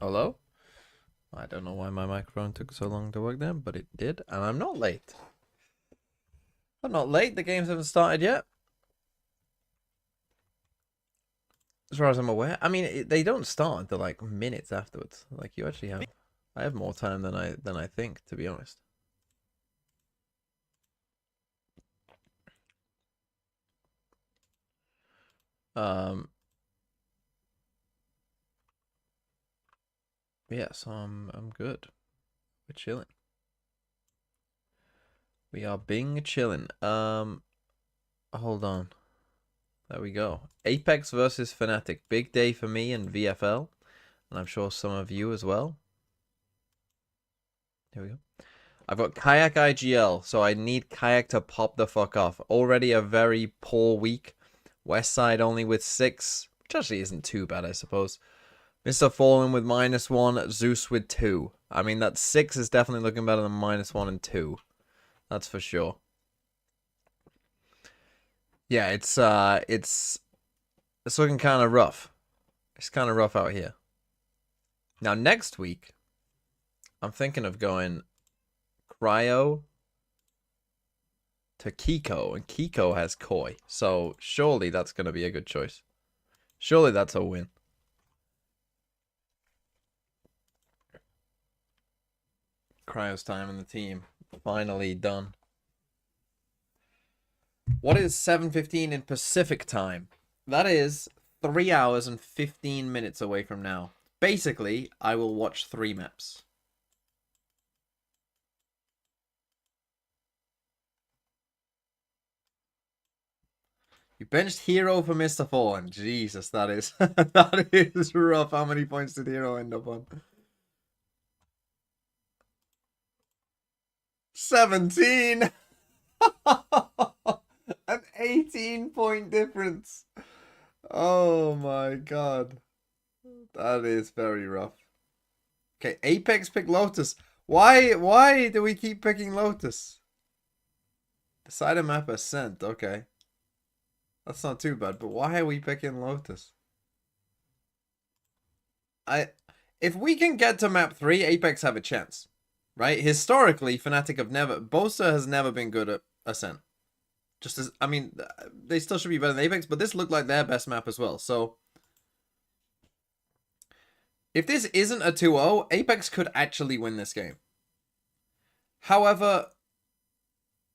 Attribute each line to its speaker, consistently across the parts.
Speaker 1: Hello? I don't know why my microphone took so long to work there, but it did, and I'm not late. I'm not late, the games haven't started yet. As far as I'm aware. I mean, they don't start until like minutes afterwards. Like you actually have I have more time than I think, to be honest. Um yeah, so I'm good. We're chilling. We are being chilling. Hold on. There we go. Apex versus Fnatic. Big day for me and VFL. And I'm sure some of you as well. Here we go. I've got Kayak IGL, so I need Kayak to pop the fuck off. Already a very poor week. West side only with 6, which actually isn't too bad, I suppose. Mr. Fallen with -1, Zeus with 2. I mean, that 6 is definitely looking better than -1 and 2. That's for sure. Yeah, it's looking kind of rough. It's kind of rough out here. Now, next week, I'm thinking of going Cryo to Kiko, and Kiko has Koi. So surely that's going to be a good choice. Surely that's a win. Cryo's time in the team. Finally done. What is 7:15 in Pacific time? That is 3 hours and 15 minutes away from now. Basically, I will watch 3 maps. You benched Hero for Mr. Fallen. Jesus, that is that is rough. How many points did Hero end up on? 17. An 18-point difference. Oh my god. That is very rough. Okay, Apex pick Lotus. Why do we keep picking Lotus? Decide a map Ascent, okay. That's not too bad, but why are we picking Lotus? If we can get to map 3, Apex have a chance. Right? Historically, Fnatic have never Bosa has never been good at Ascent. Just as I mean, they still should be better than Apex, but this looked like their best map as well. So if this isn't a 2-0, Apex could actually win this game. However,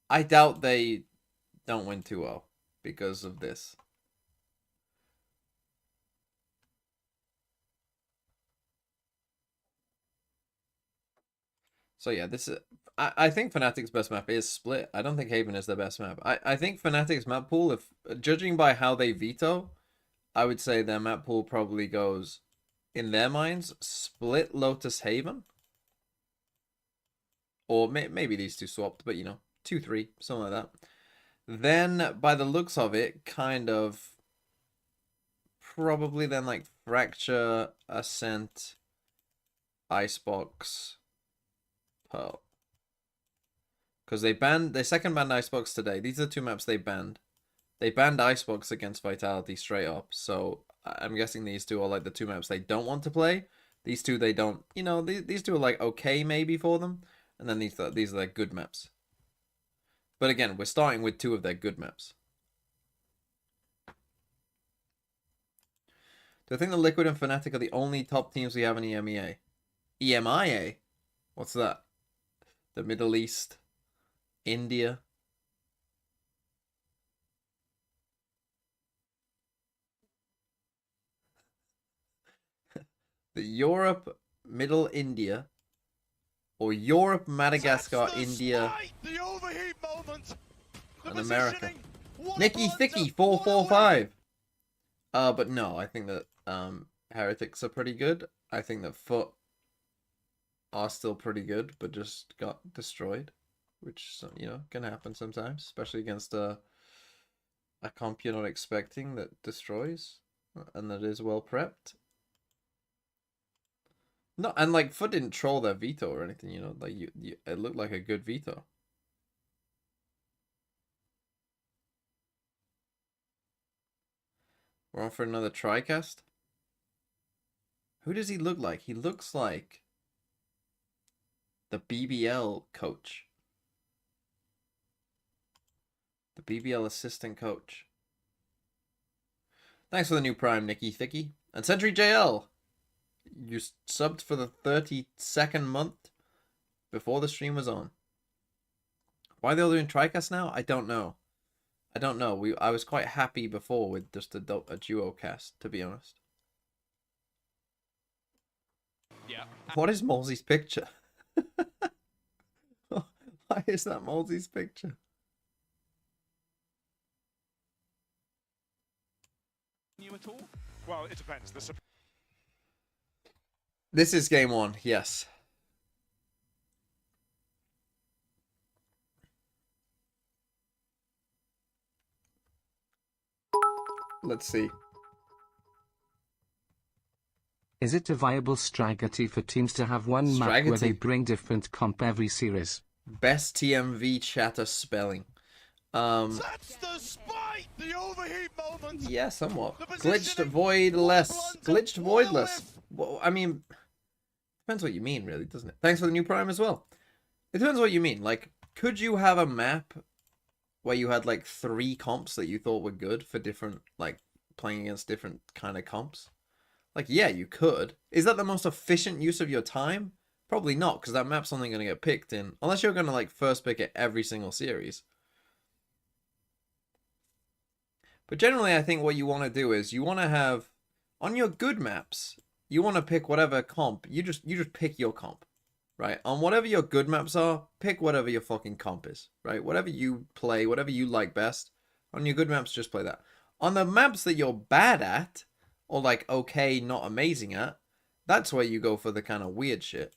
Speaker 1: I doubt they don't win 2-0 because of this. So yeah, this is. I think Fnatic's best map is Split. I don't think Haven is their best map. I think Fnatic's map pool, if judging by how they veto, I would say their map pool probably goes, in their minds, Split, Lotus, Haven. Or maybe these two swapped, but you know, 2-3, something like that. Then, by the looks of it, kind of probably then like Fracture, Ascent, Icebox, Pearl. Because they second banned Icebox today. These are the 2 maps they banned. They banned Icebox against Vitality straight up. So I'm guessing these 2 are like the 2 maps they don't want to play. These 2 they don't, you know, these 2 are like okay maybe for them. And then these are their good maps. But again, we're starting with 2 of their good maps. Do I think the Liquid and Fnatic are the only top teams we have in EMEA? EMEA? What's that? The Middle East? India? The Europe, Middle India, or Europe, Madagascar, India, and America. Nicky Thicky 445. But no, I think that Heretics are pretty good. I think that Foot are still pretty good, but just got destroyed, which you know can happen sometimes, especially against a comp you're not expecting that destroys and that is well prepped. No, and like Foot didn't troll their veto or anything, you know, like it looked like a good veto. We're on for another TriCast. Who does he look like? He looks like the BBL coach. The BBL assistant coach. Thanks for the new Prime, Nicky Thicky. And Sentry JL, you subbed for the 32nd month before the stream was on. Why they're doing TriCast now? I don't know. I was quite happy before with just a duo cast, to be honest.
Speaker 2: Yeah.
Speaker 1: What is Molsey's picture? Why is that Molsey's picture?
Speaker 2: New at all?
Speaker 3: Well, it depends.
Speaker 1: This is game one, yes. Let's see.
Speaker 4: Is it a viable strategy for teams to have one map where they bring different comp every series?
Speaker 1: Best TMV chatter spelling.
Speaker 3: That's the spite! The overheat moment!
Speaker 1: Yeah, somewhat. Glitched void less. Glitched void less. Well, I mean, depends what you mean, really, doesn't it? Thanks for the new Prime as well. It depends what you mean. Like, could you have a map where you had like 3 comps that you thought were good for different, like, playing against different kind of comps? Like, yeah, you could. Is that the most efficient use of your time? Probably not, because that map's only going to get picked in, unless you're going to, like, first pick it every single series. But generally, I think what you want to do is you want to have, on your good maps, you want to pick whatever comp. You just pick your comp, right? On whatever your good maps are, pick whatever your fucking comp is, right? Whatever you play, whatever you like best. On your good maps, just play that. On the maps that you're bad at, or like okay, not amazing at, that's where you go for the kind of weird shit.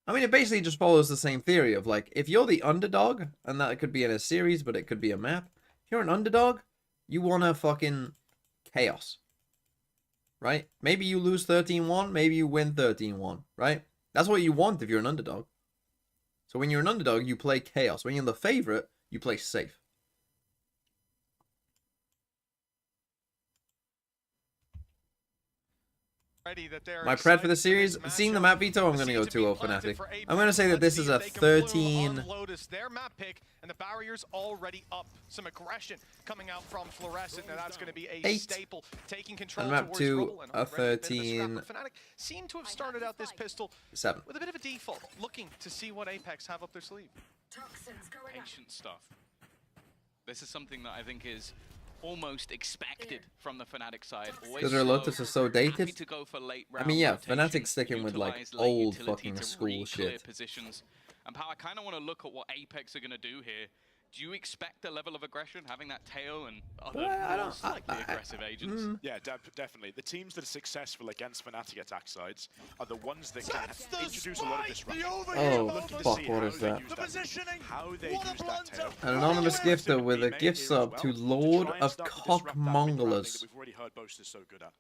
Speaker 1: I mean, it basically just follows the same theory of like, if you're the underdog, and that could be in a series, but it could be a map. If you're an underdog, you want to fucking chaos, right? Maybe you lose 13-1, maybe you win 13-1, right? That's what you want if you're an underdog. So when you're an underdog, you play chaos. When you're the favorite, you play safe. My pred for the series, seeing the map Veto, I'm going to go 2-0 Fnatic. I'm going to say that this is a 13...
Speaker 5: Their map pick, and the barrier's already up. Some aggression coming out from Fluorescent, and that's going to be a staple. Taking control
Speaker 1: and map 2, a 13...
Speaker 5: Fnatic seem to have started out this pistol
Speaker 1: 7.
Speaker 5: with a bit of a default, looking to see what Apex have up their sleeve.
Speaker 2: Patient stuff. This is something that I think is almost expected from the Fnatic side.
Speaker 1: Because their Lotus is so dated.
Speaker 2: To go for late
Speaker 1: I mean, yeah,
Speaker 2: rotations,
Speaker 1: Fnatic's sticking with like old fucking school shit.
Speaker 2: Positions. And Power, I kind of want to look at what Apex are going to do here. Do you expect a level of aggression, having that tail and other slightly aggressive agents?
Speaker 3: Yeah, definitely. The teams that are successful against Fnatic attack sides are the ones that can introduce a lot of disruption.
Speaker 1: Oh, fuck, what is that?
Speaker 3: How they use that tail.
Speaker 1: An anonymous gifter with a gift sub to Lord of Cockmonglers.
Speaker 3: We've already heard Boast is so good at.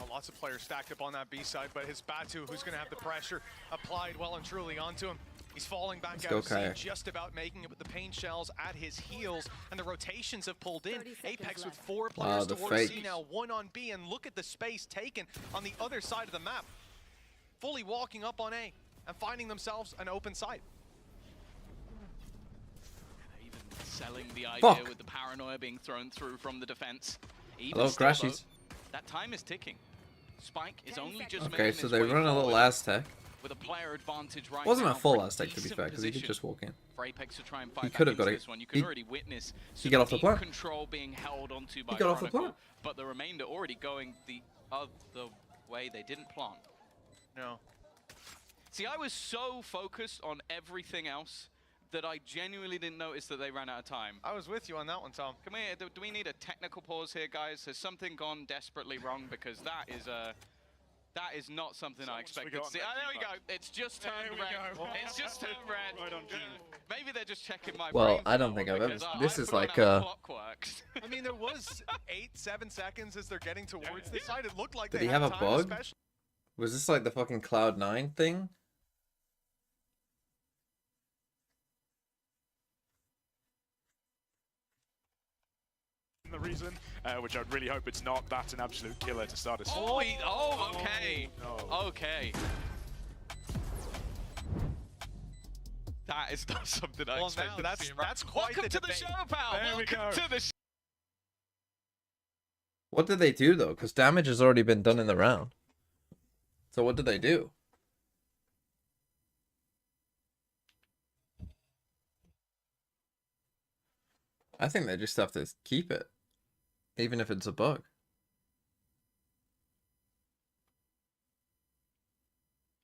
Speaker 5: Lots of players stacked up on that B side, but his Batu, who's going to have the pressure applied well and truly onto him. He's falling back out of seat, just about making it with the pain shells at his heels, and the rotations have pulled in. Apex with 4 players towards C now, 1 on B, and look at the space taken on the other side of the map. Fully walking up on A and finding themselves an open site.
Speaker 2: Even selling the idea with the paranoia being thrown through from the defense.
Speaker 1: Hello, Crashies.
Speaker 2: That time is ticking. Spike is only just
Speaker 1: okay, so they run a little Aztec.
Speaker 2: With a player advantage right
Speaker 1: wasn't
Speaker 2: now,
Speaker 1: a full Aztec to be fair, because he did just walk in.
Speaker 2: For Apex to try and fight
Speaker 1: he could have got it.
Speaker 2: You can already witness
Speaker 1: he got off the plan.
Speaker 2: Control being held onto by
Speaker 1: he got off the plan.
Speaker 2: But the remainder already going the other way. They didn't plant.
Speaker 5: No.
Speaker 2: See, I was so focused on everything else that I genuinely didn't notice that they ran out of time.
Speaker 5: I was with you on that one, Tom.
Speaker 2: Come here. Do we need a technical pause here, guys? Has something gone desperately wrong? Because that is not something I expected to see. There we go. It's just turned red. It's just turned red.
Speaker 3: Right on cue.
Speaker 2: Maybe they're just checking my
Speaker 1: well,
Speaker 2: brain
Speaker 1: I don't think I've ever... This is like
Speaker 2: I
Speaker 5: mean, there was 8-7 seconds as they're getting towards the side. It looked like
Speaker 1: did
Speaker 5: they
Speaker 1: he have a
Speaker 5: time,
Speaker 1: bug?
Speaker 5: especially.
Speaker 1: Was this like the fucking Cloud9 thing?
Speaker 3: The reason which I'd really hope it's not. That's an absolute killer to start us.
Speaker 2: Oh, okay.
Speaker 3: No.
Speaker 2: Okay. That is not something I expected
Speaker 5: now
Speaker 2: to see.
Speaker 5: that's quite
Speaker 2: Welcome
Speaker 5: the
Speaker 2: to the
Speaker 5: debate.
Speaker 2: show, pal.
Speaker 3: There we
Speaker 2: Welcome
Speaker 3: go.
Speaker 2: to the show.
Speaker 1: What did they do though? Because damage has already been done in the round. So what did they do? I think they just have to keep it, even if it's a bug.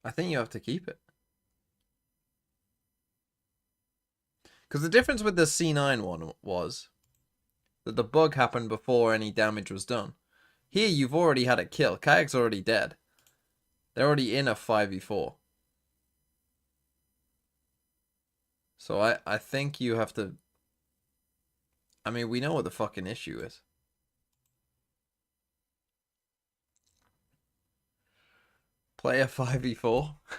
Speaker 1: I think you have to keep it. Because the difference with the C9 one was that the bug happened before any damage was done. Here, you've already had a kill. Kayak's already dead. They're already in a 5v4. So I think you have to... I mean, we know what the fucking issue is. Play a 5v4? I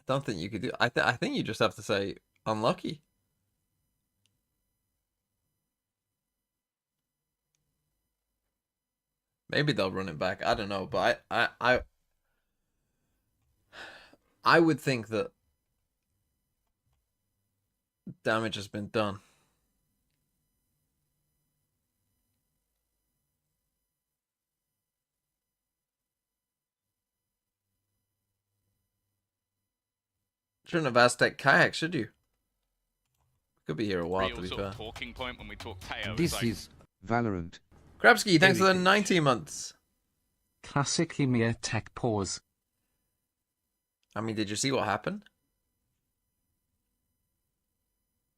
Speaker 1: don't think you could do... I think you just have to say, unlucky. Maybe they'll run it back. I don't know, but I would think that damage has been done. Shouldn't have asked that kayak, should you? Could be here a while,
Speaker 2: Real
Speaker 1: to be
Speaker 2: sort
Speaker 1: fair.
Speaker 2: of talking point when we talk Teo.
Speaker 4: This
Speaker 2: like,
Speaker 4: is Valorant.
Speaker 1: Krabsky, thanks for the
Speaker 4: Anything.
Speaker 1: 90 months.
Speaker 4: Classic EMEA tech pause.
Speaker 1: I mean, did you see what happened?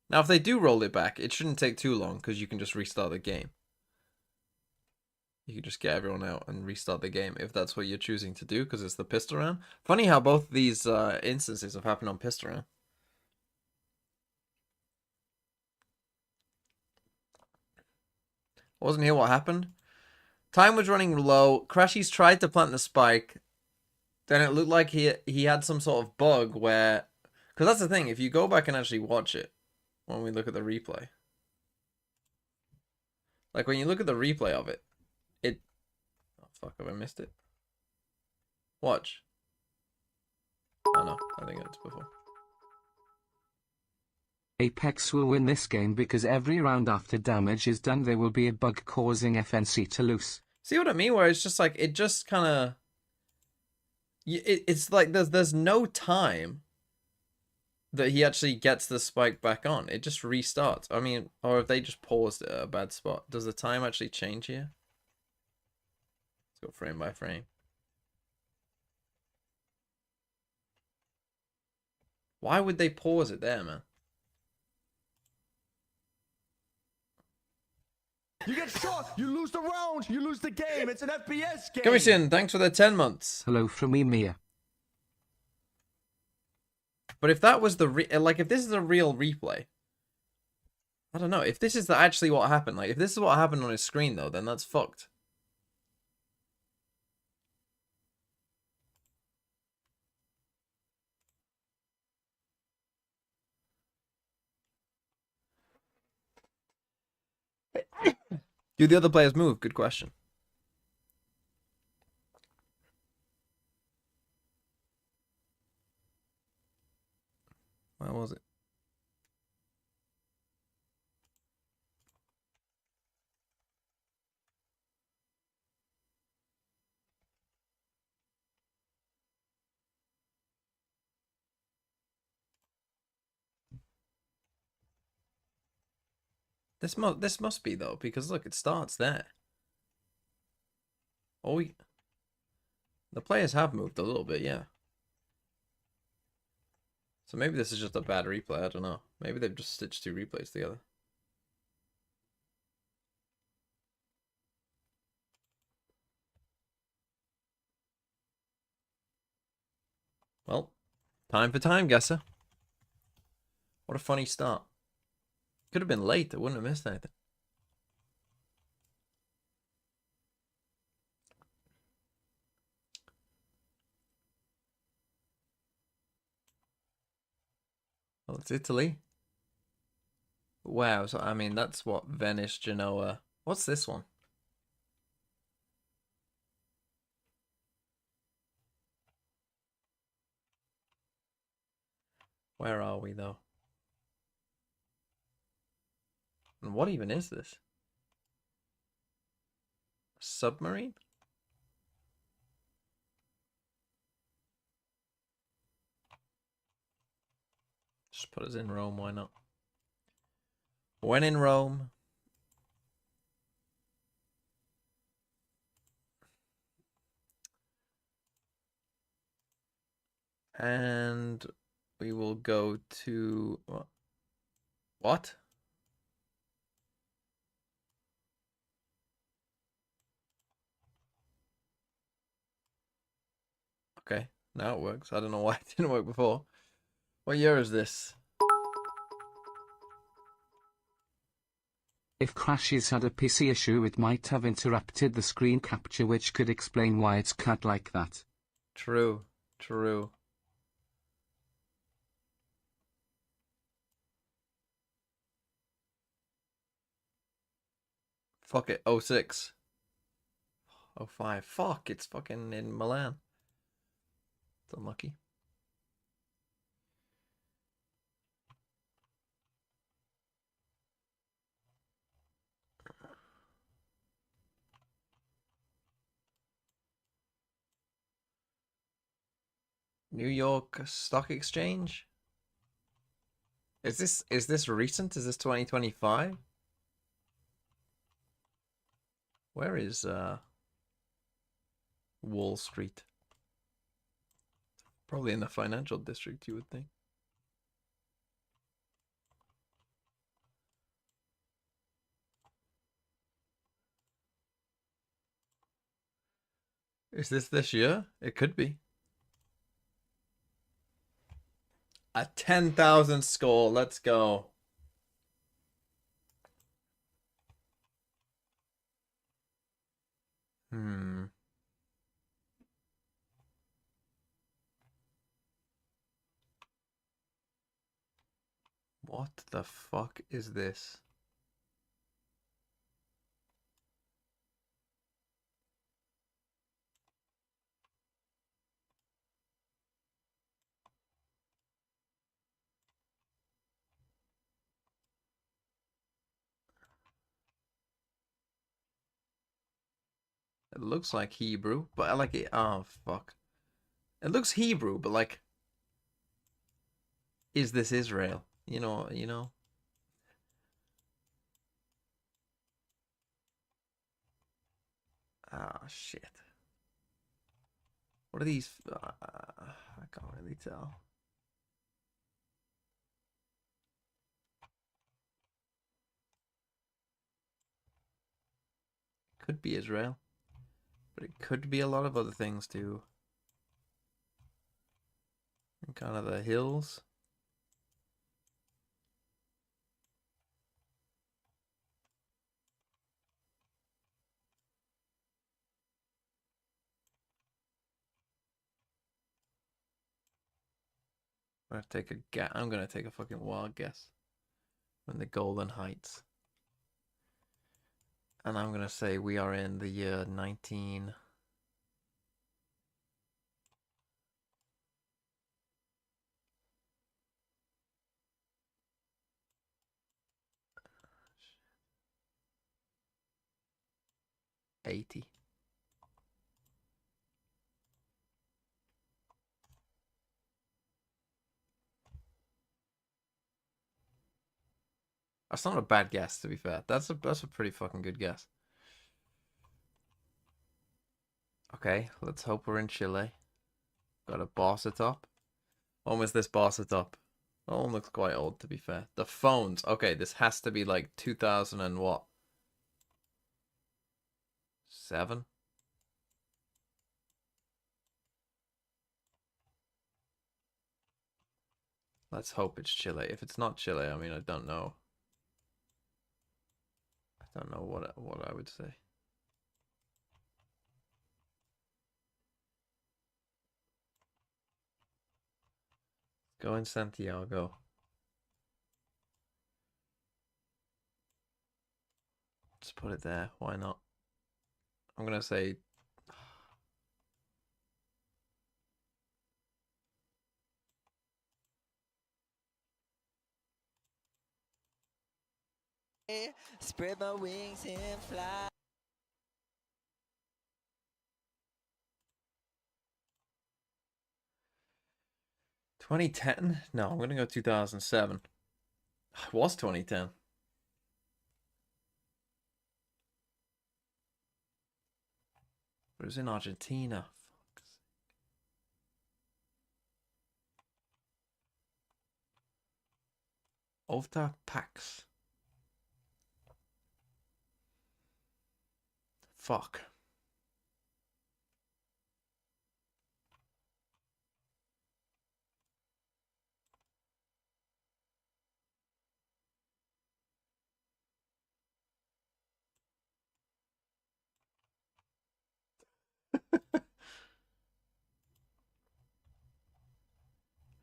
Speaker 1: Now, if they do roll it back, it shouldn't take too long, because you can just restart the game. You can just get everyone out and restart the game, if that's what you're choosing to do, because it's the pistol round. Funny how both these instances have happened on pistol round. Wasn't here what happened. Time was running low. Crashies tried to plant the spike. Then it looked like he had some sort of bug where... Because that's the thing, if you go back and actually watch it, when we look at the replay. Like, when you look at the replay of it, oh, fuck, have I missed it? Watch. Oh, no, I think it's before.
Speaker 4: Apex will win this game because every round after damage is done there will be a bug causing FNC to lose.
Speaker 1: See what I mean? Where it's just like, it just kind of... It's like there's no time that he actually gets the spike back on. It just restarts. I mean, or if they just paused it at a bad spot. Does the time actually change here? Let's go frame by frame. Why would they pause it there, man?
Speaker 6: You get shot, you lose the round, you lose the game. It's an FPS game.
Speaker 1: Commission, thanks for the 10 months.
Speaker 4: Hello from EMEA.
Speaker 1: But if that was the like, if this is a real replay, I don't know. If this is actually what happened, like if this is what happened on his screen though, then that's fucked. Do the other players move? Good question. Where was it? This must be though, because look, it starts there. Oh, the players have moved a little bit, yeah. So maybe this is just a bad replay. I don't know. Maybe they've just stitched two replays together. Well, time for time guesser. What a funny start. Could have been late. I wouldn't have missed anything. Well, it's Italy. Wow. So, I mean, that's what Venice, Genoa. What's this one? Where are we, though? And what even is this? Submarine? Just put us in Rome, why not? When in Rome. And we will go to... What? Okay, now it works. I don't know why it didn't work before. What year is this?
Speaker 4: If Crashes had a PC issue, it might have interrupted the screen capture, which could explain why it's cut like that.
Speaker 1: True, true. Fuck it, 06. 05. Fuck, it's fucking in Milan. It's unlucky. New York Stock Exchange? Is this recent? Is this 2025? Where is Wall Street? Probably in the financial district, you would think. Is this year? It could be. A 10,000 score. Let's go. What the fuck is this? It looks like Hebrew, but I like it. Oh, fuck. It looks Hebrew, but like, is this Israel? You know. Ah, shit. What are these? I can't really tell. Could be Israel, but it could be a lot of other things too. And kind of the hills. I'm gonna take a fucking wild guess. In the Golden Heights. And I'm gonna say we are in the year 19... '80. That's not a bad guess, to be fair. That's a pretty fucking good guess. Okay, let's hope we're in Chile. Got a boss at top. When was this boss at top? That one looks quite old, to be fair. The phones. Okay, this has to be like 2000 and what? 7? Let's hope it's Chile. If it's not Chile, I mean, I don't know. I don't know what I would say. Go in Santiago. Let's put it there. Why not? I'm gonna say
Speaker 7: Spread my wings and fly.
Speaker 1: 2010? No, I'm gonna go 2007. It was 2010. But it was in Argentina. Ovta Pax. Fuck.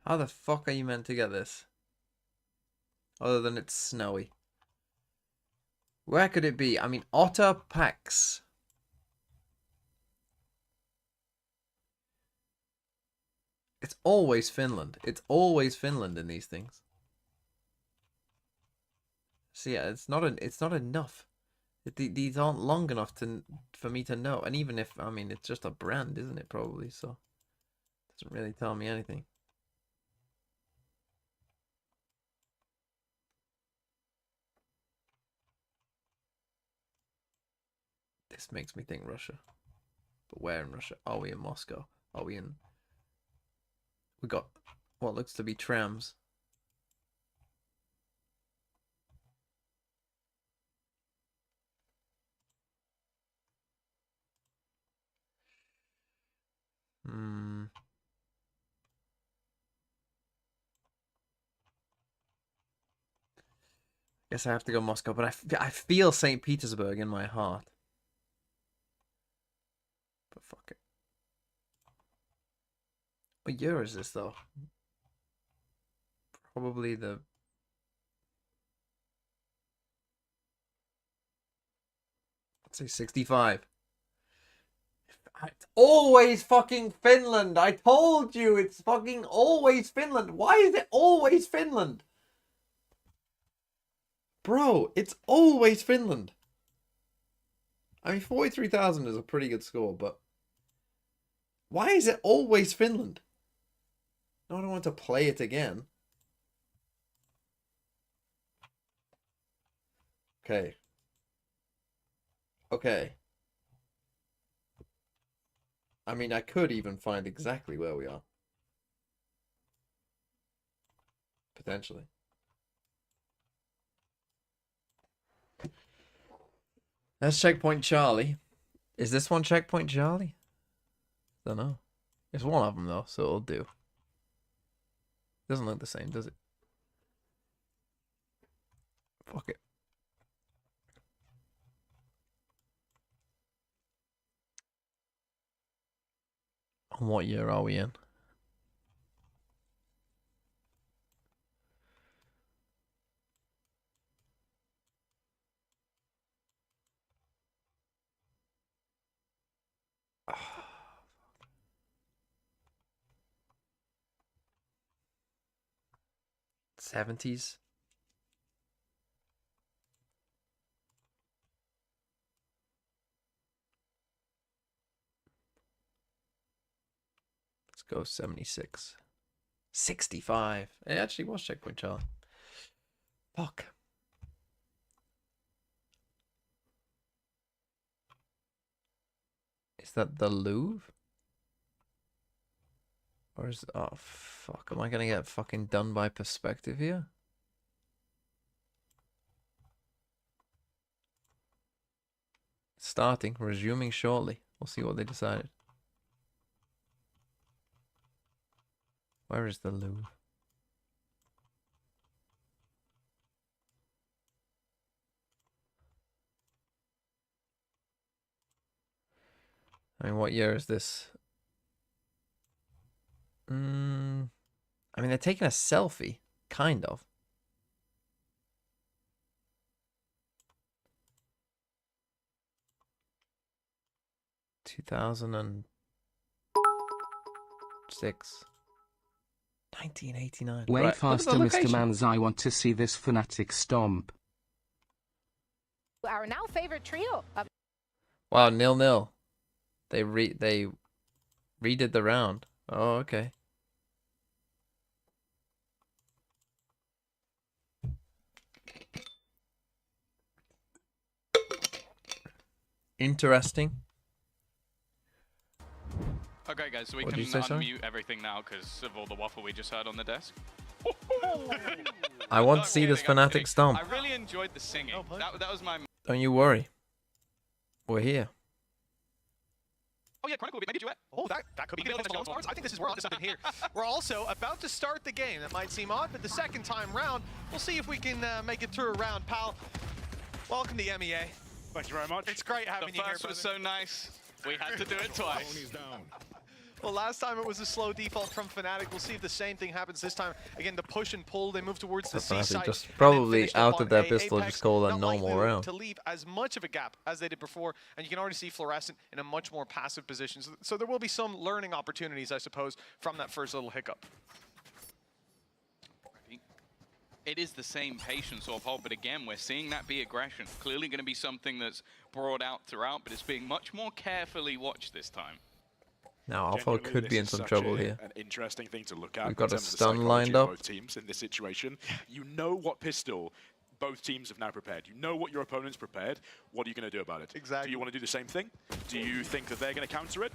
Speaker 1: How the fuck are you meant to get this? Other than it's snowy. Where could it be? I mean, Otter Pax. It's always Finland. It's always Finland in these things. So yeah, it's not enough. These aren't long enough for me to know. And even if, I mean, it's just a brand, isn't it? Probably, so it doesn't really tell me anything. This makes me think Russia. But where in Russia? Are we in Moscow? Are we in... We got what looks to be trams. Guess I have to go Moscow, but I feel St. Petersburg in my heart. But fuck it. What year is this, though? Probably the... Let's say 65. It's always fucking Finland! I told you it's fucking always Finland! Why is it always Finland? Bro, it's always Finland. I mean, 43,000 is a pretty good score, but... Why is it always Finland? No, I don't want to play it again. Okay. Okay. I mean, I could even find exactly where we are. Potentially. That's Checkpoint Charlie. Is this one Checkpoint Charlie? Don't know. It's one of them, though, so it'll do. Doesn't look the same, does it? Fuck it. And what year are we in? '70s. Let's go 76. 65. It actually was Checkpoint Charlie. Fuck. Is that the Louvre? Or is... Oh, fuck. Am I gonna get fucking done by perspective here? Starting. Resuming shortly. We'll see what they decided. Where is the Louvre? I mean, what year is this? I mean, they're taking a selfie, kind of. (2006) 1989.
Speaker 4: Way
Speaker 1: Right.
Speaker 4: faster, Mr. Mans. I want to see this Fnatic stomp.
Speaker 8: Our now favorite trio of
Speaker 1: Wow, 0-0. They redid the round. Oh, okay. Interesting.
Speaker 2: Okay, guys, so we
Speaker 1: What
Speaker 2: can
Speaker 1: did you say, sorry?
Speaker 2: unmute everything now because of all the waffle we just heard on the desk.
Speaker 1: I want to
Speaker 2: Not
Speaker 1: see this
Speaker 2: kidding, I'm
Speaker 1: Fnatic
Speaker 2: kidding.
Speaker 1: stomp.
Speaker 2: I really enjoyed the singing. That was my...
Speaker 1: Don't you worry. We're here.
Speaker 5: Oh yeah, Chronicle will be maybe a duet. Oh, that could be good. I think this is where onto something here. We're also about to start the game. That might seem odd, but the second time round, we'll see if we can make it through a round, pal. Welcome to EMEA.
Speaker 3: Thank you very much.
Speaker 5: It's great having
Speaker 2: The
Speaker 5: you here,
Speaker 2: first was
Speaker 5: brother.
Speaker 2: so nice, we had to do it twice.
Speaker 5: Well, last time it was a slow default from Fnatic. We'll see if the same thing happens this time. Again, the push and pull, they move towards the C
Speaker 1: Fnatic
Speaker 5: side.
Speaker 1: just
Speaker 5: and then
Speaker 1: probably
Speaker 5: finished up
Speaker 1: outed
Speaker 5: on
Speaker 1: their
Speaker 5: A.
Speaker 1: pistol,
Speaker 5: Apex,
Speaker 1: just called a
Speaker 5: not
Speaker 1: normal
Speaker 5: likely
Speaker 1: round.
Speaker 5: to leave as much of a gap as they did before, and you can already see Fluorescent in a much more passive position. So there will be some learning opportunities, I suppose, from that first little hiccup.
Speaker 2: It is the same patience or hold, but again, we're seeing that be aggression. Clearly going to be something that's brought out throughout, but it's being much more carefully watched this time.
Speaker 1: Now Alpha
Speaker 3: Genuinely,
Speaker 1: could
Speaker 3: this
Speaker 1: be in
Speaker 3: is
Speaker 1: some
Speaker 3: such
Speaker 1: trouble here.
Speaker 3: An interesting thing to look at.
Speaker 1: We've got
Speaker 3: in
Speaker 1: a
Speaker 3: terms of the
Speaker 1: stun
Speaker 3: psychology
Speaker 1: lined
Speaker 3: of
Speaker 1: up.
Speaker 3: both teams in this situation. You know what pistol both teams have now prepared. You know what your opponent's prepared. What are you going to do about it?
Speaker 5: Exactly.
Speaker 3: Do you want to do the same thing? Do you think that they're going to counter it?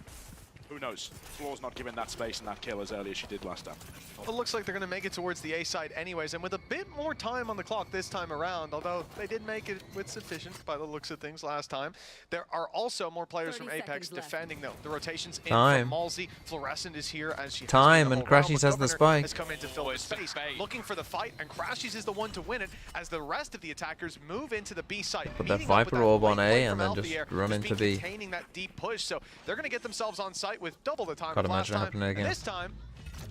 Speaker 3: Who knows? Floor's not given that space and that kill as early as she did last time.
Speaker 5: Well, it looks like they're going to make it towards the A side anyways, and with a bit more time on the clock this time around, although they did make it with sufficient by the looks of things last time. There are also more players from Apex defending, though. The rotations in from Malzy. Fluorescent is here as she has
Speaker 1: Time,
Speaker 5: been the
Speaker 1: and
Speaker 5: whole round,
Speaker 1: Crashies
Speaker 5: but
Speaker 1: has the
Speaker 5: Governor
Speaker 1: spike.
Speaker 5: has come in to fill the space, looking for the fight, and Crashies is the one to win it as the rest of the attackers move into the B side.
Speaker 1: Put that
Speaker 5: meeting up with
Speaker 1: Viper orb on
Speaker 5: great
Speaker 1: A
Speaker 5: play
Speaker 1: and
Speaker 5: from
Speaker 1: then just
Speaker 5: Alfier,
Speaker 1: run
Speaker 5: just
Speaker 1: into
Speaker 5: been
Speaker 1: B.
Speaker 5: containing that deep push, so they're going to get themselves on site with double the time
Speaker 1: Can't
Speaker 5: of last
Speaker 1: imagine it
Speaker 5: time.
Speaker 1: happening again.
Speaker 5: And this time,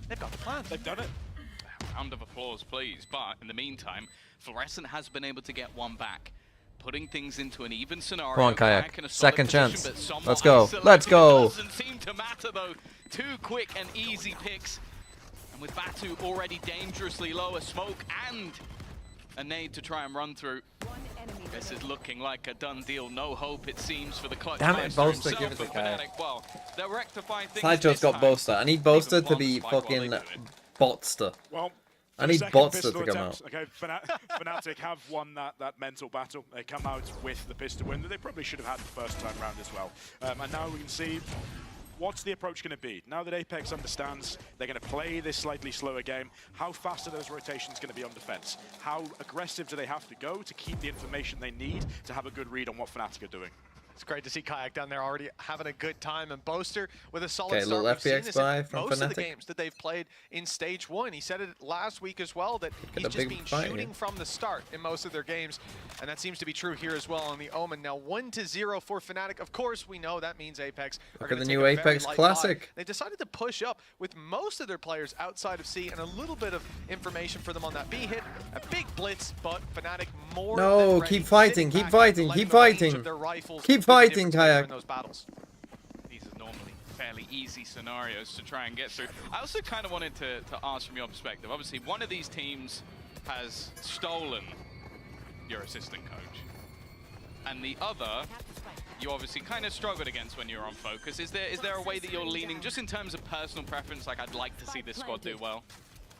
Speaker 5: they've got the plan.
Speaker 3: They've done it.
Speaker 2: Round of applause, please. But in the meantime, Fluorescent has been able to get one back, putting things into an even scenario.
Speaker 1: Come on, Kayak.
Speaker 2: Back in a solid
Speaker 1: Second
Speaker 2: position,
Speaker 1: chance.
Speaker 2: but somewhat
Speaker 1: Let's go.
Speaker 2: isolated.
Speaker 1: Let's go.
Speaker 2: It doesn't seem to matter though. Two quick and easy picks, and with Batu already dangerously low, a smoke and a nade to try and run through. This is looking like a done deal. No hope, it seems, for the clutch.
Speaker 1: Damn it, Boaster,
Speaker 2: himself,
Speaker 1: give it to
Speaker 2: but
Speaker 1: Kayak.
Speaker 2: Fnatic, well, they'll rectify things
Speaker 1: Sideshow's
Speaker 2: this
Speaker 1: got
Speaker 2: time.
Speaker 1: Boaster. I need Boaster to
Speaker 2: Even
Speaker 1: be
Speaker 2: Plum spike while
Speaker 1: fucking
Speaker 2: they do it.
Speaker 1: Botster.
Speaker 3: Well,
Speaker 1: I need
Speaker 3: second
Speaker 1: Botster to
Speaker 3: pistol
Speaker 1: come
Speaker 3: attempt,
Speaker 1: out.
Speaker 3: Okay, Fnatic have won that mental battle. They come out with the pistol win that they probably should have had the first time round as well. And now we can see what's the approach going to be. Now that Apex understands they're going to play this slightly slower game, how fast are those rotations going to be on defense? How aggressive do they have to go to keep the information they need to have a good read on what Fnatic are doing?
Speaker 5: It's great to see Kayak down there already having a good time, and Boaster with a solid
Speaker 1: Okay,
Speaker 5: start.
Speaker 1: little
Speaker 5: We've seen
Speaker 1: FPX
Speaker 5: this
Speaker 1: buy
Speaker 5: in
Speaker 1: from
Speaker 5: most of the
Speaker 1: Fnatic.
Speaker 5: games that they've played in Stage 1. He said it last week as well, that he's
Speaker 1: a
Speaker 5: just
Speaker 1: big
Speaker 5: been
Speaker 1: fight
Speaker 5: shooting
Speaker 1: here.
Speaker 5: from the start in most of their games, and that seems to be true here as well on the Omen. Now 1-0 for Fnatic. Of course, we know that means Apex are
Speaker 1: Look at
Speaker 5: going
Speaker 1: the
Speaker 5: to
Speaker 1: new
Speaker 5: take a very
Speaker 1: Apex
Speaker 5: light
Speaker 1: Classic.
Speaker 5: bye. They decided to push up with most of their players outside of C, and a little bit of information for them on that B hit. A big blitz, but Fnatic more
Speaker 1: No,
Speaker 5: than ready,
Speaker 1: keep fighting,
Speaker 5: sitting
Speaker 1: keep
Speaker 5: back,
Speaker 1: fighting,
Speaker 5: letting
Speaker 1: keep
Speaker 5: the range
Speaker 1: fighting.
Speaker 5: of their rifles
Speaker 1: Keep
Speaker 5: make a
Speaker 1: fighting,
Speaker 5: difference maker
Speaker 1: Kayak.
Speaker 5: in those battles.
Speaker 2: These are normally fairly easy scenarios to try and get through. I also kind of wanted to ask from your perspective. Obviously, one of these teams has stolen your assistant coach, and the other you obviously kind of struggled against when you were on focus. Is there a way that you're leaning, just in terms of personal preference, like I'd like to see this squad do well?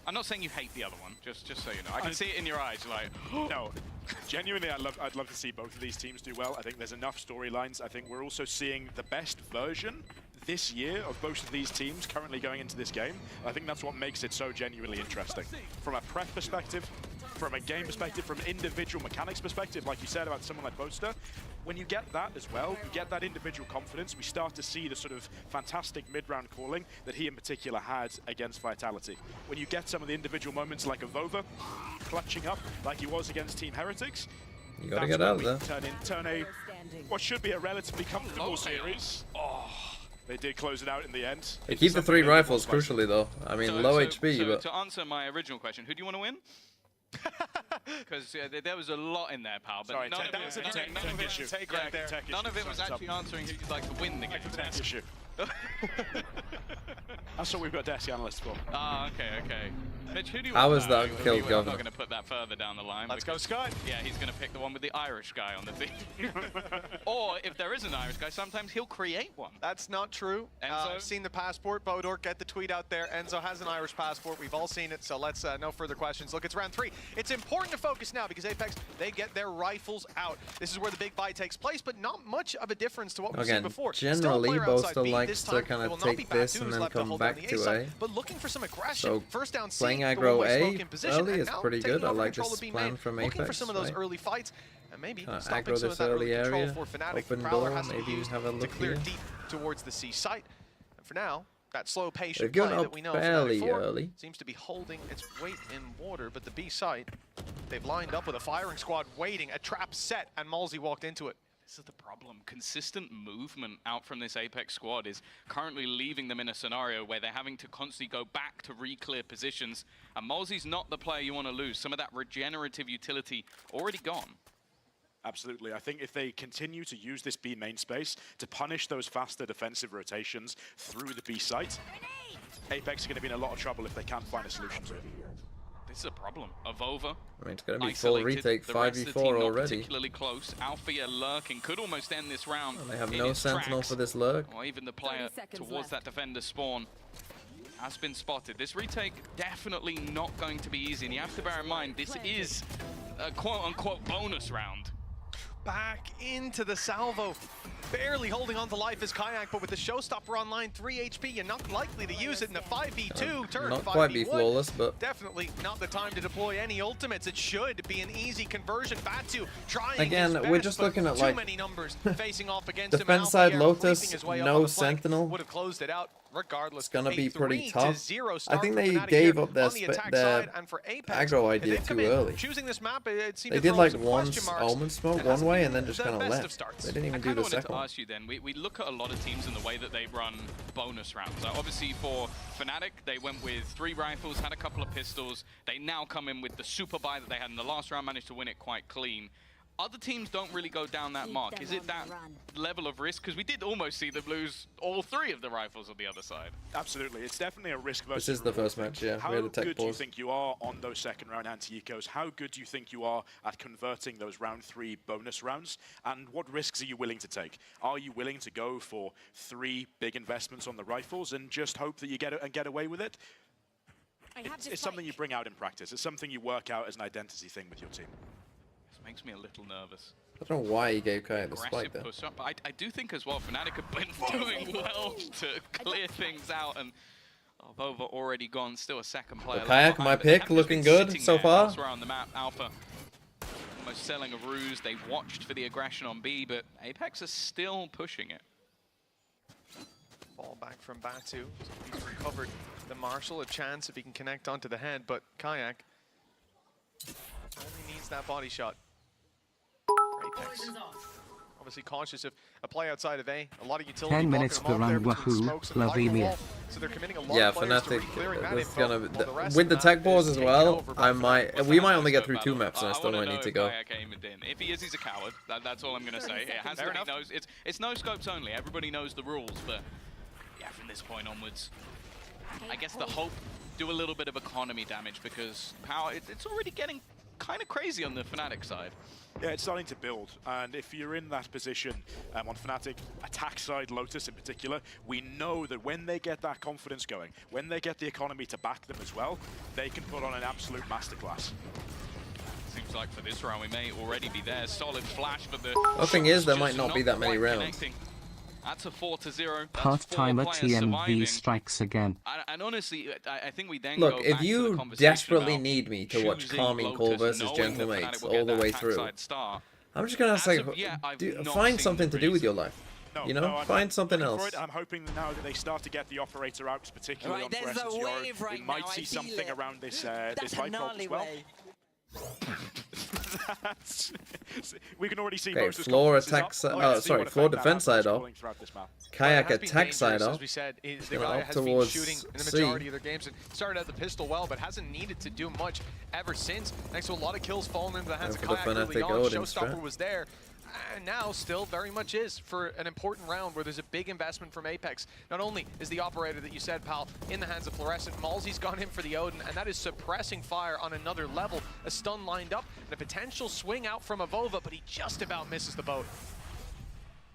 Speaker 2: I'm not saying you hate the other one, just so you know. I can see it in your eyes, you're like,
Speaker 3: No, genuinely, I'd love to see both of these teams do well. I think there's enough storylines. I think we're also seeing the best version this year of both of these teams currently going into this game. I think that's what makes it so genuinely interesting. From a prep perspective, from a game perspective, from individual mechanics perspective, like you said about someone like Boaster, when you get that as well, you get that individual confidence, we start to see the sort of fantastic mid-round calling that he in particular had against Vitality. When you get some of the individual moments like a Vova clutching up like he was against Team Heretics,
Speaker 1: You gotta
Speaker 3: that's
Speaker 1: get out
Speaker 3: when
Speaker 1: of
Speaker 3: we
Speaker 1: there.
Speaker 3: turn a what should be a relatively comfortable series. Oh, they did close it out in the end.
Speaker 1: They
Speaker 3: Into
Speaker 1: keep the
Speaker 3: something
Speaker 1: 3
Speaker 3: a little
Speaker 1: rifles,
Speaker 3: more spicy.
Speaker 1: crucially though. I mean,
Speaker 2: So-
Speaker 1: low
Speaker 2: so-
Speaker 1: HP,
Speaker 2: so
Speaker 1: but
Speaker 2: to answer my original question, who do you want to win? Because there was a lot in there, pal. But
Speaker 3: Sorry,
Speaker 2: none of
Speaker 3: tech
Speaker 2: it,
Speaker 3: issue.
Speaker 2: none of it was
Speaker 3: Tech issue.
Speaker 2: answering who you'd like to win the game.
Speaker 3: Tech issue. That's what we've got desk analysts for.
Speaker 2: Ah, okay. Mitch, who do you
Speaker 1: How
Speaker 2: want?
Speaker 1: is that killed
Speaker 2: I'm
Speaker 1: Governor?
Speaker 2: not going to put that further down the line.
Speaker 5: Let's go, Scott.
Speaker 2: Yeah, he's going to pick the one with the Irish guy on the team. Or if there is an Irish guy, sometimes he'll create one.
Speaker 5: That's not true.
Speaker 2: Enzo?
Speaker 5: I've seen the passport. Bodor, get the tweet out there. Enzo has an Irish passport. We've all seen it, so let's no further questions. Look, it's round 3. It's important to focus now because Apex, they get their rifles out. This is where the big buy takes place, but not much of a difference to what we've seen before.
Speaker 1: Generally, Bosta likes to kind of take this and then come back to A.
Speaker 5: But looking for some aggression.
Speaker 1: So
Speaker 5: First down C,
Speaker 1: playing aggro A early is pretty good. I like this plan from Apex.
Speaker 5: Looking for some of those
Speaker 1: right?
Speaker 5: early fights and maybe
Speaker 1: Aggro
Speaker 5: stopping some
Speaker 1: this
Speaker 5: of that
Speaker 1: early
Speaker 5: early control
Speaker 1: area,
Speaker 5: for Fnatic.
Speaker 1: open
Speaker 5: Prowler
Speaker 1: door,
Speaker 5: has to be
Speaker 1: maybe
Speaker 5: used
Speaker 1: have a
Speaker 5: to
Speaker 1: look
Speaker 5: clear
Speaker 1: here.
Speaker 5: deep towards the C site. And for now, that slow patient
Speaker 1: They've
Speaker 5: play
Speaker 1: gone
Speaker 5: that
Speaker 1: up
Speaker 5: we know
Speaker 1: fairly
Speaker 5: Fnatic 4
Speaker 1: early.
Speaker 5: seems to be holding its weight in water, but the B site, they've lined up with a firing squad waiting, a trap set, and Malzy walked into it.
Speaker 2: This is the problem. Consistent movement out from this Apex squad is currently leaving them in a scenario where they're having to constantly go back to re-clear positions. And Malzy's not the player you want to lose. Some of that regenerative utility already gone.
Speaker 3: Absolutely. I think if they continue to use this B main space to punish those faster defensive rotations through the B site, Apex are going to be in a lot of trouble if they can't find a solution to it.
Speaker 2: This is a problem. Avova,
Speaker 1: I mean, it's going to be full retake, 5v4 already.
Speaker 2: Particularly close. Althea lurking could almost end this round.
Speaker 1: They have
Speaker 2: in
Speaker 1: no
Speaker 2: its
Speaker 1: sentinel
Speaker 2: tracks.
Speaker 1: for this lurk.
Speaker 2: Or even the player towards that defender spawn has been spotted. This retake definitely not going to be easy. And you have to bear in mind, this is a quote-unquote bonus round.
Speaker 5: Back into the salvo. Barely holding on to life is Kayak, but with the showstopper online, 3 HP, you're not likely to use it in a 5v2 turn.
Speaker 1: Not
Speaker 5: 5v1.
Speaker 1: quite be flawless, but
Speaker 5: Definitely not the time to deploy any ultimates. It should be an easy conversion. Batu trying
Speaker 1: again,
Speaker 5: his best,
Speaker 1: we're just
Speaker 5: but
Speaker 1: looking at
Speaker 5: too
Speaker 1: like
Speaker 5: many numbers facing off against him.
Speaker 1: defense side
Speaker 5: Alpha
Speaker 1: Lotus,
Speaker 5: creeping his way up
Speaker 1: no
Speaker 5: on the flank,
Speaker 1: sentinel.
Speaker 5: would have closed it out regardless.
Speaker 1: It's gonna be pretty tough.
Speaker 5: 3-0
Speaker 1: I
Speaker 5: start
Speaker 1: think
Speaker 5: for
Speaker 1: they
Speaker 5: Fnatic
Speaker 1: gave
Speaker 5: here
Speaker 1: up their
Speaker 5: on the attack
Speaker 1: their
Speaker 5: side, and for Apex,
Speaker 1: aggro
Speaker 5: if
Speaker 1: idea
Speaker 5: they've come
Speaker 1: too
Speaker 5: in
Speaker 1: early.
Speaker 5: Choosing this map, it seemed
Speaker 1: They
Speaker 5: to
Speaker 1: did
Speaker 5: throw
Speaker 1: like
Speaker 5: some
Speaker 1: one
Speaker 5: question marks.
Speaker 1: almond smoke
Speaker 5: It
Speaker 1: one
Speaker 5: hasn't
Speaker 1: way
Speaker 5: been
Speaker 1: and then just
Speaker 5: the
Speaker 1: kind of
Speaker 5: best
Speaker 1: left.
Speaker 5: of starts.
Speaker 1: They didn't even
Speaker 2: I
Speaker 1: do
Speaker 2: kind
Speaker 1: the
Speaker 2: of wanted
Speaker 1: second
Speaker 2: to
Speaker 1: one.
Speaker 2: ask you then, we look at a lot of teams in the way that they run bonus rounds. Obviously for Fnatic, they went with 3 rifles, had a couple of pistols. They now come in with the super buy that they had in the last round, managed to win it quite clean. Other teams don't really go down that mark. Is it that level of risk? Because we did almost see them lose all 3 of the rifles on the other side.
Speaker 3: Absolutely. It's definitely a risk versus
Speaker 1: This is the
Speaker 3: reward
Speaker 1: first match,
Speaker 3: thing.
Speaker 1: yeah.
Speaker 3: How
Speaker 1: We had a tech
Speaker 3: good do you
Speaker 1: pause.
Speaker 3: think you are on those second round anti-ecos? How good do you think you are at converting those round 3 bonus rounds? And what risks are you willing to take? Are you willing to go for 3 big investments on the rifles and just hope that you get away with it? It's something you bring out in practice. It's something you work out as an identity thing with your team.
Speaker 2: This makes me a little nervous.
Speaker 1: I don't know why he gave Kayak the
Speaker 2: Aggressive
Speaker 1: spike there.
Speaker 2: push up. I do think as well, Fnatic have been doing well to clear things out, and Avova already gone. Still a second player.
Speaker 1: Well, Kayak, my pick, looking good so far.
Speaker 2: Elsewhere on the map, Alpha almost selling a ruse. They watched for the aggression on B, but Apex are still pushing it.
Speaker 5: Ball back from Batu. He's recovered the Marshall, a chance if he can connect onto the head, but Kayak only needs that body shot. Apex. Obviously cautious of a play outside of A. A lot of utility
Speaker 4: 10 minutes
Speaker 5: blocking
Speaker 4: per
Speaker 5: them off there
Speaker 4: round,
Speaker 5: between
Speaker 4: wahoo,
Speaker 5: smokes and
Speaker 4: love
Speaker 5: behind the
Speaker 4: EMEA.
Speaker 5: wall. So they're committing a lot
Speaker 1: Yeah,
Speaker 5: of players to
Speaker 1: Fnatic
Speaker 5: re-clearing that
Speaker 1: is
Speaker 5: info,
Speaker 1: gonna
Speaker 5: while the rest
Speaker 1: with the
Speaker 5: of
Speaker 1: tech
Speaker 5: that is
Speaker 1: pause as
Speaker 5: taken
Speaker 1: well.
Speaker 5: over by
Speaker 1: I
Speaker 5: the
Speaker 1: might
Speaker 2: What's
Speaker 1: we
Speaker 2: the
Speaker 1: might
Speaker 2: next
Speaker 1: only get
Speaker 2: step,
Speaker 1: through
Speaker 2: by
Speaker 1: 2
Speaker 2: the way?
Speaker 1: maps and I still
Speaker 2: wanna
Speaker 1: might
Speaker 2: know
Speaker 1: need to
Speaker 2: if
Speaker 1: go.
Speaker 2: Kayak aimed in. If he is, he's a coward. That's all I'm going to say. It has
Speaker 5: Fair
Speaker 2: to be
Speaker 5: enough.
Speaker 2: it's no scopes only. Everybody knows the rules, but yeah, from this point onwards, I guess the hope do a little bit of economy damage because power it's already getting kind of crazy on the Fnatic side.
Speaker 3: Yeah, it's starting to build, and if you're in that position on Fnatic, attack side Lotus in particular, we know that when they get that confidence going, when they get the economy to back them as well, they can put on an absolute masterclass.
Speaker 2: Seems like for this round we may already be there. Solid flash, but the
Speaker 1: thing is, there
Speaker 2: just
Speaker 1: might not be that many
Speaker 2: quite
Speaker 1: rounds.
Speaker 2: connecting. That's a 4-0.
Speaker 4: Part-timer TMV strikes again.
Speaker 2: And honestly, I think we then
Speaker 1: Look,
Speaker 2: go
Speaker 1: if
Speaker 2: back to
Speaker 1: you
Speaker 2: the conversation
Speaker 1: desperately
Speaker 2: about
Speaker 1: need me to watch
Speaker 2: choosing
Speaker 1: Carmine Call
Speaker 2: Lotus,
Speaker 1: versus
Speaker 2: knowing that
Speaker 1: Gentlemates
Speaker 2: Fnatic will
Speaker 1: all
Speaker 2: get
Speaker 1: the
Speaker 2: that
Speaker 1: way through,
Speaker 2: backside start.
Speaker 1: I'm just gonna say,
Speaker 2: of yet, I've not
Speaker 1: find
Speaker 2: seen
Speaker 1: something
Speaker 2: the
Speaker 1: to do with
Speaker 2: reason.
Speaker 1: your life.
Speaker 3: No,
Speaker 1: You know,
Speaker 3: no, I'm
Speaker 1: find something
Speaker 3: looking for
Speaker 1: else.
Speaker 3: it. I'm hoping now that they start to get the operator out, particularly
Speaker 7: Right,
Speaker 3: on
Speaker 7: there's
Speaker 3: Presence
Speaker 7: a
Speaker 3: Euro.
Speaker 7: wave right
Speaker 3: We might
Speaker 7: now, I
Speaker 3: see
Speaker 7: feel
Speaker 3: something
Speaker 7: it.
Speaker 3: around this
Speaker 7: That's
Speaker 3: this
Speaker 7: a
Speaker 3: light bulb
Speaker 7: gnarly
Speaker 3: as well.
Speaker 7: way.
Speaker 3: We can already see
Speaker 1: Okay,
Speaker 3: most of
Speaker 1: floor
Speaker 3: his
Speaker 1: attack
Speaker 3: confidence
Speaker 1: side.
Speaker 3: is up. Let's see
Speaker 1: Sorry,
Speaker 3: what
Speaker 1: floor
Speaker 3: effect that
Speaker 1: defense
Speaker 3: has
Speaker 1: side
Speaker 3: on
Speaker 1: off.
Speaker 3: scrolling throughout this map.
Speaker 1: Kayak
Speaker 5: It has been
Speaker 1: attack side
Speaker 5: dangerous,
Speaker 1: off.
Speaker 5: as we said, the
Speaker 1: gonna
Speaker 5: guy
Speaker 1: up
Speaker 5: has been
Speaker 1: towards
Speaker 5: shooting in the
Speaker 1: C.
Speaker 5: majority of their games and started out the pistol well, but hasn't needed to do much ever since. Thanks to a lot of kills falling into the hands
Speaker 1: And
Speaker 5: of
Speaker 1: for the
Speaker 5: Kayak early
Speaker 1: Fnatic
Speaker 5: on.
Speaker 1: Odin
Speaker 5: Showstopper
Speaker 1: strat.
Speaker 5: was there. And now still very much is for an important round where there's a big investment from Apex. Not only is the operator that you said, pal, in the hands of Fluorescent, Malzy's gone in for the Odin, and that is suppressing fire on another level. A stun lined up, and a potential swing out from Avova, but he just about misses the boat.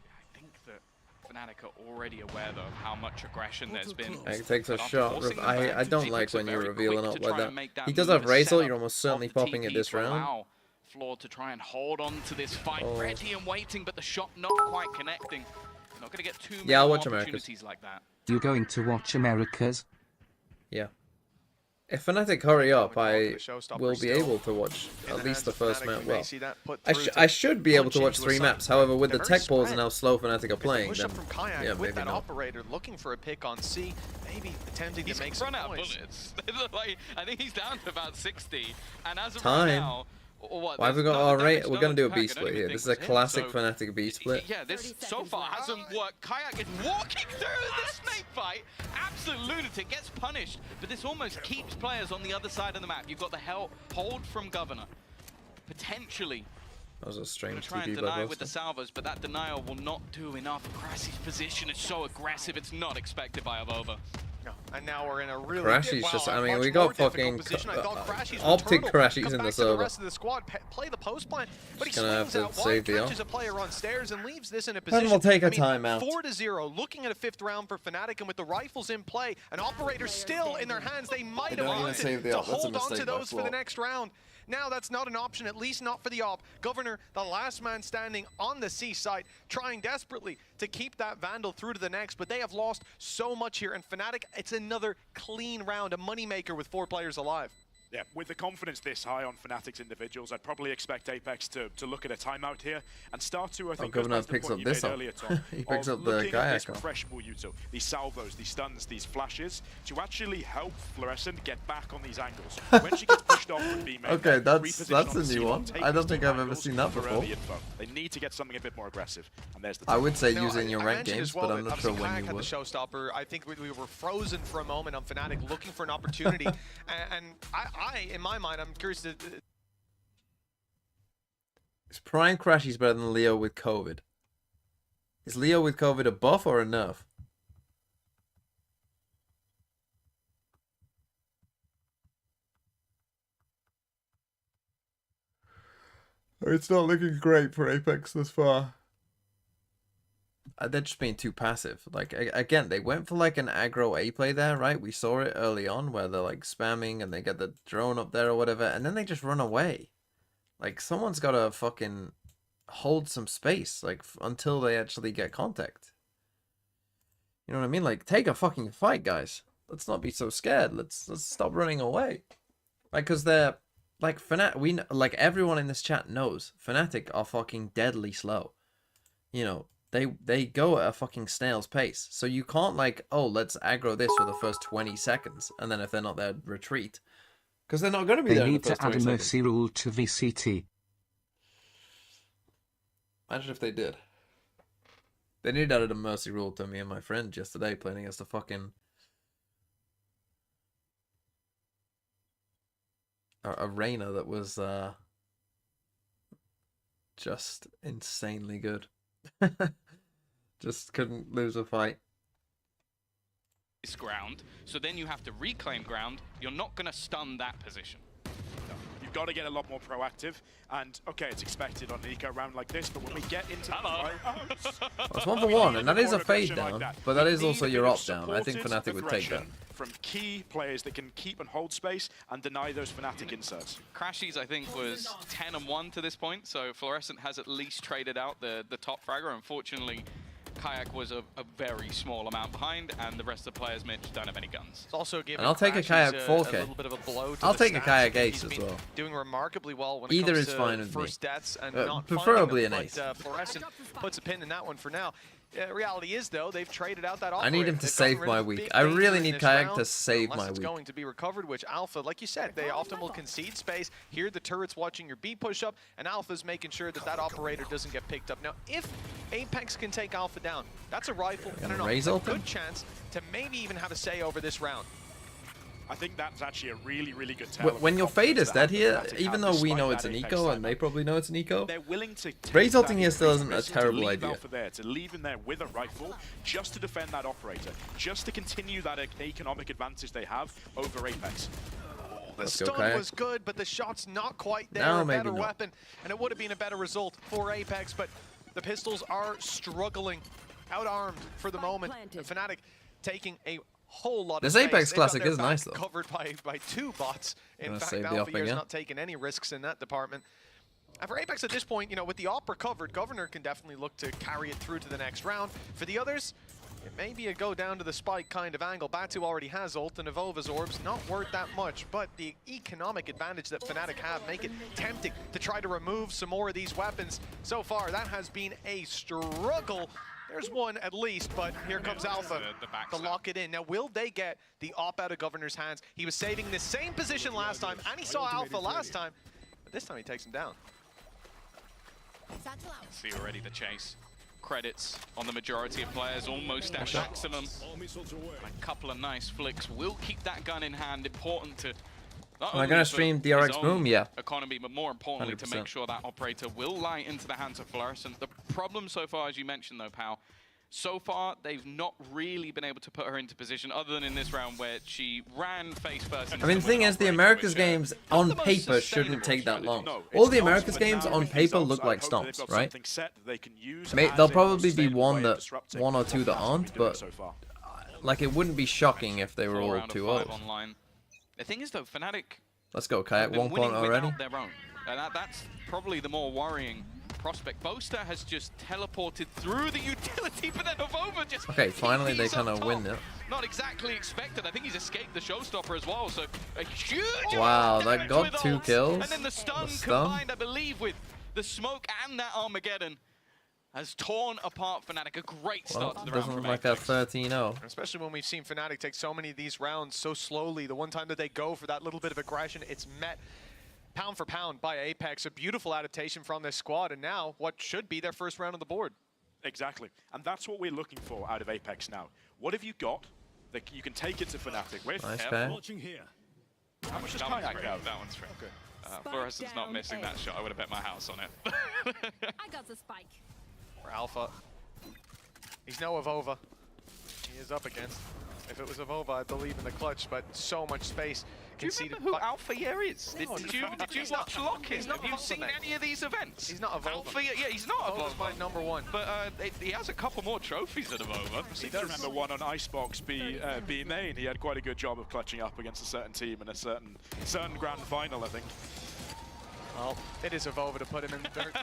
Speaker 2: I think that Fnatic are already aware, though, of how much aggression there's been.
Speaker 1: He takes a
Speaker 2: But
Speaker 1: shot.
Speaker 2: forcing them
Speaker 1: I
Speaker 2: back to
Speaker 1: don't
Speaker 2: Secrets
Speaker 1: like when
Speaker 2: are
Speaker 1: you're
Speaker 2: very
Speaker 1: revealing
Speaker 2: quick
Speaker 1: up
Speaker 2: to
Speaker 1: like
Speaker 2: try
Speaker 1: that.
Speaker 2: and make
Speaker 1: He does
Speaker 2: move,
Speaker 1: have
Speaker 2: a
Speaker 1: Razor,
Speaker 2: setup
Speaker 1: you're almost certainly
Speaker 2: of the
Speaker 1: popping it
Speaker 2: TP
Speaker 1: this
Speaker 2: to
Speaker 1: round.
Speaker 2: allow Floor to try and hold on to this fight,
Speaker 1: Oh.
Speaker 2: ready and waiting, but the shot not quite connecting. Not going to get too many
Speaker 1: I'll
Speaker 2: more
Speaker 1: watch Americas.
Speaker 2: opportunities like that.
Speaker 4: You going to watch Americas?
Speaker 1: Yeah. If Fnatic hurry up,
Speaker 5: Going
Speaker 1: I
Speaker 5: to the showstopper
Speaker 1: will be
Speaker 5: still
Speaker 1: able to watch
Speaker 5: in
Speaker 1: at
Speaker 5: the
Speaker 1: least
Speaker 5: hands
Speaker 1: the
Speaker 5: of
Speaker 1: first
Speaker 5: Fnatic.
Speaker 1: map
Speaker 5: We may
Speaker 1: well.
Speaker 5: see that put
Speaker 1: I,
Speaker 5: through
Speaker 1: I
Speaker 5: to
Speaker 1: should be able
Speaker 5: punch
Speaker 1: to watch
Speaker 5: into a
Speaker 1: 3
Speaker 5: side.
Speaker 1: maps, however with the
Speaker 5: They're very
Speaker 1: tech pause and
Speaker 5: spread.
Speaker 1: how slow Fnatic are
Speaker 5: If they
Speaker 1: playing,
Speaker 5: push
Speaker 1: then
Speaker 5: up from Kayak
Speaker 1: yeah,
Speaker 5: with
Speaker 1: maybe
Speaker 5: that
Speaker 1: not.
Speaker 5: operator looking for a pick on C, maybe attempting
Speaker 2: He's
Speaker 5: to make some
Speaker 2: run out of
Speaker 5: noise.
Speaker 2: bullets. Like, I think he's down to about 60, and as of
Speaker 1: Time.
Speaker 2: right now, what,
Speaker 1: Why have we
Speaker 2: there's
Speaker 1: got
Speaker 2: no
Speaker 1: our
Speaker 2: damage
Speaker 1: rate? We're
Speaker 2: done
Speaker 1: going to do
Speaker 2: to
Speaker 1: a B
Speaker 2: Pack, I don't
Speaker 1: split
Speaker 2: even
Speaker 1: here.
Speaker 2: think
Speaker 1: This is a
Speaker 2: was him,
Speaker 1: classic
Speaker 2: so
Speaker 1: Fnatic B split.
Speaker 2: Yeah, this so far hasn't worked. Kayak is walking through the snake fight. Absolute lunatic, gets punished, but this almost keeps players on the other side of the map. You've got the hold from Governor. Potentially
Speaker 1: That was a strange
Speaker 2: try and
Speaker 1: TP
Speaker 2: deny
Speaker 1: by
Speaker 2: with the salvos, but that denial will not do enough. Crassy's position is so aggressive, it's not expected by Avova.
Speaker 5: No, and now we're in a really
Speaker 1: Crashy's just, I mean, we
Speaker 5: much
Speaker 1: got
Speaker 5: more difficult
Speaker 1: fucking
Speaker 5: position. I thought Crashy's
Speaker 1: optic
Speaker 5: would turtle,
Speaker 1: Crashy's
Speaker 5: come
Speaker 1: in the
Speaker 5: back to
Speaker 1: server.
Speaker 5: the rest of the squad, play the post plant, but he
Speaker 1: Just gonna
Speaker 5: swings
Speaker 1: have
Speaker 5: out
Speaker 1: to
Speaker 5: wide,
Speaker 1: save the
Speaker 5: catches
Speaker 1: up.
Speaker 5: a player on stairs and leaves this in a
Speaker 1: Then
Speaker 5: position.
Speaker 1: we'll take a
Speaker 5: I mean,
Speaker 1: timeout.
Speaker 5: 4-0, looking at a 5th round for Fnatic, and with the rifles in play, an operator still in their hands, they might have
Speaker 1: don't even
Speaker 5: wanted
Speaker 1: save the
Speaker 5: to
Speaker 1: up. That's a
Speaker 5: hold on to
Speaker 1: mistake by
Speaker 5: those for the
Speaker 1: Flo.
Speaker 5: next round. Now that's not an option, at least not for the op. Governor, the last man standing on the C site, trying desperately to keep that Vandal through to the next, but they have lost so much here, and Fnatic, it's another clean round, a moneymaker with 4 players alive.
Speaker 3: Yeah, with the confidence this high on Fnatic's individuals, I'd probably expect Apex to look at a timeout here and start to, I think, goes
Speaker 1: Governor
Speaker 3: back to the
Speaker 1: picks
Speaker 3: point
Speaker 1: up
Speaker 3: you
Speaker 1: this
Speaker 3: made
Speaker 1: up.
Speaker 3: earlier, Tom,
Speaker 1: He picks
Speaker 3: of
Speaker 1: up the
Speaker 3: looking at this
Speaker 1: Kayak up.
Speaker 3: refreshable util, these salvos, these stuns, these flashes, to actually help Fluorescent get back on these angles. When she gets pushed off from B main,
Speaker 1: Okay, that's
Speaker 3: reposition on
Speaker 1: a
Speaker 3: the
Speaker 1: new
Speaker 3: C
Speaker 1: one.
Speaker 3: take
Speaker 1: I don't
Speaker 3: these
Speaker 1: think
Speaker 3: two
Speaker 1: I've ever
Speaker 3: angles
Speaker 1: seen that
Speaker 3: for
Speaker 1: before.
Speaker 3: early info. They need to get something a bit more aggressive, and there's the
Speaker 1: I would say
Speaker 5: No,
Speaker 1: using your
Speaker 5: I
Speaker 1: ranked
Speaker 5: mentioned
Speaker 1: games,
Speaker 5: as well
Speaker 1: but I'm
Speaker 5: that
Speaker 1: not sure
Speaker 5: obviously
Speaker 1: when
Speaker 5: Kayak
Speaker 1: you
Speaker 5: had
Speaker 1: would.
Speaker 5: the showstopper. I think we were frozen for a moment on Fnatic, looking for an opportunity, and I, in my mind, I'm curious to.
Speaker 1: Is Prime Crashy's better than Leo with COVID? Is Leo with COVID a buff or a nerf? It's not looking great for Apex thus far. They're just being too passive. Like, again, they went for like an aggro A play there, right? We saw it early on where they're like spamming and they get the drone up there or whatever, and then they just run away. Like, someone's got to fucking hold some space, like, until they actually get contact. You know what I mean? Like, take a fucking fight, guys. Let's not be so scared. Let's stop running away. Like, because they're, like, Fnatic, like, everyone in this chat knows, Fnatic are fucking deadly slow. You know, they go at a fucking snail's pace. So you can't, like, oh, let's aggro this for the first 20 seconds, and then if they're not there, retreat. Because they're not going to be there
Speaker 4: They
Speaker 1: in
Speaker 4: need
Speaker 1: the first
Speaker 4: to add
Speaker 1: 20
Speaker 4: a
Speaker 1: seconds.
Speaker 4: mercy rule to VCT.
Speaker 1: Imagine if they did. They needed added a mercy rule to me and my friend yesterday playing against a fucking... arena that was just insanely good. Just couldn't lose a fight.
Speaker 2: This ground, so then you have to reclaim ground. You're not going to stun that position.
Speaker 3: You've got to get a lot more proactive, and okay, it's expected on an eco round like this, but when we get into the fight,
Speaker 1: It's 1 for 1, and that is a fade
Speaker 3: like
Speaker 1: down,
Speaker 3: that.
Speaker 1: but that
Speaker 3: We
Speaker 1: is also
Speaker 3: need a
Speaker 1: your
Speaker 3: bit
Speaker 1: up
Speaker 3: of
Speaker 1: down. I think
Speaker 3: supported
Speaker 1: Fnatic would take that.
Speaker 3: aggression from key players that can keep and hold space and deny those Fnatic inserts.
Speaker 2: Crashies, I think, was 10-1 to this point, so Fluorescent has at least traded out the top fragger. Unfortunately, Kayak was a very small amount behind, and the rest of the players, Mitch, don't have any guns.
Speaker 5: It's also giving
Speaker 1: And I'll take a
Speaker 5: Crashies
Speaker 1: Kayak 4K.
Speaker 5: a little bit of a blow to
Speaker 1: I'll
Speaker 5: the
Speaker 1: take a
Speaker 5: stats.
Speaker 1: Kayak
Speaker 5: He's
Speaker 1: ace as
Speaker 5: been
Speaker 1: well.
Speaker 5: doing remarkably well when it
Speaker 1: Either
Speaker 5: comes
Speaker 1: is
Speaker 5: to
Speaker 1: fine with
Speaker 5: first
Speaker 1: me.
Speaker 5: deaths and not
Speaker 1: Preferably
Speaker 5: finding
Speaker 1: an
Speaker 5: them,
Speaker 1: ace.
Speaker 5: but Fluorescent puts a pin in that one for now. Reality is, though, they've traded out that operator.
Speaker 1: I need him to
Speaker 5: They've
Speaker 1: save
Speaker 5: gotten rid
Speaker 1: my
Speaker 5: of
Speaker 1: week.
Speaker 5: big
Speaker 1: I
Speaker 5: danger
Speaker 1: really
Speaker 5: in
Speaker 1: need
Speaker 5: this
Speaker 1: Kayak
Speaker 5: round,
Speaker 1: to save
Speaker 5: unless
Speaker 1: my
Speaker 5: it's
Speaker 1: week.
Speaker 5: going to be recovered, which Alpha, like you said, they often will concede space. Here, the turret's watching your B push up, and Alpha's making sure that that operator doesn't get picked up. Now, if Apex can take Alpha down, that's a rifle and
Speaker 1: Gonna
Speaker 5: a
Speaker 1: raise ult him?
Speaker 5: good chance to maybe even have a say over this round.
Speaker 3: I think that's actually a really, really good tell.
Speaker 1: When your fade is dead here, even though we know it's an eco and they probably know it's an eco, raise ulting here still isn't a terrible idea.
Speaker 3: To leave in there with a rifle, just to defend that operator, just to continue that economic advantage they have over Apex.
Speaker 5: The stun was good, but the shot's not quite there.
Speaker 1: No,
Speaker 5: a better
Speaker 1: not.
Speaker 5: weapon, and it would have been a better result for Apex, but the pistols are struggling, out-armed for the moment. And Fnatic taking a whole lot of
Speaker 1: This
Speaker 5: space.
Speaker 1: Apex
Speaker 5: They've
Speaker 1: Classic
Speaker 5: got their
Speaker 1: is nice, though.
Speaker 5: Covered by two bots. In fact,
Speaker 1: save the op
Speaker 5: Alphayear's
Speaker 1: again.
Speaker 5: not taking any risks in that department. And for Apex at this point, you know, with the op recovered, Governor can definitely look to carry it through to the next round. For the others, it may be a go down to the spike kind of angle. Batu already has ult, and Evova's orbs not worth that much, but the economic advantage that Fnatic have make it tempting to try to remove some more of these weapons. So far, that has been a struggle. There's one at least, but here comes Alpha to lock it in. Now, will they get the op out of Governor's hands? He was saving the same position last time, and he saw Alpha last time, but this time he takes him down.
Speaker 2: See already the chase. Credits on the majority of players, almost at maximum. A couple of nice flicks will keep that gun in hand. Important to not
Speaker 1: Am I
Speaker 2: only
Speaker 1: gonna
Speaker 2: for
Speaker 1: stream
Speaker 2: his
Speaker 1: DRX
Speaker 2: own
Speaker 1: Boom? Yeah.
Speaker 2: economy, but more importantly
Speaker 1: 100%.
Speaker 2: to make sure that operator will lie into the hands of Fluorescent. The problem so far, as you mentioned though, Pal, so far they've not really been able to put her into position, other than in this round where she ran face first.
Speaker 1: I mean, the thing is, the Americas games on paper shouldn't take that long. All the Americas games on paper look like stomps, right? There'll probably be one or two that aren't, but like it wouldn't be shocking if they were all 2-0.
Speaker 2: Online. The thing is though, Fnatic,
Speaker 1: Let's go, Kayak.
Speaker 2: they've
Speaker 1: 1
Speaker 2: been
Speaker 1: point
Speaker 2: winning
Speaker 1: already.
Speaker 2: without their own. And that's probably the more worrying prospect. Boaster has just teleported through the utility, but then Avova just...
Speaker 1: Okay, finally they
Speaker 2: he's up
Speaker 1: kind of
Speaker 2: top.
Speaker 1: win it.
Speaker 2: Not exactly expected. I think he's escaped the showstopper as well, so a huge...
Speaker 1: Wow, that
Speaker 2: damage
Speaker 1: got
Speaker 2: with
Speaker 1: 2
Speaker 2: ults.
Speaker 1: kills.
Speaker 2: And then the stun
Speaker 1: The stun.
Speaker 2: combined, I believe, with the smoke and that Armageddon has torn apart Fnatic. A great
Speaker 1: Well,
Speaker 2: start to the
Speaker 1: it
Speaker 2: round
Speaker 1: doesn't
Speaker 2: from
Speaker 1: look like a
Speaker 2: Apex.
Speaker 1: 13-0.
Speaker 5: Especially when we've seen Fnatic take so many of these rounds so slowly. The one time that they go for that little bit of aggression, it's met pound for pound by Apex. A beautiful adaptation from this squad, and now what should be their first round on the board.
Speaker 3: Exactly, and that's what we're looking for out of Apex now. What have you got that you can take it to Fnatic with?
Speaker 1: Nice,
Speaker 2: Careful.
Speaker 1: Kayak.
Speaker 3: How much does
Speaker 2: That one's
Speaker 3: Kayak
Speaker 2: free.
Speaker 3: have?
Speaker 2: That one's free. Fluorescent's not missing that shot. I would have bet my house on it.
Speaker 8: I got the spike.
Speaker 5: For Alpha. He's no Avova. He is up against. If it was Avova, I believe in the clutch, but so much space.
Speaker 2: Do you remember who Alphayear is? Did you watch Lock-In? Have you seen any of these events?
Speaker 5: He's not Avova.
Speaker 2: Alphayear, yeah, he's not
Speaker 5: Avova's my
Speaker 2: Avova.
Speaker 5: #1.
Speaker 2: But he has a couple more trophies at Avova.
Speaker 3: I seem to remember one on Icebox B main. He had quite a good job of clutching up against a certain team in a certain grand final, I think.
Speaker 5: Well, it is Avova to put him in third.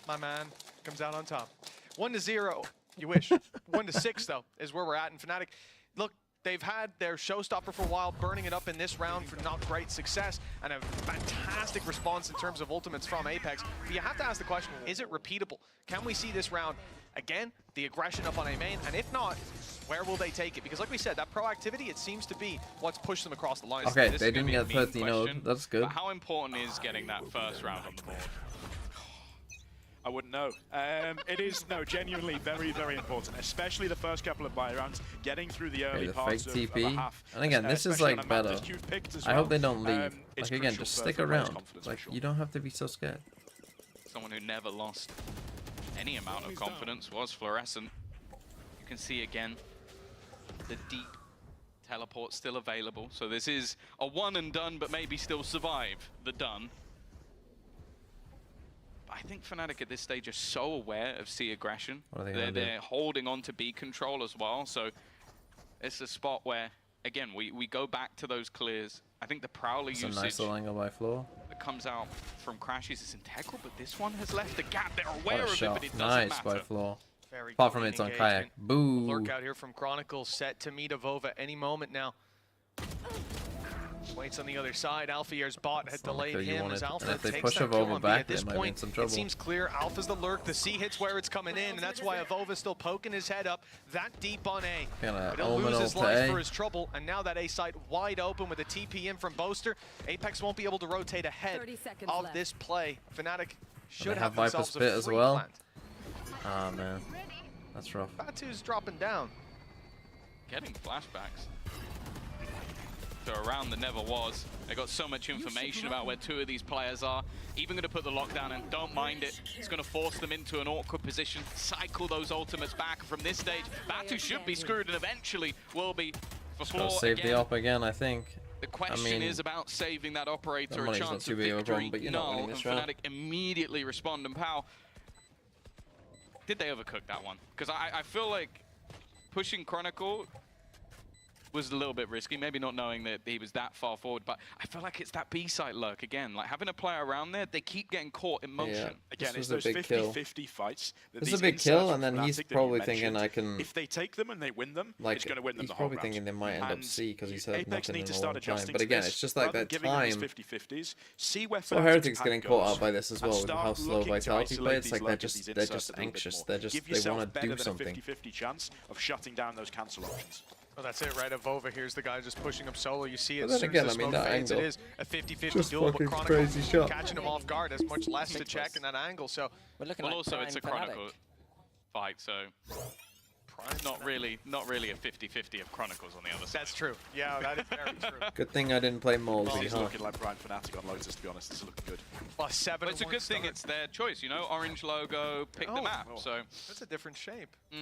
Speaker 5: My man comes out on top. 1-0. You wish. 1-6 though is where we're at in Fnatic. Look, they've had their showstopper for a while, burning it up in this round for not great success, and a fantastic response in terms of ultimates from Apex. But you have to ask the question, is it repeatable? Can we see this round again, the aggression up on A main, and if not, where will they take it? Because like we said, that proactivity, it seems to be what's pushed them across the line.
Speaker 1: Okay,
Speaker 2: This
Speaker 1: they
Speaker 2: is gonna
Speaker 1: didn't
Speaker 2: be
Speaker 1: get
Speaker 2: a mean
Speaker 1: 13-0.
Speaker 2: question,
Speaker 1: That's good.
Speaker 2: But how important is getting that first round on the board?
Speaker 3: I wouldn't know. It is, no, genuinely very, very important, especially the first couple of buy rounds, getting through the early
Speaker 1: the
Speaker 3: parts
Speaker 1: fake
Speaker 3: of a
Speaker 1: TP.
Speaker 3: half.
Speaker 1: And again, this is
Speaker 3: especially
Speaker 1: like
Speaker 3: on a map
Speaker 1: better.
Speaker 3: that's queued picked as
Speaker 1: I hope
Speaker 3: well.
Speaker 1: they don't leave.
Speaker 3: It's
Speaker 1: Like again,
Speaker 3: crucial
Speaker 1: just
Speaker 3: for
Speaker 1: stick
Speaker 3: players'
Speaker 1: around.
Speaker 3: confidence, for
Speaker 1: Like
Speaker 3: sure.
Speaker 1: you don't have to be so scared.
Speaker 2: Someone who never lost any amount of confidence was Fluorescent. You can see again the deep teleport still available. So this is a one and done, but maybe still survive the done. I think Fnatic at this stage are so aware of C aggression.
Speaker 1: What are they gonna do?
Speaker 2: They're holding on to B control as well. So it's a spot where, again, we go back to those clears. I think the Prowler
Speaker 1: It's a
Speaker 2: usage
Speaker 1: nice little angle by Floor.
Speaker 2: that comes out from Crashes is integral, but this one has left a gap. They're
Speaker 1: What
Speaker 2: aware
Speaker 1: a
Speaker 2: of it,
Speaker 1: shot.
Speaker 2: but it doesn't
Speaker 1: Nice
Speaker 2: matter.
Speaker 1: by Floor.
Speaker 5: Very
Speaker 1: Apart from
Speaker 5: clean
Speaker 1: it's on
Speaker 5: engagement.
Speaker 1: Kayak. Boo.
Speaker 5: Lurk out here from Chronicle, set to meet Avova any moment now. Waits on the other side. Alphayear's bot had
Speaker 1: It's not like
Speaker 5: delayed
Speaker 1: you
Speaker 5: him
Speaker 1: wanted-
Speaker 5: as
Speaker 1: and
Speaker 5: Alpha
Speaker 1: if they
Speaker 5: takes
Speaker 1: push
Speaker 5: that kill
Speaker 1: Avova
Speaker 5: on B.
Speaker 1: back,
Speaker 5: At this
Speaker 1: they might be in
Speaker 5: point,
Speaker 1: some
Speaker 5: it
Speaker 1: trouble.
Speaker 5: seems clear Alpha's the lurk. The C hits where it's coming in, and that's why Avova's still poking his head up that deep on A.
Speaker 1: Gonna
Speaker 5: But he'll
Speaker 1: omen
Speaker 5: lose his
Speaker 1: ult to
Speaker 5: life
Speaker 1: A.
Speaker 5: for his trouble, and now that A site wide open with a TP in from Boaster, Apex won't be able to rotate ahead
Speaker 8: 30 seconds
Speaker 5: of
Speaker 8: left.
Speaker 5: this play. Fnatic should
Speaker 1: have
Speaker 5: have
Speaker 1: Viper
Speaker 5: themselves
Speaker 1: spit
Speaker 5: a
Speaker 1: as
Speaker 5: free
Speaker 1: well.
Speaker 5: plant.
Speaker 1: Ah man, that's rough.
Speaker 5: Batu's dropping down.
Speaker 2: Getting flashbacks. Veto around the never was. They got so much information about where two of these players are. Even going to put the lockdown in, don't mind it. It's going to force them into an awkward position, cycle those ultimates back. From this stage, Batu should be screwed and eventually will be for
Speaker 1: Just save the op again, I think.
Speaker 2: The question is about saving that operator a chance of
Speaker 1: victory.
Speaker 2: But
Speaker 1: you're not winning this round.
Speaker 2: Fnatic immediately respond. And Pow, did they overcook that one? Because I feel like pushing Chronicle was a little bit risky, maybe not knowing that he was that far forward, but I feel like it's that B-site lurk again. Like having a player around there, they keep getting caught in motion.
Speaker 1: Yeah,
Speaker 3: again, it's those 50-50 fights.
Speaker 1: This is a big kill, and then he's probably thinking I can...
Speaker 3: If they take them and they win them,
Speaker 1: like,
Speaker 3: it's going to win them the whole round.
Speaker 1: He's probably thinking they might end up C because he's had nothing in a long time.
Speaker 3: Adjusting
Speaker 1: But again, it's just like that time...
Speaker 3: 50-50s, see where
Speaker 1: so Heretics getting caught out by this as well, with how slow Vitality play. It's like they're just anxious. They want to do something.
Speaker 3: 50-50 chance of shutting down those cancel options.
Speaker 5: Well, that's it, right? Avova, here's the guy just pushing him solo. You see it
Speaker 1: But
Speaker 5: as
Speaker 1: then
Speaker 5: soon
Speaker 1: again,
Speaker 5: as the smoke fades. It is a 50-50 duel, but Chronicle catching him off guard. Has much less to check in that angle. So,
Speaker 2: well, also it's a Chronicle fight, so not really a 50-50 of Chronicles on the other side.
Speaker 5: That's true. Yeah, that is very true.
Speaker 1: Good thing I didn't play Moldy,
Speaker 3: He's
Speaker 1: huh?
Speaker 3: looking like Brian Fnatic on Lotus, to be honest. This is looking good.
Speaker 5: Plus 7.
Speaker 2: But it's a good thing it's their choice, you know? Orange logo, pick the map, so...
Speaker 5: That's a different shape.
Speaker 2: That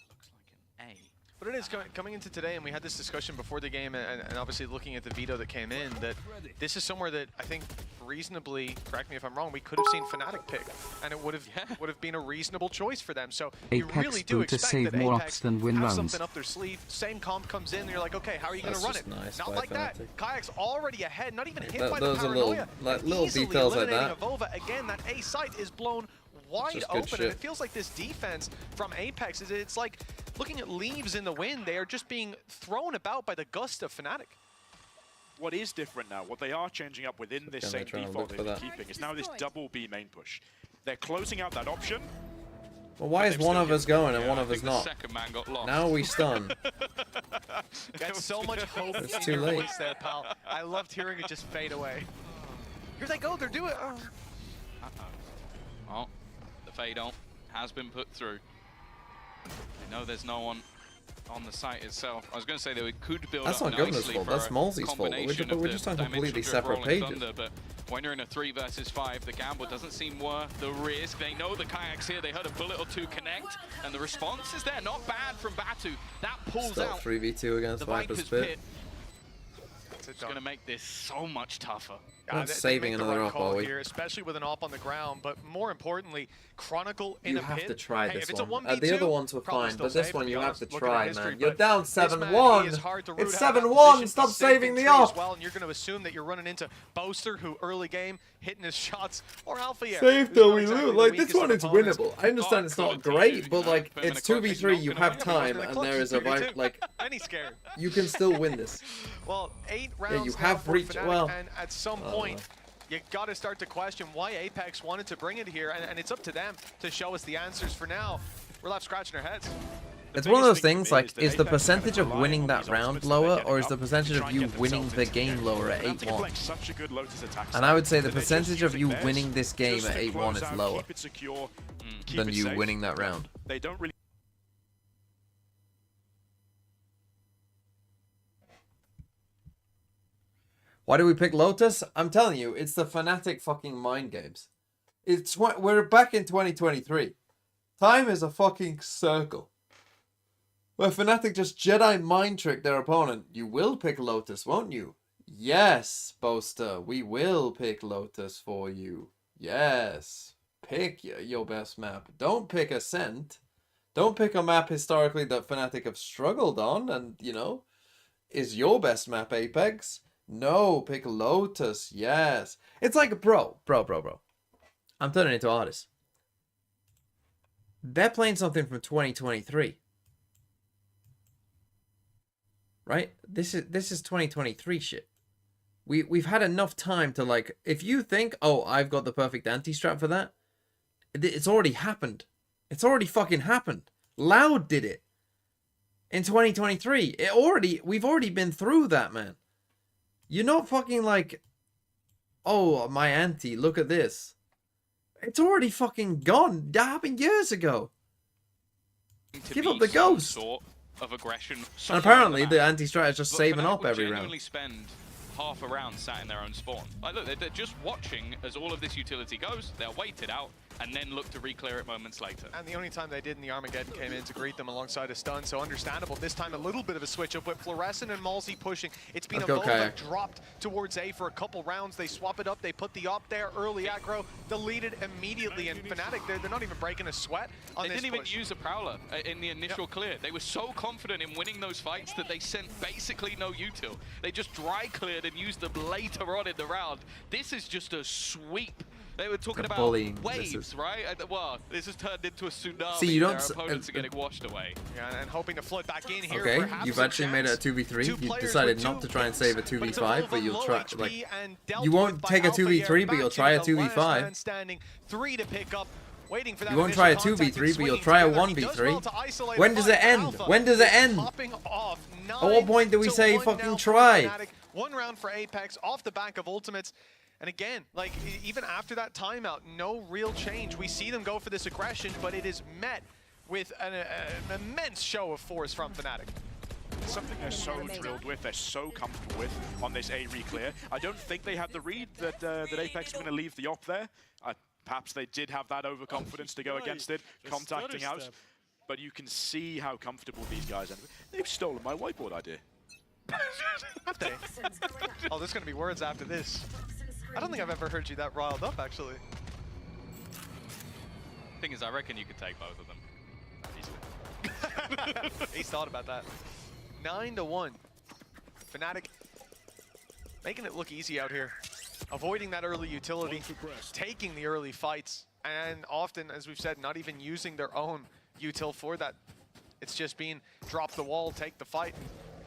Speaker 2: looks like an A.
Speaker 5: But it is coming into today, and we had this discussion before the game, and obviously looking at the veto that came in, that this is somewhere that I think reasonably, correct me if I'm wrong, we could have seen Fnatic pick, and it would have been a reasonable choice for them. So you really do expect that Apex
Speaker 4: than win
Speaker 5: have
Speaker 4: rounds.
Speaker 5: something up their sleeve. Same comp comes in, and you're like, okay, how are you going to run it?
Speaker 1: Nice
Speaker 5: not like
Speaker 1: Fnatic.
Speaker 5: that. Kayak's already ahead, not even hit by the
Speaker 1: Those are
Speaker 5: paranoia.
Speaker 1: little details like that.
Speaker 5: Avova. Again, that A site is blown wide open, and it feels like this defense from Apex it's like looking at leaves in the wind. They are just being thrown about by the gust of Fnatic.
Speaker 3: What is different now, what they are changing up within this same default they've been keeping, is now this double B main push. They're closing out that option.
Speaker 1: Well, why is one of us going and one of us not?
Speaker 2: The second man got lost.
Speaker 1: Now we stun.
Speaker 5: Got so much hope
Speaker 1: It's
Speaker 5: in
Speaker 1: too
Speaker 5: your
Speaker 1: late.
Speaker 5: voice there, pal. I loved hearing it just fade away. Here they go, they're doing it.
Speaker 2: Oh, the fade on has been put through. They know there's no one on the site itself. I was going to say that we could build
Speaker 1: That's
Speaker 2: up
Speaker 1: not Governors'
Speaker 2: nicely
Speaker 1: fault,
Speaker 2: for
Speaker 1: that's
Speaker 2: a
Speaker 1: Molzy's fault.
Speaker 2: combination
Speaker 1: We're
Speaker 2: of
Speaker 1: just
Speaker 2: the
Speaker 1: on completely
Speaker 2: Dimension Drift,
Speaker 1: separate
Speaker 2: Rolling
Speaker 1: pages.
Speaker 2: Thunder, but when you're in a 3 versus 5, the gamble doesn't seem worth the risk. They know the Kayaks here. They heard a bullet or two connect, and the response is there. Not bad from Batu. That pulls
Speaker 1: Still
Speaker 2: out
Speaker 1: 3v2 against
Speaker 2: the
Speaker 1: Viper's
Speaker 2: Viper's
Speaker 1: Pit.
Speaker 2: Pit. It's going to make this so much tougher.
Speaker 1: Not saving another op, are we?
Speaker 5: Here, especially with an op on the ground, but more importantly, Chronicle in
Speaker 1: You
Speaker 5: a
Speaker 1: have
Speaker 5: pit.
Speaker 1: to try
Speaker 5: Hey,
Speaker 1: this
Speaker 5: if it's a
Speaker 1: one.
Speaker 5: 1v2,
Speaker 1: The other ones were
Speaker 5: probably
Speaker 1: fine,
Speaker 5: still
Speaker 1: but this
Speaker 5: safe,
Speaker 1: one
Speaker 5: to be
Speaker 1: you have
Speaker 5: honest,
Speaker 1: to
Speaker 5: looking at
Speaker 1: try,
Speaker 5: history,
Speaker 1: man. You're
Speaker 5: but
Speaker 1: down
Speaker 5: this map
Speaker 1: 7-1.
Speaker 5: is hard to root
Speaker 1: It's
Speaker 5: out
Speaker 1: 7-1.
Speaker 5: position
Speaker 1: Stop
Speaker 5: to save
Speaker 1: saving the
Speaker 5: victory as
Speaker 1: op.
Speaker 5: well, and you're going to assume that you're running into Boaster, who early game hitting his shots, or Alpha Air.
Speaker 1: Save though we lose. Like this one is winnable. I understand it's not great, but like it's 2v3. You have time, and there is a like.
Speaker 5: And he's scared.
Speaker 1: You can still win this.
Speaker 5: Well, 8 rounds
Speaker 1: you
Speaker 5: now
Speaker 1: have
Speaker 5: for
Speaker 1: reached.
Speaker 5: Fnatic,
Speaker 1: Well,
Speaker 5: and at some point, you got to start to question why Apex wanted to bring it here, and it's up to them to show us the answers. For now, we're left scratching our heads.
Speaker 1: It's one of those things, like, is the percentage of winning that round lower, or is the percentage of you winning the game lower at 8-1? And I would say the percentage of you winning this game at 8-1 is lower than you winning that round.
Speaker 3: They don't really.
Speaker 1: Why do we pick Lotus? I'm telling you, it's the Fnatic fucking mind games. We're back in 2023. Time is a fucking circle. Where Fnatic just Jedi mind trick their opponent. You will pick Lotus, won't you? Yes, Boaster, we will pick Lotus for you. Yes. Pick your best map. Don't pick Ascent. Don't pick a map historically that Fnatic have struggled on and, you know, is your best map Apex. No, pick Lotus. Yes. It's like, bro. I'm turning into artists. They're playing something from 2023. Right? This is 2023 shit. We've had enough time to, like, if you think, oh, I've got the perfect anti-strat for that, it's already happened. It's already fucking happened. Loud did it. In 2023. We've already been through that, man. You're not fucking like, oh, my anti, look at this. It's already fucking gone. That happened years ago. Give up the ghost.
Speaker 2: Sort of aggression. So
Speaker 1: And apparently the anti-strat is just saving up every round.
Speaker 2: Genuinely spend half a round sat in their own spawn. Like, look, they're just watching as all of this utility goes. They'll wait it out and then look to re-clear it moments later.
Speaker 5: And the only time they did in the Armageddon came in to greet them alongside a stun, so understandable. This time a little bit of a switch up with Fluorescent and Malzy pushing. It's been a Vova dropped towards A for a couple rounds. They swap it up, they put the op there, early aggro, deleted immediately. And Fnatic, they're not even breaking a sweat on this
Speaker 2: They didn't
Speaker 5: push.
Speaker 2: even use a Prowler in the initial clear. They were so confident in winning those fights that they sent basically no util. They just dry cleared and used them later on in the round. This is just a sweep. They were talking about waves, right? Well, this has turned into a tsunami.
Speaker 1: See, you don't.
Speaker 2: Their opponents are getting washed away.
Speaker 5: Yeah, and hoping to flood back in here.
Speaker 1: Okay, you've actually made it a 2v3. You decided not to try and save a 2v5, but you'll try. Like, you won't take a 2v3, but you'll try a 2v5.
Speaker 5: Three to pick up. Waiting for that.
Speaker 1: You won't try a 2v3, but you'll try a 1v3. When does it end? When does it end? At what point do we say fucking try?
Speaker 5: One round for Apex off the back of ultimates. And again, like, even after that timeout, no real change. We see them go for this aggression, but it is met with an immense show of force from Fnatic.
Speaker 3: Something they're so drilled with, they're so comfortable with on this A re-clear. I don't think they had the read that that Apex were going to leave the op there. Perhaps they did have that overconfidence to go against it, contacting out. But you can see how comfortable these guys are. They've stolen my whiteboard idea.
Speaker 5: Have they? Oh, there's going to be words after this. I don't think I've ever heard you that riled up, actually.
Speaker 2: Thing is, I reckon you could take both of them.
Speaker 5: He's thought about that. 9-1. Fnatic making it look easy out here. Avoiding that early utility, taking the early fights, and often, as we've said, not even using their own util for that. It's just being drop the wall, take the fight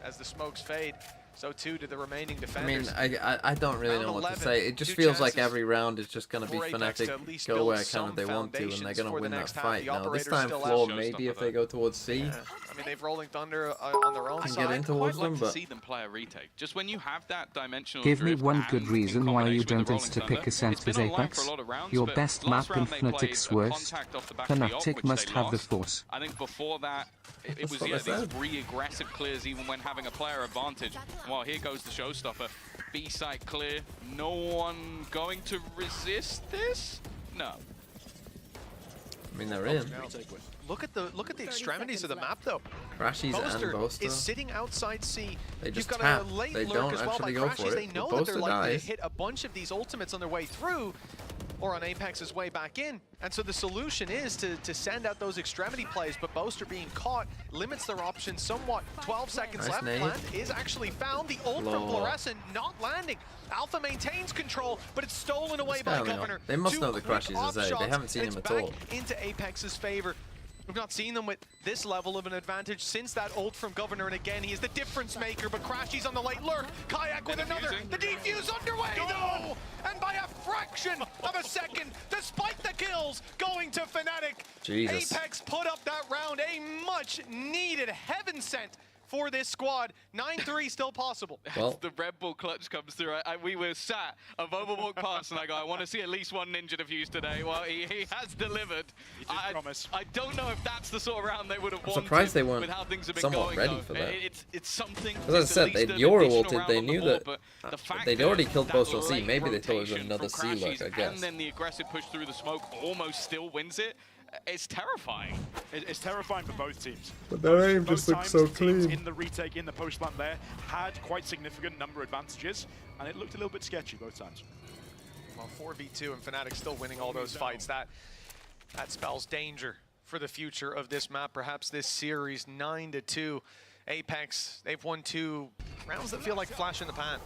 Speaker 5: as the smokes fade. So too do the remaining defenders.
Speaker 1: I mean, I don't really know what to say. It just feels like every round is just going to be Fnatic go where kind of they want to, and they're going to win that fight. Now, this time floor, maybe if they go towards C.
Speaker 5: Yeah. I mean, they've Rolling Thunder on their own side.
Speaker 1: Get in towards them, but
Speaker 2: see them play a retake. Just when you have that dimensional
Speaker 4: give me one good reason why you don't insta-pick a Sentinel's Apex. Your best map in Fnatic's worst. Fnatic must have the force.
Speaker 2: I think before that, it was these 3 aggressive clears even when having a player advantage. Well, here goes the showstopper. B site clear. No one going to resist this? No.
Speaker 1: I mean, they're in.
Speaker 5: Look at the extremities of the map, though.
Speaker 1: Crashies and Boaster
Speaker 5: is sitting outside C.
Speaker 1: They just
Speaker 5: You've got
Speaker 1: tap.
Speaker 5: a late
Speaker 1: They
Speaker 5: lurk
Speaker 1: don't
Speaker 5: as well
Speaker 1: actually
Speaker 5: by
Speaker 1: go
Speaker 5: Crashies.
Speaker 1: for
Speaker 5: They
Speaker 1: it.
Speaker 5: know
Speaker 1: But
Speaker 5: that they're
Speaker 1: Boaster
Speaker 5: likely
Speaker 1: dies.
Speaker 5: to hit a bunch of these ultimates on their way through, or on Apex's way back in. And so the solution is to send out those extremity plays, but Boaster being caught limits their options somewhat. 12 seconds left. Plant is actually found. The ult from Fluorescent not landing. Alpha maintains control, but it's stolen away by Governor.
Speaker 1: They must know the Crashies is A. They haven't seen him at all.
Speaker 5: Into Apex's favor. We've not seen them with this level of an advantage since that ult from Governor, and again, he is the difference maker, but Crashies on the late lurk. Kayak with another. The defuse underway, though! And by a fraction of a second, despite the kills going to Fnatic,
Speaker 1: Jesus.
Speaker 5: Apex put up that round, a much-needed heaven-sent for this squad. 9-3 still possible.
Speaker 1: Well,
Speaker 2: the Red Bull clutch comes through. We were sat, a Vova walked past, and I go, I want to see at least one ninja defuse today. Well, he has delivered.
Speaker 3: He did promise.
Speaker 2: I don't know if that's the sort of round they would have
Speaker 1: I'm
Speaker 2: wanted.
Speaker 1: surprised they weren't
Speaker 2: with how things have been
Speaker 1: somewhat
Speaker 2: going,
Speaker 1: ready
Speaker 2: though.
Speaker 1: for that.
Speaker 2: It's something.
Speaker 1: As I said, they'd Euro ulted. They knew that they'd already killed Boaster C. Maybe they thought it was another C lurk, I guess.
Speaker 2: And then the aggressive push through the smoke almost still wins it. It's terrifying.
Speaker 3: It's terrifying for both teams.
Speaker 1: But their aim just looks so
Speaker 3: teams
Speaker 1: clean.
Speaker 3: in the retake, in the post plant there, had quite significant number advantages, and it looked a little bit sketchy both times.
Speaker 5: Well, 4v2 and Fnatic still winning all those fights. That spells danger for the future of this map, perhaps this series. 9-2. Apex, they've won 2 rounds that feel like flash in the pan.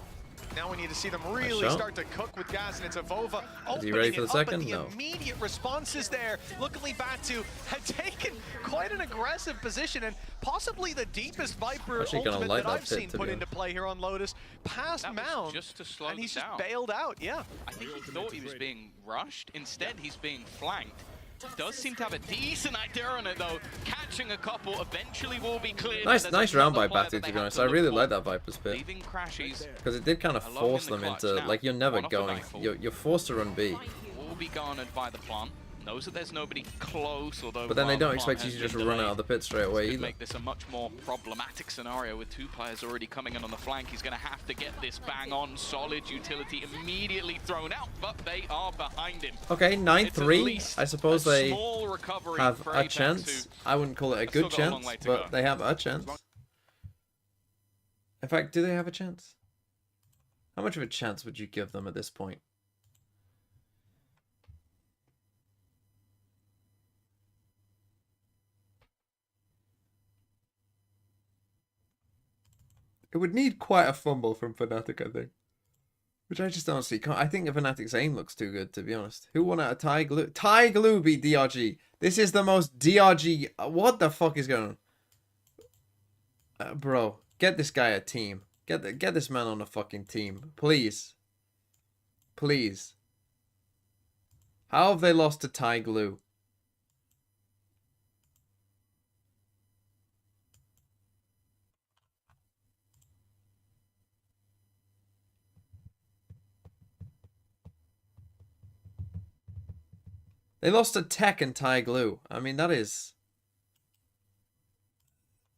Speaker 5: Now we need to see them really start to cook with gas, and it's a Vova opening
Speaker 1: ready for the second?
Speaker 5: The
Speaker 1: No.
Speaker 5: immediate responses there. Luckily, Veto had taken quite an aggressive position, and possibly the deepest Viper ultimate that I've seen put into play here on Lotus. Past Mound,
Speaker 2: just to slow
Speaker 5: and he's just
Speaker 2: down.
Speaker 5: bailed out, yeah.
Speaker 2: I think he thought he was being rushed. Instead, he's being flanked. Does seem to have a decent idea on it, though. Catching a couple, eventually will be cleared.
Speaker 1: Nice round by Batu, to be honest. I really like that Viper's pit.
Speaker 2: Leaving Crashies.
Speaker 1: Because it did kind of force them into, like, you're never going. You're forced to run B.
Speaker 2: Will be garnered by the plant. knows that there's nobody close, although...
Speaker 1: But then they don't expect you to just run out of the pit straight away either.
Speaker 2: Make this a much more problematic scenario with 2 players already coming in on the flank. He's going to have to get this bang on. Solid utility immediately thrown out, but they are behind him.
Speaker 1: Okay, 9-3. I suppose they have a chance. I wouldn't call it a good chance, but they have a chance. In fact, do they have a chance? How much of a chance would you give them at this point? It would need quite a fumble from Fnatic, I think. Which I just honestly can't. I think the Fnatic's aim looks too good, to be honest. Who won out of Ty Glue? Ty Glue beat DRG. This is the most DRG... What the fuck is going on? Bro, get this guy a team. Get this man on a fucking team. Please. Please. How have they lost to Ty Glue? They lost to Tech and Ty Glue. I mean, that is...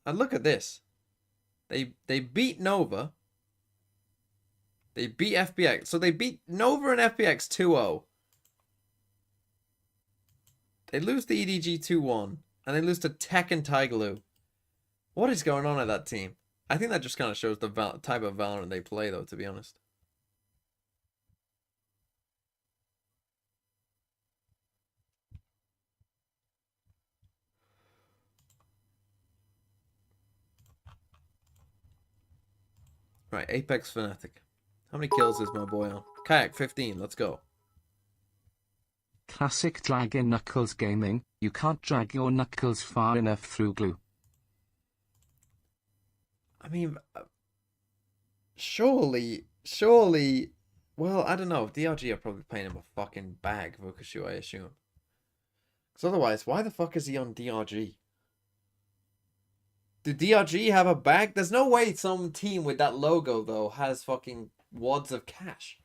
Speaker 1: And look at this. They beat Nova. They beat FBX. So they beat Nova and FBX 2-0. They lose to EDG 2-1. And they lose to Tech and Ty Glue. What is going on at that team? I think that just kind of shows the type of Valorant they play, though, to be honest. Right, Apex Fnatic. How many kills is my boy on? Kayak, 15. Let's go.
Speaker 4: Classic Dragon Knuckles Gaming. You can't drag your knuckles far enough through glue.
Speaker 1: I mean, surely... Well, I don't know. DRG are probably playing him a fucking bag, Vukushu, I assume. Because otherwise, why the fuck is he on DRG? Do DRG have a bag? There's no way some team with that logo, though, has fucking wads of cash.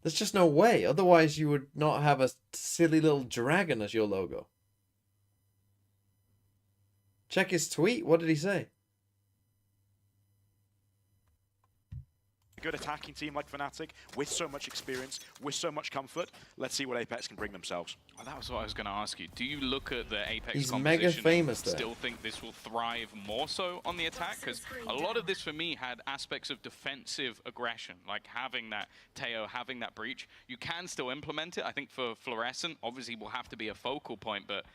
Speaker 1: There's just no way. Otherwise, you would not have a silly little dragon as your logo. Check his tweet. What did he say?
Speaker 3: Good attacking team like Fnatic, with so much experience, with so much comfort. Let's see what Apex can bring themselves.
Speaker 2: Well, that was what I was going to ask you. Do you look at the Apex
Speaker 1: He's
Speaker 2: composition
Speaker 1: mega famous
Speaker 2: and still think this will thrive more so on the attack? Because a lot of this for me had aspects of defensive aggression, like having that Teo, having that breach. You can still implement it. I think for Fluorescent, obviously will have to be a focal point, but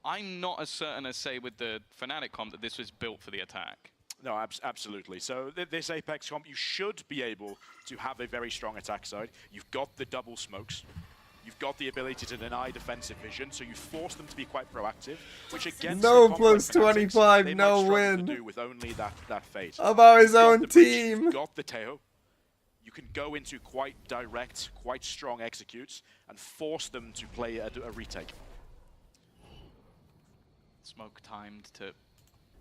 Speaker 2: I'm not as certain as, say, with the Fnatic comp that this was built for the attack.
Speaker 3: No, absolutely. So this Apex comp, you should be able to have a very strong attack side. You've got the double smokes. You've got the ability to deny defensive vision, so you force them to be quite proactive, which against
Speaker 1: no plus 25, no win.
Speaker 3: To do with only that fate.
Speaker 1: About his own team.
Speaker 3: You've got the Teo. You can go into quite direct, quite strong executes and force them to play a retake.
Speaker 2: Smoke timed to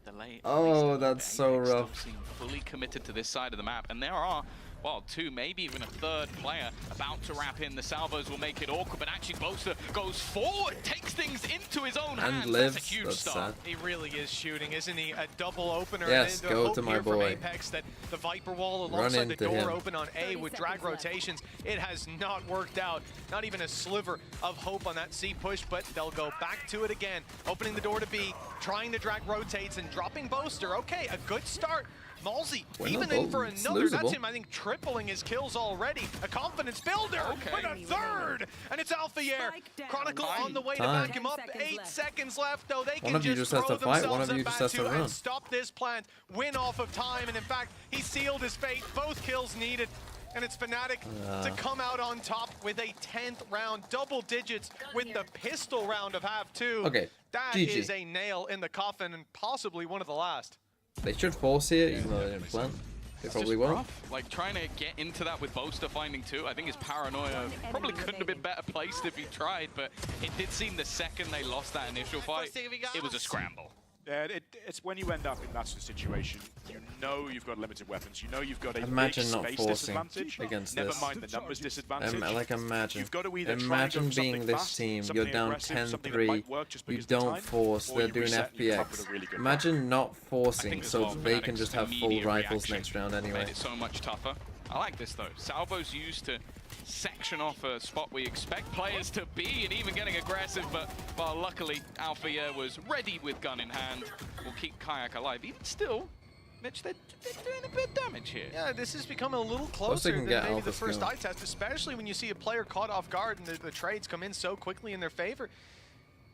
Speaker 2: delay.
Speaker 1: Oh, that's so rough.
Speaker 2: Still seem fully committed to this side of the map, and there are, well, 2, maybe even a 3rd player about to wrap in. The salvos will make it awkward, but actually Boaster goes forward, takes things into his own hands.
Speaker 1: And lives.
Speaker 2: That's a huge start.
Speaker 5: He really is shooting, isn't he? A double opener.
Speaker 1: Yes,
Speaker 5: and
Speaker 1: go to my boy.
Speaker 5: Apex that the Viper wall alongside the door
Speaker 1: him.
Speaker 5: open on A with drag rotations. It has not worked out. Not even a sliver of hope on that C push, but they'll go back to it again. Opening the door to B, trying to drag rotates and dropping Boaster. Okay, a good start. Malzy, even in for another, that's him, I think, tripling his kills already. A confidence builder with a 3rd, and it's Alphayer. Chronicle on the way to back him up. 8 seconds left, though. They can just throw themselves at Batu and stop this plant. Win off of time, and in fact, he sealed his fate. Both kills needed. And it's Fnatic to come out on top with a 10th round, double digits with the pistol round of half 2.
Speaker 1: Okay,
Speaker 5: that
Speaker 1: GG.
Speaker 5: is a nail in the coffin and possibly one of the last.
Speaker 1: They should force here, even though they didn't plant. They probably won't.
Speaker 2: Rough. Like, trying to get into that with Boaster finding 2, I think his paranoia probably couldn't have been better placed if he tried, but it did seem the second they lost that initial fight, it was a scramble.
Speaker 3: It's when you end up in that sort of situation, you know you've got limited weapons. You know you've got a
Speaker 1: Imagine
Speaker 3: big
Speaker 1: not
Speaker 3: space
Speaker 1: forcing
Speaker 3: disadvantage.
Speaker 1: against
Speaker 3: Never
Speaker 1: this.
Speaker 3: mind the numbers disadvantage.
Speaker 1: Like imagine.
Speaker 3: You've got to either
Speaker 1: Imagine
Speaker 3: try and go for
Speaker 1: being
Speaker 3: something
Speaker 1: this
Speaker 3: fast,
Speaker 1: team.
Speaker 3: something
Speaker 1: You're down
Speaker 3: aggressive, something that
Speaker 1: 10-3.
Speaker 3: might work just
Speaker 1: You
Speaker 3: because of the
Speaker 1: don't
Speaker 3: time,
Speaker 1: force.
Speaker 3: or
Speaker 1: They're
Speaker 3: you
Speaker 1: doing
Speaker 3: reset and you come up
Speaker 1: FPX.
Speaker 3: with a really good
Speaker 1: Imagine not
Speaker 2: I
Speaker 1: forcing
Speaker 2: think as
Speaker 1: so
Speaker 2: well,
Speaker 1: they can
Speaker 2: Fnatic's
Speaker 1: just have full
Speaker 2: immediate
Speaker 1: rifles
Speaker 2: reaction
Speaker 1: next round anyway.
Speaker 2: made it so much tougher. I like this though. Salvo's used to section off a spot we expect players to be and even getting aggressive, but well, luckily Alpha was ready with gun in hand. Will keep Kayak alive. Even still, Mitch, they're doing a bit of damage here.
Speaker 5: Yeah, this has become a little closer
Speaker 1: can
Speaker 5: than
Speaker 1: get
Speaker 5: maybe
Speaker 1: Alpha
Speaker 5: the first
Speaker 1: skill.
Speaker 5: eye test, especially when you see a player caught off guard and the trades come in so quickly in their favor.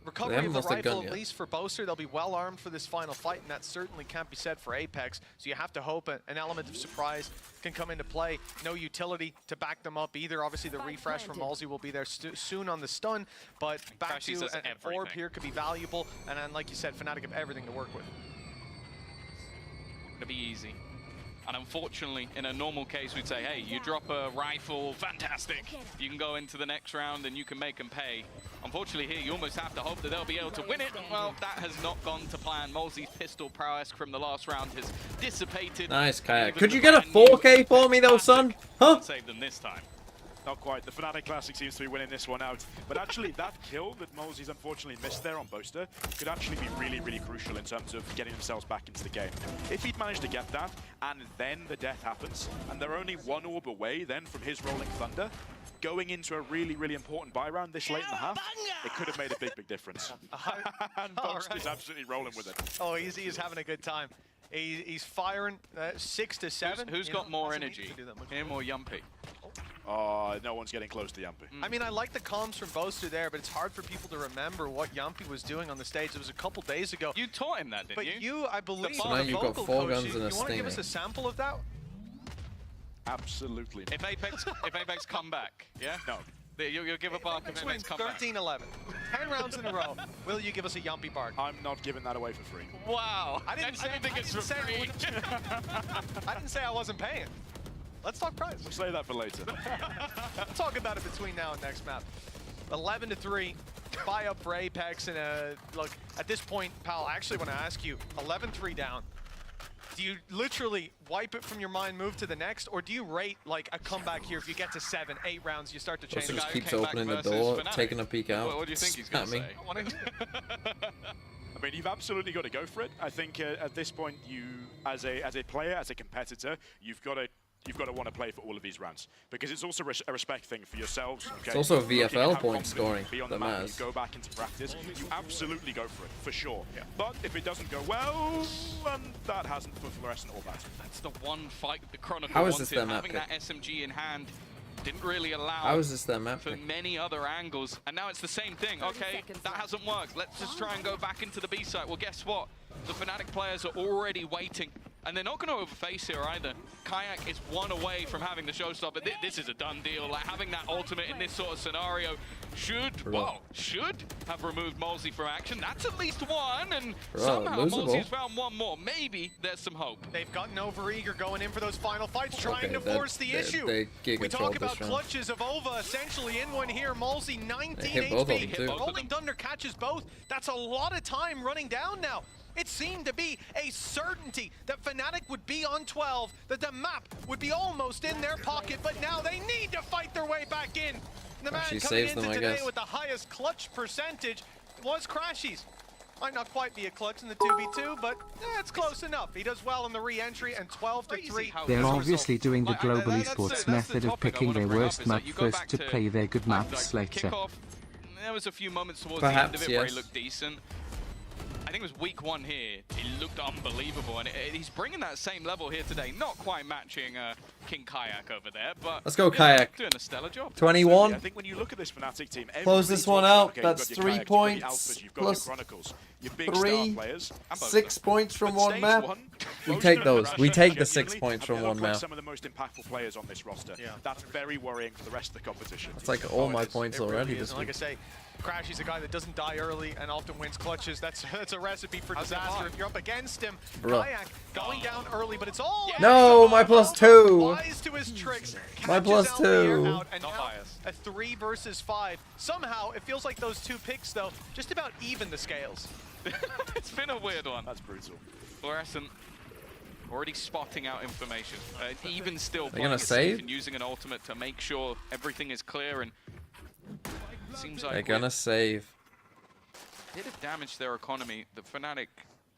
Speaker 5: Recovery
Speaker 1: haven't
Speaker 5: of the
Speaker 1: lost a gun
Speaker 5: rifle,
Speaker 1: yet.
Speaker 5: at least for Boaster, they'll be well armed for this final fight, and that certainly can't be said for Apex. So you have to hope an element of surprise can come into play. No utility to back them up either. Obviously, the refresh from Malzy will be there soon on the stun, but back to an orb here could be valuable. And then, like you said, Fnatic have everything to work with.
Speaker 2: Gonna be easy. And unfortunately, in a normal case, we'd say, hey, you drop a rifle, fantastic. You can go into the next round and you can make them pay. Unfortunately here, you almost have to hope that they'll be able to win it. Well, that has not gone to plan. Malzy's pistol prowess from the last round has dissipated.
Speaker 1: Nice, Kayak.
Speaker 2: Even
Speaker 1: Could
Speaker 2: the
Speaker 1: you get a
Speaker 2: brand new
Speaker 1: 4K for me though, son? Huh?
Speaker 2: can't save them this time.
Speaker 3: Not quite. The Fnatic Classic seems to be winning this one out. But actually, that kill that Malzy's unfortunately missed there on Boaster could actually be really, really crucial in terms of getting themselves back into the game. If he'd managed to get that, and then the death happens, and they're only one orb away then from his Rolling Thunder, going into a really, really important buy round this late in the half, it could have made a big, big difference. And Boaster's absolutely rolling with it.
Speaker 5: Oh, he's having a good time. He's firing 6 to 7.
Speaker 2: Who's got more energy, him or Yumpy?
Speaker 3: No one's getting close to Yumpy.
Speaker 5: I mean, I like the comms from Boaster there, but it's hard for people to remember what Yumpy was doing on the stage. It was a couple days ago.
Speaker 2: You taught him that, didn't
Speaker 5: But
Speaker 2: you?
Speaker 5: you, I believe,
Speaker 1: So now
Speaker 5: the
Speaker 1: you've got
Speaker 5: vocal
Speaker 1: 4
Speaker 5: coach,
Speaker 1: guns and a
Speaker 5: you want to give us
Speaker 1: stinger.
Speaker 5: a sample of that?
Speaker 3: Absolutely.
Speaker 2: If Apex come back, yeah?
Speaker 3: No.
Speaker 2: You'll give a bark if Apex come back.
Speaker 5: 13-11. 10 rounds in a row. Will you give us a Yumpy bark?
Speaker 3: I'm not giving that away for free.
Speaker 2: Wow.
Speaker 5: I didn't
Speaker 2: think it's for free.
Speaker 5: I didn't say I wasn't paying. Let's talk price.
Speaker 3: We'll say that for later.
Speaker 5: We'll talk about it between now and next map. 11-3. Buy up for Apex. And look, at this point, pal, I actually want to ask you, 11-3 down. Do you literally wipe it from your mind, move to the next, or do you rate like a comeback here? If you get to 7, 8 rounds, you start to change.
Speaker 1: Also just
Speaker 2: guy
Speaker 1: keeps
Speaker 2: came back
Speaker 1: opening the
Speaker 2: versus
Speaker 1: door,
Speaker 2: Fnatic.
Speaker 1: taking a peek out.
Speaker 2: What do you think he's going to say?
Speaker 3: I mean, you've absolutely got to go for it. I think at this point, you, as a player, as a competitor, you've got to want to play for all of these rounds because it's also a respect thing for yourselves. Okay?
Speaker 1: It's also a
Speaker 3: Looking at
Speaker 1: VFL
Speaker 3: how
Speaker 1: point
Speaker 3: confident
Speaker 1: scoring
Speaker 3: you be on
Speaker 1: that
Speaker 3: the map,
Speaker 1: matters.
Speaker 3: you go back into practice. You absolutely go for it, for sure. Yeah. But if it doesn't go well, and that hasn't for fluorescent or banter.
Speaker 2: That's the one fight the Chronicle
Speaker 1: How is
Speaker 2: wanted.
Speaker 1: this their map
Speaker 2: Having
Speaker 1: pick?
Speaker 2: that SMG in hand didn't really allow
Speaker 1: How is this their map
Speaker 2: for
Speaker 1: pick?
Speaker 2: many other angles, and now it's the same thing. Okay, that hasn't worked. Let's just try and go back into the B site. Well, guess what? The Fnatic players are already waiting, and they're not going to overface here either. Kayak is one away from having the showstopper. This is a done deal. Like having that ultimate in this sort of scenario should have removed Malzy from action. That's at least one, and somehow Malzy has found one more. Maybe there's some hope.
Speaker 5: They've gotten overeager going in for those final fights, trying to force the issue.
Speaker 1: We
Speaker 5: talk about clutches of Ova essentially in one here. Malzy 19
Speaker 1: both of them
Speaker 5: HP.
Speaker 1: too.
Speaker 5: Rolling Thunder catches both. That's a lot of time running down now. It seemed to be a certainty that Fnatic would be on 12, that the map would be almost in their pocket, but now they need to fight their way back in. The man coming into today with the highest clutch percentage was Crashies. Might not quite be a clutch in the 2v2, but it's close enough. He does well in the re-entry, and 12-3.
Speaker 4: They're obviously doing the global esports method of picking their worst map first to play their good maps later.
Speaker 2: There was a few moments towards the end of it where he looked decent. I think it was week 1 here. He looked unbelievable, and he's bringing that same level here today. Not quite matching King Kayak over there, but
Speaker 1: let's go, Kayak.
Speaker 2: Doing a stellar job.
Speaker 1: 21.
Speaker 3: I think when you look at this Fnatic team,
Speaker 1: close this one out. That's 3
Speaker 3: Kayak,
Speaker 1: points
Speaker 3: you've got
Speaker 1: plus
Speaker 3: your Chronicles, your big star
Speaker 1: 3,
Speaker 3: players,
Speaker 1: 6 points from
Speaker 3: but
Speaker 1: one
Speaker 3: stage
Speaker 1: map.
Speaker 3: 1,
Speaker 1: We
Speaker 3: most
Speaker 1: take
Speaker 3: of them
Speaker 1: those.
Speaker 3: are
Speaker 1: We take the
Speaker 3: genuinely
Speaker 1: 6 points
Speaker 3: and
Speaker 1: from
Speaker 3: they look
Speaker 1: one
Speaker 3: like
Speaker 1: map.
Speaker 3: some of the most impactful players on this roster.
Speaker 5: Yeah.
Speaker 3: That's very worrying for the rest of the competition.
Speaker 1: It's like all my points
Speaker 5: It really
Speaker 1: already
Speaker 5: is.
Speaker 1: this
Speaker 5: And like I
Speaker 1: week.
Speaker 5: say, Crashy's a guy that doesn't die early and often wins clutches. That's a recipe for disaster if you're up against him.
Speaker 1: Bruh.
Speaker 5: Kayak going down early, but it's all...
Speaker 1: No, my +2.
Speaker 5: Wise to his tricks.
Speaker 1: My
Speaker 5: catches
Speaker 1: +2.
Speaker 5: Alvier out, and
Speaker 2: Not
Speaker 5: now
Speaker 2: biased.
Speaker 5: a 3 versus 5. Somehow, it feels like those 2 picks, though, just about even the scales.
Speaker 2: It's been a weird one.
Speaker 3: That's brutal.
Speaker 2: Fluorescent already spotting out information. Even still
Speaker 1: They're
Speaker 2: playing
Speaker 1: gonna
Speaker 2: it safe
Speaker 1: save?
Speaker 2: and using an ultimate to make sure everything is clear, and seems like
Speaker 1: They're gonna save.
Speaker 2: bit of damage to their economy. The Fnatic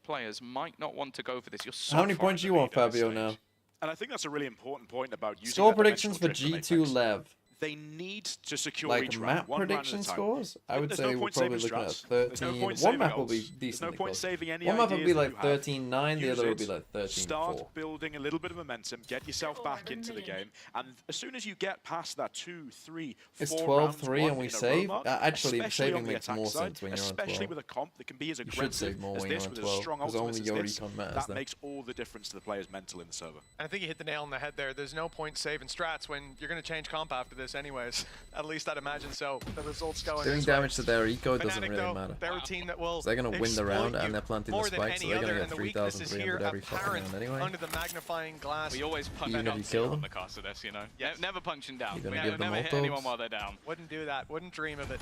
Speaker 2: players might not want to go for this. You're so
Speaker 1: How many
Speaker 2: far
Speaker 1: points
Speaker 2: in
Speaker 1: you
Speaker 2: the
Speaker 1: want,
Speaker 2: lead at this
Speaker 1: Fabio,
Speaker 2: stage.
Speaker 1: now?
Speaker 3: And I think that's a really important point about using
Speaker 1: Score
Speaker 3: that
Speaker 1: predictions for
Speaker 3: dimensional trick from
Speaker 1: G2
Speaker 3: Apex.
Speaker 1: Lev.
Speaker 3: They need to secure
Speaker 1: Like
Speaker 3: each round,
Speaker 1: map
Speaker 3: one round at a
Speaker 1: prediction
Speaker 3: time.
Speaker 1: scores? I would
Speaker 3: There's
Speaker 1: say
Speaker 3: no
Speaker 1: we're
Speaker 3: point
Speaker 1: probably
Speaker 3: saving
Speaker 1: looking at
Speaker 3: strats. There's no
Speaker 1: 13.
Speaker 3: point
Speaker 1: One
Speaker 3: saving
Speaker 1: map will be
Speaker 3: ults. There's
Speaker 1: decently
Speaker 3: no point
Speaker 1: close.
Speaker 3: saving any
Speaker 1: One map will
Speaker 3: ideas
Speaker 1: be
Speaker 3: that
Speaker 1: like
Speaker 3: you have.
Speaker 1: 13-9, the
Speaker 3: Use
Speaker 1: other will
Speaker 3: it,
Speaker 1: be like 13-4.
Speaker 3: Start building a little bit of momentum, get yourself back into the game, and as soon as you get past that 2, 3, 4
Speaker 1: It's
Speaker 3: rounds
Speaker 1: 12-3
Speaker 3: won
Speaker 1: and we
Speaker 3: in a row
Speaker 1: save?
Speaker 3: mark,
Speaker 1: Actually,
Speaker 3: especially
Speaker 1: saving
Speaker 3: on the
Speaker 1: makes
Speaker 3: attack
Speaker 1: more
Speaker 3: side,
Speaker 1: sense when you're on
Speaker 3: especially
Speaker 1: 12.
Speaker 3: with a comp that can be as
Speaker 1: You should
Speaker 3: aggressive
Speaker 1: save more
Speaker 3: as
Speaker 1: when you're
Speaker 3: this
Speaker 1: on
Speaker 3: with
Speaker 1: 12,
Speaker 3: as strong
Speaker 1: because
Speaker 3: ultimates
Speaker 1: only
Speaker 3: as
Speaker 1: your
Speaker 3: this.
Speaker 1: econ matters
Speaker 3: That
Speaker 1: then.
Speaker 3: makes all the difference to the player's mental in the server.
Speaker 5: I think you hit the nail on the head there. There's no point saving strats when you're going to change comp after this anyways. At least I'd imagine so. The results going
Speaker 1: Doing
Speaker 5: this way.
Speaker 1: damage to their eco doesn't
Speaker 5: Fnatic,
Speaker 1: really
Speaker 5: though,
Speaker 1: matter.
Speaker 5: they're a team that will
Speaker 1: They're going to win the round
Speaker 5: exploit
Speaker 1: and they're
Speaker 5: you
Speaker 1: planting the
Speaker 5: more than
Speaker 1: spike, so
Speaker 5: any
Speaker 1: they're going
Speaker 5: other,
Speaker 1: to
Speaker 5: and
Speaker 1: get
Speaker 5: the weakness is here
Speaker 1: 3,300 every fucking
Speaker 5: apparent
Speaker 1: round anyway.
Speaker 5: under the magnifying glass.
Speaker 2: We always punch
Speaker 1: Even if
Speaker 2: down
Speaker 1: you kill
Speaker 2: on
Speaker 1: them?
Speaker 2: the cost of this, you know.
Speaker 5: Yes.
Speaker 2: Never punching down.
Speaker 1: You're gonna
Speaker 2: We
Speaker 1: give them
Speaker 2: never hit
Speaker 1: ult
Speaker 2: anyone
Speaker 1: dogs?
Speaker 2: while they're down.
Speaker 5: Wouldn't do that. Wouldn't dream of it.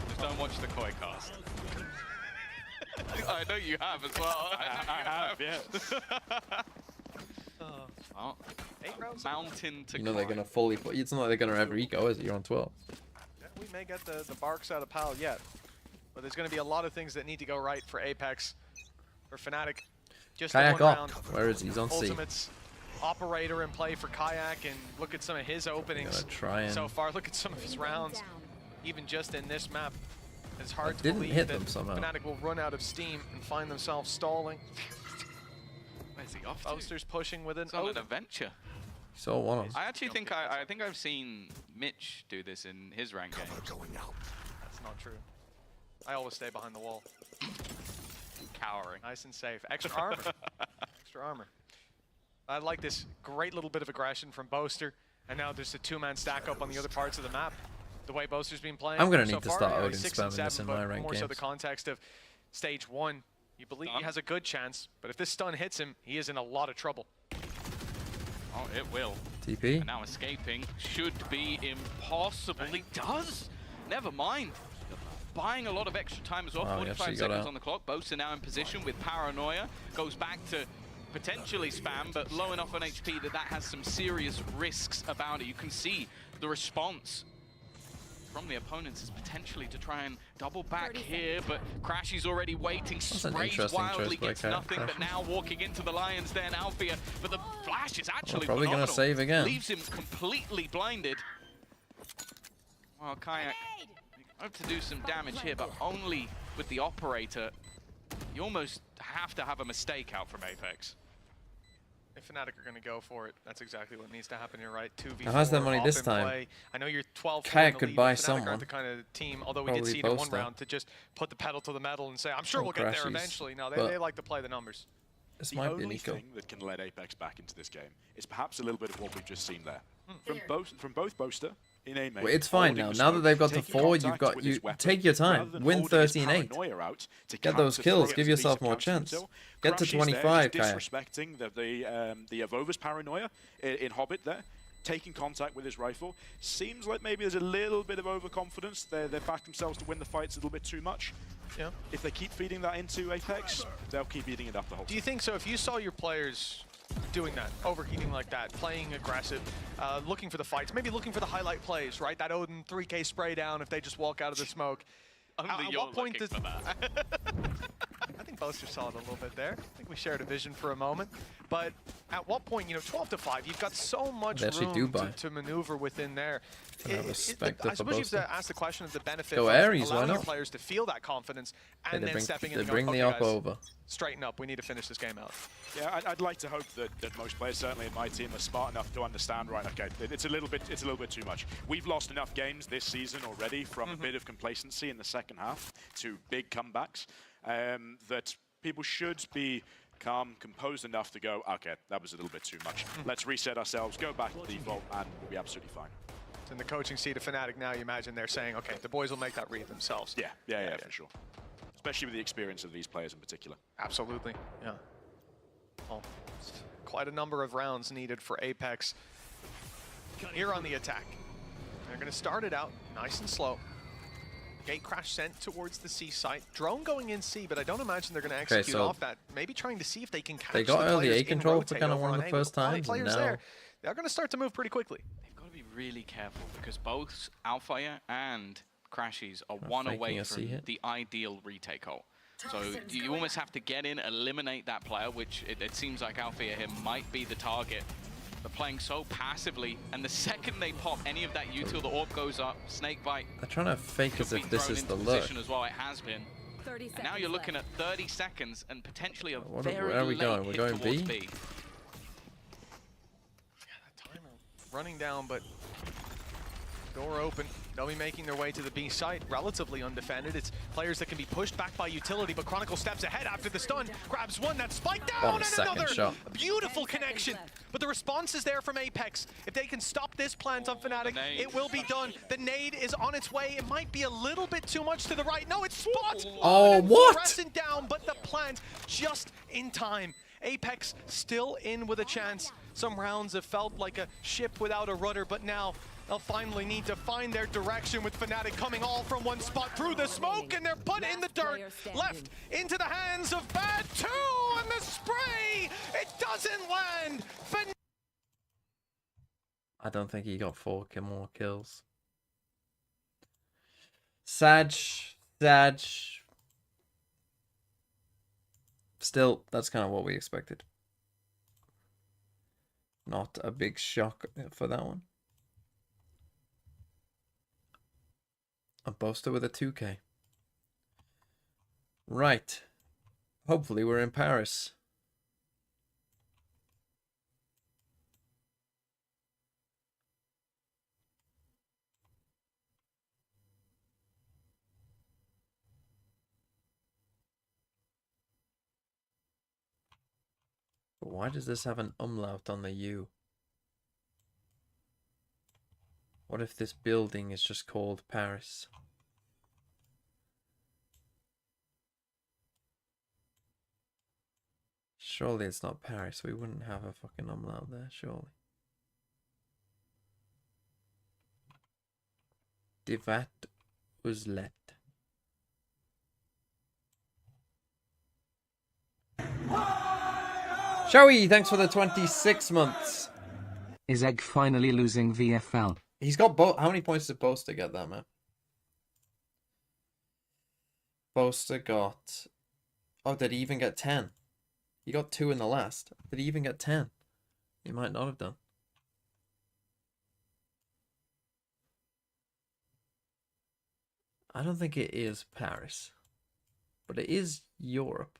Speaker 2: Just don't watch the koi cast. I know you have as well.
Speaker 3: I have, yeah.
Speaker 2: Well,
Speaker 5: 8 rounds.
Speaker 2: mountain to
Speaker 1: You know they're
Speaker 2: climb.
Speaker 1: going to fully... It's not like they're going to ever eco, is it? You're on 12.
Speaker 5: Yeah, we may get the barks out of Pal yet, but there's going to be a lot of things that need to go right for Apex, for Fnatic. Just
Speaker 1: Kayak
Speaker 5: one
Speaker 1: up.
Speaker 5: round.
Speaker 1: Where is he? He's on C.
Speaker 5: Ultimates operator in play for Kayak, and look at some of his openings
Speaker 1: Gonna try and...
Speaker 5: so far. Look at some of his rounds, even just in this map. It's hard to
Speaker 1: didn't
Speaker 5: believe
Speaker 1: hit
Speaker 5: that
Speaker 1: them somehow.
Speaker 5: Fnatic will run out of steam and find themselves stalling.
Speaker 2: Where's he off to?
Speaker 5: Boasters pushing with an
Speaker 2: It's on an
Speaker 5: Odin.
Speaker 2: adventure.
Speaker 1: So one of them.
Speaker 2: I actually think I think I've seen Mitch do this in his rank game.
Speaker 5: That's not true. I always stay behind the wall.
Speaker 2: Cowering.
Speaker 5: Nice and safe. Extra armor. Extra armor. I like this great little bit of aggression from Boaster, and now there's a 2-man stack up on the other parts of the map. The way Boaster's been playing.
Speaker 1: I'm gonna
Speaker 5: so
Speaker 1: need to
Speaker 5: far,
Speaker 1: start
Speaker 5: yeah,
Speaker 1: Odin
Speaker 5: 6 and
Speaker 1: spamming this
Speaker 5: 7,
Speaker 1: in my
Speaker 5: but
Speaker 1: ranked
Speaker 5: more so the
Speaker 1: games.
Speaker 5: context of stage 1. You believe he
Speaker 2: Stun.
Speaker 5: has a good chance, but if this stun hits him, he is in a lot of trouble.
Speaker 2: Oh, it will.
Speaker 1: TP?
Speaker 2: And now escaping should be impossible. He does. Never mind. Buying a lot of extra time as well.
Speaker 1: Wow, he
Speaker 2: 45
Speaker 1: actually got
Speaker 2: seconds
Speaker 1: out.
Speaker 2: on the clock. Boaster now in position with Paranoia. Goes back to potentially spam, but low enough on HP that has some serious risks about it. You can see the response from the opponents is potentially to try and double back here, but Crashy's already waiting,
Speaker 1: an
Speaker 2: sprays
Speaker 1: interesting
Speaker 2: wildly,
Speaker 1: choice by
Speaker 2: gets nothing, but
Speaker 1: Crashy.
Speaker 2: now walking into the Lions then, Alfia, but the flash is actually
Speaker 1: probably gonna
Speaker 2: phenomenal.
Speaker 1: save again.
Speaker 2: Leaves him completely blinded. Well, Kayak, you have to do some damage here, but only with the operator. You almost have to have a mistake out from Apex.
Speaker 5: If Fnatic are going to go for it, that's exactly what needs to happen. You're right. 2v4.
Speaker 1: Now, how's their money
Speaker 5: up
Speaker 1: this
Speaker 5: in
Speaker 1: time?
Speaker 5: play. I know you're 12.
Speaker 1: Kayak could buy
Speaker 5: Fnatic
Speaker 1: someone.
Speaker 5: aren't the kind of team, although we did
Speaker 1: Probably
Speaker 5: see it in one
Speaker 1: Boaster.
Speaker 5: round, to just put the pedal to the metal and say, I'm sure
Speaker 1: Or
Speaker 5: we'll get there
Speaker 1: Crashies,
Speaker 5: eventually. No,
Speaker 1: but-
Speaker 5: they like to play the numbers.
Speaker 1: This
Speaker 3: The
Speaker 1: might be an
Speaker 3: only
Speaker 1: eco.
Speaker 3: thing that can let Apex back into this game is perhaps a little bit of what we've just seen there. From both Boaster in EMEA.
Speaker 1: Well, it's fine
Speaker 3: holding
Speaker 1: now.
Speaker 3: the
Speaker 1: Now that
Speaker 3: smoke,
Speaker 1: they've got to
Speaker 3: taking
Speaker 1: 4, you've
Speaker 3: contact
Speaker 1: got
Speaker 3: with his
Speaker 1: you
Speaker 3: weapon,
Speaker 1: take your
Speaker 3: rather
Speaker 1: time.
Speaker 3: than
Speaker 1: Win
Speaker 3: holding his
Speaker 1: 13-8.
Speaker 3: paranoia out to
Speaker 1: Get those
Speaker 3: counter
Speaker 1: kills.
Speaker 3: throw
Speaker 1: Give
Speaker 3: it as a
Speaker 1: yourself
Speaker 3: piece of
Speaker 1: more
Speaker 3: counter
Speaker 1: chance.
Speaker 3: intel.
Speaker 1: Get to
Speaker 3: Crashy's there,
Speaker 1: 25,
Speaker 3: he's
Speaker 1: Kayak.
Speaker 3: disrespecting the Evover's paranoia in Hobbit there. Taking contact with his rifle. Seems like maybe there's a little bit of overconfidence. They've backed themselves to win the fights a little bit too much.
Speaker 5: Yeah.
Speaker 3: If they keep feeding that into Apex, they'll keep eating it up the whole
Speaker 5: Do
Speaker 3: time.
Speaker 5: you think so? If you saw your players doing that, overheating like that, playing aggressive, looking for the fights, maybe looking for the highlight plays, right? That Odin 3K spray down if they just walk out of the smoke.
Speaker 2: Only
Speaker 5: At
Speaker 2: you're
Speaker 5: what point
Speaker 2: looking for that.
Speaker 5: I think Boaster saw it a little bit there. I think we shared a vision for a moment. But at what point, 12-5, you've got so much
Speaker 1: They actually do
Speaker 5: room
Speaker 1: buy.
Speaker 5: to maneuver within there.
Speaker 1: I have respect
Speaker 5: I
Speaker 1: for
Speaker 5: suppose you have
Speaker 1: Boaster.
Speaker 5: to ask the question of the benefit
Speaker 1: Go
Speaker 5: of
Speaker 1: Ares, why
Speaker 5: allowing your
Speaker 1: not?
Speaker 5: players to feel that confidence and
Speaker 1: They
Speaker 5: then
Speaker 1: bring,
Speaker 5: stepping in
Speaker 1: they
Speaker 5: and
Speaker 1: bring
Speaker 5: going,
Speaker 1: the
Speaker 5: okay,
Speaker 1: op
Speaker 5: guys,
Speaker 1: over.
Speaker 5: straighten up. We need to finish this game out.
Speaker 3: Yeah, I'd like to hope that most players, certainly in my team, are smart enough to understand. Right, okay, it's a little bit too much. We've lost enough games this season already from a bit of complacency in the second half to big comebacks that people should be calm, composed enough to go, okay, that was a little bit too much. Let's reset ourselves, go back to default, and we'll be absolutely fine.
Speaker 5: It's in the coaching seat of Fnatic now. You imagine they're saying, okay, the boys will make that read themselves.
Speaker 3: Yeah, for sure. Especially with the experience of these players in particular.
Speaker 5: Absolutely, yeah. Well, quite a number of rounds needed for Apex here on the attack. They're going to start it out nice and slow. Gate crash sent towards the C site. Drone going in C, but I don't imagine they're going to execute off that. Maybe trying to see if they can catch
Speaker 1: they got
Speaker 5: the
Speaker 1: early
Speaker 5: players
Speaker 1: A control for kind of one of the
Speaker 5: A.
Speaker 1: first times.
Speaker 5: Players there, they're going to start to move pretty quickly.
Speaker 2: They've got to be really careful because both Alfire and Crashies are one away from the ideal retake hole. So you almost have to get in, eliminate that player, which it seems like Alfire here might be the target. They're playing so passively, and the second they pop any of that util, the orb goes up, snakebite.
Speaker 1: They're trying to fake as if this is the lurk.
Speaker 2: As well, it has been. And now you're looking at 30 seconds and potentially a very
Speaker 1: where are we going? We're going B?
Speaker 5: Yeah, that timer running down, but door open. They'll be making their way to the B site, relatively undefended. It's players that can be pushed back by utility, but Chronicle steps ahead after the stun, grabs one, that spike down, and another
Speaker 1: shot.
Speaker 5: Beautiful connection. But the response is there from Apex. If they can stop this plant on Fnatic, it will be done. The nade is on its way. It might be a little bit too much to the right. No, it's Spot.
Speaker 1: Oh, what?
Speaker 5: Pressing down, but the plant just in time. Apex still in with a chance. Some rounds have felt like a ship without a rudder, but now they'll finally need to find their direction with Fnatic coming all from one spot through the smoke, and they're put in the dirt, left into the hands of Bad 2, and the spray, it doesn't land.
Speaker 1: I don't think he got 4 more kills. Sag. Still, that's kind of what we expected. Not a big shock for that one. A Boaster with a 2K. Right. Hopefully we're in Paris. But why does this have an umlaut on the U? What if this building is just called Paris? Surely it's not Paris. We wouldn't have a fucking umlaut there, surely. Divat Uzlet. Showy, thanks for the 26 months.
Speaker 4: Is Egg finally losing VFL?
Speaker 1: He's got both. How many points did Boaster get that map? Boaster got... Oh, did he even get 10? He got 2 in the last. Did he even get 10? He might not have done. I don't think it is Paris. But it is Europe.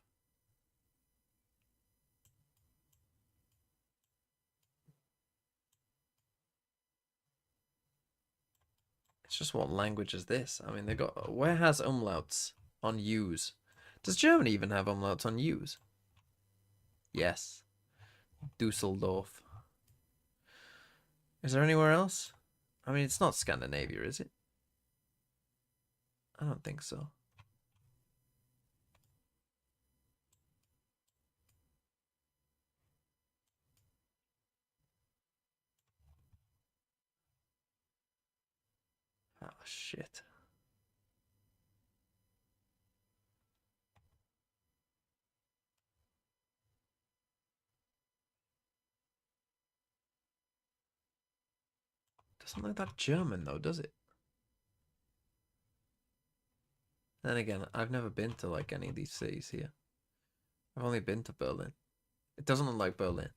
Speaker 1: It's just, what language is this? I mean, they got... Where has umlauts on U's? Does Germany even have umlauts on U's? Yes. Dusseldorf. Is there anywhere else? I mean, it's not Scandinavia, is it? I don't think so. Oh, shit. Doesn't look that German, though, does it? Then again, I've never been to, like, any of these cities here. I've only been to Berlin. It doesn't look like Berlin.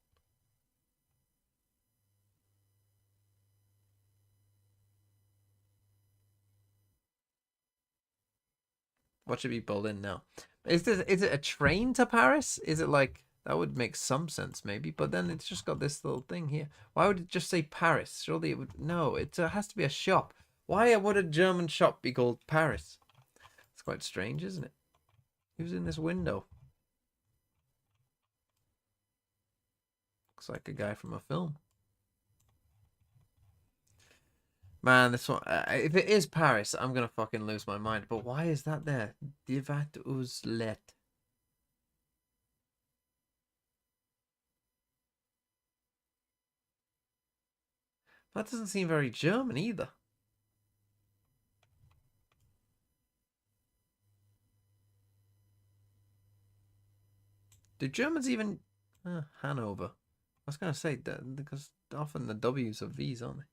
Speaker 1: What should be Berlin now? Is it a train to Paris? Is it like... That would make some sense, maybe. But then it's just got this little thing here. Why would it just say Paris? Surely it would... No, it has to be a shop. Why would a German shop be called Paris? It's quite strange, isn't it? Who's in this window? Looks like a guy from a film. Man, this one... if it is Paris, I'm going to fucking lose my mind. But why is that there? Divat Uzlet. That doesn't seem very German either. Do Germans even... Hanover. I was going to say, that because often the W's are V's, aren't they?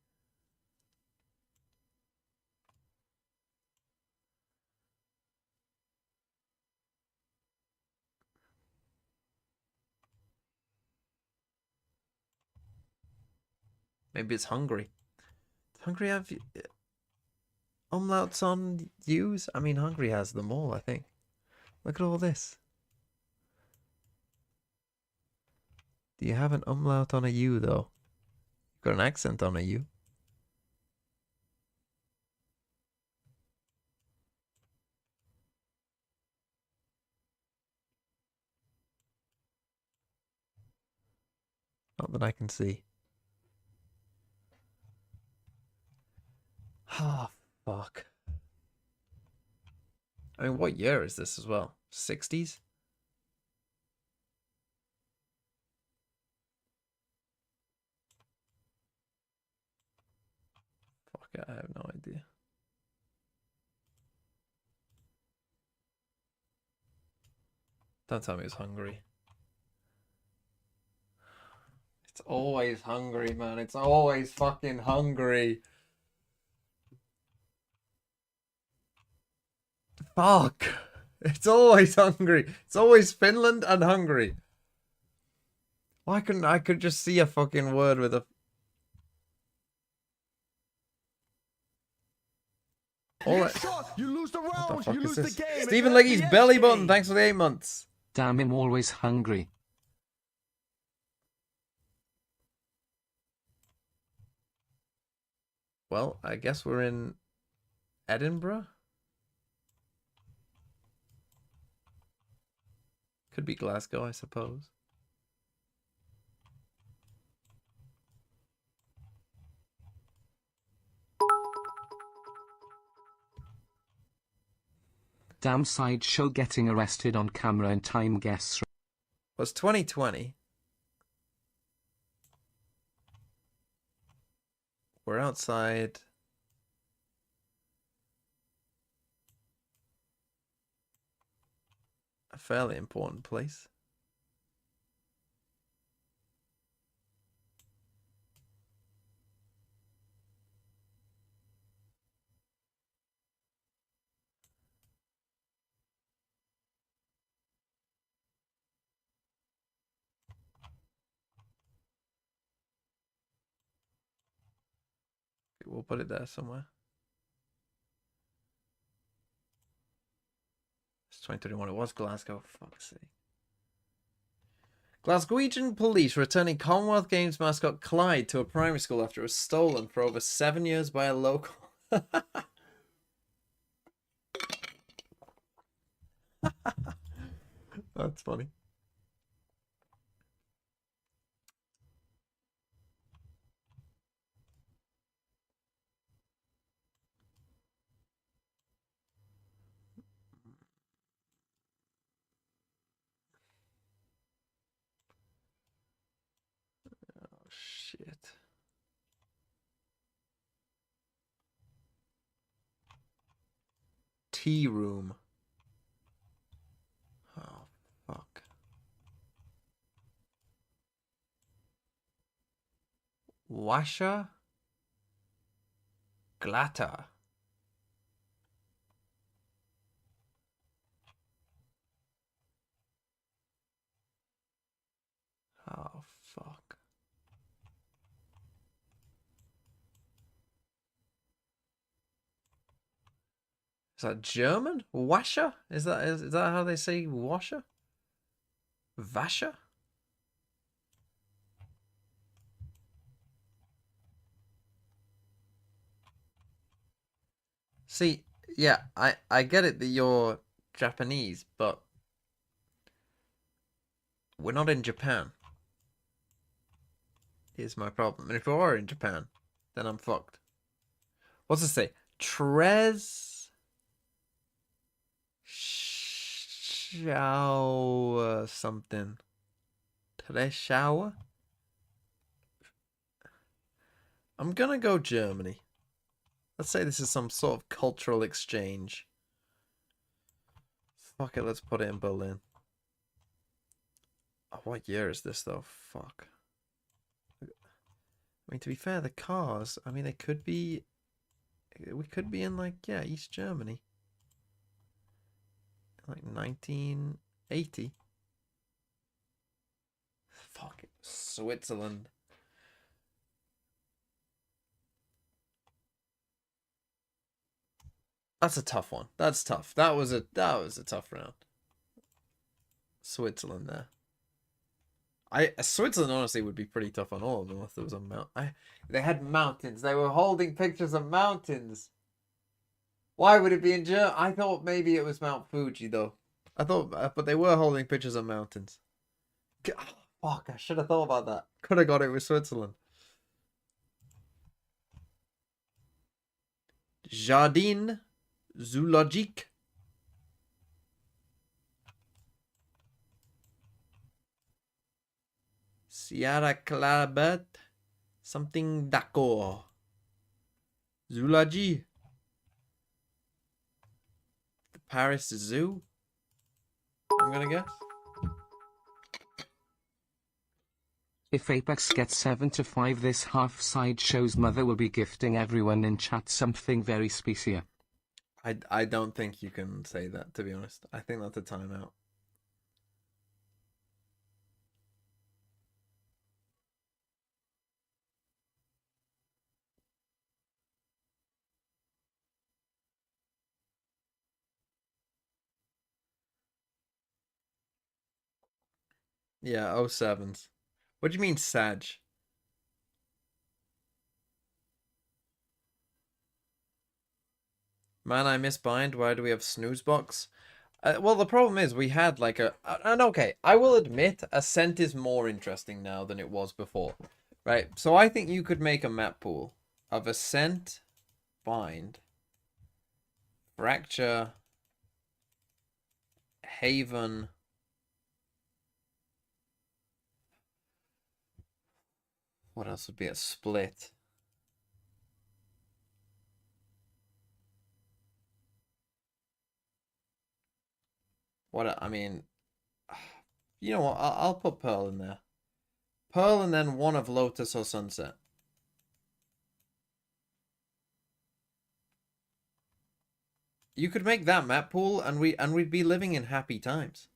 Speaker 1: Maybe it's Hungary. Does Hungary have umlauts on U's? I mean, Hungary has them all, I think. Look at all this. Do you have an umlaut on a U, though? You've got an accent on a U. Not that I can see. Ah, fuck. I mean, what year is this as well? 60s? Fuck, I have no idea. Don't tell me it's Hungary. It's always Hungary, man. It's always fucking Hungary. Fuck. It's always Hungary. It's always Finland and Hungary. Why couldn't I could just see a fucking word with a...
Speaker 6: You lose the round, you lose the game.
Speaker 1: Stephen Leggy's belly button, thanks for the 8 months.
Speaker 4: Damn him, always hungry.
Speaker 1: Well, I guess we're in Edinburgh. Could be Glasgow, I suppose.
Speaker 4: Damn sideshow getting arrested on camera in time guess.
Speaker 1: Was 2020. We're outside. A fairly important place. We'll put it there somewhere. It's 2021. It was Glasgow. Fuck's sake. Glaswegian police returning Commonwealth Games mascot Clyde to a primary school after it was stolen for over 7 years by a local. That's funny. Shit. Tea room. Oh, fuck. Washer? Glatter. Oh, fuck. Is that German? Washer? Is that how they say washer? Vasher? See, yeah, I get it that you're Japanese, but we're not in Japan. Here's my problem. And if we are in Japan, then I'm fucked. What's it say? Trez shower something. Trez shower? I'm gonna go Germany. Let's say this is some sort of cultural exchange. Fuck it, let's put it in Berlin. Oh, what year is this though? Fuck. I mean, to be fair, the cars, I mean, they could be... We could be in, like, yeah, East Germany. Like 1980. Fuck it. Switzerland. That's a tough one. That's tough. That was a tough round. Switzerland there. Switzerland honestly would be pretty tough on all of them if there was a mount. They had mountains. They were holding pictures of mountains. Why would it be in Germany? I thought maybe it was Mount Fuji though. I thought, but they were holding pictures of mountains. Fuck! I should have thought about that. Could have got it with Switzerland. Jardin Zoologique. Sierra Clabet. Something d'accord. Zoologie. The Paris Zoo. I'm gonna guess.
Speaker 4: If Apex gets 7-5 this half, Sideshow's mother will be gifting everyone in chat something very special.
Speaker 1: I don't think you can say that, to be honest. I think that's a timeout. Yeah, 07s. What do you mean, Sag? Man, I miss Bind. Why do we have Snooze Box? Well, the problem is we had like and okay, I will admit Ascent is more interesting now than it was before, right? So I think you could make a map pool of Ascent, Bind, Fracture, Haven. What else would be a split? I mean, you know what? I'll put Pearl in there. Pearl and then one of Lotus or Sunset. You could make that map pool, and we'd be living in happy times.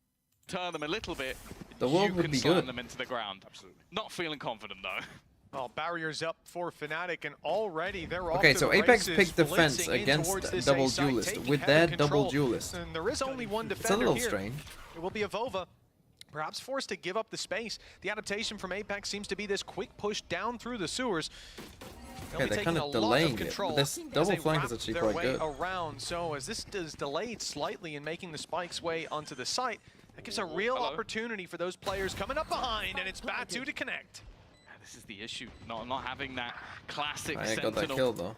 Speaker 2: Turn them a little bit.
Speaker 1: The world would be good.
Speaker 2: Them into the ground. Absolutely. Not feeling confident though.
Speaker 5: Well, barriers up for Fnatic, and already they're off
Speaker 1: Okay,
Speaker 5: to
Speaker 1: so
Speaker 5: the
Speaker 1: Apex
Speaker 5: races,
Speaker 1: picked defense
Speaker 5: blitzing in
Speaker 1: against
Speaker 5: towards this
Speaker 1: double
Speaker 5: A site,
Speaker 1: duelist
Speaker 5: taking
Speaker 1: with
Speaker 5: heavy
Speaker 1: their
Speaker 5: control.
Speaker 1: double duelist.
Speaker 5: And there is only one defender
Speaker 1: It's a little
Speaker 5: here.
Speaker 1: strange.
Speaker 5: It will be a Vova, perhaps forced to give up the space. The adaptation from Apex seems to be this quick push down through the sewers.
Speaker 1: Okay, they're kind of delaying it, but this double flank is actually quite good.
Speaker 5: Around. So as this is delayed slightly in making the spikes way onto the site, that gives a real opportunity for those players coming up behind, and it's Batu to connect.
Speaker 2: This is the issue, not having that classic
Speaker 1: I
Speaker 2: sentinel.
Speaker 1: got that kill though.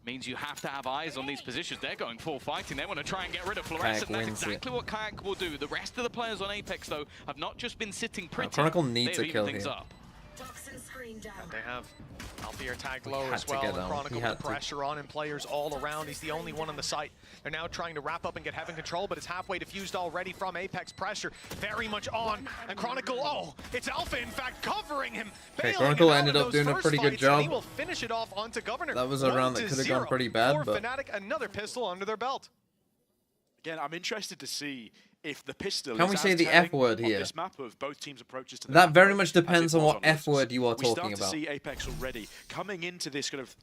Speaker 2: Means you have to have eyes on these positions. They're going full fighting. They want to try and get rid of Fluorescent. That's exactly what Kayak will do. The rest of the players on Apex, though, have not just been sitting pretty.
Speaker 1: Chronicle needs a kill here.
Speaker 5: They have Alfier tagged low as well, and Chronicle with pressure on and players all around. He's the only one on the site. They're now trying to wrap up and get Heaven control, but it's halfway diffused already from Apex. Pressure very much on, and Chronicle, oh, it's Alpha, in fact, covering him.
Speaker 1: Okay, Chronicle ended up doing a pretty good job.
Speaker 5: He will finish it off onto Governor.
Speaker 1: That was a round that could have gone pretty bad, but
Speaker 5: Fnatic, another pistol under their belt.
Speaker 3: Again, I'm interested to see if the pistol
Speaker 1: Can we say the F word here?
Speaker 3: This map of both teams' approaches to the
Speaker 1: that
Speaker 3: map
Speaker 1: very much depends on what F word you are talking
Speaker 3: about. We start to see Apex already coming into this kind of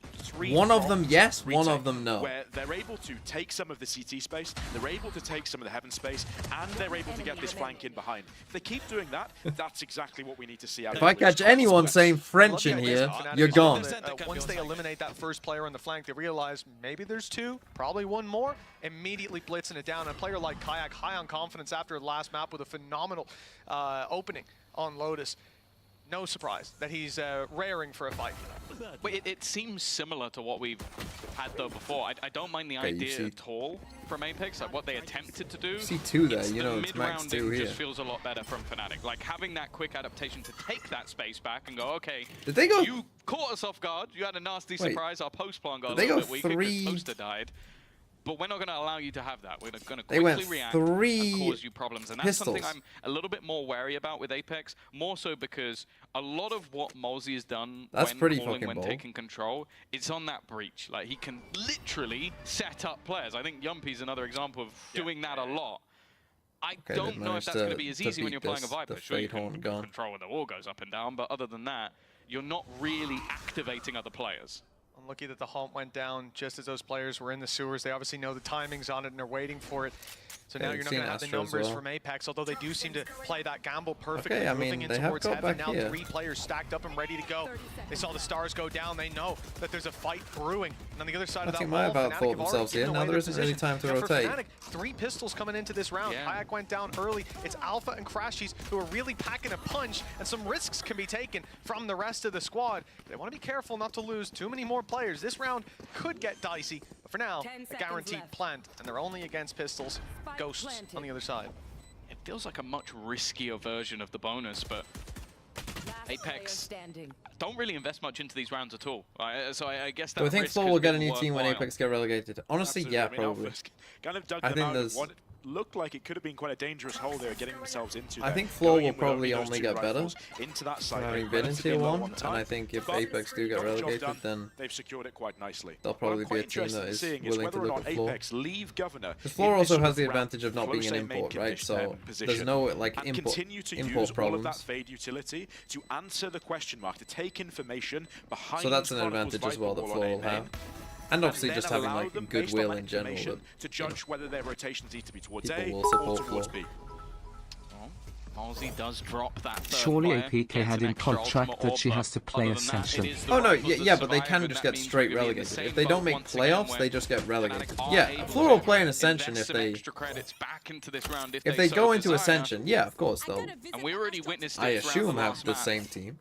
Speaker 1: one of them yes, one of them no.
Speaker 3: Where they're able to take some of the CT space, they're able to take some of the Heaven space, and they're able to get this flank in behind. If they keep doing that, that's exactly what we need to see out.
Speaker 1: If I catch anyone saying French in here, you're gone.
Speaker 5: Once they eliminate that first player on the flank, they realize maybe there's two, probably one more, immediately blitzing it down. A player like Kayak, high on confidence after the last map with a phenomenal opening on Lotus. no surprise that he's raring for a fight.
Speaker 2: But it seems similar to what we've had though before. I don't mind the idea at all from Apex, like what they attempted to do.
Speaker 1: You see 2 there, you know,
Speaker 2: the
Speaker 1: it's max 2
Speaker 2: mid-rounding
Speaker 1: here.
Speaker 2: just feels a lot better from Fnatic. Like having that quick adaptation to take that space back and go, okay,
Speaker 1: Did they go?
Speaker 2: you caught us off guard, you had a nasty surprise, our post plan got a
Speaker 1: Did they
Speaker 2: little
Speaker 1: go
Speaker 2: bit weaker because
Speaker 1: 3?
Speaker 2: Toaster died. But we're not going to allow you to have that. We're going to
Speaker 1: They went
Speaker 2: quickly react
Speaker 1: 3
Speaker 2: and cause you problems. And that's something
Speaker 1: pistols.
Speaker 2: I'm a little bit more wary about with Apex, more so because a lot of what Mozzie has done
Speaker 1: That's
Speaker 2: when
Speaker 1: pretty
Speaker 2: calling,
Speaker 1: fucking
Speaker 2: when
Speaker 1: bold.
Speaker 2: taking control, it's on that breach. Like, he can literally set up players. I think Yumpy's another example of doing that a lot. I don't know if that's going to be as easy when you're playing a Viper. Sure, you can control when the wall goes up and down, but other than that, you're not really activating other players.
Speaker 5: Unlucky that the Haunt went down just as those players were in the sewers. They obviously know the timings on it and they're waiting for it. So now you're not going to have the numbers from Apex, although they do seem to play that gamble perfectly.
Speaker 1: Okay, I
Speaker 5: moving
Speaker 1: mean,
Speaker 5: in
Speaker 1: they have
Speaker 5: towards
Speaker 1: got
Speaker 5: heaven.
Speaker 1: back
Speaker 5: Now
Speaker 1: here.
Speaker 5: 3 players stacked up and ready to go. They saw the stars go down. They know that there's a fight brewing. And on the other side of that
Speaker 1: think
Speaker 5: wall,
Speaker 1: might have
Speaker 5: Fnatic
Speaker 1: outthought
Speaker 5: have
Speaker 1: themselves
Speaker 5: already
Speaker 1: here.
Speaker 5: given
Speaker 1: Now
Speaker 5: away
Speaker 1: there
Speaker 5: their
Speaker 1: isn't really
Speaker 5: position.
Speaker 1: time to
Speaker 5: And for
Speaker 1: rotate.
Speaker 5: Fnatic, 3 pistols coming into this round.
Speaker 2: Yeah.
Speaker 5: Kayak went down early. It's Alpha and Crashies who are really packing a punch, and some risks can be taken from the rest of the squad. They want to be careful not to lose too many more players. This round could get dicey, but for now, a guaranteed plant, and they're only against pistols. Ghosts on the other side.
Speaker 2: It feels like a much riskier version of the bonus, but Apex don't really invest much into these rounds at all. So I guess that
Speaker 1: Do I think
Speaker 2: risk
Speaker 1: Floor
Speaker 2: has
Speaker 1: will get a
Speaker 2: been
Speaker 1: new team when
Speaker 2: worthwhile.
Speaker 1: Apex get relegated? Honestly,
Speaker 3: Absolutely.
Speaker 1: yeah,
Speaker 3: I mean,
Speaker 1: probably.
Speaker 3: Alpha's kind of dug
Speaker 1: I
Speaker 3: them
Speaker 1: think
Speaker 3: out
Speaker 1: there's-
Speaker 3: of what looked like it could have been quite a dangerous hole they were getting themselves into.
Speaker 1: I
Speaker 3: there.
Speaker 1: think Floor
Speaker 3: Going
Speaker 1: will
Speaker 3: in with
Speaker 1: probably
Speaker 3: those
Speaker 1: only
Speaker 3: 2
Speaker 1: get better
Speaker 3: rifles into that side
Speaker 1: having
Speaker 3: lane,
Speaker 1: been in
Speaker 3: relatively
Speaker 1: Tier
Speaker 3: low
Speaker 1: 1,
Speaker 3: on
Speaker 1: and
Speaker 3: time.
Speaker 1: I think if
Speaker 3: But
Speaker 1: Apex do get
Speaker 3: got the job
Speaker 1: relegated,
Speaker 3: done.
Speaker 1: then
Speaker 3: They've secured it quite nicely.
Speaker 1: they'll probably
Speaker 3: What I'm
Speaker 1: be a
Speaker 3: quite
Speaker 1: team
Speaker 3: interested
Speaker 1: that
Speaker 3: in
Speaker 1: is
Speaker 3: seeing
Speaker 1: willing
Speaker 3: whether
Speaker 1: to
Speaker 3: or
Speaker 1: look
Speaker 3: not
Speaker 1: at Floor.
Speaker 3: Apex leave Governor.
Speaker 1: Because Floor
Speaker 3: in this
Speaker 1: also
Speaker 3: sort
Speaker 1: has
Speaker 3: of
Speaker 1: the
Speaker 3: round
Speaker 1: advantage of not being
Speaker 3: close
Speaker 1: an
Speaker 3: to main
Speaker 1: import, right? So
Speaker 3: position,
Speaker 1: there's no like
Speaker 3: and
Speaker 1: import
Speaker 3: continue to
Speaker 1: import
Speaker 3: use all of that
Speaker 1: problems.
Speaker 3: fade utility to answer the question mark, to take information behind.
Speaker 1: So that's an
Speaker 3: Chronicle's
Speaker 1: advantage as
Speaker 3: Viper
Speaker 1: well that
Speaker 3: wall
Speaker 1: Floor
Speaker 3: on
Speaker 1: will
Speaker 3: A main.
Speaker 1: have. And obviously
Speaker 3: then
Speaker 1: just having
Speaker 3: allow
Speaker 1: like
Speaker 3: them, based on
Speaker 1: goodwill
Speaker 3: that
Speaker 1: in general
Speaker 3: information,
Speaker 1: that
Speaker 3: to judge whether their rotations need to be towards
Speaker 1: people
Speaker 3: A
Speaker 1: will
Speaker 3: or
Speaker 1: support
Speaker 3: towards
Speaker 1: Floor.
Speaker 3: B.
Speaker 2: Mozzie does drop that third
Speaker 4: Surely
Speaker 2: player,
Speaker 4: APK
Speaker 2: gets
Speaker 4: had
Speaker 2: an
Speaker 4: in
Speaker 2: extra
Speaker 4: contract
Speaker 2: ultimate
Speaker 4: that
Speaker 2: orb,
Speaker 4: she has
Speaker 2: but
Speaker 4: to play
Speaker 2: other than that,
Speaker 4: Ascension.
Speaker 2: it is the
Speaker 1: Oh no,
Speaker 2: rifles that
Speaker 1: yeah, but they
Speaker 2: survive,
Speaker 1: can
Speaker 2: and
Speaker 1: just
Speaker 2: that
Speaker 1: get
Speaker 2: means
Speaker 1: straight
Speaker 2: we're gonna be in the
Speaker 1: relegated.
Speaker 2: same
Speaker 1: If they don't
Speaker 2: boat
Speaker 1: make
Speaker 2: once again
Speaker 1: playoffs,
Speaker 2: where
Speaker 1: they just get relegated.
Speaker 2: Fnatic are
Speaker 1: Yeah,
Speaker 2: able
Speaker 1: Floor
Speaker 2: to
Speaker 1: will play an Ascension
Speaker 2: invest
Speaker 1: if
Speaker 2: some
Speaker 1: they
Speaker 2: extra credits back into this round
Speaker 1: if they
Speaker 2: so
Speaker 1: go into
Speaker 2: desire.
Speaker 1: Ascension. Yeah, of course they'll.
Speaker 2: And we already witnessed it
Speaker 1: I
Speaker 2: throughout
Speaker 1: assume
Speaker 2: the
Speaker 1: have
Speaker 2: last
Speaker 1: the
Speaker 2: map.
Speaker 1: same team.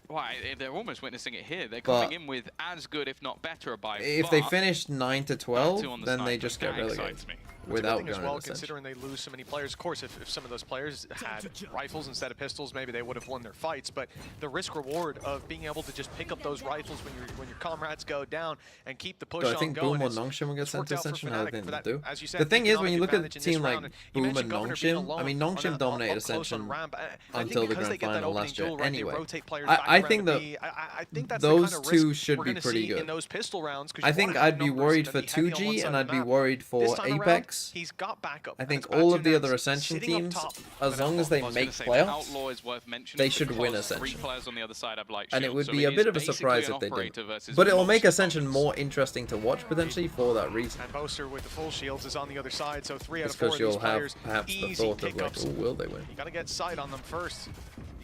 Speaker 2: Why, they're almost witnessing it here. They're
Speaker 1: But
Speaker 2: coming in with as good, if not better, by
Speaker 1: If they
Speaker 2: far.
Speaker 1: finish 9 to 12,
Speaker 2: Two on the
Speaker 1: then they
Speaker 2: sniper.
Speaker 1: just get
Speaker 2: That
Speaker 1: relegated
Speaker 2: excites me.
Speaker 1: without
Speaker 5: It's a good thing
Speaker 1: going
Speaker 5: as well,
Speaker 1: to Ascension.
Speaker 5: considering they lose so many players. Of course, if some of those players had rifles instead of pistols, maybe they would have won their fights. But the risk reward of being able to just pick up those rifles when your comrades go down and keep the push
Speaker 1: Do I
Speaker 5: on
Speaker 1: think
Speaker 5: going.
Speaker 1: Boom or
Speaker 5: it's
Speaker 1: Nongshim will get sent
Speaker 5: worked
Speaker 1: to
Speaker 5: out for
Speaker 1: Ascension? I don't
Speaker 5: Fnatic
Speaker 1: think
Speaker 5: for
Speaker 1: they'll
Speaker 5: that,
Speaker 1: do.
Speaker 5: as you said,
Speaker 1: The thing is, when you
Speaker 5: economic
Speaker 1: look at a
Speaker 5: advantage in this
Speaker 1: team like
Speaker 5: round, and you
Speaker 1: Boom and
Speaker 5: mentioned Governor being
Speaker 1: Nongshim, I mean,
Speaker 5: alone
Speaker 1: Nongshim
Speaker 5: on
Speaker 1: dominated
Speaker 5: up close on
Speaker 1: Ascension
Speaker 5: ramp. I think
Speaker 1: until the
Speaker 5: because
Speaker 1: grand
Speaker 5: they get that
Speaker 1: final
Speaker 5: opening
Speaker 1: last year.
Speaker 5: duel, right, they
Speaker 1: Anyway,
Speaker 5: rotate players
Speaker 1: I
Speaker 5: back
Speaker 1: think
Speaker 5: around
Speaker 1: that
Speaker 5: the B. I think that's
Speaker 1: those
Speaker 5: the kind of
Speaker 1: two
Speaker 5: risk
Speaker 1: should
Speaker 5: we're
Speaker 1: be
Speaker 5: gonna
Speaker 1: pretty
Speaker 5: see
Speaker 1: good.
Speaker 5: in those pistol rounds. 'Cause
Speaker 1: I
Speaker 5: you
Speaker 1: think
Speaker 5: wanna have
Speaker 1: I'd be
Speaker 5: numbers
Speaker 1: worried
Speaker 5: and
Speaker 1: for
Speaker 5: be heavy on one
Speaker 1: 2G
Speaker 5: side
Speaker 1: and
Speaker 5: of
Speaker 1: I'd
Speaker 5: the
Speaker 1: be
Speaker 5: map.
Speaker 1: worried
Speaker 5: This
Speaker 1: for
Speaker 5: time around,
Speaker 1: Apex.
Speaker 5: he's got backup.
Speaker 1: I
Speaker 5: and
Speaker 1: think
Speaker 5: it's
Speaker 1: all
Speaker 5: Batu
Speaker 1: of the
Speaker 5: now
Speaker 1: other Ascension
Speaker 5: sitting up
Speaker 1: teams,
Speaker 5: top.
Speaker 1: as long as they
Speaker 2: I was
Speaker 1: make
Speaker 2: gonna say,
Speaker 1: playoffs,
Speaker 2: Outlaw is worth mentioning
Speaker 1: they should
Speaker 2: because
Speaker 1: win
Speaker 2: 3
Speaker 1: Ascension.
Speaker 2: players on the other side have light
Speaker 1: And it
Speaker 2: shields,
Speaker 1: would
Speaker 2: so
Speaker 1: be a
Speaker 2: is
Speaker 1: bit of a
Speaker 2: basically
Speaker 1: surprise
Speaker 2: an
Speaker 1: if they
Speaker 2: operator
Speaker 1: didn't.
Speaker 2: versus
Speaker 1: But it will
Speaker 2: most
Speaker 1: make Ascension
Speaker 2: opponents.
Speaker 1: more interesting to watch potentially for that reason.
Speaker 5: And Boaster with the full shields is on the other side, so 3 out
Speaker 1: It's
Speaker 5: of 4
Speaker 1: because
Speaker 5: of these
Speaker 1: you'll have
Speaker 5: players,
Speaker 1: perhaps the
Speaker 5: easy
Speaker 1: thought of like,
Speaker 5: pickups.
Speaker 1: oh, will they win?
Speaker 5: You got to get sight on them first.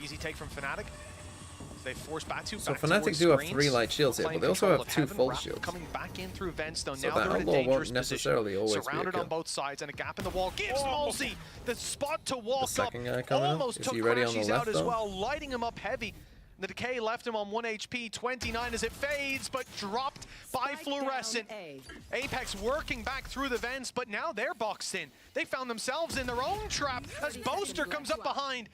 Speaker 5: Easy take from Fnatic. They force Batu
Speaker 1: So
Speaker 5: back
Speaker 1: Fnatic
Speaker 5: towards
Speaker 1: do have
Speaker 5: screens.
Speaker 1: 3 light shields here,
Speaker 5: Playing
Speaker 1: but they also
Speaker 5: control
Speaker 1: have
Speaker 5: of
Speaker 1: 2
Speaker 5: heaven.
Speaker 1: full
Speaker 5: Rap
Speaker 1: shields.
Speaker 5: coming back in through vents though.
Speaker 1: So
Speaker 5: now
Speaker 1: that
Speaker 5: they're in a
Speaker 1: Outlaw won't
Speaker 5: dangerous
Speaker 1: necessarily
Speaker 5: position.
Speaker 1: always be a
Speaker 5: Surrounded
Speaker 1: kill.
Speaker 5: on both sides, and a gap in the wall gives Malsey the spot to walk up.
Speaker 1: second guy coming up.
Speaker 5: Almost
Speaker 1: Is
Speaker 5: took
Speaker 1: he ready on the
Speaker 5: Crashies
Speaker 1: left,
Speaker 5: out as
Speaker 1: though?
Speaker 5: well, lighting him up heavy. The decay left him on 1 HP, 29 as it fades, but dropped by Fluorescent. Apex working back through the vents, but now they're boxed in. They found themselves in their own trap as Boaster comes up behind.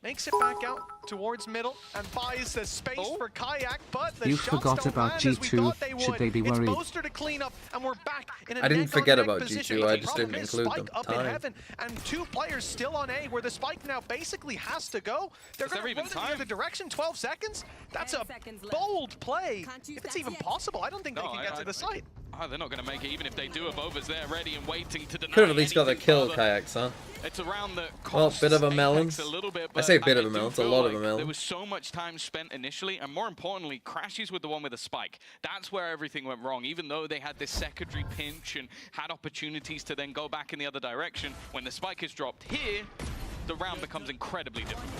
Speaker 5: Makes it back out towards middle and buys the space for Kayak, but the
Speaker 4: You
Speaker 5: shots
Speaker 4: forgot
Speaker 5: don't
Speaker 4: about
Speaker 5: land as we
Speaker 4: G2.
Speaker 5: thought they
Speaker 4: Should
Speaker 5: would.
Speaker 4: they be worried?
Speaker 5: It's Boaster to clean up, and we're back in a
Speaker 1: I didn't forget
Speaker 5: neck-on-neck
Speaker 1: about
Speaker 5: position.
Speaker 1: G2, I
Speaker 5: The
Speaker 1: just
Speaker 5: problem
Speaker 1: didn't
Speaker 5: is
Speaker 1: include
Speaker 5: Spike
Speaker 1: them.
Speaker 5: up in
Speaker 1: Time.
Speaker 5: heaven, and 2 players still on A, where the Spike now basically has to go. They're
Speaker 2: Is there
Speaker 5: going to
Speaker 2: even
Speaker 5: run it in the
Speaker 2: time?
Speaker 5: other direction, 12 seconds? That's
Speaker 8: 10
Speaker 5: a
Speaker 8: seconds left.
Speaker 5: bold play.
Speaker 8: Can't use
Speaker 5: If it's
Speaker 8: that
Speaker 5: even
Speaker 8: yet.
Speaker 5: possible, I don't think they can get to the site.
Speaker 2: They're not going to make it, even if they do. If Over's there ready and waiting to deny
Speaker 1: Could have at least got the
Speaker 2: anything
Speaker 1: kill,
Speaker 2: further.
Speaker 1: Kayaks, huh?
Speaker 2: It's a round that
Speaker 1: Well,
Speaker 2: costs
Speaker 1: bit of a
Speaker 2: Apex
Speaker 1: melon.
Speaker 2: a little bit,
Speaker 1: I
Speaker 2: but
Speaker 1: say bit of a
Speaker 2: do
Speaker 1: melon, it's a
Speaker 2: feel
Speaker 1: lot of a
Speaker 2: like
Speaker 1: melon.
Speaker 2: There was so much time spent initially, and more importantly, Crashies with the one with the spike. That's where everything went wrong. Even though they had this secondary pinch and had opportunities to then go back in the other direction, when the spike is dropped here, the round becomes incredibly difficult.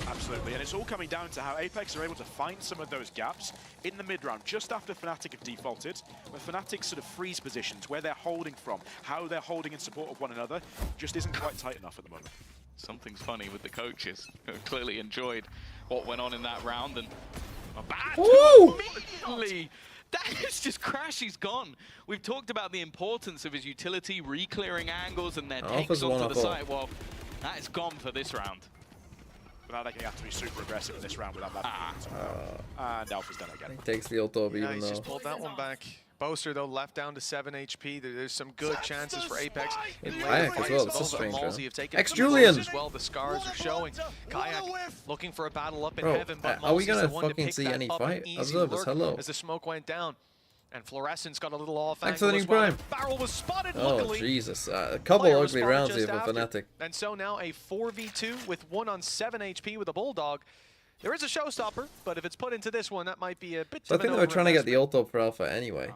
Speaker 3: Absolutely, and it's all coming down to how Apex are able to find some of those gaps in the mid-round, just after Fnatic have defaulted, where Fnatic sort of freeze positions, where they're holding from, how they're holding in support of one another, just isn't quite tight enough at the moment.
Speaker 2: something's funny with the coaches who clearly enjoyed what went on in that round, and a bad immediately. That is just crash, he's gone. We've talked about the importance of his utility, re-clearing angles, and their takes onto the site. Well, that is gone for this round.
Speaker 3: But now they're going to have to be super aggressive in this round without that. And Alpha's done again.
Speaker 1: He takes the ult over, even
Speaker 5: he's
Speaker 1: though.
Speaker 5: just pulled that one back. Boaster, though, left down to 7 HP. There's some good chances for Apex. In
Speaker 1: Kayak as well, it's a strange
Speaker 5: X-Julian! As well, the scars are showing. Kayak looking for a battle up in heaven, but
Speaker 1: are we gonna
Speaker 5: the one to
Speaker 1: fucking
Speaker 5: pick
Speaker 1: see
Speaker 5: that
Speaker 1: any
Speaker 5: up
Speaker 1: fight?
Speaker 5: an easy
Speaker 1: Observers,
Speaker 5: lurk
Speaker 1: hello.
Speaker 5: as the smoke went down. And Fluorescence got a little off
Speaker 1: Thanks for the new prime.
Speaker 5: Barrel was spotted,
Speaker 1: Oh,
Speaker 5: luckily.
Speaker 1: Jesus. A couple ugly rounds here for Fnatic.
Speaker 5: And so now a 4v2 with 1 on 7 HP with a Bulldog. There is a showstopper, but if it's put into this one, that might be a bit
Speaker 1: So I think they were trying to get the ult up for Alpha anyway.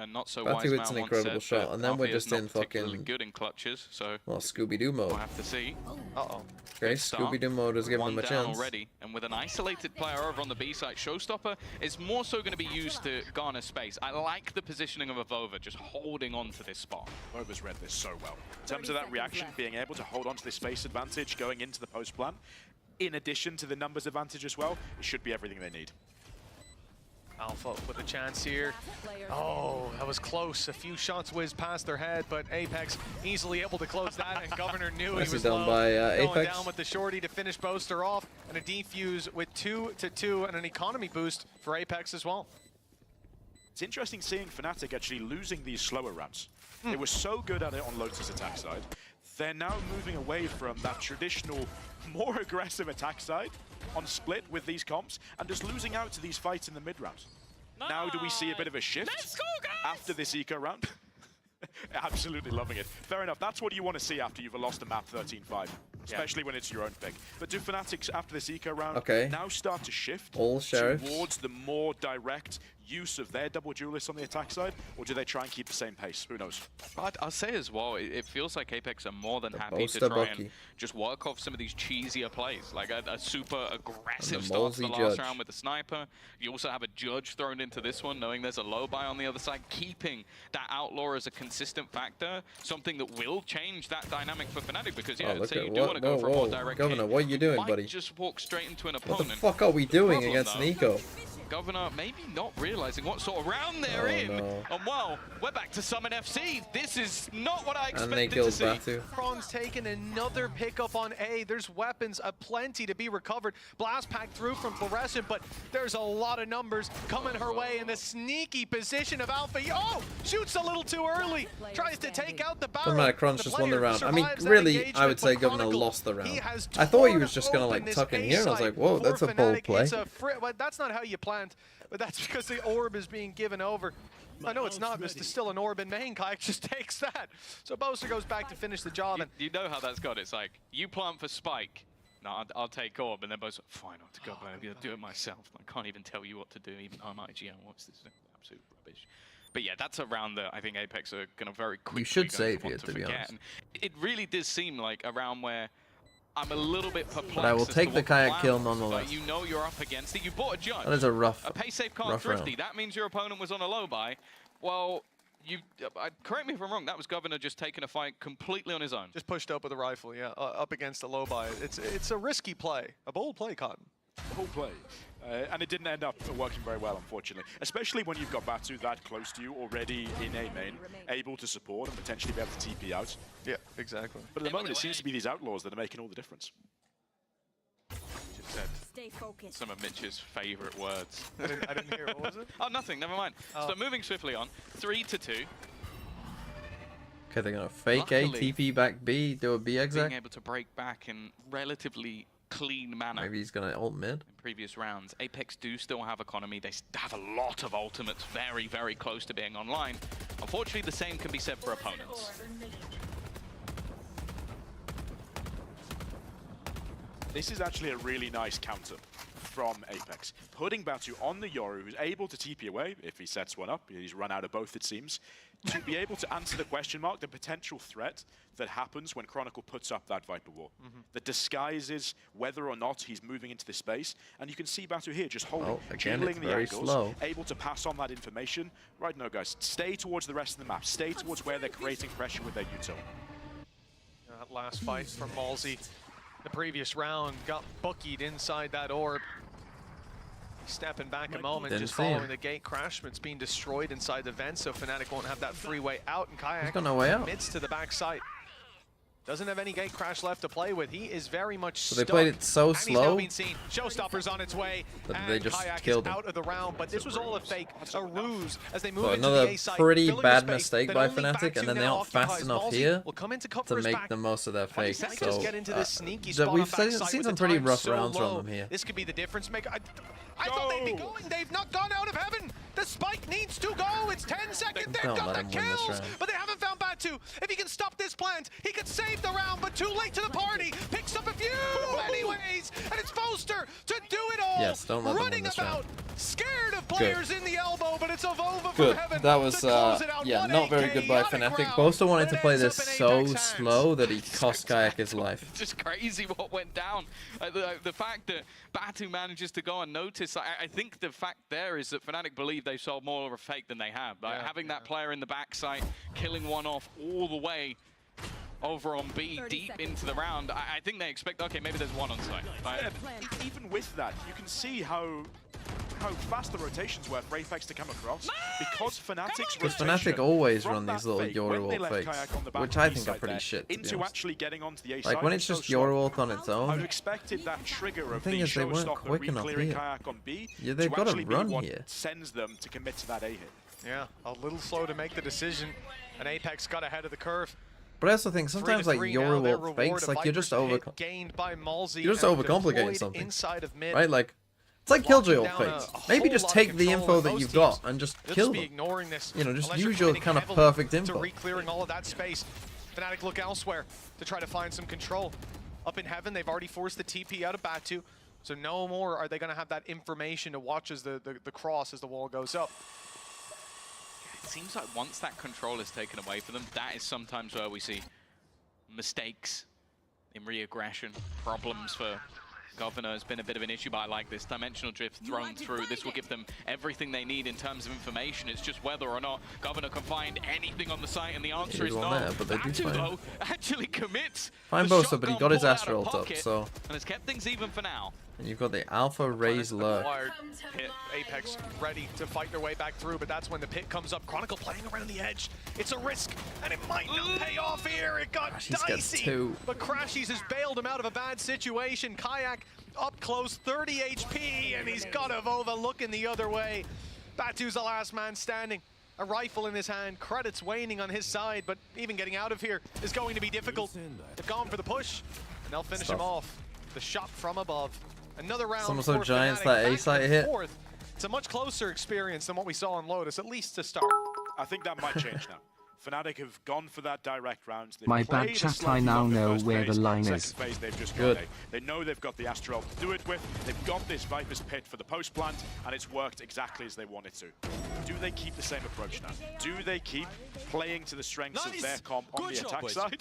Speaker 2: Not so
Speaker 1: Batu hits an incredible shot, and then we're just in fucking
Speaker 2: good in clutches, so
Speaker 1: well, Scooby-Doo mode.
Speaker 2: we'll have to see.
Speaker 1: Okay, Scooby-Doo mode is giving them a chance.
Speaker 2: Already, and with an isolated player over on the B side, Showstopper is more so going to be used to garner space. I like the positioning of Avova, just holding on to this spot.
Speaker 3: Avova's read this so well. In terms of that reaction, being able to hold on to this space advantage going into the post plan, in addition to the numbers advantage as well, it should be everything they need.
Speaker 5: Alpha with a chance here. Oh, that was close. A few shots whizzed past their head, but Apex easily able to close that, and Governor knew he was
Speaker 1: done
Speaker 5: low.
Speaker 1: by
Speaker 5: Going
Speaker 1: Apex.
Speaker 5: down with the shorty to finish Boaster off, and a defuse with 2-2 and an economy boost for Apex as well.
Speaker 3: It's interesting seeing Fnatic actually losing these slower rounds. They were so good at it on Lotus attack side. They're now moving away from that traditional, more aggressive attack side on split with these comps and just losing out to these fights in the mid round. Now do we see a bit of a shift after this eco round? Absolutely loving it. Fair enough, that's what you want to see after you've lost a map 13-5. Especially when it's your own pick. But do Fnatic, after this eco round, now start to shift towards the more direct use of their double duelists on the attack side? Or do they try and keep the same pace? Who knows?
Speaker 2: I'll say as well, it feels like Apex are more than happy to try and just work off some of these cheesier plays. Like a super aggressive start to the last round with the sniper. You also have a judge thrown into this one, knowing there's a low buy on the other side, keeping that outlaw as a consistent factor. Something that will change that dynamic for Fnatic, because let's say you do want to go for a more direct
Speaker 1: Governor, what are you doing, buddy?
Speaker 2: Just walk straight into an opponent.
Speaker 1: What the fuck are we doing against an eco?
Speaker 2: Governor maybe not realizing what sort of round they're in.
Speaker 1: No.
Speaker 2: And well, we're back to Summon FC. This is not what I expected
Speaker 1: and they killed
Speaker 2: to see.
Speaker 1: Batu.
Speaker 5: Pron's taking another pickup on A. There's weapons aplenty to be recovered. Blast pack through from Fluorescent, but there's a lot of numbers coming her way in the sneaky position of Alpha. Oh, shoots a little too early. Tries to take out the barrel.
Speaker 1: Doesn't Crunch just won the round. I mean, really, I would say Governor lost the round. I thought he was just going to like tuck in here, and I was like, whoa, that's a bold play.
Speaker 5: Well, that's not how you plant. But that's because the orb is being given over. I know it's not, but it's still an orb in main. Kayak just takes that. So Boaster goes back to finish the job.
Speaker 2: You know how that's gone. It's like, you plant for Spike. No, I'll take orb. And then Boaster, fine, I'll go back. I'm going to do it myself. I can't even tell you what to do, even though I'm IGN. What's this? Absolute rubbish. But yeah, that's a round that I think Apex are going to very quickly.
Speaker 1: You should save here, to be honest.
Speaker 2: And it really does seem like a round where I'm a little bit perplexed.
Speaker 1: But I will take the Kayak kill nonetheless.
Speaker 2: You know you're up against it. You bought a judge.
Speaker 1: That is a rough
Speaker 2: pay safe card thrifty. That means your opponent was on a low buy. Well, correct me if I'm wrong. That was Governor just taking a fight completely on his own.
Speaker 5: Just pushed up with a rifle, yeah, up against a low buy. It's a risky play, a bold play, Cotton.
Speaker 3: Bold play. And it didn't end up working very well, unfortunately. Especially when you've got Batu that close to you already in A main, able to support and potentially be able to TP out.
Speaker 5: Yeah, exactly.
Speaker 3: But at the moment, it seems to be these outlaws that are making all the difference.
Speaker 2: Just said some of Mitch's favorite words.
Speaker 5: I didn't hear, what was it?
Speaker 2: Oh, nothing, never mind. So moving swiftly on, 3-2.
Speaker 1: Okay, they're going to fake A, TP back B, do a B exec.
Speaker 2: Being able to break back in relatively clean manner.
Speaker 1: Maybe he's going to ult mid.
Speaker 2: In previous rounds, Apex do still have economy. They have a lot of ultimates very, very close to being online. Unfortunately, the same can be said for opponents.
Speaker 3: This is actually a really nice counter from Apex. Putting Batu on the Yoru, who's able to TP away, if he sets one up, he's run out of both it seems, to be able to answer the question mark, the potential threat that happens when Chronicle puts up that Viper Wall. That disguises whether or not he's moving into this space. And you can see Batu here just holding, jiggling the angles, able to pass on that information. Right, no guys, stay towards the rest of the map, stay towards where they're creating pressure with their util.
Speaker 5: That last fight from Malzy. the previous round, got bookied inside that orb. Stepping back a moment,
Speaker 1: Didn't
Speaker 5: just
Speaker 1: see him.
Speaker 5: following the gate crash, but it's being destroyed inside the vent, so Fnatic won't have that free way out, and Kayak
Speaker 1: He's got no way out.
Speaker 5: commits to the backside. Doesn't have any gate crash left to play with. He is very much
Speaker 1: So
Speaker 5: stuck.
Speaker 1: they played it so
Speaker 5: And he's now
Speaker 1: slow
Speaker 5: being seen. Showstopper's on its way,
Speaker 1: that
Speaker 5: and
Speaker 1: they just
Speaker 5: Kayak
Speaker 1: killed
Speaker 5: is
Speaker 1: him.
Speaker 5: out of the round, but this was all a fake, a ruse, as they move
Speaker 1: So
Speaker 5: into
Speaker 1: another
Speaker 5: the A site,
Speaker 1: pretty
Speaker 5: filling the
Speaker 1: bad
Speaker 5: space
Speaker 1: mistake
Speaker 5: that
Speaker 1: by
Speaker 5: only
Speaker 1: Fnatic,
Speaker 5: Batu
Speaker 1: and then they
Speaker 5: now
Speaker 1: aren't fast
Speaker 5: occupies.
Speaker 1: enough
Speaker 5: Malzy
Speaker 1: here
Speaker 5: will come in to
Speaker 1: to
Speaker 5: cover his
Speaker 1: make
Speaker 5: back.
Speaker 1: the most of their fakes.
Speaker 5: Fnatic
Speaker 1: So
Speaker 5: just get into this sneaky
Speaker 1: that
Speaker 5: spot
Speaker 1: we've
Speaker 5: on backside
Speaker 1: seen
Speaker 5: with
Speaker 1: some
Speaker 5: the
Speaker 1: pretty
Speaker 5: time
Speaker 1: rough
Speaker 5: so
Speaker 1: rounds
Speaker 5: low.
Speaker 1: from them here.
Speaker 5: This could be the difference maker. I thought they'd be going. They've not gone out of heaven. The spike needs to go. It's 10 seconds. They've
Speaker 1: Don't
Speaker 5: got
Speaker 1: let
Speaker 5: the
Speaker 1: him win this
Speaker 5: kills,
Speaker 1: round.
Speaker 5: but they haven't found Batu. If he can stop this plant, he could save the round, but too late to the party. Picks up a few anyways, and it's Foster to do it all.
Speaker 1: Yes, don't let them win
Speaker 5: running
Speaker 1: this
Speaker 5: about,
Speaker 1: round.
Speaker 5: scared of players in the elbow, but it's Avova from
Speaker 1: Good.
Speaker 5: heaven.
Speaker 1: That was,
Speaker 5: to close it out.
Speaker 1: yeah,
Speaker 5: One
Speaker 1: not very
Speaker 5: AK,
Speaker 1: good by
Speaker 5: chaotic
Speaker 1: Fnatic.
Speaker 5: round,
Speaker 1: Boaster wanted
Speaker 5: but
Speaker 1: to
Speaker 5: it
Speaker 1: play
Speaker 5: ends
Speaker 1: this
Speaker 5: up in
Speaker 1: so
Speaker 5: Apex hands.
Speaker 1: slow that he cost Kayak his life.
Speaker 2: Just crazy what went down. The fact that Batu manages to go unnoticed, I think the fact there is that Fnatic believe they sold more of a fake than they have. Like, having that player in the backside, killing one off all the way over on B, deep into the round, I think they expect, okay, maybe there's one on site.
Speaker 3: Yeah, even with that, you can see how fast the rotations were for Apex to come across. Because Fnatic's
Speaker 1: Because
Speaker 3: rotation
Speaker 1: Fnatic always
Speaker 3: from
Speaker 1: run these
Speaker 3: that
Speaker 1: little
Speaker 3: fake,
Speaker 1: Yoru
Speaker 3: when they
Speaker 1: ult
Speaker 3: left
Speaker 1: fakes,
Speaker 3: Kayak on the back
Speaker 1: which
Speaker 3: of
Speaker 1: I
Speaker 3: the
Speaker 1: think are
Speaker 3: side
Speaker 1: pretty
Speaker 3: there,
Speaker 1: shit, to be
Speaker 3: into
Speaker 1: honest.
Speaker 3: actually getting onto the A
Speaker 1: Like,
Speaker 3: side
Speaker 1: when it's
Speaker 3: so
Speaker 1: just
Speaker 3: strong.
Speaker 1: Yoru ult on its
Speaker 3: I would
Speaker 1: own,
Speaker 3: have expected that trigger of
Speaker 1: thing
Speaker 3: the
Speaker 1: is they weren't
Speaker 3: showstopper
Speaker 1: quick enough
Speaker 3: re-clearing
Speaker 1: here.
Speaker 3: Kayak on B
Speaker 1: Yeah, they've
Speaker 3: to
Speaker 1: gotta
Speaker 3: actually be
Speaker 1: run
Speaker 3: what
Speaker 1: here.
Speaker 3: sends them to commit to that A hit.
Speaker 5: Yeah, a little slow to make the decision, and Apex got ahead of the curve.
Speaker 1: but I also think sometimes like
Speaker 5: 3-3 now,
Speaker 1: Yoru
Speaker 5: their
Speaker 1: ult
Speaker 5: reward,
Speaker 1: fakes,
Speaker 5: a
Speaker 1: like you're just
Speaker 5: Viper's
Speaker 1: over,
Speaker 5: hit gained by Malzy
Speaker 1: you're just
Speaker 5: and
Speaker 1: overcomplicating
Speaker 5: deployed
Speaker 1: something,
Speaker 5: inside of mid.
Speaker 1: right? Like it's like Killjoy ult
Speaker 5: Locking down
Speaker 1: fakes.
Speaker 5: a
Speaker 1: Maybe
Speaker 5: whole
Speaker 1: just
Speaker 5: lot of
Speaker 1: take the
Speaker 5: control,
Speaker 1: info
Speaker 5: and
Speaker 1: that
Speaker 5: most
Speaker 1: you've
Speaker 5: teams
Speaker 1: got and just
Speaker 5: They'll
Speaker 1: kill
Speaker 5: just be
Speaker 1: them.
Speaker 5: ignoring this.
Speaker 1: You know, just
Speaker 5: unless you're
Speaker 1: use your
Speaker 5: committing
Speaker 1: kind of
Speaker 5: heavily
Speaker 1: perfect
Speaker 5: to
Speaker 1: info.
Speaker 5: re-clearing all of that space. Fnatic look elsewhere to try to find some control. Up in heaven, they've already forced the TP out of Batu, so no more are they going to have that information to watch as the cross as the wall goes up.
Speaker 2: It seems like once that control is taken away from them, that is sometimes where we see mistakes in re-aggression, problems for Governor has been a bit of an issue, but I like this. Dimensional drift thrown through. This will give them everything they need in terms of information. It's just whether or not Governor can find anything on the site, and the answer is no.
Speaker 1: There, but they do
Speaker 2: Batu,
Speaker 1: find
Speaker 2: though, actually commits.
Speaker 1: Fine
Speaker 2: the
Speaker 1: Boaster, but he
Speaker 2: shotgun
Speaker 1: got his
Speaker 2: pulled out
Speaker 1: Astro
Speaker 2: of
Speaker 1: ult up,
Speaker 2: pocket,
Speaker 1: so
Speaker 2: and has kept things even for now.
Speaker 1: and you've got the Alpha Raise Lurk.
Speaker 5: Acquired pit. Apex ready to fight their way back through, but that's when the pit comes up. Chronicle playing around the edge. It's a risk, and it might not pay off here. It got
Speaker 1: Crashies gets
Speaker 5: dicey,
Speaker 1: two.
Speaker 5: but Crashies has bailed him out of a bad situation. Kayak up close, 30 HP, and he's got Avova looking the other way. Batu's the last man standing. A rifle in his hand, credits waning on his side, but even getting out of here is going to be difficult. They've gone for the push, and they'll finish him off. The shot from above. Another round.
Speaker 1: Some so
Speaker 5: for
Speaker 1: Giants
Speaker 5: Fnatic,
Speaker 1: that
Speaker 5: back
Speaker 1: A site
Speaker 5: and
Speaker 1: hit.
Speaker 5: forth. It's a much closer experience than what we saw in Lotus, at least to start.
Speaker 3: I think that might change now. Fnatic have gone for that direct round. They've
Speaker 4: My
Speaker 3: played
Speaker 4: bad
Speaker 3: a
Speaker 4: chat,
Speaker 3: slightly
Speaker 4: I now
Speaker 3: longer
Speaker 4: know
Speaker 3: first
Speaker 4: where
Speaker 3: phase.
Speaker 4: the line
Speaker 3: Second
Speaker 4: is.
Speaker 3: phase, they've just
Speaker 1: Good.
Speaker 3: gone A. They know they've got the Astral to do it with. They've got this Viper's Pit for the post plant, and it's worked exactly as they wanted to. Do they keep the same approach now? Do they keep playing to the strengths of their comp on the attack side?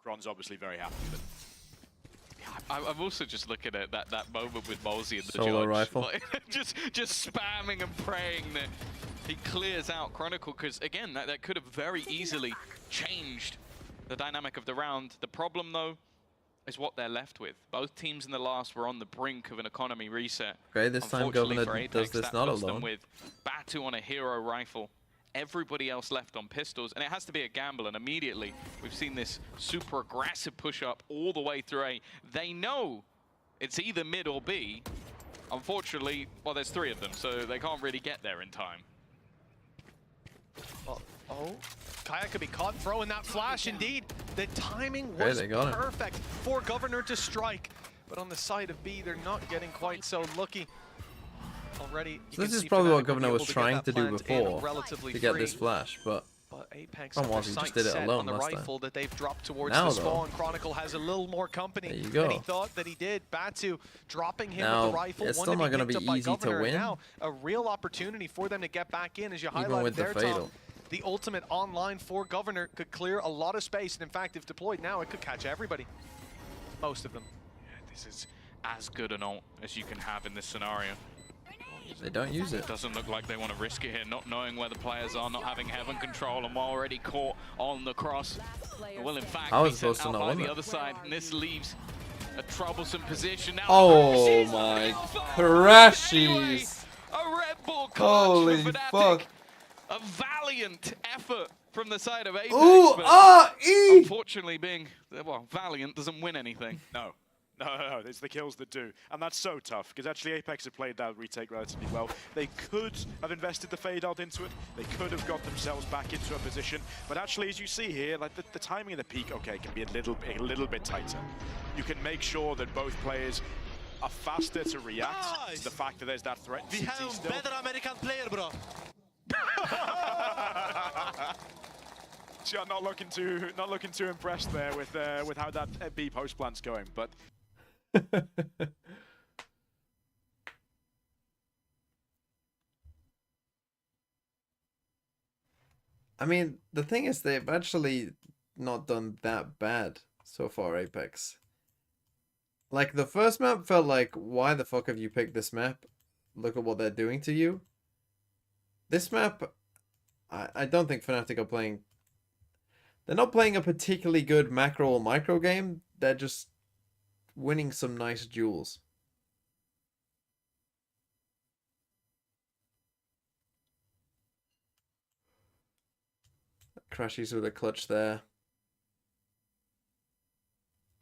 Speaker 3: Gron's obviously very happy with it.
Speaker 2: I'm also just looking at that moment with Malzy and the
Speaker 1: Solo
Speaker 2: judge.
Speaker 1: rifle.
Speaker 2: Like, just spamming and praying that he clears out Chronicle, because again, that could have very easily changed the dynamic of the round. The problem, though, is what they're left with. Both teams in the last were on the brink of an economy reset.
Speaker 1: Okay, this time
Speaker 2: Unfortunately
Speaker 1: Governor
Speaker 2: for
Speaker 1: does
Speaker 2: Apex,
Speaker 1: this
Speaker 2: that
Speaker 1: not
Speaker 2: puts them
Speaker 1: alone.
Speaker 2: with Batu on a hero rifle. Everybody else left on pistols, and it has to be a gamble, and immediately we've seen this super aggressive push up all the way through A. They know it's either mid or B. Unfortunately, well, there's three of them, so they can't really get there in time.
Speaker 5: Oh, Kayak could be caught throwing that flash indeed. The timing
Speaker 1: Okay,
Speaker 5: was
Speaker 1: they got it.
Speaker 5: perfect for Governor to strike, but on the side of B, they're not getting quite so lucky. Already,
Speaker 1: So this is probably what Governor was trying to do before to get this flash, but
Speaker 5: Apex
Speaker 1: Come on, he just did it
Speaker 5: set
Speaker 1: alone
Speaker 5: on the
Speaker 1: last time.
Speaker 5: rifle that they've dropped towards
Speaker 1: Now,
Speaker 5: the spawn.
Speaker 1: though,
Speaker 5: Chronicle has a little more company
Speaker 1: there you
Speaker 5: than
Speaker 1: go.
Speaker 5: he thought that he did. Batu dropping him
Speaker 1: Now,
Speaker 5: with the rifle.
Speaker 1: it's
Speaker 5: one
Speaker 1: still not
Speaker 5: going
Speaker 1: gonna
Speaker 5: to
Speaker 1: be
Speaker 5: by
Speaker 1: easy to
Speaker 5: Governor, and
Speaker 1: win.
Speaker 5: now a real opportunity for them to get back in, as you
Speaker 1: Even
Speaker 5: highlighted
Speaker 1: with the
Speaker 5: there,
Speaker 1: Fatal.
Speaker 5: Tom. The ultimate online for Governor could clear a lot of space, and in fact, if deployed now, it could catch everybody. Most of them.
Speaker 2: Yeah, this is as good an ult as you can have in this scenario.
Speaker 1: they don't use it.
Speaker 2: It doesn't look like they want to risk it here, not knowing where the players are, not having heaven control, and already caught on the cross. Will in fact
Speaker 1: I was
Speaker 2: be
Speaker 1: supposed
Speaker 2: sent
Speaker 1: to
Speaker 2: out
Speaker 1: know,
Speaker 2: by
Speaker 1: wasn't
Speaker 2: the
Speaker 1: it?
Speaker 2: other side, and this leaves a troublesome position now.
Speaker 1: Oh my crashies!
Speaker 2: A Red Bull clutch
Speaker 1: Holy
Speaker 2: for Fnatic.
Speaker 1: fuck!
Speaker 2: A valiant effort from the side of Apex.
Speaker 1: Ooh,
Speaker 2: but
Speaker 1: E!
Speaker 2: unfortunately, being well, valiant doesn't win anything.
Speaker 3: No. No, it's the kills that do. And that's so tough, because actually Apex have played that retake relatively well. They could have invested the fade out into it. They could have got themselves back into a position. But actually, as you see here, like the timing of the peak, okay, can be a little bit tighter. You can make sure that both players are faster to react to the fact that there's that threat.
Speaker 6: We have a better American player, bro.
Speaker 3: So I'm not looking too impressed there with how that B post plan's going, but
Speaker 1: I mean, the thing is, they've actually not done that bad so far, Apex. Like, the first map felt like, why the fuck have you picked this map? Look at what they're doing to you. This map, I don't think Fnatic are playing... They're not playing a particularly good macro or micro game. They're just winning some nice duels. Crashies with a clutch there.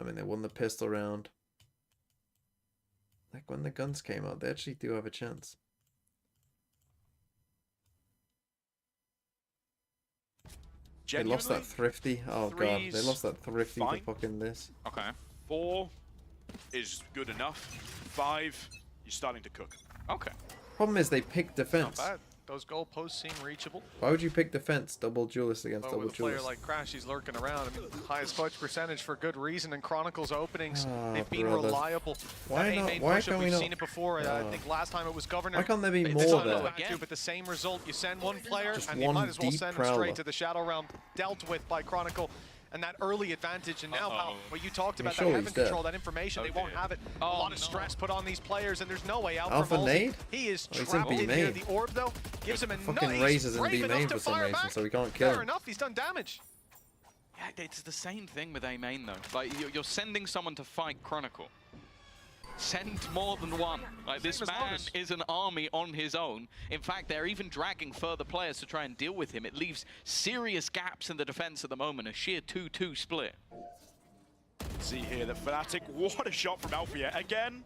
Speaker 1: I mean, they won the pistol round. Like, when the guns came out, they actually do have a chance. They lost that thrifty. Oh god, they lost that thrifty to fucking this.
Speaker 2: Okay.
Speaker 3: 4 is good enough. 5, you're starting to cook.
Speaker 2: Okay.
Speaker 1: Problem is they pick defense.
Speaker 5: Not bad. Those goalposts seem reachable.
Speaker 1: Why would you pick defense? Double duelist against
Speaker 5: But
Speaker 1: double
Speaker 5: with a player
Speaker 1: duelist.
Speaker 5: like Crash, he's lurking around. I mean, highest clutch percentage for good reason. And Chronicles openings,
Speaker 1: Oh,
Speaker 5: they've been
Speaker 1: brother.
Speaker 5: reliable.
Speaker 1: Why
Speaker 5: That
Speaker 1: not?
Speaker 5: A-main
Speaker 1: Why
Speaker 5: push-up,
Speaker 1: can we
Speaker 5: we've
Speaker 1: not?
Speaker 5: seen it before. I think last time it was Governor.
Speaker 1: Why can't there be
Speaker 5: It's
Speaker 1: more
Speaker 5: not
Speaker 1: there?
Speaker 5: back to, but the same result. You send one player,
Speaker 1: Just
Speaker 5: and you
Speaker 1: one
Speaker 5: might as well
Speaker 1: deep
Speaker 5: send them
Speaker 1: prowler.
Speaker 5: straight to the Shadow Realm, dealt with by Chronicle. And that early advantage, and now, pal, what you talked about, that
Speaker 1: sure
Speaker 5: heaven
Speaker 1: he's dead.
Speaker 5: control, that information, they won't have it. A lot of stress put on these players, and there's no way out
Speaker 1: Alpha
Speaker 5: for Malsey.
Speaker 1: nade?
Speaker 5: He is
Speaker 1: Oh, he's in
Speaker 5: trapped in
Speaker 1: B
Speaker 5: here.
Speaker 1: main.
Speaker 5: The orb, though, gives him a
Speaker 1: Fucking
Speaker 5: nice,
Speaker 1: raises in
Speaker 5: brave
Speaker 1: B
Speaker 5: enough
Speaker 1: main
Speaker 5: to
Speaker 1: for some
Speaker 5: fire
Speaker 1: reason,
Speaker 5: back.
Speaker 1: so we can't kill
Speaker 5: Fair
Speaker 1: him.
Speaker 5: enough, he's done damage.
Speaker 2: Yeah, it's the same thing with A main though. Like you're sending someone to fight Chronicle. Send more than one. Like this man is an army on his own. In fact, they're even dragging further players to try and deal with him. It leaves serious gaps in the defense at the moment. A sheer 2-2 split.
Speaker 3: See here that Fnatic, what a shot from Alfia. Again,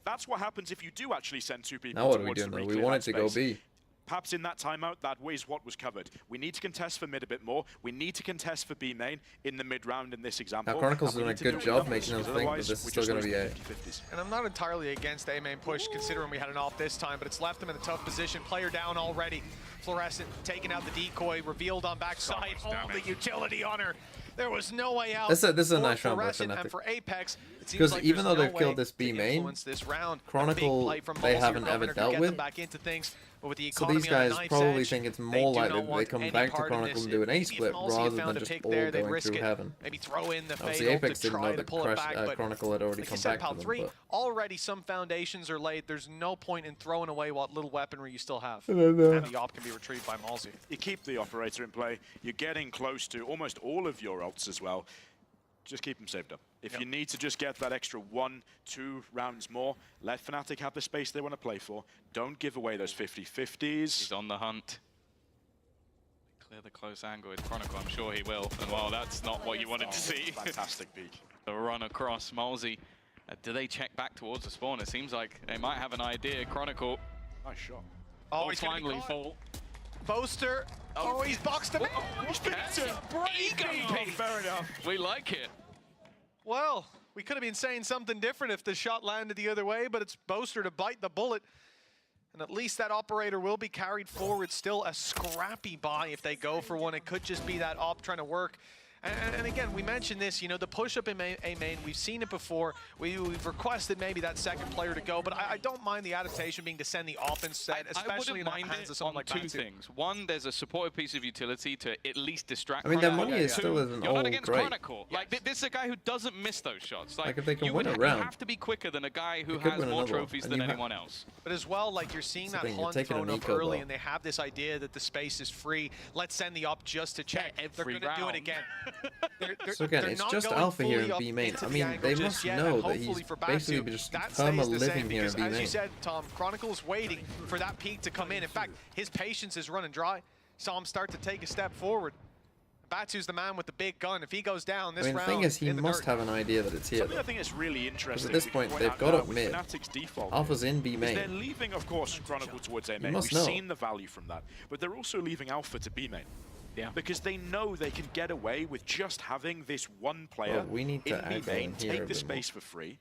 Speaker 3: that's what happens if you do actually send 2 people
Speaker 1: Now what are we
Speaker 3: towards
Speaker 1: doing
Speaker 3: the
Speaker 1: though?
Speaker 3: reclear
Speaker 1: We wanted to go
Speaker 3: space.
Speaker 1: B.
Speaker 3: Perhaps in that timeout, that was what was covered. We need to contest for mid a bit more. We need to contest for B main in the mid round in this example.
Speaker 1: Now Chronicle's
Speaker 3: And we
Speaker 1: doing a
Speaker 3: need to do
Speaker 1: good
Speaker 3: it
Speaker 1: job
Speaker 3: with
Speaker 1: making
Speaker 3: numbers,
Speaker 1: them
Speaker 3: because
Speaker 1: think that
Speaker 3: otherwise
Speaker 1: this is
Speaker 3: we
Speaker 1: still
Speaker 3: just
Speaker 1: going to
Speaker 3: lose
Speaker 1: be
Speaker 3: the
Speaker 1: A.
Speaker 3: 50-50s.
Speaker 5: And I'm not entirely against the A-main push, considering we had an off this time, but it's left him in a tough position. Player down already. Fluorescent taking out the decoy, revealed on backside. Oh, the utility on her. There was no way out.
Speaker 1: This is a
Speaker 5: for
Speaker 1: nice round by
Speaker 5: Fluorescent,
Speaker 1: Fnatic.
Speaker 5: and for Apex, it seems
Speaker 1: Because
Speaker 5: like
Speaker 1: even
Speaker 5: there's
Speaker 1: though
Speaker 5: no
Speaker 1: they've killed
Speaker 5: way
Speaker 1: this B
Speaker 5: to
Speaker 1: main,
Speaker 5: influence this round.
Speaker 1: Chronicle,
Speaker 5: A big play from
Speaker 1: they
Speaker 5: Malsey or
Speaker 1: haven't ever
Speaker 5: Governor to
Speaker 1: dealt
Speaker 5: get
Speaker 1: with.
Speaker 5: them back into things. But with the
Speaker 1: So
Speaker 5: economy
Speaker 1: these
Speaker 5: on a
Speaker 1: guys
Speaker 5: knife's
Speaker 1: probably
Speaker 5: edge,
Speaker 1: think it's
Speaker 5: they
Speaker 1: more
Speaker 5: do
Speaker 1: likely
Speaker 5: not
Speaker 1: that they
Speaker 5: want
Speaker 1: come
Speaker 5: any
Speaker 1: back to
Speaker 5: part in
Speaker 1: Chronicle
Speaker 5: this.
Speaker 1: and do an A
Speaker 5: Maybe if
Speaker 1: split
Speaker 5: Malsey
Speaker 1: rather
Speaker 5: found
Speaker 1: than
Speaker 5: a
Speaker 1: just
Speaker 5: pick
Speaker 1: all
Speaker 5: there, they'd
Speaker 1: going
Speaker 5: risk
Speaker 1: through
Speaker 5: it.
Speaker 1: heaven.
Speaker 5: Maybe throw in the
Speaker 1: Obviously
Speaker 5: fatal
Speaker 1: Apex
Speaker 5: to
Speaker 1: didn't
Speaker 5: try
Speaker 1: know
Speaker 5: to
Speaker 1: that
Speaker 5: pull it back, but
Speaker 1: Chronicle had already
Speaker 5: like
Speaker 1: come
Speaker 5: you said,
Speaker 1: back
Speaker 5: pal,
Speaker 1: to them.
Speaker 5: 3,
Speaker 1: But
Speaker 5: already some foundations are laid. There's no point in throwing away what little weaponry you still have.
Speaker 1: No.
Speaker 5: And the op can be retrieved by Malsey.
Speaker 3: You keep the operator in play. You're getting close to almost all of your ults as well. Just keep them saved up. If you need to just get that extra 1-2 rounds more, let Fnatic have the space they want to play for. Don't give away those 50-50s.
Speaker 2: He's on the hunt. Clear the close angle with Chronicle, I'm sure he will. And well, that's not what you wanted to see.
Speaker 3: Fantastic peek.
Speaker 2: The run across Malsey. Do they check back towards the spawn? It seems like they might have an idea. Chronicle.
Speaker 3: Nice shot.
Speaker 2: Oh,
Speaker 5: he's gonna be
Speaker 2: finally
Speaker 5: caught.
Speaker 2: fall.
Speaker 5: Poster. Oh, he's boxed him in.
Speaker 2: Ego
Speaker 3: Fair enough.
Speaker 2: We like it.
Speaker 5: Well, we could have been saying something different if the shot landed the other way, but it's Boaster to bite the bullet. And at least that operator will be carried forward. Still a scrappy buy if they go for one. It could just be that op trying to work. And again, we mentioned this, you know, the push-up in A main, we've seen it before. We've requested maybe that second player to go, but I don't mind the adaptation being to send the op instead, especially in the hands of someone like
Speaker 2: two
Speaker 5: Banter.
Speaker 2: things. One, there's a supportive piece of utility to at least distract
Speaker 1: I mean, their
Speaker 2: Chronicle.
Speaker 1: money is
Speaker 2: Two,
Speaker 1: still isn't
Speaker 2: you're
Speaker 1: all
Speaker 2: not against
Speaker 1: great.
Speaker 2: Chronicle. Like, this is a guy who doesn't miss those shots.
Speaker 1: Like, if they can
Speaker 2: you
Speaker 1: win
Speaker 2: would
Speaker 1: a round,
Speaker 2: you have to be quicker than a guy who
Speaker 1: they could
Speaker 2: has
Speaker 1: win
Speaker 2: more
Speaker 1: another one,
Speaker 2: trophies
Speaker 1: and
Speaker 2: than
Speaker 1: you have-
Speaker 2: anyone else.
Speaker 5: But as well, like you're seeing
Speaker 1: That's the
Speaker 5: that
Speaker 1: thing, you're
Speaker 5: hunt
Speaker 1: taking
Speaker 5: thrown
Speaker 1: an
Speaker 5: up
Speaker 1: eco
Speaker 5: early,
Speaker 1: though.
Speaker 5: and they have this idea that the space is free. Let's send the op just to check.
Speaker 2: Yeah,
Speaker 5: They're
Speaker 2: every
Speaker 5: going to do it
Speaker 2: round.
Speaker 5: again.
Speaker 1: So again, it's just Alpha here in B main. I mean, they must know that he's basically just living here in B main.
Speaker 5: As you said, Tom, Chronicle's waiting for that peak to come in. In fact, his patience is running dry. Saw him start to take a step forward. Batu's the man with the big gun. If he goes down this round,
Speaker 1: the thing is, he must have an idea that it's here.
Speaker 3: Something I think is really interesting.
Speaker 1: At this point, they've got up mid.
Speaker 3: Default
Speaker 1: Alpha's in B main.
Speaker 3: They're leaving, of course, Chronicle towards A main. We've seen the value from that, but they're also leaving Alpha to B main. Yeah. Because they know they can get away with just having this one player in B main take the space for free.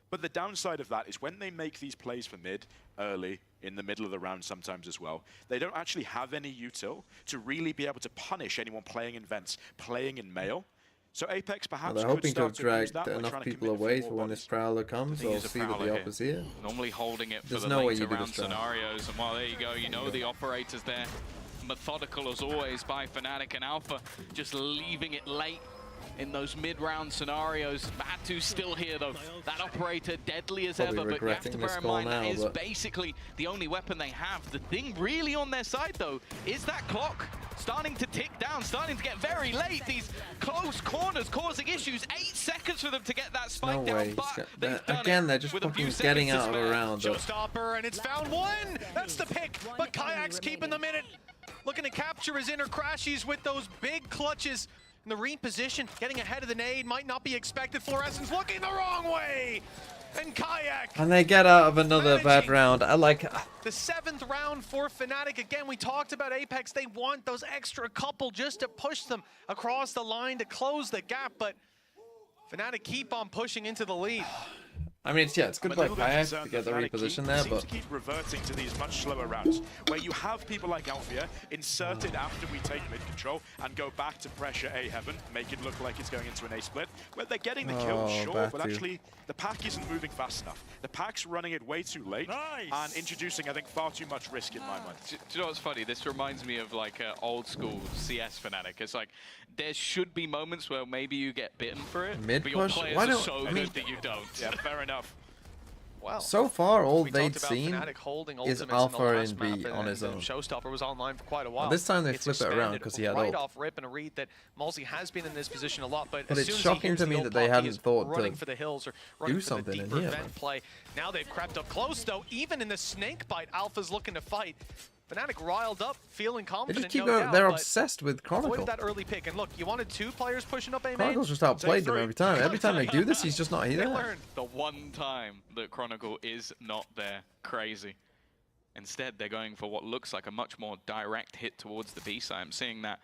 Speaker 3: But the downside of that is when they make these plays for mid early, in the middle of the round sometimes as well, they don't actually have any util to really be able to punish anyone playing in vents, playing in male. So Apex perhaps
Speaker 1: they're hoping to have dragged enough people away for when this Prowler comes, or see that the op's here.
Speaker 2: Normally holding it for the later round scenarios, and well, there you go, you know the operator's there. Methodical as always by Fnatic and Alpha, just leaving it late in those mid-round scenarios. Batu's still here though. That operator deadly as ever, but you have to bear in mind that is basically the only weapon they have. The thing really on their side though is that clock starting to tick down, starting to get very late. These close corners causing issues. 8 seconds for them to get that spike down, but they've done
Speaker 1: again, they're just fucking getting out of a round.
Speaker 5: Showstopper, and it's found one! That's the pick, but Kayak's keeping them in it. Looking to capture his inner crashies with those big clutches. In the reposition, getting ahead of the nade might not be expected. Fluorescence looking the wrong way! And Kayak!
Speaker 1: And they get out of another bad round. I like...
Speaker 5: The 7th round for Fnatic. Again, we talked about Apex. They want those extra couple just to push them across the line to close the gap, but Fnatic keep on pushing into the lead.
Speaker 1: I mean, it's good by Kayak to get the reposition there, but...
Speaker 3: keep reverting to these much slower rounds, where you have people like Alfia inserted after we take mid control and go back to pressure A heaven, make it look like it's going into an A split, where they're getting the kill, sure, but actually the pack isn't moving fast enough. The pack's running it way too late and introducing, I think, far too much risk in my mind.
Speaker 2: Do you know what's funny? This reminds me of like old school CS Fnatic. It's like, there should be moments where maybe you get bitten for it, but your players are so good that you don't.
Speaker 3: Yeah, fair enough.
Speaker 5: Well,
Speaker 1: so far, all they've seen is Alpha in B on his own.
Speaker 5: Showstopper was online for quite a while.
Speaker 1: Well, this time they flip it around because he had
Speaker 5: right off rip, and a read that Malsey has been in this position a lot, but as
Speaker 1: it's
Speaker 5: soon as
Speaker 1: shocking to me that they hadn't thought
Speaker 5: running
Speaker 1: to
Speaker 5: for the hills or running
Speaker 1: do
Speaker 5: for
Speaker 1: something
Speaker 5: the
Speaker 1: in
Speaker 5: deeper
Speaker 1: here.
Speaker 5: vent play. Now they've crept up close though. Even in the snake bite, Alpha's looking to fight. Fnatic riled up, feeling confident.
Speaker 1: They just keep
Speaker 5: no
Speaker 1: going.
Speaker 5: doubt,
Speaker 1: They're obsessed with Chronicle.
Speaker 5: Avoided that early pick, and look, you wanted 2 players pushing up A main.
Speaker 1: Chronicle's just outplayed them every time. Every time they do this, he's just not here.
Speaker 2: The one time that Chronicle is not there, crazy. Instead, they're going for what looks like a much more direct hit towards the B side. I'm seeing that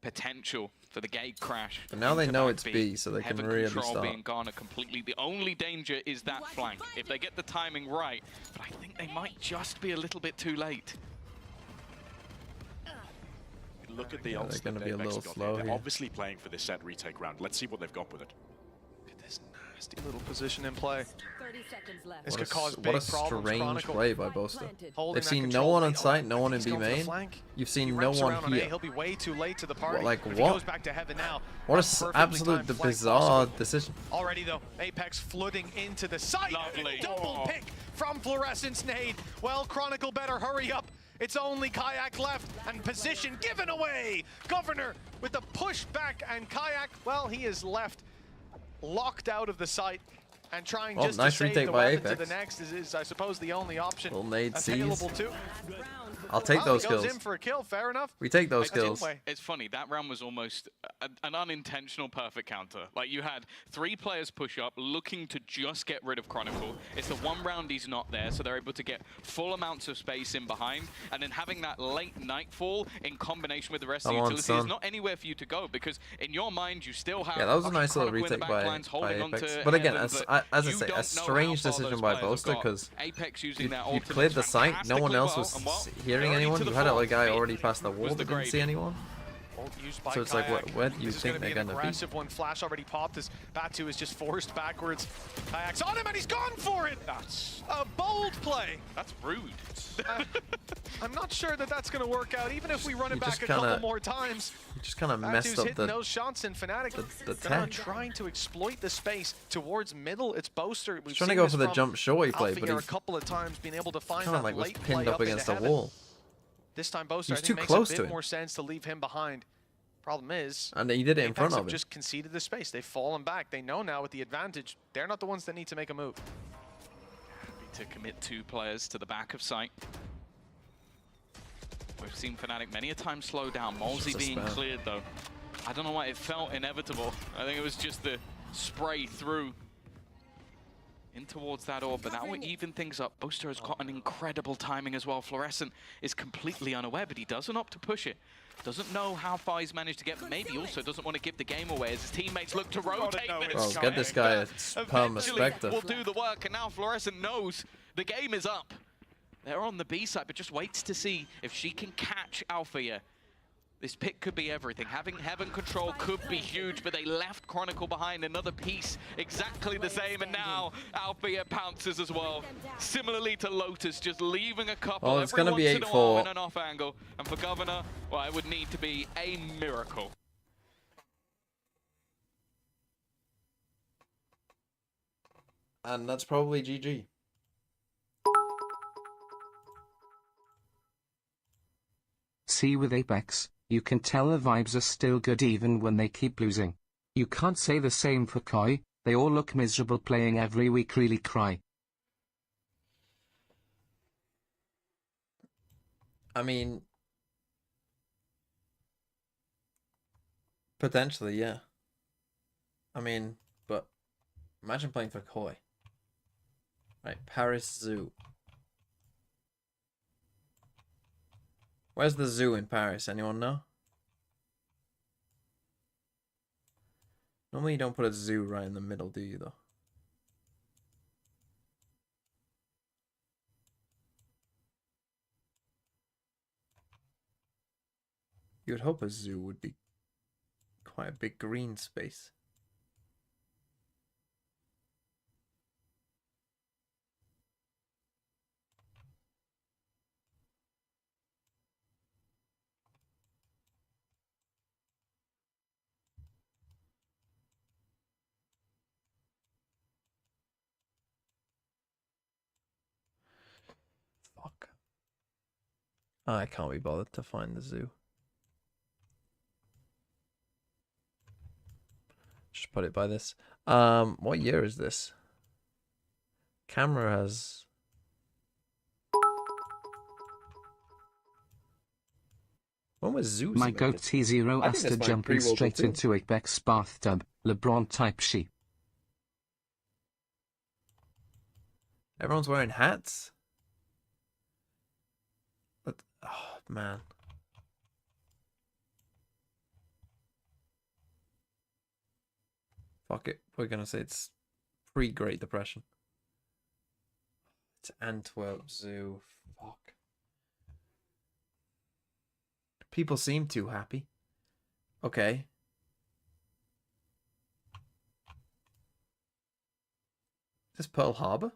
Speaker 2: potential for the gate crash.
Speaker 1: But now they know it's B, so they can really start.
Speaker 2: Being garnered completely. The only danger is that flank. If they get the timing right, but I think they might just be a little bit too late.
Speaker 3: Look at the
Speaker 1: they're going to be a little slow
Speaker 3: here.
Speaker 1: here.
Speaker 3: Obviously playing for this set retake round. Let's see what they've got with it.
Speaker 5: Look at this nasty little position in play.
Speaker 8: 30 seconds left.
Speaker 5: This could cause
Speaker 1: What
Speaker 5: big
Speaker 1: a
Speaker 5: problems.
Speaker 1: strange
Speaker 5: Chronicle
Speaker 1: play by Boaster.
Speaker 5: holding
Speaker 1: They've seen
Speaker 5: that
Speaker 1: no
Speaker 5: control
Speaker 1: one on
Speaker 5: lead.
Speaker 1: site, no one in
Speaker 5: He's
Speaker 1: B
Speaker 5: going for the
Speaker 1: main.
Speaker 5: flank.
Speaker 1: You've
Speaker 5: He
Speaker 1: seen no
Speaker 5: wraps
Speaker 1: one
Speaker 5: around on
Speaker 1: here.
Speaker 5: A, he'll be way too late to the party.
Speaker 1: Like
Speaker 5: If
Speaker 1: what?
Speaker 5: he goes back to heaven now.
Speaker 1: What
Speaker 5: a
Speaker 1: an absolute bizarre decision.
Speaker 5: Already though, Apex flooding into the site.
Speaker 2: Lovely.
Speaker 5: Double pick from Fluorescence nade. Well, Chronicle better hurry up. It's only Kayak left, and position given away. Governor with the push back, and Kayak, well, he is left locked out of the site. And trying just
Speaker 1: nice
Speaker 5: to save
Speaker 1: retake
Speaker 5: the
Speaker 1: by
Speaker 5: weapon to
Speaker 1: Apex.
Speaker 5: the next is, I suppose, the only option
Speaker 1: Little nade
Speaker 5: available
Speaker 1: sees.
Speaker 5: to.
Speaker 1: I'll take those
Speaker 5: He goes
Speaker 1: kills.
Speaker 5: in for a kill, fair enough.
Speaker 1: We take those kills.
Speaker 2: It's funny, that round was almost an unintentional perfect counter. Like, you had 3 players push up, looking to just get rid of Chronicle. It's the one round he's not there, so they're able to get full amounts of space in behind, and then having that late nightfall in combination with the rest of the utility is not anywhere for you to go, because in your mind, you still have...
Speaker 1: Yeah, that was a nice little retake by Apex. But again, as I say, a strange decision by Boaster, because you cleared the site, no one else was hearing anyone. You had a guy already past the wall that didn't see anyone. So it's like, where do you think they're going to be?
Speaker 5: Aggressive one. Flash already popped as Batu is just forced backwards. Kayak's on him and he's gone for it! That's a bold play.
Speaker 2: That's rude.
Speaker 5: I'm not sure that that's going to work out, even if we run it back a couple more times.
Speaker 1: You just kind of messed
Speaker 5: Batu's
Speaker 1: up
Speaker 5: hitting those shots in Fnatic.
Speaker 1: the
Speaker 5: They're
Speaker 1: tech.
Speaker 5: trying to exploit the space towards middle. It's Boaster.
Speaker 1: He's trying to go for the jump short play, but
Speaker 5: he's a couple of times being able to find
Speaker 1: kind of
Speaker 5: that
Speaker 1: was
Speaker 5: late
Speaker 1: pinned
Speaker 5: play
Speaker 1: up against the
Speaker 5: heaven.
Speaker 1: wall.
Speaker 5: This time Boaster, I
Speaker 1: He's
Speaker 5: think,
Speaker 1: too
Speaker 5: makes
Speaker 1: close
Speaker 5: a
Speaker 1: to
Speaker 5: bit
Speaker 1: him.
Speaker 5: more sense to leave him behind. Problem is,
Speaker 1: and he did it in front
Speaker 5: Apex
Speaker 1: of
Speaker 5: have
Speaker 1: him.
Speaker 5: just conceded the space. They've fallen back. They know now with the advantage, they're not the ones that need to make a move.
Speaker 2: Happy to commit 2 players to the back of site. We've seen Fnatic many a time slow down. Molesy being cleared though. I don't know why it felt inevitable. I think it was just the spray through in towards that orb, but that will even things up. Boaster has got an incredible timing as well. Fluorescent is completely unaware, but he doesn't opt to push it. Doesn't know how far he's managed to get, but maybe also doesn't want to give the game away as his teammates look to rotate this.
Speaker 1: Bro, get this guy a perm perspective.
Speaker 2: Will do the work, and now Fluorescent knows the game is up. They're on the B side, but just waits to see if she can catch Alpha here. This pick could be everything. Having Heaven control could be huge, but they left Chronicle behind. Another piece, exactly the same, and now Alpha pounces as well. Similarly to Lotus, just leaving a couple
Speaker 1: it's going to be
Speaker 2: 8-4 in an off angle. And for Governor, well, it would need to be a miracle.
Speaker 1: And that's probably GG.
Speaker 4: See, with Apex, you can tell the vibes are still good even when they keep losing. You can't say the same for Koi, they all look miserable playing every week, really cry.
Speaker 1: I mean, potentially, yeah. I mean, but imagine playing for Koi. Right, Paris Zoo. Where's the zoo in Paris? Anyone know? Normally you don't put a zoo right in the middle, do you, though? You would hope a zoo would be quite a big green space. Fuck. I can't be bothered to find the zoo. Just put it by this. What year is this? Camera has... When was Zeus?
Speaker 4: My goat T0 Asta jumping straight into Apex bathtub, LeBron type sheep.
Speaker 1: Everyone's wearing hats? But, oh, man. Fuck it. We're gonna say it's pre-Great Depression. It's Antwerp Zoo. Fuck. People seem too happy. Okay. Is this Pearl Harbor?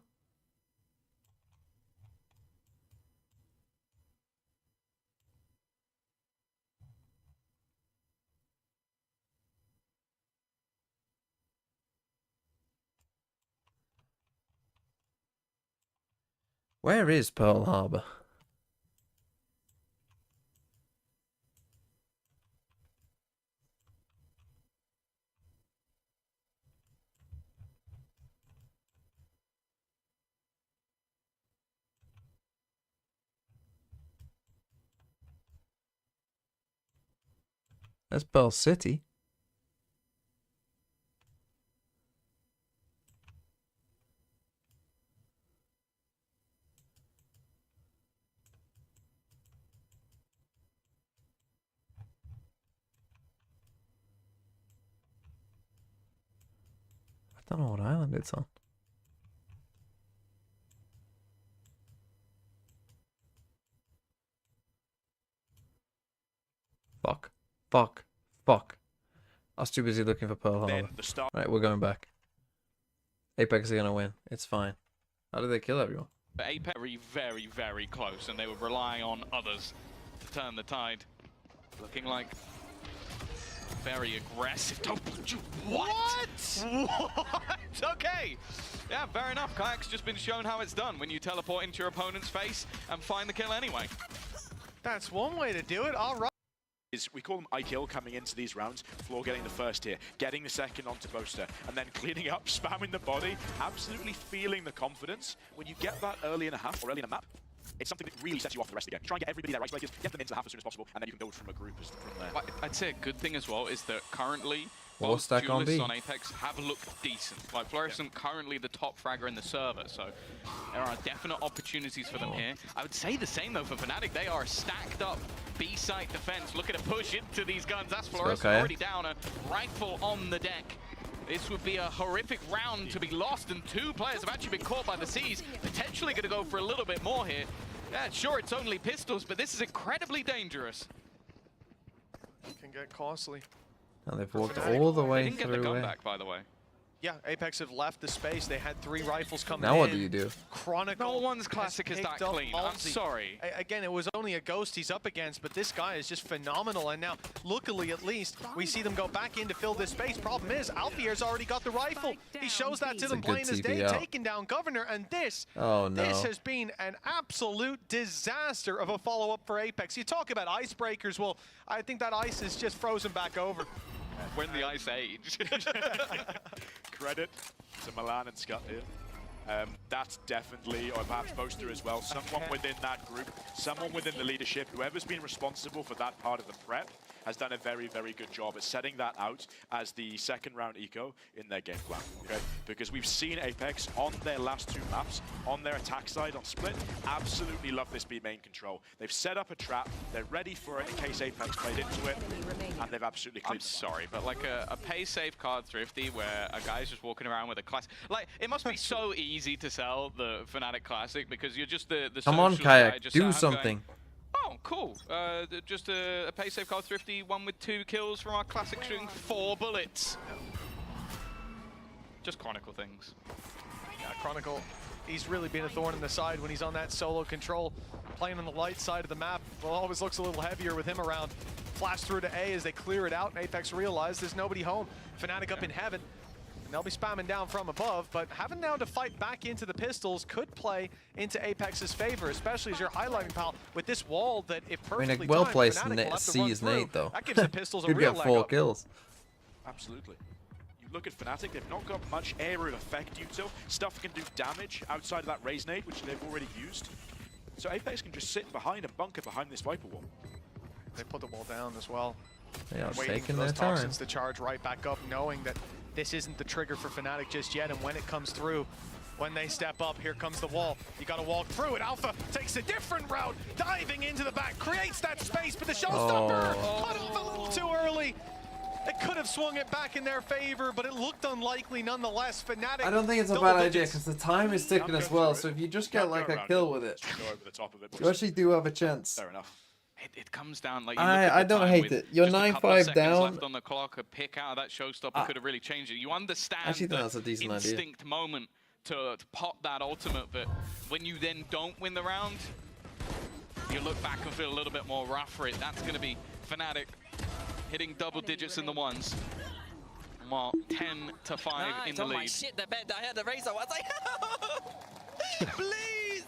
Speaker 1: Where is Pearl Harbor? That's Pearl City. I don't know what island it's on. Fuck. Fuck. Fuck. I was too busy looking for Pearl Harbor. Right, we're going back. Apex are gonna win. It's fine. How did they kill everyone?
Speaker 2: But Apex were very, very close, and they were relying on others to turn the tide. Looking like very aggressive. What? Okay. Yeah, fair enough. Kayak's just been shown how it's done when you teleport into your opponent's face and find the kill anyway.
Speaker 5: That's one way to do it. All right.
Speaker 3: is we call them I-kill coming into these rounds. Floor getting the first here, getting the second onto Boaster, and then cleaning up, spamming the body, absolutely feeling the confidence. When you get that early in a half or early in a map, it's something that really sets you off for the rest of the game. Try and get everybody their icebreakers, get them into the half as soon as possible, and then you can build from a group from there.
Speaker 2: I'd say a good thing as well is that currently
Speaker 1: Or
Speaker 2: both
Speaker 1: stack on
Speaker 2: duelists
Speaker 1: B.
Speaker 2: on Apex have looked decent. Like Fluorescent currently the top fragger in the server, so there are definite opportunities for them here. I would say the same though for Fnatic. They are stacked up B-site defense, looking to push into these guns. That's Fluorescent already down, a rifle on the deck. This would be a horrific round to be lost, and two players have actually been caught by the Seas. Potentially going to go for a little bit more here. Yeah, sure, it's only pistols, but this is incredibly dangerous.
Speaker 5: It can get costly.
Speaker 1: And they've walked all the
Speaker 2: They
Speaker 1: way
Speaker 2: didn't get the
Speaker 1: through.
Speaker 2: gun back, by the way.
Speaker 5: Yeah, Apex have left the space. They had 3 rifles coming in.
Speaker 1: Now what do you do?
Speaker 5: Chronicle.
Speaker 2: No one's classic is that clean. I'm sorry.
Speaker 5: Again, it was only a ghost he's up against, but this guy is just phenomenal. And now, luckily at least, we see them go back in to fill this space. Problem is, Alfier's already got the rifle. He shows that to them plain as day, taking down Governor. And this has been an absolute disaster of a follow-up for Apex. You talk about icebreakers. Well, I think that ice is just frozen back over.
Speaker 2: When the ice age.
Speaker 3: Credit to Milan and Scott here. That's definitely, or perhaps Boaster as well, someone within that group, someone within the leadership, whoever's been responsible for that part of the prep has done a very, very good job at setting that out as the second round eco in their game plan, okay? Because we've seen Apex on their last 2 maps, on their attack side on Split, absolutely love this B main control. They've set up a trap, they're ready for it in case Apex played into it, and they've absolutely cleared.
Speaker 2: I'm sorry, but like a pay safe card thrifty where a guy's just walking around with a classic, like it must be so easy to sell the Fnatic Classic because you're just the
Speaker 1: Come on, Kayak, do something.
Speaker 2: Oh, cool. Just a pay safe card thrifty, one with 2 kills from our classic shooting 4 bullets. Just Chronicle things.
Speaker 5: Yeah, Chronicle, he's really been a thorn in the side when he's on that solo control, playing on the light side of the map. Well, always looks a little heavier with him around. Flash through to A as they clear it out, and Apex realize there's nobody home. Fnatic up in heaven. They'll be spamming down from above, but having now to fight back into the pistols could play into Apex's favor, especially as you're highlighting, pal, with this wall that if perfectly timed,
Speaker 1: well-placed
Speaker 5: Fnatic will have to
Speaker 1: C
Speaker 5: run
Speaker 1: is
Speaker 5: through.
Speaker 1: Nate, though.
Speaker 5: That gives the pistols a
Speaker 1: You'd
Speaker 5: real
Speaker 1: get
Speaker 5: leg
Speaker 1: 4
Speaker 5: up.
Speaker 1: kills.
Speaker 3: Absolutely. You look at Fnatic, they've not got much aerial effect util. Stuff can do damage outside of that Raise Nade, which they've already used. So Apex can just sit behind a bunker behind this Viper wall.
Speaker 5: They put the wall down as well.
Speaker 1: They are
Speaker 5: Waiting
Speaker 1: taking
Speaker 5: for
Speaker 1: their
Speaker 5: those
Speaker 1: time.
Speaker 5: toxins to charge right back up, knowing that this isn't the trigger for Fnatic just yet, and when it comes through, when they step up, here comes the wall. You gotta walk through it. Alpha takes a different route, diving into the back, creates that space, but the showstopper cut off a little too early. It could have swung it back in their favor, but it looked unlikely nonetheless. Fnatic.
Speaker 1: I don't think it's a bad idea because the time is ticking as well. So if you just get like a kill with it,
Speaker 3: Go over the top of it.
Speaker 1: you actually do have a chance.
Speaker 3: Fair enough.
Speaker 2: It comes down like you look at
Speaker 1: I
Speaker 2: the
Speaker 1: don't
Speaker 2: time
Speaker 1: hate
Speaker 2: with
Speaker 1: it. You're
Speaker 2: just a couple
Speaker 1: 9-5
Speaker 2: of seconds
Speaker 1: down.
Speaker 2: left on the clock. A pick out of that showstopper could have really changed it. You understand
Speaker 1: I actually think
Speaker 2: the
Speaker 1: that's a decent idea.
Speaker 2: instinct moment to pop that ultimate, but when you then don't win the round, you look back and feel a little bit more rough for it. That's going to be Fnatic hitting double digits in the ones. Well, 10-5 in the
Speaker 7: on
Speaker 2: lead.
Speaker 7: my shit, the bed. I had the razor. I was like, please.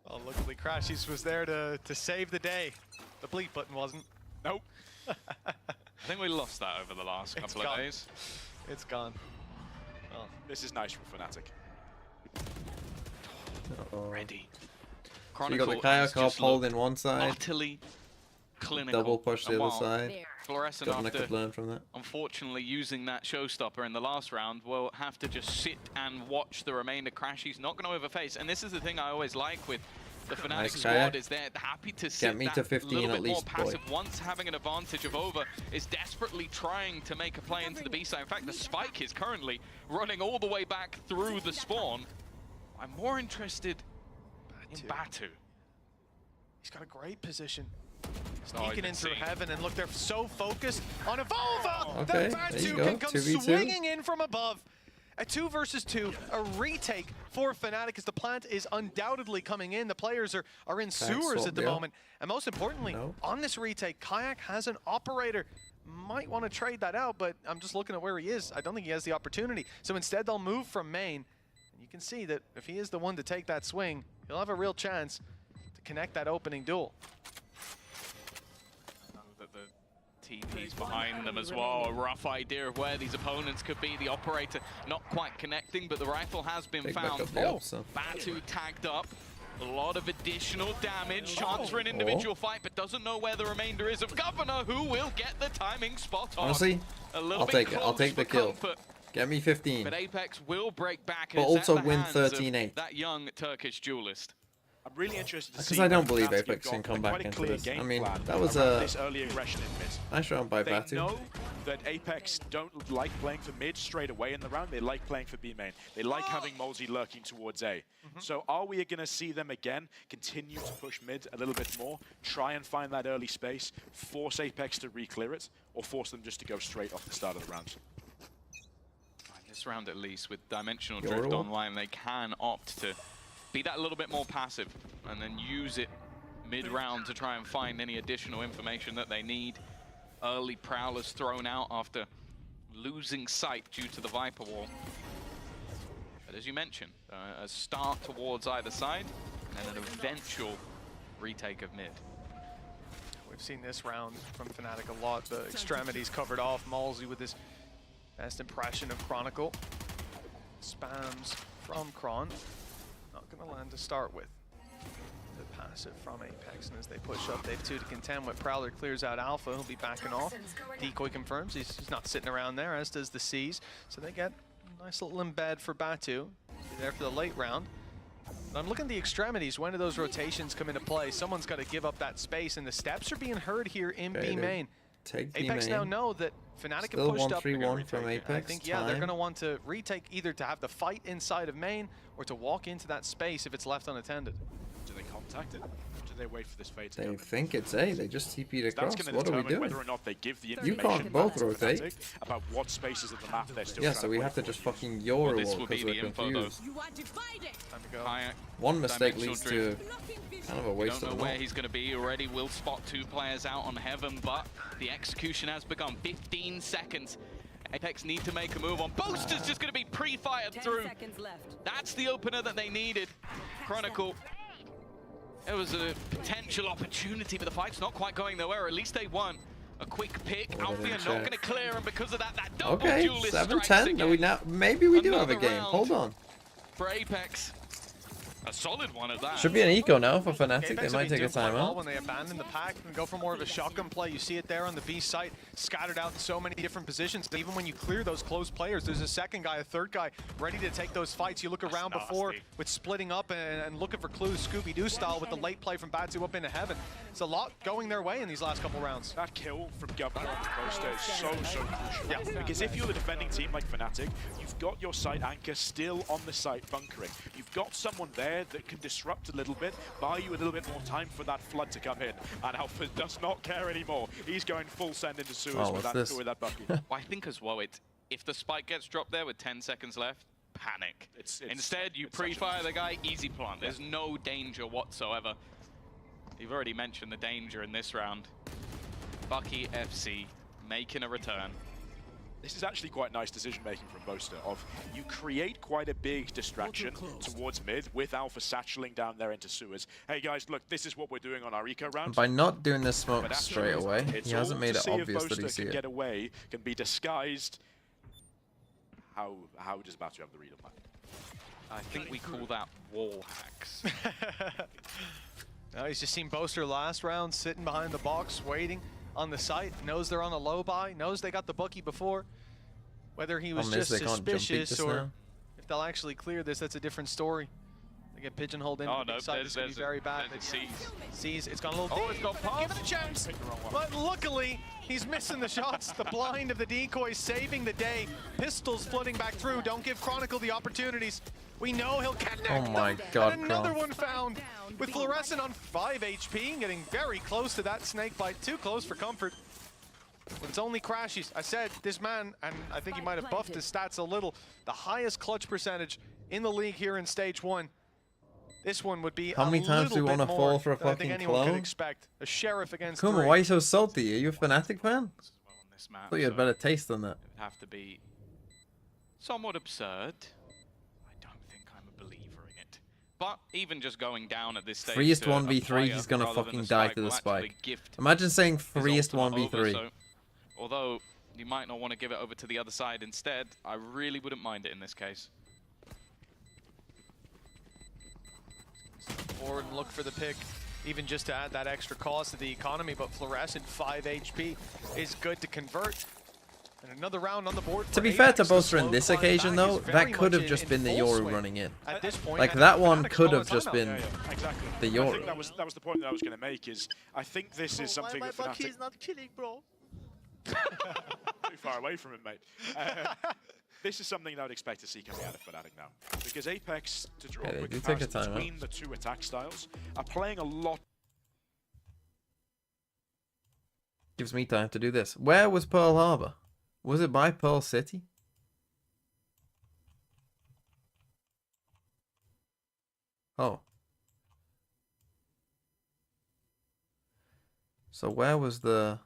Speaker 5: Oh, luckily Crashies was there to save the day. The bleep button wasn't.
Speaker 2: Nope. I think we lost that over the last couple of days.
Speaker 5: It's gone.
Speaker 3: Oh, this is nice for Fnatic.
Speaker 2: Ready.
Speaker 1: So you got the kayak up holding one side,
Speaker 2: Utterly clinical.
Speaker 1: double push the
Speaker 2: And
Speaker 1: other
Speaker 2: while
Speaker 1: side.
Speaker 8: There.
Speaker 2: Fluorescent,
Speaker 1: Governor
Speaker 2: after
Speaker 1: could learn from that.
Speaker 2: unfortunately using that showstopper in the last round, will have to just sit and watch the remainder crash. He's not going to overface, and this is the thing I always like with the Fnatic
Speaker 1: Nice
Speaker 2: squad,
Speaker 1: kayak.
Speaker 2: is they're happy to sit
Speaker 1: me
Speaker 2: that
Speaker 1: to 15
Speaker 2: little
Speaker 1: at
Speaker 2: bit more
Speaker 1: least, boy.
Speaker 2: passive. Once having an advantage of over, is desperately trying to make a play into the B side. In fact, the Spike is currently running all the way back through the spawn. I'm more interested in Batu.
Speaker 5: He's got a great position.
Speaker 2: Oh,
Speaker 5: Sneaking in
Speaker 2: he's
Speaker 5: through
Speaker 2: been
Speaker 5: heaven, and look, they're so focused on Evolva
Speaker 1: Okay,
Speaker 5: that
Speaker 1: there
Speaker 5: Batu
Speaker 1: you go,
Speaker 5: can come
Speaker 1: 2v2.
Speaker 5: swinging in from above. A 2 versus 2, a retake for Fnatic as the plant is undoubtedly coming in. The players are in sewers at the moment. And most importantly, on this retake, Kayak has an operator. Might want to trade that out, but I'm just looking at where he is. I don't think he has the opportunity. So instead, they'll move from main. And you can see that if he is the one to take that swing, he'll have a real chance to connect that opening duel.
Speaker 2: TV's behind them as well. A rough idea of where these opponents could be. The operator not quite connecting, but the rifle has been found. Batu tagged up. A lot of additional damage. Chance for an individual fight, but doesn't know where the remainder is of Governor, who will get the timing spot on.
Speaker 1: Honestly, I'll take it. I'll take the kill. Get me 15.
Speaker 2: But Apex will break back.
Speaker 1: But also win 13-8.
Speaker 2: That young Turkish duelist.
Speaker 3: I'm really interested to see.
Speaker 1: Because I don't believe Apex can come back into this. I mean, that was a nice round by Batu.
Speaker 3: They know that Apex don't like playing for mid straight away in the round. They like playing for B main. They like having Molzy lurking towards A. So are we going to see them again continue to push mid a little bit more, try and find that early space, force Apex to re-clear it, or force them just to go straight off the start of the round?
Speaker 2: This round at least, with Dimensional Drift online, they can opt to be that a little bit more passive and then use it mid-round to try and find any additional information that they need. Early Prowlers thrown out after losing sight due to the Viper wall. But as you mentioned, a start towards either side and then an eventual retake of mid.
Speaker 5: We've seen this round from Fnatic a lot. The extremities covered off. Molzy with his best impression of Chronicle. Spams from Kron. Not going to land to start with. The passive from Apex, and as they push up, they've 2 to contend with. Prowler clears out Alpha, he'll be backing off. Decoy confirms he's not sitting around there, as does the C's. So they get a nice little embed for Batu. Be there for the late round. But I'm looking at the extremities. When do those rotations come into play? Someone's got to give up that space, and the steps are being heard here in B main. Apex now know that Fnatic have pushed up.
Speaker 1: 1-3-1 from Apex.
Speaker 5: I think, yeah, they're going to want to retake, either to have the fight inside of main or to walk into that space if it's left unattended.
Speaker 3: Do they contact it? Or do they wait for this fade to
Speaker 1: They think it's A. They just TP'd across. What are we doing?
Speaker 3: Whether or not they give the
Speaker 1: You can't both rotate.
Speaker 3: About what spaces of the map they're still
Speaker 1: Yeah, so we have to just fucking Euro
Speaker 2: this
Speaker 1: wall
Speaker 2: will be
Speaker 1: because
Speaker 2: the
Speaker 1: we're
Speaker 2: info,
Speaker 1: confused.
Speaker 8: You want to fight it?
Speaker 5: Time to go.
Speaker 1: One mistake leads to kind of a waste
Speaker 2: don't
Speaker 1: of
Speaker 2: know
Speaker 1: a
Speaker 2: where he's going to be. Already will spot 2 players out on Heaven, but the execution has begun. 15 seconds. Apex need to make a move on. Boaster's just going to be pre-fired through.
Speaker 8: 10 seconds left.
Speaker 2: That's the opener that they needed. Chronicle. It was a potential opportunity, but the fight's not quite going their way, or at least they won. A quick pick. Alfia not going to clear, and because of that, that double duelist strikes
Speaker 1: 7-10.
Speaker 2: again.
Speaker 1: No, we now maybe we do have a
Speaker 2: Another
Speaker 1: game.
Speaker 2: round.
Speaker 1: Hold on.
Speaker 2: For Apex. A solid one at that.
Speaker 1: Should be an eco now for Fnatic.
Speaker 5: Apex
Speaker 1: They might take a timeout.
Speaker 5: when they abandon the pack and go for more of a shotgun play. You see it there on the B site, scattered out in so many different positions. Even when you clear those close players, there's a second guy, a third guy, ready to take those fights. You look around before with splitting up and looking for clues, Scooby-Doo style, with the late play from Batu up into Heaven. It's a lot going their way in these last couple rounds.
Speaker 3: That kill from Governor onto Boaster is so crucial. Yeah, because if you're the defending team like Fnatic, you've got your site anchor still on the site bunkering. You've got someone there that can disrupt a little bit, buy you a little bit more time for that flood to come in. And Alpha does not care anymore. He's going full send into sewers with that bucket.
Speaker 2: Well, I think as well, if the spike gets dropped there with 10 seconds left, panic. Instead, you pre-fire the guy, easy plant. There's no danger whatsoever. You've already mentioned the danger in this round. Bucky FC making a return.
Speaker 3: This is actually quite nice decision-making from Boaster. You create quite a big distraction towards mid with Alpha satcheling down there into sewers. Hey guys, look, this is what we're doing on our eco round.
Speaker 1: By not doing this smoke straight away, he hasn't made it obvious that he sees it.
Speaker 3: Get away, can be disguised. How does Batu have the read on that?
Speaker 2: I think we call that wall hacks.
Speaker 5: No, he's just seen Boaster last round, sitting behind the box, waiting on the site, knows they're on a low buy, knows they got the Bucky before. Whether he was just suspicious or if they'll actually clear this, that's a different story. They get pigeonholed into the big site, it's going to be very bad. Sees, it's gone a little deep.
Speaker 2: It's gone past.
Speaker 5: Give it a chance. But luckily, he's missing the shots. The blind of the decoys saving the day. Pistols flooding back through. Don't give Chronicle the opportunities. We know he'll connect.
Speaker 1: Oh my god,
Speaker 5: and another one found with Fluorescent on 5 HP, getting very close to that snake bite. Too close for comfort. But it's only crashes. I said this man, and I think he might have buffed his stats a little, the highest clutch percentage in the league here in stage 1. This one would be
Speaker 1: how many times do you want to fall for a fucking
Speaker 5: I think anyone could
Speaker 1: clone?
Speaker 5: expect. A sheriff against
Speaker 1: Kuma,
Speaker 5: 3.
Speaker 1: why are you so salty? Are you a Fnatic fan?
Speaker 2: This map,
Speaker 1: I thought you had better taste than that.
Speaker 2: It would have to be somewhat absurd. I don't think I'm a believer in it. But even just going down at this stage,
Speaker 1: Freest 1v3, he's gonna fucking die to the spike. Imagine saying freest 1v3.
Speaker 2: although you might not want to give it over to the other side instead, I really wouldn't mind it in this case.
Speaker 5: Forward and look for the pick, even just to add that extra cost to the economy, but Fluorescent 5 HP is good to convert. And another round on the board.
Speaker 1: To be fair to Boaster in this occasion though, that could have just been the Yoru running in.
Speaker 5: At this point,
Speaker 1: Like that one could have just been
Speaker 3: Exactly.
Speaker 1: the
Speaker 3: I
Speaker 1: Yoru.
Speaker 3: think that was the point that I was going to make. Is I think this is something that Fnatic...
Speaker 7: He's not killing, bro.
Speaker 3: Too far away from him, mate. This is something that I would expect to see coming out of Fnatic now. Because Apex, to draw a quick comparison between the two attack styles, are playing a lot...
Speaker 1: Gives me time to do this. Where was Pearl Harbor? Was it by Pearl City? Oh. So where was the...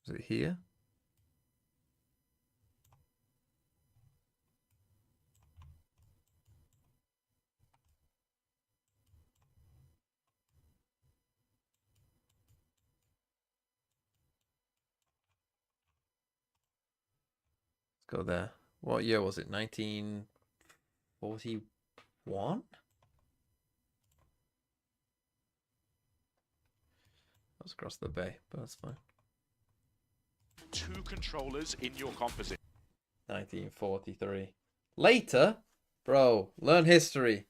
Speaker 1: Was it here? Let's go there. What year was it? 1941? That was across the bay, but that's fine.
Speaker 3: 2 controllers in your composition.
Speaker 1: 1943. Later? Bro, learn history.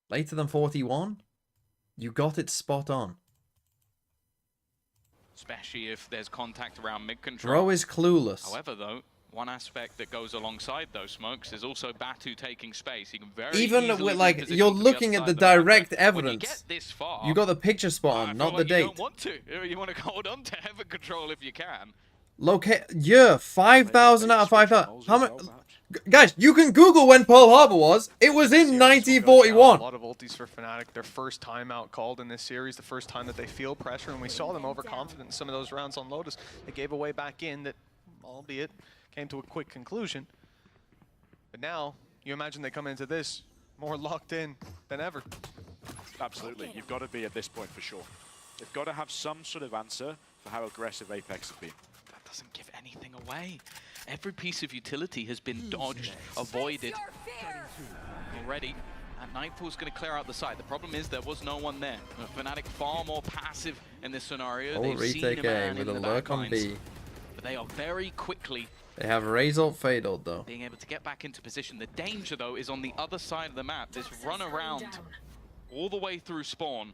Speaker 1: Later than 41? You got it spot on.
Speaker 2: Especially if there's contact around mid-control.
Speaker 1: Bro is clueless.
Speaker 2: However, though, one aspect that goes alongside those smokes is also Batu taking space. He can very
Speaker 1: even
Speaker 2: easily
Speaker 1: with like
Speaker 2: reposition
Speaker 1: you're
Speaker 2: to the
Speaker 1: looking
Speaker 2: other
Speaker 1: at the
Speaker 2: side of the map.
Speaker 1: direct
Speaker 2: When
Speaker 1: evidence.
Speaker 2: you get this far,
Speaker 1: You got the picture spot
Speaker 2: I
Speaker 1: on,
Speaker 2: feel
Speaker 1: not
Speaker 2: like
Speaker 1: the
Speaker 2: you
Speaker 1: date.
Speaker 2: don't want to. You want to hold on to heaven control if you can.
Speaker 1: Yeah, 5,000 out of 5,000. How many? Guys, you can Google when Pearl Harbor was. It was in 1941.
Speaker 5: A lot of ultis for Fnatic. Their first time out called in this series, the first time that they feel pressure, and we saw them overconfident in some of those rounds on Lotus. They gave away back in that, albeit, came to a quick conclusion. But now, you imagine they come into this more locked in than ever.
Speaker 3: Absolutely. You've got to be at this point for sure. You've got to have some sort of answer for how aggressive Apex have been.
Speaker 2: That doesn't give anything away. Every piece of utility has been dodged, avoided already. And Nightfall's going to clear out the site. The problem is there was no one there. Fnatic far more passive in this scenario.
Speaker 1: They've retake A with a lurk on B.
Speaker 2: But they are very quickly...
Speaker 1: They have Razor fataled though.
Speaker 2: Being able to get back into position. The danger though is on the other side of the map. This run around all the way through spawn.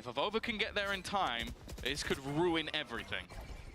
Speaker 2: If Avova can get there in time, this could ruin everything.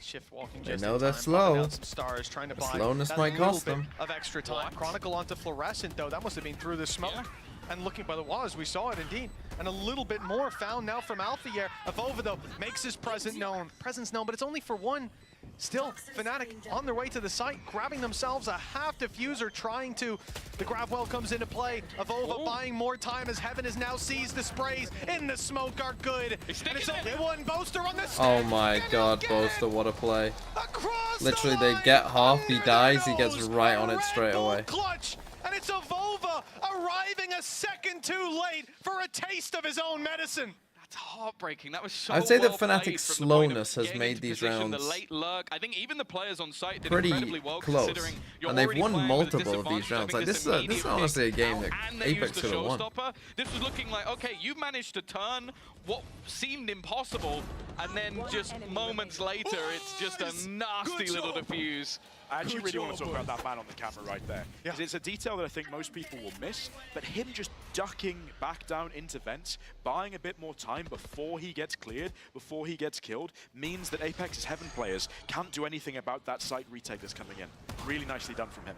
Speaker 5: Shift walking
Speaker 1: They
Speaker 5: just
Speaker 1: know
Speaker 5: in
Speaker 1: they're
Speaker 5: time,
Speaker 1: slow.
Speaker 5: popping out some stars, trying to buy
Speaker 1: slowness
Speaker 5: that
Speaker 1: might
Speaker 5: little
Speaker 1: cost
Speaker 5: bit
Speaker 1: them.
Speaker 5: of extra time. Chronicle onto Fluorescent though, that must have been through the smoke.
Speaker 2: Yeah.
Speaker 5: And looking by the walls, we saw it indeed. And a little bit more found now from Alphier. Avova though makes his presence known, but it's only for one. Still, Fnatic on their way to the site, grabbing themselves a half diffuser, trying to. The grab well comes into play. Avova buying more time as Heaven has now seized the sprays in the smoke are good. And it's only one Boaster on the stack.
Speaker 1: Oh my god, Boaster, what a play.
Speaker 5: Across
Speaker 1: Literally,
Speaker 5: the
Speaker 1: they
Speaker 5: line.
Speaker 1: get half, he
Speaker 5: There
Speaker 1: dies, he
Speaker 5: goes
Speaker 1: gets right on
Speaker 5: a
Speaker 1: it straight
Speaker 5: Red Bull
Speaker 1: away.
Speaker 5: Clutch, and it's Avova arriving a second too late for a taste of his own medicine.
Speaker 2: That's heartbreaking. That was so
Speaker 1: I'd say that
Speaker 2: well played
Speaker 1: Fnatic's
Speaker 2: from the point of
Speaker 1: slowness has
Speaker 2: getting
Speaker 1: made
Speaker 2: into
Speaker 1: these
Speaker 2: position,
Speaker 1: rounds
Speaker 2: the late lurk. I think even the players on site did
Speaker 1: pretty
Speaker 2: incredibly well
Speaker 1: close.
Speaker 2: considering you're
Speaker 1: And they've
Speaker 2: already
Speaker 1: won
Speaker 2: playing with a
Speaker 1: multiple of these
Speaker 2: disadvantage. I
Speaker 1: rounds.
Speaker 2: think
Speaker 1: Like this is
Speaker 2: immediate
Speaker 1: honestly a
Speaker 2: pick
Speaker 1: game
Speaker 2: out,
Speaker 1: that
Speaker 2: and they
Speaker 1: Apex
Speaker 2: used the
Speaker 1: could have won.
Speaker 2: showstopper. This was looking like, okay, you've managed to turn what seemed impossible, and then just moments later, it's just a nasty little defuse.
Speaker 3: I actually really want to talk about that man on the camera right there. Because it's a detail that I think most people will miss, but him just ducking back down into vents, buying a bit more time before he gets cleared, before he gets killed, means that Apex's Heaven players can't do anything about that site retake that's coming in. Really nicely done from him.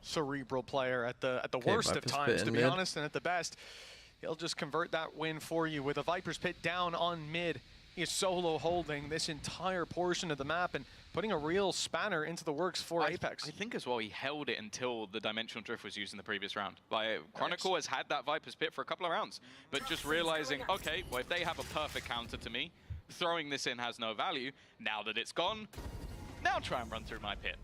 Speaker 5: Cerebral player at the worst of
Speaker 1: Viper's
Speaker 5: times,
Speaker 1: Pit
Speaker 5: to
Speaker 1: in
Speaker 5: be
Speaker 1: mid.
Speaker 5: honest, and at the best, he'll just convert that win for you with a Viper's Pit down on mid. He is solo holding this entire portion of the map and putting a real spanner into the works for Apex.
Speaker 2: I think as well he held it until the Dimensional Drift was used in the previous round. Like, Chronicle has had that Viper's Pit for a couple of rounds, but just realizing, okay, well if they have a perfect counter to me, throwing this in has no value. Now that it's gone, now try and run through my pit.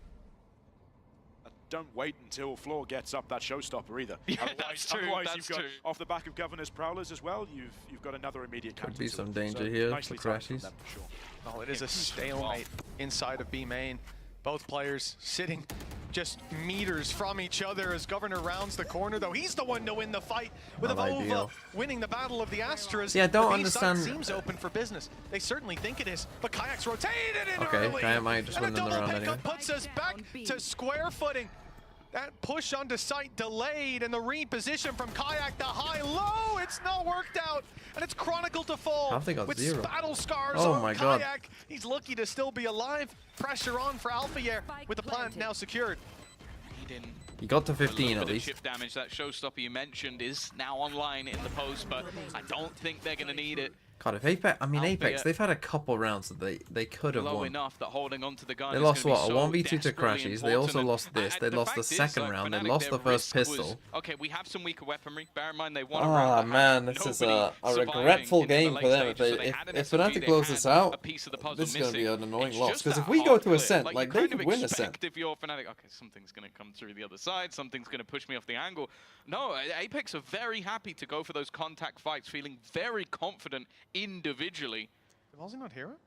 Speaker 3: Don't wait until Floor gets up that showstopper either.
Speaker 2: Yeah,
Speaker 3: otherwise,
Speaker 2: that's true.
Speaker 3: otherwise
Speaker 2: That's
Speaker 3: you've got
Speaker 2: true.
Speaker 3: off the back of Governor's Prowlers as well. You've got another immediate counter.
Speaker 1: Could be
Speaker 3: to
Speaker 1: some
Speaker 3: it.
Speaker 1: danger
Speaker 3: So
Speaker 1: here
Speaker 3: nicely
Speaker 1: for
Speaker 3: timed from
Speaker 1: Crashies.
Speaker 3: them, for sure.
Speaker 5: Oh, it is a stalemate inside of B main. Both players sitting just meters from each other as Governor rounds the corner, though he's the one to win the fight with
Speaker 1: Not
Speaker 5: Avova
Speaker 1: ideal.
Speaker 5: winning the battle of the Astras.
Speaker 1: See, I don't
Speaker 5: The B side
Speaker 1: understand-
Speaker 5: seems open for business. They certainly think it is, but Kayak's rotated in
Speaker 1: Okay,
Speaker 5: early.
Speaker 1: Kayak might just
Speaker 5: And
Speaker 1: win
Speaker 5: a
Speaker 1: in the
Speaker 5: double
Speaker 1: round
Speaker 5: pickup
Speaker 1: anyway.
Speaker 5: puts us back to square footing. That push onto site delayed, and the reposition from Kayak to high-low. It's not worked out, and it's Chronicle to fall
Speaker 1: How have they got
Speaker 5: with
Speaker 1: 0?
Speaker 5: battle scars
Speaker 1: Oh
Speaker 5: on
Speaker 1: my God.
Speaker 5: Kayak. He's lucky to still be alive. Pressure on for Alphayer with the plant now secured.
Speaker 1: He got to
Speaker 2: A
Speaker 1: 15
Speaker 2: little
Speaker 1: at
Speaker 2: bit of
Speaker 1: least.
Speaker 2: chip damage. That showstopper you mentioned is now online in the post, but I don't think they're going to need it.
Speaker 1: God, if Apex, I mean
Speaker 2: Alpha,
Speaker 1: Apex,
Speaker 2: yeah.
Speaker 1: they've had a couple rounds that they could have
Speaker 2: Low
Speaker 1: won.
Speaker 2: enough that holding on to the gun
Speaker 1: They
Speaker 2: is
Speaker 1: lost
Speaker 2: gonna be
Speaker 1: what, a
Speaker 2: so
Speaker 1: 1v2 to
Speaker 2: desperately
Speaker 1: Crashies. They also
Speaker 2: important.
Speaker 1: lost this. They
Speaker 2: And
Speaker 1: lost the
Speaker 2: fact is,
Speaker 1: second
Speaker 2: like,
Speaker 1: round. They
Speaker 2: Fnatic,
Speaker 1: lost
Speaker 2: their
Speaker 1: the first
Speaker 2: risk was,
Speaker 1: pistol.
Speaker 2: okay, we have some weaker weaponry. Bear in mind they won a
Speaker 1: Ah
Speaker 2: round that
Speaker 1: man,
Speaker 2: had
Speaker 1: this is
Speaker 2: nobody
Speaker 1: a
Speaker 2: surviving
Speaker 1: regretful
Speaker 2: into the
Speaker 1: game
Speaker 2: late
Speaker 1: for them.
Speaker 2: stages, so they
Speaker 1: If
Speaker 2: had an
Speaker 1: if
Speaker 2: SMG,
Speaker 1: Fnatic
Speaker 2: they
Speaker 1: blows
Speaker 2: had
Speaker 1: this
Speaker 2: a
Speaker 1: out,
Speaker 2: piece of the puzzle
Speaker 1: this is going to be
Speaker 2: missing.
Speaker 1: an annoying
Speaker 2: It's
Speaker 1: loss.
Speaker 2: just
Speaker 1: Because
Speaker 2: that
Speaker 1: if we go
Speaker 2: hard
Speaker 1: to
Speaker 2: clip.
Speaker 1: Ascent,
Speaker 2: Like,
Speaker 1: like
Speaker 2: you
Speaker 1: they
Speaker 2: kind of
Speaker 1: could win
Speaker 2: expect
Speaker 1: Ascent.
Speaker 2: if you're Fnatic, okay, something's going to come through the other side, something's going to push me off the angle. No, Apex are very happy to go for those contact fights, feeling very confident individually.
Speaker 5: Did Halsey not hear it?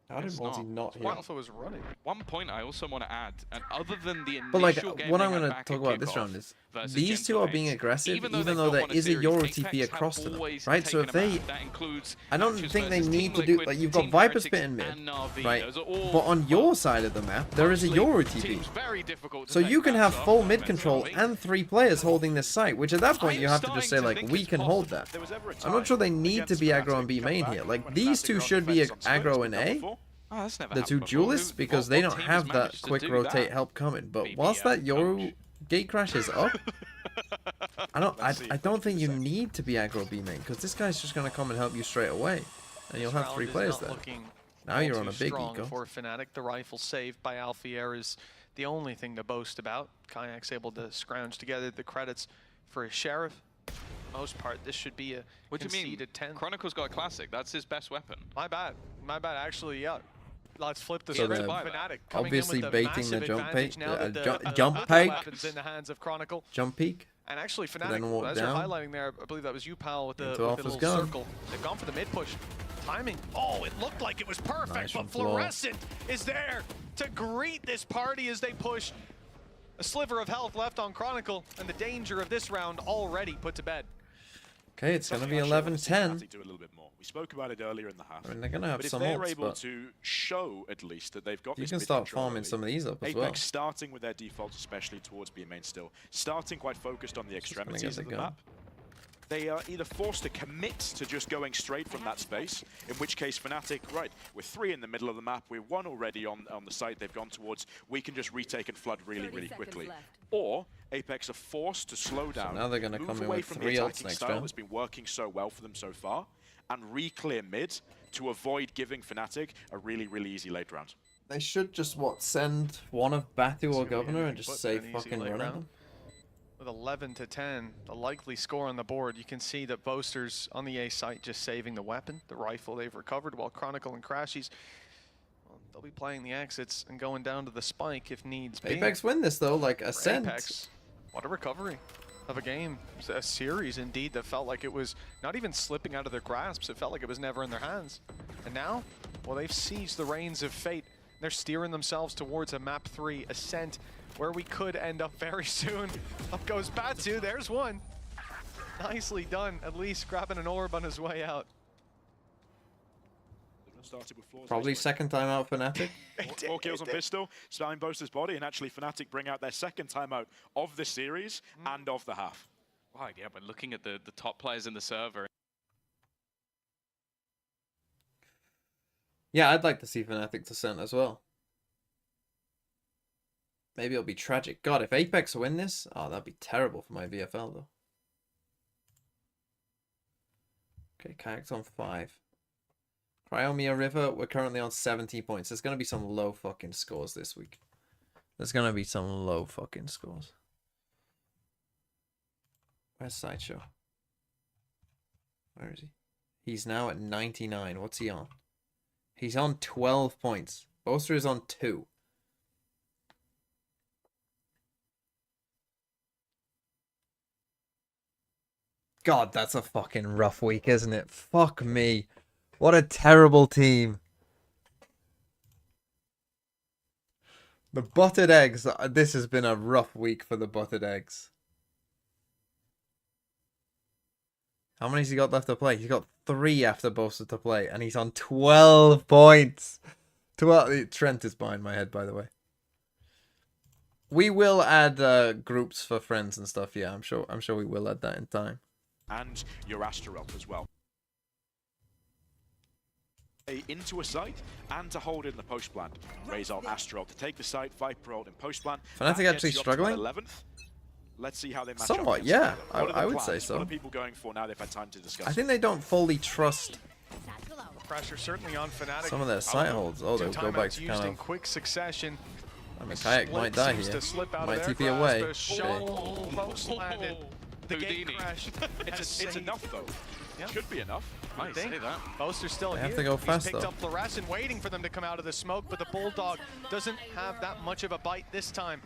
Speaker 1: How did
Speaker 2: It's
Speaker 1: Monty not
Speaker 5: Well,
Speaker 1: hear?
Speaker 5: Alpha was running.
Speaker 2: One point I also want to add, and other than the initial
Speaker 1: But like,
Speaker 2: game
Speaker 1: what
Speaker 2: they
Speaker 1: I'm
Speaker 2: had
Speaker 1: going to
Speaker 2: back
Speaker 1: talk
Speaker 2: at
Speaker 1: about this
Speaker 2: kickoff
Speaker 1: round is
Speaker 2: versus
Speaker 1: these two are being
Speaker 2: Gentle
Speaker 1: aggressive,
Speaker 2: Eights,
Speaker 1: even though
Speaker 2: they've
Speaker 1: there
Speaker 2: won a
Speaker 1: is a
Speaker 2: series,
Speaker 1: Euro
Speaker 2: Apex
Speaker 1: TP
Speaker 2: have
Speaker 1: across to them,
Speaker 2: always
Speaker 1: right? So
Speaker 2: taken
Speaker 1: if
Speaker 2: a
Speaker 1: they,
Speaker 2: back. That includes
Speaker 1: I don't
Speaker 2: matches
Speaker 1: think they
Speaker 2: versus
Speaker 1: need
Speaker 2: Team
Speaker 1: to do
Speaker 2: Liquid,
Speaker 1: like you've got
Speaker 2: Team
Speaker 1: Viper
Speaker 2: Heretics,
Speaker 1: spit in mid,
Speaker 2: and Na'Vi.
Speaker 1: right?
Speaker 2: Those are all
Speaker 1: But on your side of the map, there is a
Speaker 2: mostly
Speaker 1: Euro TP.
Speaker 2: teams very difficult to
Speaker 1: So
Speaker 2: take
Speaker 1: you can have
Speaker 2: backs
Speaker 1: full
Speaker 2: off,
Speaker 1: mid
Speaker 2: and
Speaker 1: control
Speaker 2: Na'Vi.
Speaker 1: and 3 players holding this site, which at that point
Speaker 2: I'm
Speaker 1: you have to just say
Speaker 2: starting to
Speaker 1: like,
Speaker 2: think
Speaker 1: we
Speaker 2: it's
Speaker 1: can hold that.
Speaker 3: There was ever a
Speaker 1: I'm not sure they
Speaker 3: time
Speaker 1: need to
Speaker 3: against
Speaker 1: be
Speaker 3: Fnatic
Speaker 1: aggro and B
Speaker 3: come
Speaker 1: main
Speaker 3: back
Speaker 1: here. Like
Speaker 3: when
Speaker 1: these
Speaker 3: Fnatic
Speaker 1: two
Speaker 3: were on
Speaker 1: should be
Speaker 3: defense on split,
Speaker 1: aggro
Speaker 3: we've
Speaker 1: and
Speaker 3: done
Speaker 1: A.
Speaker 3: before.
Speaker 2: Oh, that's never
Speaker 1: The two
Speaker 2: happened before.
Speaker 1: duelists because they
Speaker 2: What
Speaker 1: don't
Speaker 2: team has
Speaker 1: have that
Speaker 2: managed to
Speaker 1: quick
Speaker 2: do
Speaker 1: rotate
Speaker 2: that?
Speaker 1: help coming. But
Speaker 2: BBL
Speaker 1: whilst that Euro
Speaker 2: coach.
Speaker 1: gate crash is up, I
Speaker 3: Let's see
Speaker 1: I
Speaker 3: if
Speaker 1: don't
Speaker 3: we
Speaker 1: think
Speaker 3: can
Speaker 1: you
Speaker 3: say.
Speaker 1: need to be aggro B main because this guy's just gonna come and help you straight away, and you'll
Speaker 5: This
Speaker 1: have 3
Speaker 5: round is
Speaker 1: players
Speaker 5: not
Speaker 1: there.
Speaker 5: looking
Speaker 1: Now
Speaker 5: all
Speaker 1: you're
Speaker 5: too
Speaker 1: on a big
Speaker 5: strong
Speaker 1: eco.
Speaker 5: for Fnatic. The rifle saved by Alphayer is the only thing to boast about. Kayak's able to scrounge together the credits for his sheriff. For the most part, this should be a
Speaker 2: What do you mean?
Speaker 5: conceded 10.
Speaker 2: Chronicle's got a classic. That's his best weapon.
Speaker 5: My bad. My bad. Actually, yeah. Let's flip the
Speaker 1: So
Speaker 5: script.
Speaker 1: they're
Speaker 5: Fnatic coming
Speaker 1: obviously
Speaker 5: in with
Speaker 1: baiting
Speaker 5: massive
Speaker 1: the jump
Speaker 5: advantage
Speaker 1: peak-
Speaker 5: now that the
Speaker 1: jump
Speaker 5: battle
Speaker 1: peak.
Speaker 5: weapons in the hands of Chronicle.
Speaker 1: Jump peek.
Speaker 5: And actually,
Speaker 1: then
Speaker 5: Fnatic,
Speaker 1: walk
Speaker 5: as you're
Speaker 1: down.
Speaker 5: highlighting there, I believe that was you, pal, with the,
Speaker 1: Into
Speaker 5: with the
Speaker 1: Alpha's
Speaker 5: little
Speaker 1: gun.
Speaker 5: circle. They've gone for the mid push. Timing. Oh, it looked like it was perfect,
Speaker 1: Nice
Speaker 5: but
Speaker 1: from Flo.
Speaker 5: Fluorescent is there to greet this party as they push. A sliver of health left on Chronicle, and the danger of this round already put to bed.
Speaker 1: Okay, it's gonna
Speaker 3: Something
Speaker 1: be
Speaker 3: I actually want to see
Speaker 1: 11-10.
Speaker 3: Fnatic do a little bit more. We spoke about it earlier in the half.
Speaker 1: I mean, they're gonna have
Speaker 3: But if
Speaker 1: some
Speaker 3: they're
Speaker 1: ults,
Speaker 3: able
Speaker 1: but
Speaker 3: to show at least that they've got
Speaker 1: you
Speaker 3: this
Speaker 1: can
Speaker 3: mid
Speaker 1: start
Speaker 3: control
Speaker 1: farming
Speaker 3: early,
Speaker 1: some of these up as
Speaker 3: Apex
Speaker 1: well.
Speaker 3: starting with their defaults, especially towards B main still, starting quite focused on the
Speaker 1: Just gonna get
Speaker 3: extremities
Speaker 1: the
Speaker 3: of the
Speaker 1: gun.
Speaker 3: map. They are either forced to commit to just going straight from that space, in which case Fnatic, right, we're 3 in the middle of the map, we're 1 already on the site they've gone towards, we can just retake and flood really,
Speaker 8: 30
Speaker 3: really
Speaker 8: seconds
Speaker 3: quickly.
Speaker 8: left.
Speaker 3: Or Apex are forced to slow down,
Speaker 1: now they're gonna
Speaker 3: move
Speaker 1: come in
Speaker 3: away
Speaker 1: with
Speaker 3: from
Speaker 1: 3
Speaker 3: the
Speaker 1: ults
Speaker 3: attacking
Speaker 1: next
Speaker 3: style
Speaker 1: round.
Speaker 3: that's been working so well for them so far, and re-clear mid to avoid giving Fnatic a really, really easy late round.
Speaker 1: They should just send one of Batu or
Speaker 5: we
Speaker 1: Governor and
Speaker 5: can
Speaker 1: just
Speaker 5: put
Speaker 1: say
Speaker 5: an easy
Speaker 1: fucking
Speaker 5: late
Speaker 1: run at
Speaker 5: round.
Speaker 1: them.
Speaker 5: With 11-10, the likely score on the board, you can see that Boasters on the A site just saving the weapon, the rifle they've recovered, while Chronicle and Crashies, well, they'll be playing the exits and going down to the spike if needs be.
Speaker 1: Apex win this though, like
Speaker 5: For
Speaker 1: Ascent.
Speaker 5: Apex, what a recovery of a game, a series indeed that felt like it was not even slipping out of their grasps. It felt like it was never in their hands. And now, well, they've seized the reins of fate. They're steering themselves towards a map 3 Ascent, where we could end up very soon. Up goes Batu, there's one. Nicely done, at least grabbing an orb on his way out.
Speaker 3: Started with Floors
Speaker 1: Probably
Speaker 3: actually.
Speaker 1: second time out for Fnatic.
Speaker 3: Four kills on Pistol, spamming Boaster's body, and actually Fnatic bring out their second timeout of the series and of the half.
Speaker 2: Right, yeah, but looking at the top players in the server,
Speaker 1: Yeah, I'd like to see Fnatic Descent as well. Maybe it'll be tragic. God, if Apex win this, oh, that'd be terrible for my VFL though. Okay, Kayak's on 5. Cryomia River, we're currently on 70 points. There's gonna be some low fucking scores this week. There's gonna be some low fucking scores. Where's Sideshow? Where is he? He's now at 99. What's he on? He's on 12 points. Boaster is on 2. God, that's a fucking rough week, isn't it? Fuck me. What a terrible team. The buttered eggs. This has been a rough week for the buttered eggs. How many has he got left to play? He's got 3 after Boaster to play, and he's on 12 points. 12. Trent is behind my head, by the way. We will add groups for friends and stuff. Yeah, I'm sure we will add that in time.
Speaker 3: And your Astaroth as well. Into a site and to hold in the post plant. Razor Astaroth to take the site, Viper ult in post plant.
Speaker 1: Fnatic actually struggling?
Speaker 3: 11th. Let's see how they match
Speaker 1: Somewhat,
Speaker 3: up.
Speaker 1: yeah. I would say so.
Speaker 3: What are people going for now they've had time to discuss?
Speaker 1: I think they don't fully trust
Speaker 5: Pressure certainly on Fnatic.
Speaker 1: some of their site holds. Oh, they'll go back to
Speaker 5: used
Speaker 1: kind
Speaker 5: in
Speaker 1: of...
Speaker 5: quick succession.
Speaker 1: I mean, Kayak might die here. Might TP away.
Speaker 5: The gate crash.
Speaker 3: It's enough though. Yeah. Should be enough.
Speaker 2: I say that.
Speaker 5: Boaster's still
Speaker 1: They
Speaker 5: here.
Speaker 1: have to go fast,
Speaker 5: He's picked
Speaker 1: though.
Speaker 5: up Fluorescent, waiting for them to come out of the smoke, but the Bulldog doesn't have that much of a bite this time.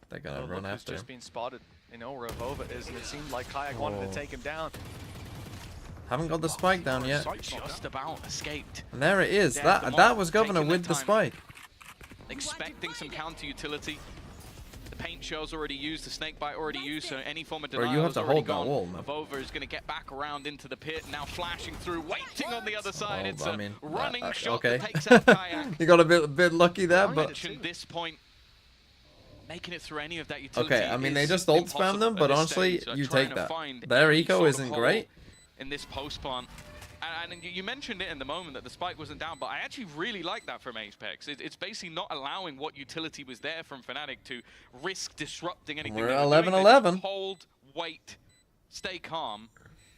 Speaker 1: They're gonna run after him.
Speaker 5: Just being spotted. You know where Avova is, and it seemed like Kayak wanted to take him down.
Speaker 1: Haven't got the spike down yet.
Speaker 2: Just about escaped.
Speaker 1: And there it is. That was Governor with the spike.
Speaker 2: Expecting some counter utility. The paint shell's already used, the snake bite already used, so any form of
Speaker 1: Bro,
Speaker 2: denial
Speaker 1: you have
Speaker 2: is
Speaker 1: to
Speaker 2: already
Speaker 1: hold that
Speaker 2: gone.
Speaker 1: wall, man.
Speaker 2: Avova is going to get back around into the pit, now flashing through, waiting on the other side.
Speaker 1: Oh,
Speaker 2: It's
Speaker 1: I
Speaker 2: a
Speaker 1: mean,
Speaker 2: running shot
Speaker 1: okay.
Speaker 2: that takes out Kayak.
Speaker 1: You got a bit lucky there, but...
Speaker 2: Mentioned this point, making it through any of that utility.
Speaker 1: Okay, I mean, they
Speaker 2: is
Speaker 1: just ult spam
Speaker 2: impossible
Speaker 1: them,
Speaker 2: at
Speaker 1: but
Speaker 2: this
Speaker 1: honestly,
Speaker 2: stage.
Speaker 1: you
Speaker 2: Trying
Speaker 1: take
Speaker 2: to
Speaker 1: that.
Speaker 2: find
Speaker 1: Their
Speaker 2: any
Speaker 1: eco
Speaker 2: sort of
Speaker 1: isn't
Speaker 2: hole
Speaker 1: great.
Speaker 2: in this post plant. And you mentioned it in the moment that the spike wasn't down, but I actually really like that from Apex. It's basically not allowing what utility was there from Fnatic to risk disrupting anything.
Speaker 1: We're
Speaker 2: they
Speaker 1: at
Speaker 2: were doing. They
Speaker 1: 11-11.
Speaker 2: just hold, wait, stay calm,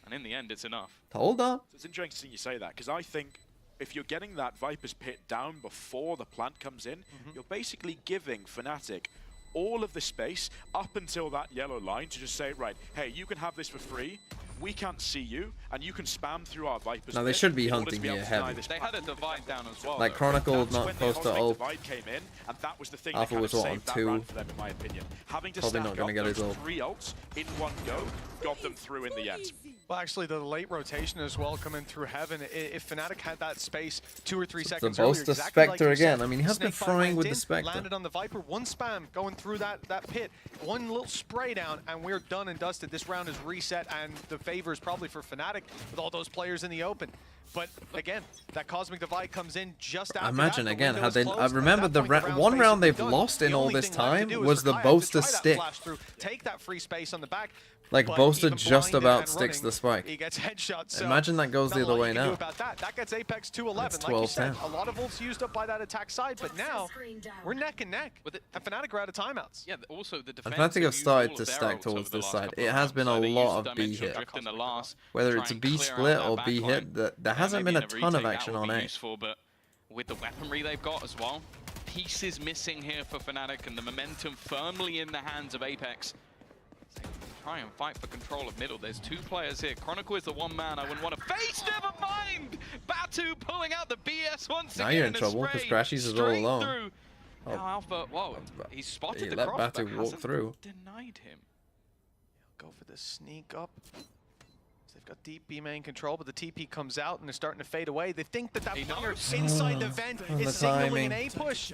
Speaker 2: and in the end, it's enough.
Speaker 1: Hold on.
Speaker 3: It's interesting you say that, because I think if you're getting that Viper's pit down before the plant comes in, you're basically giving Fnatic all of the space up until that yellow line to just say, right, hey, you can have this for free. We can't see you, and you can spam through our Viper's
Speaker 1: No, they
Speaker 3: pit
Speaker 1: should be
Speaker 3: in order
Speaker 1: hunting
Speaker 3: to be able
Speaker 1: here
Speaker 3: to deny
Speaker 1: heavy.
Speaker 3: this
Speaker 2: They had a divide down as well.
Speaker 1: Like
Speaker 2: though.
Speaker 1: Chronicle,
Speaker 3: That's
Speaker 1: not
Speaker 3: when the
Speaker 1: close to
Speaker 3: Cosmic
Speaker 1: ult.
Speaker 3: Divide came in, and that was the thing
Speaker 1: Alpha
Speaker 3: that kind
Speaker 1: was
Speaker 3: of
Speaker 1: what, on
Speaker 3: saved that
Speaker 1: 2?
Speaker 3: round for them, in my opinion. Having to
Speaker 1: Probably
Speaker 3: stack
Speaker 1: not gonna
Speaker 3: up
Speaker 1: get his
Speaker 3: those
Speaker 1: ult.
Speaker 3: 3 ults in one go got them through in the end.
Speaker 5: Well, actually, the late rotation as well coming through Heaven. If Fnatic had that space 2 or 3 seconds
Speaker 1: the
Speaker 5: earlier,
Speaker 1: Boaster
Speaker 5: exactly like
Speaker 1: Spectre
Speaker 5: you
Speaker 1: again.
Speaker 5: said,
Speaker 1: I mean, he has been
Speaker 5: Snakebite
Speaker 1: throwing
Speaker 5: went
Speaker 1: with
Speaker 5: in,
Speaker 1: the Spectre.
Speaker 5: landed on the Viper, 1 spam going through that pit, 1 little spray down, and we're done and dusted. This round is reset, and the favor is probably for Fnatic with all those players in the open. But again, that Cosmic Divide comes in just after
Speaker 1: Imagine
Speaker 5: that.
Speaker 1: again
Speaker 5: The
Speaker 1: how
Speaker 5: window's
Speaker 1: they.
Speaker 5: closed,
Speaker 1: I
Speaker 5: and at
Speaker 1: remember
Speaker 5: that
Speaker 1: the
Speaker 5: point, round's
Speaker 1: one round they've
Speaker 5: basically done.
Speaker 1: lost in
Speaker 5: The
Speaker 1: all
Speaker 5: only
Speaker 1: this
Speaker 5: thing left to
Speaker 1: time
Speaker 5: do is
Speaker 1: was
Speaker 5: for
Speaker 1: the
Speaker 5: Kayak to
Speaker 1: Boaster
Speaker 5: try that
Speaker 1: stick.
Speaker 5: flash through, take that free space on the back.
Speaker 1: Like
Speaker 5: But
Speaker 1: Boaster
Speaker 5: even
Speaker 1: just
Speaker 5: blinded
Speaker 1: about
Speaker 5: and
Speaker 1: sticks
Speaker 5: running,
Speaker 1: the spike.
Speaker 5: He gets headshot. So
Speaker 1: Imagine that goes
Speaker 5: not
Speaker 1: the
Speaker 5: a
Speaker 1: other
Speaker 5: lot
Speaker 1: way
Speaker 5: you can do
Speaker 1: now.
Speaker 5: about that. That gets Apex 2-11.
Speaker 1: It's
Speaker 5: Like you said,
Speaker 1: 12-10.
Speaker 5: a lot of ults used up by that attack side, but now we're neck and neck. And Fnatic are out of timeouts.
Speaker 2: Yeah, also the defense.
Speaker 1: Fnatic have
Speaker 2: used
Speaker 1: started
Speaker 2: all
Speaker 1: to
Speaker 2: of their
Speaker 1: stack
Speaker 2: ults
Speaker 1: towards
Speaker 2: over the
Speaker 1: this
Speaker 2: last
Speaker 1: side.
Speaker 2: couple
Speaker 1: It
Speaker 2: of
Speaker 1: has
Speaker 2: rounds,
Speaker 1: been
Speaker 2: so
Speaker 1: a
Speaker 2: they
Speaker 1: lot
Speaker 2: used
Speaker 1: of B
Speaker 2: dimensional
Speaker 1: hit.
Speaker 2: drift in the last,
Speaker 1: Whether
Speaker 2: try
Speaker 1: it's a
Speaker 2: and
Speaker 1: B
Speaker 2: clear out
Speaker 1: split
Speaker 2: that
Speaker 1: or
Speaker 2: back
Speaker 1: B
Speaker 2: line.
Speaker 1: hit, there hasn't
Speaker 2: Maybe
Speaker 1: been a
Speaker 2: in
Speaker 1: ton of
Speaker 2: retake
Speaker 1: action
Speaker 2: that would
Speaker 1: on
Speaker 2: be
Speaker 1: A.
Speaker 2: useful, but with the weaponry they've got as well, pieces missing here for Fnatic, and the momentum firmly in the hands of Apex. Try and fight for control of middle. There's 2 players here. Chronicle is the one man I wouldn't want to face. Never mind! Batu pulling out the BS once
Speaker 1: Now
Speaker 2: again.
Speaker 1: you're in trouble because Crashies is all
Speaker 2: straight
Speaker 1: alone.
Speaker 2: through.
Speaker 1: Oh.
Speaker 2: Now Alpha, whoa, he's spotted
Speaker 1: He
Speaker 2: the
Speaker 1: let
Speaker 2: cross,
Speaker 1: Batu
Speaker 2: but
Speaker 1: walk
Speaker 2: hasn't
Speaker 1: through.
Speaker 2: denied him.
Speaker 5: Go for the sneak up. They've got deep B main control, but the TP comes out and they're starting to fade away. They think that
Speaker 2: He
Speaker 5: player
Speaker 2: knows.
Speaker 5: inside the vent
Speaker 1: And
Speaker 5: is
Speaker 1: the
Speaker 5: signaling
Speaker 1: timing.
Speaker 5: an A push.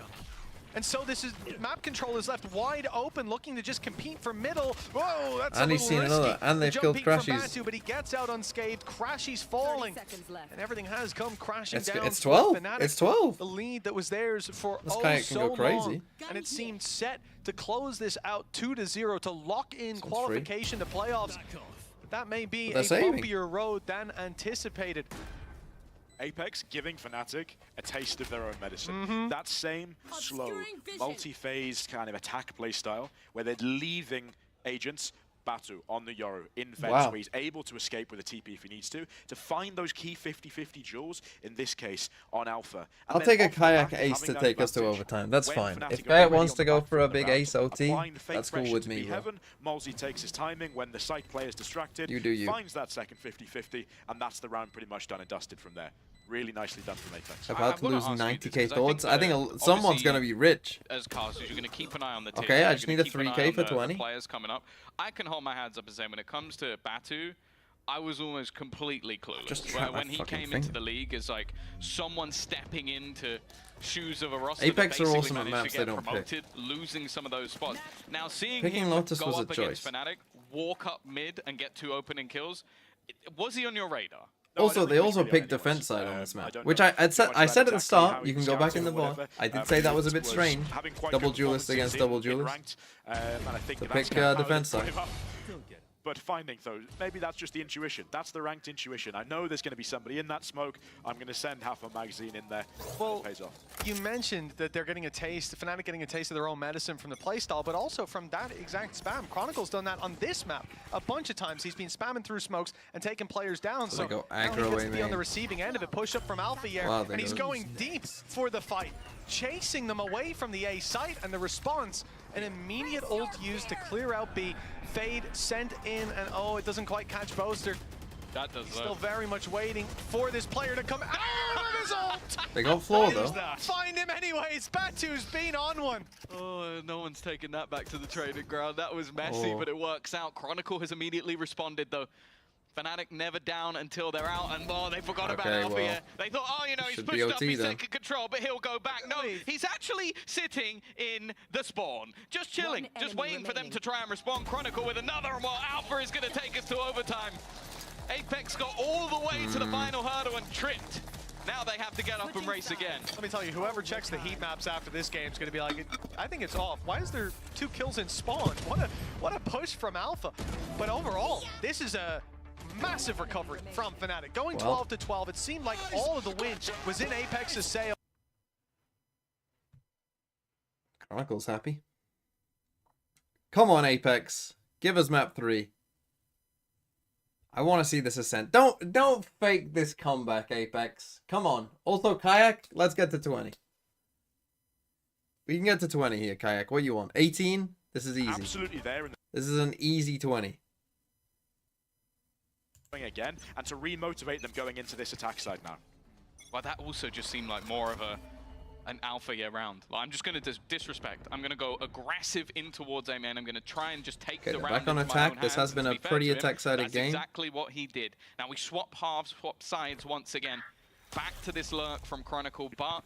Speaker 5: And so this is map control is left wide open, looking to just compete for middle. Whoa, that's
Speaker 1: And
Speaker 5: a
Speaker 1: he's
Speaker 5: little
Speaker 1: seen
Speaker 5: risky.
Speaker 1: another, and
Speaker 5: The
Speaker 1: they've
Speaker 5: jump
Speaker 1: killed
Speaker 5: peek from
Speaker 1: Crashies.
Speaker 5: Batu, but he gets out unscathed. Crashies falling,
Speaker 8: 30 seconds left.
Speaker 5: and everything has come crashing
Speaker 1: It's
Speaker 5: down.
Speaker 1: 12.
Speaker 5: for Fnatic.
Speaker 1: It's 12.
Speaker 5: The lead that was theirs for
Speaker 1: This
Speaker 5: oh
Speaker 1: guy can
Speaker 5: so
Speaker 1: go crazy.
Speaker 5: long, and it seemed set to close this out 2-0 to lock in
Speaker 1: Sounds
Speaker 5: qualification to playoffs. But that may be
Speaker 1: But
Speaker 5: a
Speaker 1: they're saving.
Speaker 5: bumpier road than anticipated.
Speaker 3: Apex giving Fnatic a taste of their own medicine. That same slow, multi-phased kind of attack playstyle where they're leaving agents Batu on the Yoru in fence,
Speaker 1: Wow.
Speaker 3: where he's able to escape with a TP if he needs to find those key 50-50 jewels, in this case on Alpha. And
Speaker 1: I'll
Speaker 3: then
Speaker 1: take a
Speaker 3: off the
Speaker 1: Kayak
Speaker 3: back of
Speaker 1: ace to
Speaker 3: having that
Speaker 1: take us to
Speaker 3: advantage,
Speaker 1: overtime. That's
Speaker 3: when
Speaker 1: fine.
Speaker 3: Fnatic
Speaker 1: If
Speaker 3: are
Speaker 1: Kayak
Speaker 3: already
Speaker 1: wants
Speaker 3: on
Speaker 1: to
Speaker 3: the
Speaker 1: go
Speaker 3: back
Speaker 1: for
Speaker 3: foot
Speaker 1: a
Speaker 3: of the
Speaker 1: big
Speaker 3: round,
Speaker 1: ace OT,
Speaker 3: applying the fake
Speaker 1: that's cool
Speaker 3: pressure
Speaker 1: with
Speaker 3: to
Speaker 1: me,
Speaker 3: be
Speaker 1: bro.
Speaker 3: heaven, Malzy takes his timing when the side player is distracted,
Speaker 1: You do you.
Speaker 3: finds that second 50-50, and that's the round pretty much done and dusted from there. Really nicely done from Apex.
Speaker 1: About to
Speaker 2: wanna
Speaker 1: lose
Speaker 2: ask you
Speaker 1: 90k
Speaker 2: this, 'cause
Speaker 1: thoughts. I think
Speaker 2: that
Speaker 1: someone's
Speaker 2: obviously
Speaker 1: gonna be rich.
Speaker 2: as casters, you're going to keep an eye on the tiers.
Speaker 1: Okay, I
Speaker 2: You're
Speaker 1: just
Speaker 2: gonna
Speaker 1: need a
Speaker 2: keep an eye
Speaker 1: 3k
Speaker 2: on
Speaker 1: for
Speaker 2: the
Speaker 1: 20.
Speaker 2: players coming up. I can hold my hands up and say when it comes to Batu, I was almost completely clueless.
Speaker 1: Just trap my
Speaker 2: When he
Speaker 1: fucking
Speaker 2: came
Speaker 1: finger.
Speaker 2: into the league as like someone stepping into shoes of a roster
Speaker 1: Apex
Speaker 2: that
Speaker 1: are
Speaker 2: basically
Speaker 1: awesome at
Speaker 2: managed
Speaker 1: maps
Speaker 2: to
Speaker 1: they
Speaker 2: get
Speaker 1: don't pick.
Speaker 2: promoted, losing some of those spots. Now seeing
Speaker 1: Picking
Speaker 2: him
Speaker 1: Lotus
Speaker 2: go
Speaker 1: was a
Speaker 2: up against
Speaker 1: choice.
Speaker 2: Fnatic, walk up mid and get 2 opening kills, was he on your radar?
Speaker 3: No, I
Speaker 1: Also,
Speaker 3: don't
Speaker 1: they
Speaker 3: think
Speaker 1: also
Speaker 3: really
Speaker 1: picked
Speaker 3: anyone
Speaker 1: defense
Speaker 3: was.
Speaker 1: side on this
Speaker 3: I
Speaker 1: map,
Speaker 3: don't
Speaker 1: which
Speaker 3: know
Speaker 1: I
Speaker 3: too
Speaker 1: said
Speaker 3: much
Speaker 1: I
Speaker 3: about
Speaker 1: said at the
Speaker 3: exactly
Speaker 1: start.
Speaker 3: how
Speaker 1: You can
Speaker 3: he
Speaker 1: go back
Speaker 3: scouted
Speaker 1: in the
Speaker 3: or
Speaker 1: VOD.
Speaker 3: whatever.
Speaker 1: I did say that was a bit
Speaker 3: Was
Speaker 1: strange.
Speaker 3: having quite
Speaker 1: Double
Speaker 3: good
Speaker 1: duelist against double
Speaker 3: performances in
Speaker 1: duelist.
Speaker 3: ranked, and I think
Speaker 1: To
Speaker 3: that's
Speaker 1: pick,
Speaker 3: kind of how
Speaker 1: defense
Speaker 3: they put
Speaker 1: side.
Speaker 3: him up. But finding though, maybe that's just the intuition. That's the ranked intuition. I know there's going to be somebody in that smoke. I'm going to send half a magazine in there.
Speaker 5: Well,
Speaker 3: it pays off.
Speaker 5: you mentioned that they're getting a taste, Fnatic getting a taste of their own medicine from the playstyle, but also from that exact spam. Chronicle's done that on this map a bunch of times. He's been spamming through smokes and taking players down.
Speaker 1: So
Speaker 5: So
Speaker 1: they go
Speaker 5: now he
Speaker 1: aggro
Speaker 5: gets to be
Speaker 1: main.
Speaker 5: on the receiving end of it. Push up from Alpha here,
Speaker 1: Wow, they
Speaker 5: and he's
Speaker 1: go-
Speaker 5: going deep for the fight, chasing them away from the A site, and the response, an immediate ult used to clear out B. Fade sent in, and oh, it doesn't quite catch Boaster.
Speaker 2: That does
Speaker 5: Still very much waiting for this player to come out of his ult.
Speaker 1: They got floor though.
Speaker 5: Find him anyways. Batu's been on one.
Speaker 2: Oh, no one's taking that back to the training ground. That was messy,
Speaker 1: Oh.
Speaker 2: but it works out. Chronicle has immediately responded, though. Fnatic never down until they're out, and oh, they forgot about
Speaker 1: Okay,
Speaker 2: Alpha
Speaker 1: well,
Speaker 2: here. They thought, oh, you know, he's
Speaker 1: should be
Speaker 2: pushed up,
Speaker 1: OT
Speaker 2: he's
Speaker 1: then.
Speaker 2: taking control, but he'll go back. No, he's actually sitting in the spawn, just chilling,
Speaker 8: One
Speaker 2: just
Speaker 8: enemy
Speaker 2: waiting for them
Speaker 8: remaining.
Speaker 2: to try and respond. Chronicle with another, and well, Alpha is going to take us to overtime. Apex got all the way to the final hurdle and tripped. Now they have to get up and race again.
Speaker 5: Let me tell you, whoever checks the heat maps after this game is going to be like, I think it's off. Why is there 2 kills in spawn? What a push from Alpha. But overall, this is a massive recovery from Fnatic. Going
Speaker 1: Well.
Speaker 5: 12 to 12, it seemed like all of the win was in Apex's sail.
Speaker 1: Chronicle's happy. Come on, Apex. Give us map 3. I want to see this ascent. Don't fake this comeback, Apex. Come on. Also, Kayak, let's get to 20. We can get to 20 here, Kayak. What do you want? 18? This is easy.
Speaker 3: Absolutely there in the
Speaker 1: This is an easy 20.
Speaker 3: thing again, and to re-motivate them going into this attack side now.
Speaker 2: Well, that also just seemed like more of an alpha year round. Like, I'm just going to disrespect. I'm going to go aggressive in towards A man. I'm going to try and just take
Speaker 1: Okay,
Speaker 2: the
Speaker 1: they're
Speaker 2: round
Speaker 1: back on
Speaker 2: into my
Speaker 1: attack.
Speaker 2: own
Speaker 1: This
Speaker 2: hands,
Speaker 1: has been
Speaker 2: and
Speaker 1: a
Speaker 2: to be fair
Speaker 1: pretty
Speaker 2: to him,
Speaker 1: attack-sided
Speaker 2: that's
Speaker 1: game.
Speaker 2: exactly what he did. Now we swap halves, swap sides once again. Back to this lurk from Chronicle, but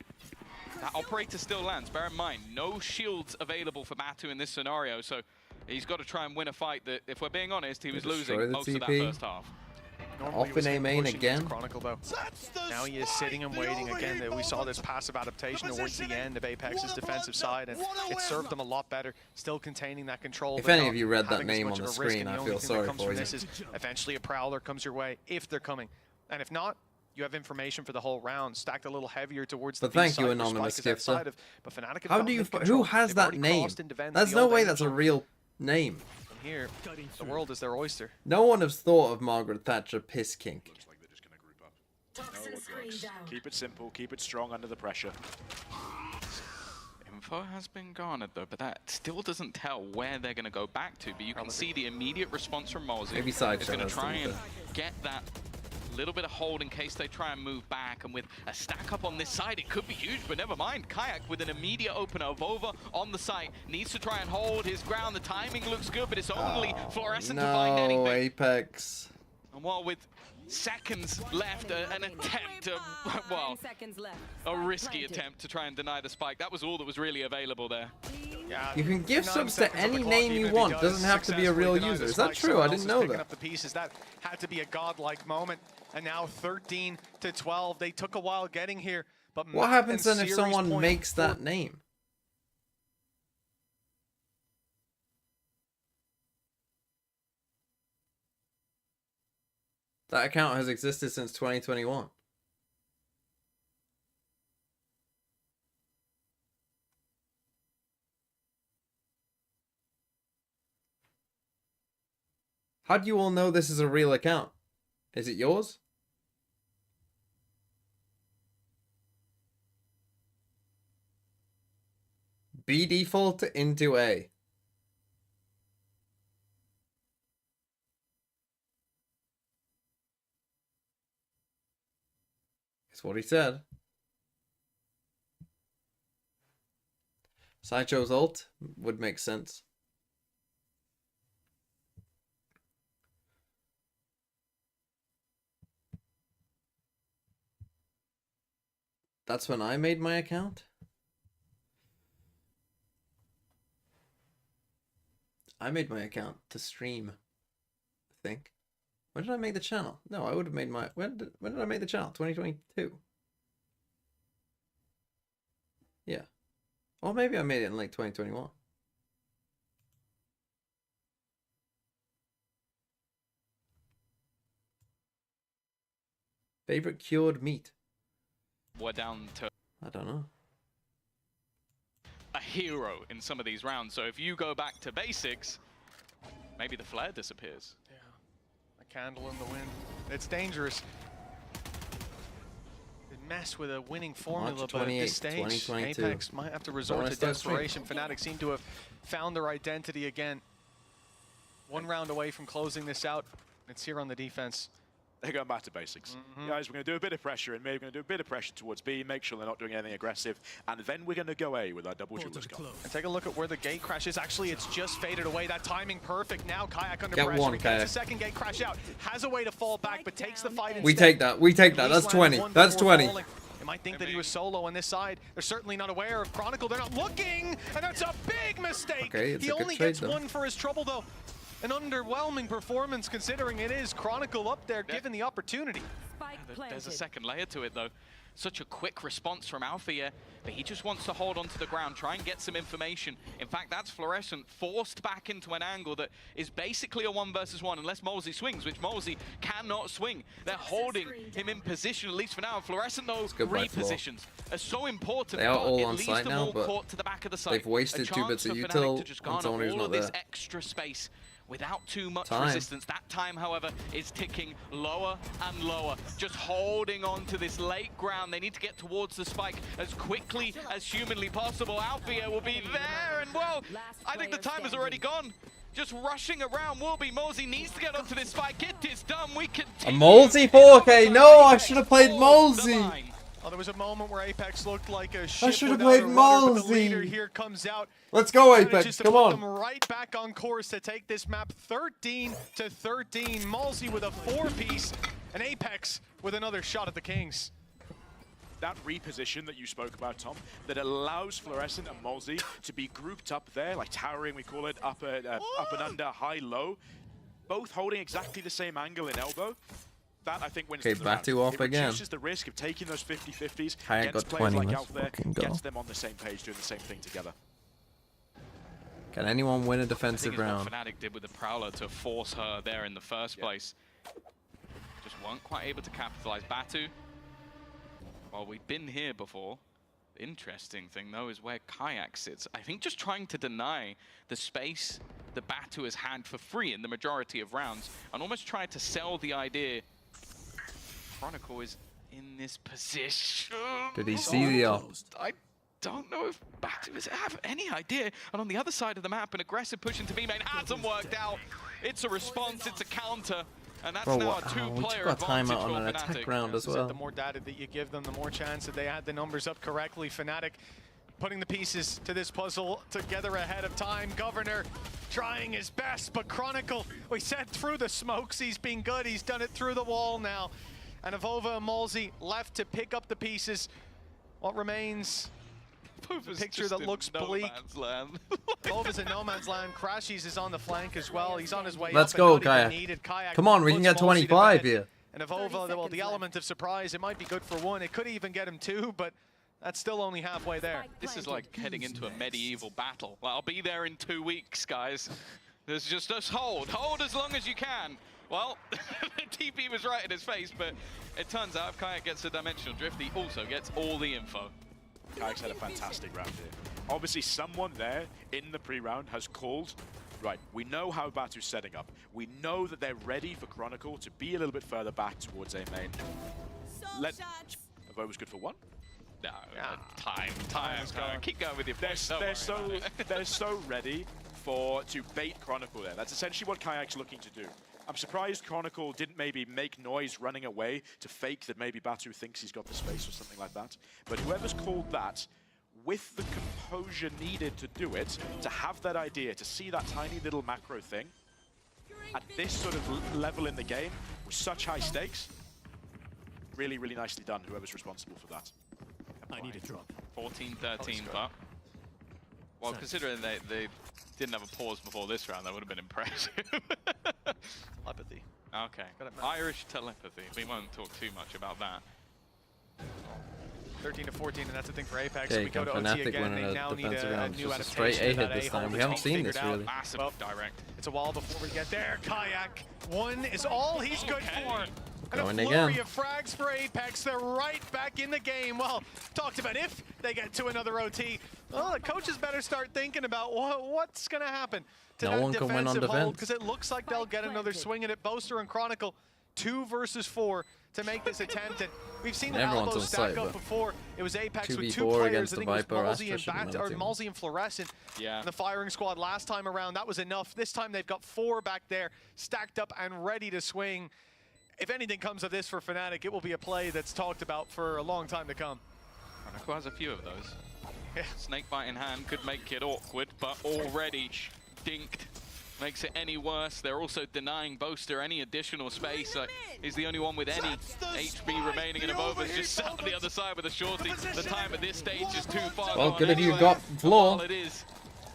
Speaker 2: that operator still lands. Bear in mind, no shields available for Batu in this scenario, so he's got to try and win a fight that, if we're being honest, he was
Speaker 1: destroy
Speaker 2: losing
Speaker 1: the
Speaker 2: most of that
Speaker 1: TP.
Speaker 2: first half.
Speaker 5: Normally
Speaker 1: Off
Speaker 5: he was
Speaker 1: in A main
Speaker 5: pushing
Speaker 1: again.
Speaker 5: into Chronicle, though. Now he is sitting and waiting again. We saw this passive adaptation towards the end of Apex's defensive side, and it served them a lot better, still containing that control.
Speaker 1: If
Speaker 5: but
Speaker 1: any
Speaker 5: not
Speaker 1: of you read that
Speaker 5: having as
Speaker 1: name
Speaker 5: much
Speaker 1: on
Speaker 5: of
Speaker 1: the
Speaker 5: a risk,
Speaker 1: screen,
Speaker 5: and
Speaker 1: I
Speaker 5: the only
Speaker 1: feel
Speaker 5: thing
Speaker 1: sorry
Speaker 5: that comes
Speaker 1: for
Speaker 5: from
Speaker 1: you.
Speaker 5: this is eventually a Prowler comes your way, if they're coming. And if not, you have information for the whole round, stacked a little heavier towards the
Speaker 1: But thank
Speaker 5: B
Speaker 1: you,
Speaker 5: side, where
Speaker 1: Anonymous
Speaker 5: Spike is outside
Speaker 1: Gifter.
Speaker 5: of, but Fnatic have
Speaker 1: How
Speaker 5: got
Speaker 1: do you...
Speaker 5: mid-control.
Speaker 1: Who has
Speaker 5: They've
Speaker 1: that
Speaker 5: already
Speaker 1: name?
Speaker 5: crossed into Vent,
Speaker 1: There's
Speaker 5: the
Speaker 1: no
Speaker 5: old
Speaker 1: way
Speaker 5: Angel.
Speaker 1: that's a real name.
Speaker 5: And here, the world is their oyster.
Speaker 1: No one has thought of Margaret Thatcher piss kink.
Speaker 3: Looks like they're just going to group up. No what works. Keep it simple, keep it strong under the pressure.
Speaker 2: Info has been garnered though, but that still doesn't tell where they're going to go back to. But you can see the immediate response from Malzy.
Speaker 1: Maybe side
Speaker 2: is going to
Speaker 1: shadows
Speaker 2: try
Speaker 1: to
Speaker 2: and
Speaker 1: be
Speaker 2: get that little bit of hold in case they try and move back. And with a stack up on this side, it could be huge, but never mind. Kayak with an immediate opener of over on the site needs to try and hold his ground. The timing looks good, but it's only Fluorescent to find
Speaker 1: No,
Speaker 2: anything.
Speaker 1: Apex.
Speaker 2: And while with seconds left, an attempt to, well,
Speaker 8: 10 seconds left.
Speaker 2: a risky
Speaker 8: Planted.
Speaker 2: attempt to try and deny the spike. That was all that was really available there.
Speaker 5: Yeah,
Speaker 1: You can give
Speaker 5: 9
Speaker 1: subs to
Speaker 5: seconds on the
Speaker 1: any
Speaker 5: clock,
Speaker 1: name
Speaker 5: even
Speaker 1: you
Speaker 5: if he
Speaker 1: want.
Speaker 5: does
Speaker 1: Doesn't have to be a
Speaker 5: successfully
Speaker 1: real
Speaker 5: deny the
Speaker 1: user. Is that
Speaker 5: spike,
Speaker 1: true?
Speaker 5: someone
Speaker 1: I
Speaker 5: else
Speaker 1: didn't
Speaker 5: is
Speaker 1: know
Speaker 5: picking
Speaker 1: that.
Speaker 5: up the pieces. That had to be a godlike moment. And now 13 to 12. They took a while getting here, but
Speaker 1: What
Speaker 5: map
Speaker 1: happens
Speaker 5: and
Speaker 1: then if
Speaker 5: series
Speaker 1: someone
Speaker 5: point
Speaker 1: makes
Speaker 5: for-
Speaker 1: that name? That account has existed since 2021. How do you all know this is a real account? Is it yours? B default into A. That's what he said. Sideshow's ult would make sense. That's when I made my account. I made my account to stream, I think. When did I make the channel? No, I would have made my... When did I make the channel? 2022. Yeah. Or maybe I made it in like 2021. Favorite cured meat?
Speaker 2: We're down to
Speaker 1: I don't know.
Speaker 2: a hero in some of these rounds. So if you go back to basics, maybe the flare disappears.
Speaker 5: Yeah, a candle in the wind. It's dangerous. They mess with a winning formula,
Speaker 1: March
Speaker 5: but at this
Speaker 1: 28th,
Speaker 5: stage,
Speaker 1: 2022.
Speaker 5: Apex might have to resort to desperation. Fnatic seem to have found their identity again. One round away from closing this out. It's here on the defense.
Speaker 3: They're going back to basics. Guys, we're going to do a bit of pressure, and maybe we're going to do a bit of pressure towards B, make sure they're not doing anything aggressive, and then we're going to go A with our double jewelers gun.
Speaker 5: And take a look at where the gate crash is. Actually, it's just faded away. That timing perfect. Now Kayak under
Speaker 1: Get
Speaker 5: pressure.
Speaker 1: one,
Speaker 5: He gets
Speaker 1: Kayak.
Speaker 5: a second gate crash out. Has a way to fall back, but takes the fight instead.
Speaker 1: We take that. We take that. That's 20. That's 20.
Speaker 5: They might think that he was solo on this side. They're certainly not aware of Chronicle. They're not looking, and that's a big mistake.
Speaker 1: Okay, it's
Speaker 5: he
Speaker 1: a good
Speaker 5: only
Speaker 1: trade,
Speaker 5: gets
Speaker 1: though.
Speaker 5: one for his trouble, though. An underwhelming performance considering it is Chronicle up there given the opportunity.
Speaker 8: Spike
Speaker 2: There's a
Speaker 8: planted.
Speaker 2: second layer to it though. Such a quick response from Alpha here, but he just wants to hold onto the ground, try and get some information. In fact, that's Fluorescent forced back into an angle that is basically a 1 versus 1, unless Molesy swings, which Molesy cannot swing. They're holding him in position, at least for now. Fluorescent, though,
Speaker 1: goodbye, Flo.
Speaker 2: repositions are so important.
Speaker 1: They are
Speaker 2: but
Speaker 1: all
Speaker 2: it
Speaker 1: on
Speaker 2: leaves
Speaker 1: site
Speaker 2: them
Speaker 1: now,
Speaker 2: all
Speaker 1: but
Speaker 2: caught to the back of the site.
Speaker 1: they've wasted
Speaker 2: A
Speaker 1: 2 bits of
Speaker 2: chance for Fnatic
Speaker 1: util
Speaker 2: to just
Speaker 1: on
Speaker 2: garner
Speaker 1: someone who's
Speaker 2: all
Speaker 1: not
Speaker 2: of this
Speaker 1: there.
Speaker 2: extra space without too much
Speaker 1: Time.
Speaker 2: resistance. That time, however, is ticking lower and lower. Just holding on to this late ground. They need to get towards the spike as quickly as humanly possible. Alfia will be there, and well, I think the time is already gone. Just rushing around will be. Molesy needs to get onto this spike. It is done. We can.
Speaker 1: A Molesy 4K. No, I should have played Molesy.
Speaker 5: Oh, there was a moment where Apex looked like a ship
Speaker 1: should have
Speaker 5: without
Speaker 1: played
Speaker 5: a rudder, but the
Speaker 1: Molesy.
Speaker 5: leader here comes out.
Speaker 1: Let's go,
Speaker 5: Manages
Speaker 1: Apex.
Speaker 5: to
Speaker 1: Come
Speaker 5: put
Speaker 1: on.
Speaker 5: them right back on course to take this map 13-13. Molesy with a 4-piece, and Apex with another shot at the Kings.
Speaker 3: That reposition that you spoke about, Tom, that allows Fluorescent and Molesy to be grouped up there, like towering, we call it, up and under, high, low, both holding exactly the same angle in elbow. That, I think, wins
Speaker 1: Okay,
Speaker 3: them the round.
Speaker 1: Batu off
Speaker 3: it
Speaker 1: again.
Speaker 3: reduces the risk of taking those 50-50s,
Speaker 1: Kayak
Speaker 3: gets
Speaker 1: got
Speaker 3: players
Speaker 1: 20,
Speaker 3: like
Speaker 1: let's
Speaker 3: out there,
Speaker 1: fucking go.
Speaker 3: gets them on the same page, doing the same thing together.
Speaker 1: Can anyone win a
Speaker 2: I think
Speaker 1: defensive
Speaker 2: it's
Speaker 1: round?
Speaker 2: what Fnatic did with the Prowler to force her there in the first place. Just weren't quite able to capitalize. Batu, well, we've been here before. The interesting thing, though, is where Kayak sits. I think just trying to deny the space that Batu has had for free in the majority of rounds, and almost tried to sell the idea Chronicle is in this position.
Speaker 1: Did he see the
Speaker 2: I don't know if Batu has have any idea. And on the other side of the map, an aggressive push into B main hasn't worked out. It's a response, it's a counter, and that's
Speaker 1: Bro,
Speaker 2: now
Speaker 1: what?
Speaker 2: a two-player
Speaker 1: we took our
Speaker 2: advantage
Speaker 1: timeout
Speaker 2: for
Speaker 1: on an attack
Speaker 2: Fnatic.
Speaker 1: round as
Speaker 5: As I said,
Speaker 1: well.
Speaker 5: the more data that you give them, the more chance that they add the numbers up correctly. Fnatic putting the pieces to this puzzle together ahead of time. Governor trying his best, but Chronicle, we said through the smokes, he's been good. He's done it through the wall now. And Avova and Molesy left to pick up the pieces. What remains? A picture that looks bleak. Bova's in no man's land. Crashies is on the flank as well. He's on his way
Speaker 1: Let's
Speaker 5: up
Speaker 1: go,
Speaker 5: and not even
Speaker 1: Kayak.
Speaker 5: needed. Kayak
Speaker 1: Come on, we can
Speaker 5: puts
Speaker 1: get
Speaker 5: Molesy to
Speaker 1: 25
Speaker 5: bed.
Speaker 1: here.
Speaker 5: And Avova, well, the element of surprise, it might be good for one. It could even get him two, but that's still only halfway there.
Speaker 2: This is like heading into a medieval battle. Like, I'll be there in 2 weeks, guys. There's just hold as long as you can. Well, TP was right in his face, but it turns out if Kayak gets a dimensional drift, he also gets all the info.
Speaker 3: Kayak's had a fantastic round here. Obviously, someone there in the pre-round has called Right, we know how Batu's setting up. We know that they're ready for Chronicle to be a little bit further back towards A main. A vote was good for one.
Speaker 2: No, time's going. Keep going with your points.
Speaker 3: They're so ready to bait Chronicle there. That's essentially what Kayak's looking to do. I'm surprised Chronicle didn't maybe make noise running away to fake that maybe Batu thinks he's got the space or something like that. But whoever's called that, with the composure needed to do it, to have that idea, to see that tiny little macro thing, at this sort of level in the game, with such high stakes, really, really nicely done, whoever's responsible for that.
Speaker 6: I need a drop.
Speaker 2: 14-13, but... Well, considering they didn't have a pause before this round, that would have been impressive.
Speaker 5: Telepathy.
Speaker 2: Okay. Irish telepathy. We won't talk too much about that.
Speaker 5: 13-14, and that's the thing for Apex.
Speaker 1: Okay,
Speaker 5: We go to
Speaker 1: Fnatic
Speaker 5: OT again.
Speaker 1: winning
Speaker 5: They
Speaker 1: a
Speaker 5: now need
Speaker 1: defensive
Speaker 5: a
Speaker 1: round.
Speaker 5: new
Speaker 1: Just a straight
Speaker 5: adaptation to
Speaker 1: A hit
Speaker 5: that
Speaker 1: this time.
Speaker 5: A-hole,
Speaker 1: We
Speaker 5: which
Speaker 1: haven't
Speaker 5: we
Speaker 1: seen
Speaker 5: figured
Speaker 1: this
Speaker 5: out.
Speaker 1: really.
Speaker 2: Massive direct.
Speaker 5: It's a while before we get there. Kayak, one is all he's good for. And
Speaker 1: Going
Speaker 5: a flurry
Speaker 1: again.
Speaker 5: of frags for Apex. They're right back in the game. Well, talked about if they get to another OT. Well, the coaches better start thinking about what's going to happen to
Speaker 1: No
Speaker 5: that
Speaker 1: one can win on
Speaker 5: defensive hold,
Speaker 1: defense.
Speaker 5: because it looks like they'll get another swing at it. Boaster and Chronicle, 2 versus 4 to make this attempt. And we've seen the
Speaker 1: Everyone's
Speaker 5: Albos
Speaker 1: on
Speaker 5: stack
Speaker 1: site,
Speaker 5: up
Speaker 1: but
Speaker 5: before. It was Apex with 2
Speaker 1: 2v4
Speaker 5: players.
Speaker 1: against
Speaker 5: I
Speaker 1: the
Speaker 5: think it was
Speaker 1: Viper.
Speaker 5: Malsey
Speaker 1: Astra
Speaker 5: and
Speaker 1: should be
Speaker 5: Malsey and Fluorescent.
Speaker 2: Yeah.
Speaker 5: And the firing squad last time around, that was enough. This time they've got 4 back there, stacked up and ready to swing. If anything comes of this for Fnatic, it will be a play that's talked about for a long time to come.
Speaker 2: Chronicle has a few of those.
Speaker 5: Yeah.
Speaker 2: Snakebite in hand could make it awkward, but already dinked. Makes it any worse. They're also denying Boaster any additional space. He's the only one with any HP remaining, and Abova's just sat on the other side with a shorty. The time at this stage is too far.
Speaker 1: Well,
Speaker 2: gone
Speaker 1: good if you
Speaker 2: anyway.
Speaker 1: got floor.
Speaker 2: While it is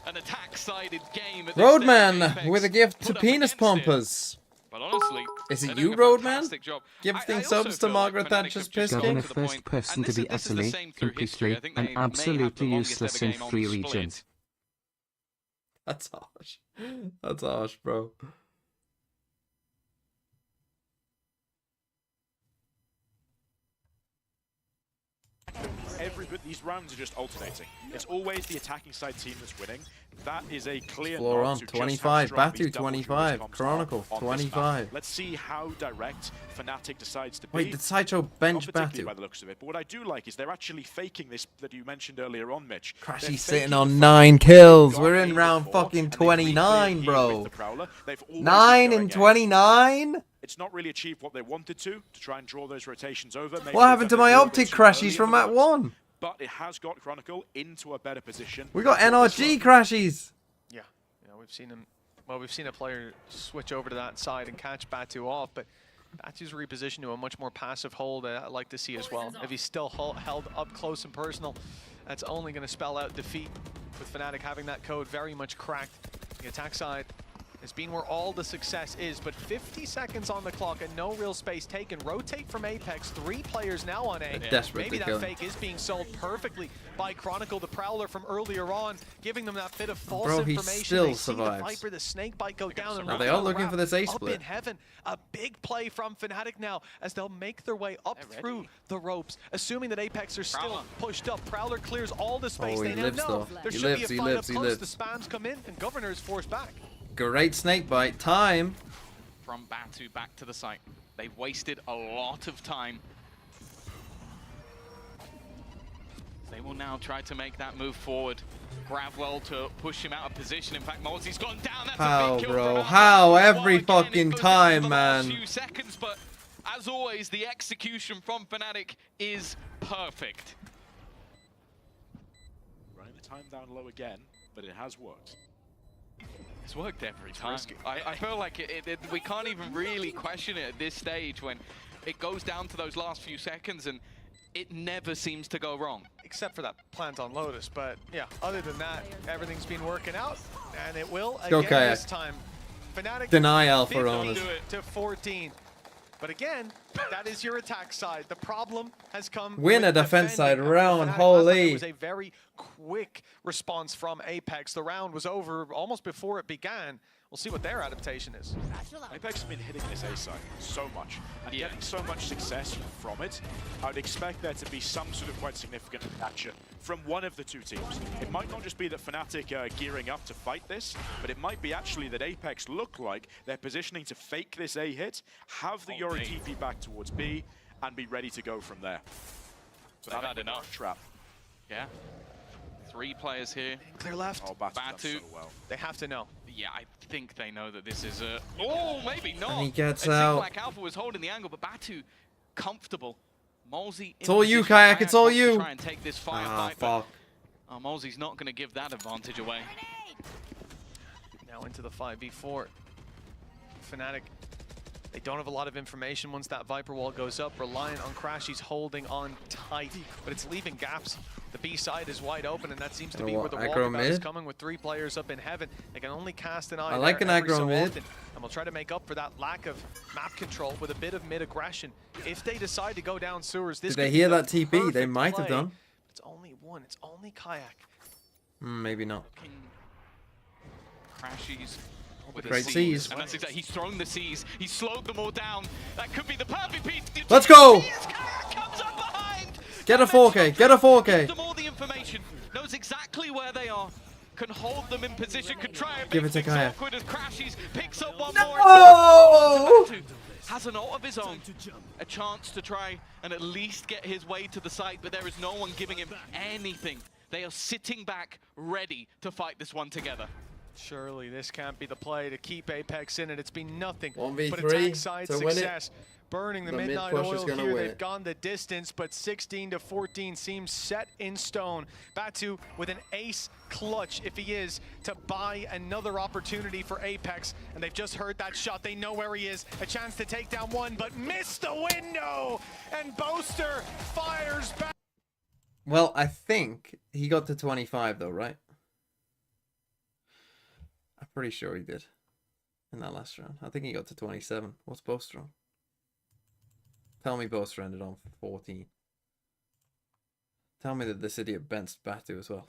Speaker 2: an attack-sided game. At this
Speaker 1: Roadman
Speaker 2: stage, Apex
Speaker 1: with a gift to
Speaker 2: put up
Speaker 1: penis
Speaker 2: against it.
Speaker 1: pumpers.
Speaker 2: But honestly,
Speaker 1: Is it
Speaker 2: they're
Speaker 1: you,
Speaker 2: doing a
Speaker 1: Roadman?
Speaker 2: fantastic job.
Speaker 1: Gifting
Speaker 2: I also
Speaker 1: subs to
Speaker 2: feel
Speaker 1: Margaret
Speaker 2: like Fnatic
Speaker 1: Thatcher's
Speaker 2: have
Speaker 1: piss
Speaker 2: just
Speaker 4: Governor
Speaker 2: gotten
Speaker 1: cake?
Speaker 2: to the
Speaker 4: first
Speaker 2: point,
Speaker 4: person
Speaker 2: and
Speaker 4: to be
Speaker 2: this is the
Speaker 4: utterly,
Speaker 2: same through history.
Speaker 4: completely,
Speaker 2: I think they
Speaker 4: and
Speaker 2: may have the
Speaker 4: absolutely
Speaker 2: longest
Speaker 4: useless
Speaker 2: ever
Speaker 4: in
Speaker 2: game on
Speaker 4: 3
Speaker 2: the split.
Speaker 4: regions.
Speaker 1: That's harsh. That's harsh, bro.
Speaker 3: These rounds are just alternating. It's always the attacking side team that's winning. That is a clear
Speaker 1: Floor
Speaker 3: nod
Speaker 1: on,
Speaker 3: to just
Speaker 1: 25,
Speaker 3: how strong
Speaker 1: Batu
Speaker 3: these double
Speaker 1: 25,
Speaker 3: duels comps
Speaker 1: Chronicle
Speaker 3: are on this map.
Speaker 1: 25.
Speaker 3: Let's see how direct Fnatic decides to be.
Speaker 1: Wait, did Sideshow bench
Speaker 3: Not particularly
Speaker 1: Batu?
Speaker 3: by the looks of it, but what I do like is they're actually faking this that you mentioned earlier on, Mitch. They're
Speaker 1: Crashy's
Speaker 3: faking
Speaker 1: sitting
Speaker 3: the
Speaker 1: on
Speaker 3: fact
Speaker 1: 9
Speaker 3: that
Speaker 1: kills.
Speaker 3: they've
Speaker 1: We're
Speaker 3: got
Speaker 1: in
Speaker 3: A
Speaker 1: round
Speaker 3: before,
Speaker 1: fucking
Speaker 3: and they've recleared
Speaker 1: 29,
Speaker 3: here
Speaker 1: bro.
Speaker 3: with the Prowler. They've always been
Speaker 1: 9
Speaker 3: going
Speaker 1: and
Speaker 3: ahead.
Speaker 1: 29?
Speaker 3: It's not really achieved what they wanted to try and draw those rotations over. Maybe
Speaker 1: What happened to
Speaker 3: they've
Speaker 1: my
Speaker 3: done it a little
Speaker 1: optic
Speaker 3: bit too early
Speaker 1: crashies
Speaker 3: in
Speaker 1: from
Speaker 3: the
Speaker 1: Mat
Speaker 3: round.
Speaker 1: 1?
Speaker 3: But it has got Chronicle into a better position.
Speaker 1: We got
Speaker 3: for this
Speaker 1: NRG
Speaker 3: round.
Speaker 1: crashies.
Speaker 5: Yeah, we've seen him. Well, we've seen a player switch over to that side and catch Batu off, but Batu's repositioned to a much more passive hold. I'd like to see as well. If he's still held up close and personal, that's only going to spell out defeat. With Fnatic having that code very much cracked, the attack side has been where all the success is, but 50 seconds on the clock and no real space taken. Rotate from Apex, 3 players now on A.
Speaker 1: Desperately
Speaker 5: Maybe that
Speaker 1: killing.
Speaker 5: fake is being sold perfectly by Chronicle, the Prowler from earlier on, giving them that bit of false
Speaker 1: Bro, he
Speaker 5: information.
Speaker 1: still
Speaker 5: They
Speaker 1: survives.
Speaker 5: see the Viper, the Snakebite go down. And
Speaker 1: Are
Speaker 5: look
Speaker 1: they
Speaker 5: at
Speaker 1: all
Speaker 5: the
Speaker 1: looking
Speaker 5: wrap
Speaker 1: for this A
Speaker 5: up
Speaker 1: split?
Speaker 5: in heaven. A big play from Fnatic now as they'll make their way up through the ropes, assuming that Apex are still pushed up. Prowler clears all the space.
Speaker 1: Oh, he
Speaker 5: they now
Speaker 1: lives,
Speaker 5: know
Speaker 1: though.
Speaker 5: there
Speaker 1: He
Speaker 5: should
Speaker 1: lives,
Speaker 5: be
Speaker 1: he
Speaker 5: a fight
Speaker 1: lives,
Speaker 5: up
Speaker 1: he
Speaker 5: close.
Speaker 1: lives.
Speaker 5: The spams come in and Governor is forced back.
Speaker 1: Great snakebite time.
Speaker 2: From Batu back to the site. They've wasted a lot of time. They will now try to make that move forward. Gravwell to push him out of position. In fact, Malsey's gone down. That's
Speaker 1: How,
Speaker 2: a big kill
Speaker 1: bro?
Speaker 2: for Alpha.
Speaker 1: How?
Speaker 2: Well,
Speaker 1: Every
Speaker 2: again, it
Speaker 1: fucking
Speaker 2: goes down to
Speaker 1: time,
Speaker 2: the last
Speaker 1: man.
Speaker 2: few seconds, but as always, the execution from Fnatic is perfect.
Speaker 3: Right, the time down low again, but it has worked.
Speaker 2: It's worked every time. I feel like we can't even really question it at this stage when it goes down to those last few seconds and it never seems to go wrong.
Speaker 5: Except for that plant on Lotus, but yeah, other than that, everything's been working out, and it will
Speaker 1: Go
Speaker 5: again
Speaker 1: Kayak.
Speaker 5: this time. Fnatic
Speaker 1: Deny Alpha
Speaker 5: 50
Speaker 1: owners.
Speaker 5: to 14. But again, that is your attack side. The problem has come
Speaker 1: Win
Speaker 5: with
Speaker 1: a defense
Speaker 5: defending.
Speaker 1: side round,
Speaker 5: Fnatic last time,
Speaker 1: holy.
Speaker 5: It was a very quick response from Apex. The round was over almost before it began. We'll We'll see what their adaptation is.
Speaker 3: Apex have been hitting this A side so much and getting so much success from it. I would expect there to be some sort of quite significant action from one of the two teams. It might not just be that Fnatic are gearing up to fight this, but it might be actually that Apex look like they're positioning to fake this A hit, have the Yoru TP back towards B, and be ready to go from there.
Speaker 2: So they've had enough.
Speaker 3: Trap.
Speaker 2: Yeah. 3 players here.
Speaker 5: Clear left.
Speaker 3: Oh, Batu's done
Speaker 2: Batu.
Speaker 3: so well.
Speaker 5: They have to know.
Speaker 2: Yeah, I think they know that this is a... Oh, maybe not.
Speaker 1: And he gets
Speaker 2: it
Speaker 1: out.
Speaker 2: seemed like Alpha was holding the angle, but Batu comfortable. Molzy.
Speaker 1: It's all you, Kayak. It's all
Speaker 2: wants to
Speaker 1: you.
Speaker 2: try and take this firefight,
Speaker 1: Ah,
Speaker 2: but
Speaker 1: fuck.
Speaker 2: Molzy's not going to give that advantage away.
Speaker 5: Now into the 5v4. Fnatic, they don't have a lot of information once that Viper wall goes up. Reliant on Crash, he's holding on tight, but it's leaving gaps. The B side is wide open, and that seems to be where the walkabout is coming with 3 players up in heaven. They can only cast an eye
Speaker 1: I like an
Speaker 5: every
Speaker 1: aggro
Speaker 5: so
Speaker 1: mid.
Speaker 5: often, and we'll try to make up for that lack of map control with a bit of mid aggression. If they decide to go down sewers, this
Speaker 1: Did they
Speaker 5: could be
Speaker 1: hear
Speaker 5: the
Speaker 1: that TP? They
Speaker 5: perfect
Speaker 1: might have
Speaker 5: play.
Speaker 1: done.
Speaker 5: It's only one. It's only Kayak.
Speaker 1: Maybe not.
Speaker 2: Crashies with
Speaker 1: Great
Speaker 2: the
Speaker 1: C's.
Speaker 2: And that's exactly, he's thrown the C's. He's slowed them all down. That could be the perfect piece.
Speaker 1: Let's go!
Speaker 2: Kayak comes up behind.
Speaker 1: Get a 4K. Get a 4K.
Speaker 2: Gives them all the information. Knows exactly where they are. Can hold them in position. Can try and
Speaker 1: Give
Speaker 2: make
Speaker 1: it to
Speaker 2: things
Speaker 1: Kayak.
Speaker 2: awkward as Crashies picks up one
Speaker 1: No!
Speaker 2: more. Has an ult of his own. A chance to try and at least get his way to the site, but there is no one giving him anything. They are sitting back, ready to fight this one together.
Speaker 5: Surely this can't be the play to keep Apex in it. It's been nothing
Speaker 1: 1v3
Speaker 5: but attack side
Speaker 1: to win it.
Speaker 5: success. Burning the
Speaker 1: The mid
Speaker 5: midnight
Speaker 1: push is
Speaker 5: oil
Speaker 1: gonna
Speaker 5: here.
Speaker 1: win
Speaker 5: They've
Speaker 1: it.
Speaker 5: gone the distance, but 16-14 seems set in stone. Batu with an ace clutch, if he is, to buy another opportunity for Apex. And they've just heard that shot. They know where he is. A chance to take down one, but missed the window. And Boaster fires back.
Speaker 1: Well, I think he got to 25 though, right? I'm pretty sure he did in that last round. I think he got to 27. What's Boaster on? Tell me Boaster ended on 14. Tell me that this idiot benched Batu as well.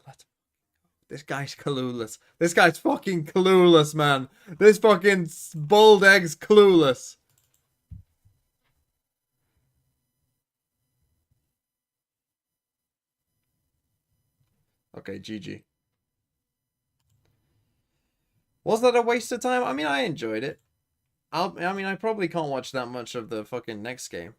Speaker 1: This guy's clueless. This guy's fucking clueless, man. This fucking boiled egg's clueless. Okay, GG. Was that a waste of time? I mean, I enjoyed it. I probably can't watch that much of the fucking next game.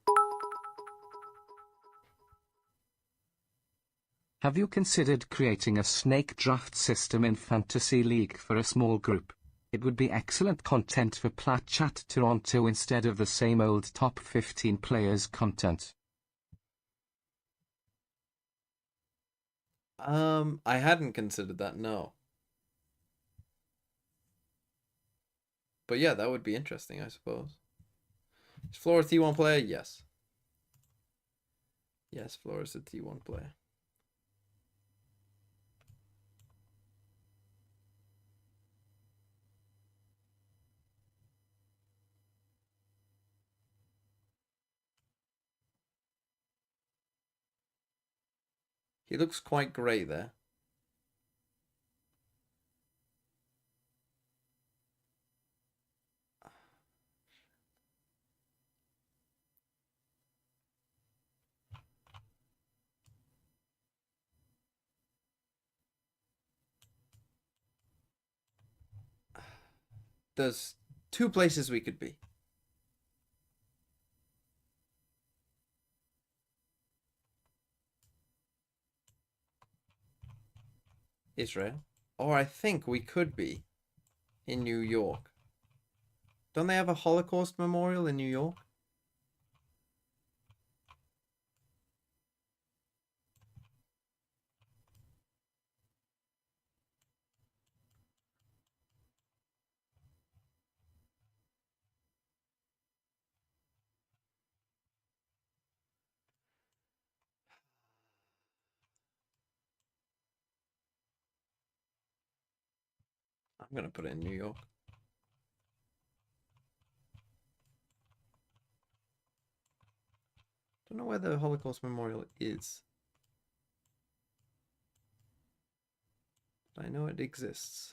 Speaker 4: Have you considered creating a snake draft system in Fantasy League for a small group? It would be excellent content for Plat Chat Toronto instead of the same old top 15 players content.
Speaker 1: I hadn't considered that, no. But yeah, that would be interesting, I suppose. Is Flora a T1 player? Yes. Yes, Flora's a T1 player. He looks quite great there. There's 2 places we could be. Israel. Or I think we could be in New York. Don't they have a Holocaust memorial in New York? I'm gonna put it in New York. Don't know where the Holocaust Memorial is. But I know it exists.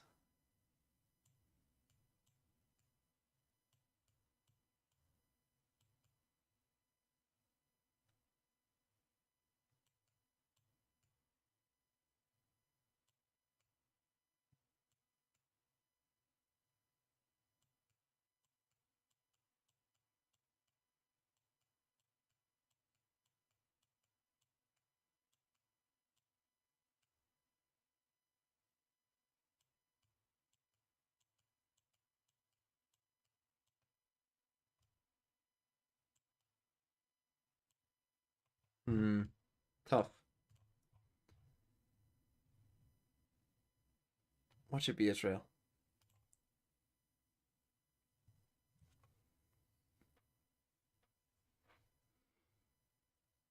Speaker 1: Tough. What should be Israel?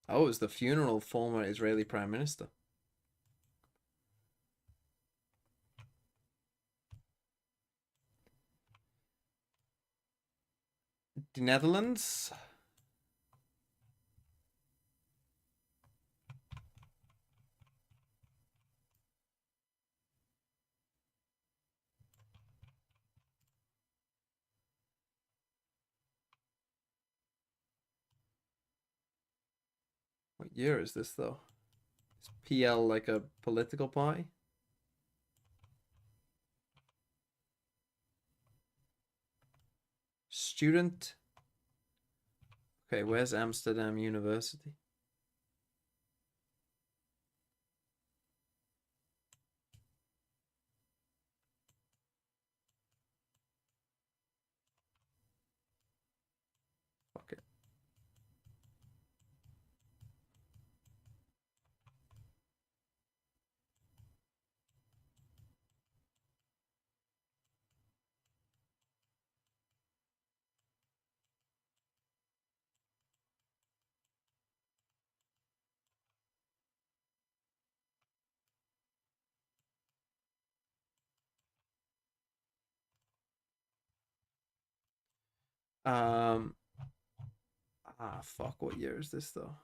Speaker 1: Oh, it's the funeral of former Israeli Prime Minister. The Netherlands. What year is this, though? Is PL like a political party? Student. Okay, where's Amsterdam University? Fuck it. Fuck, what year is this though?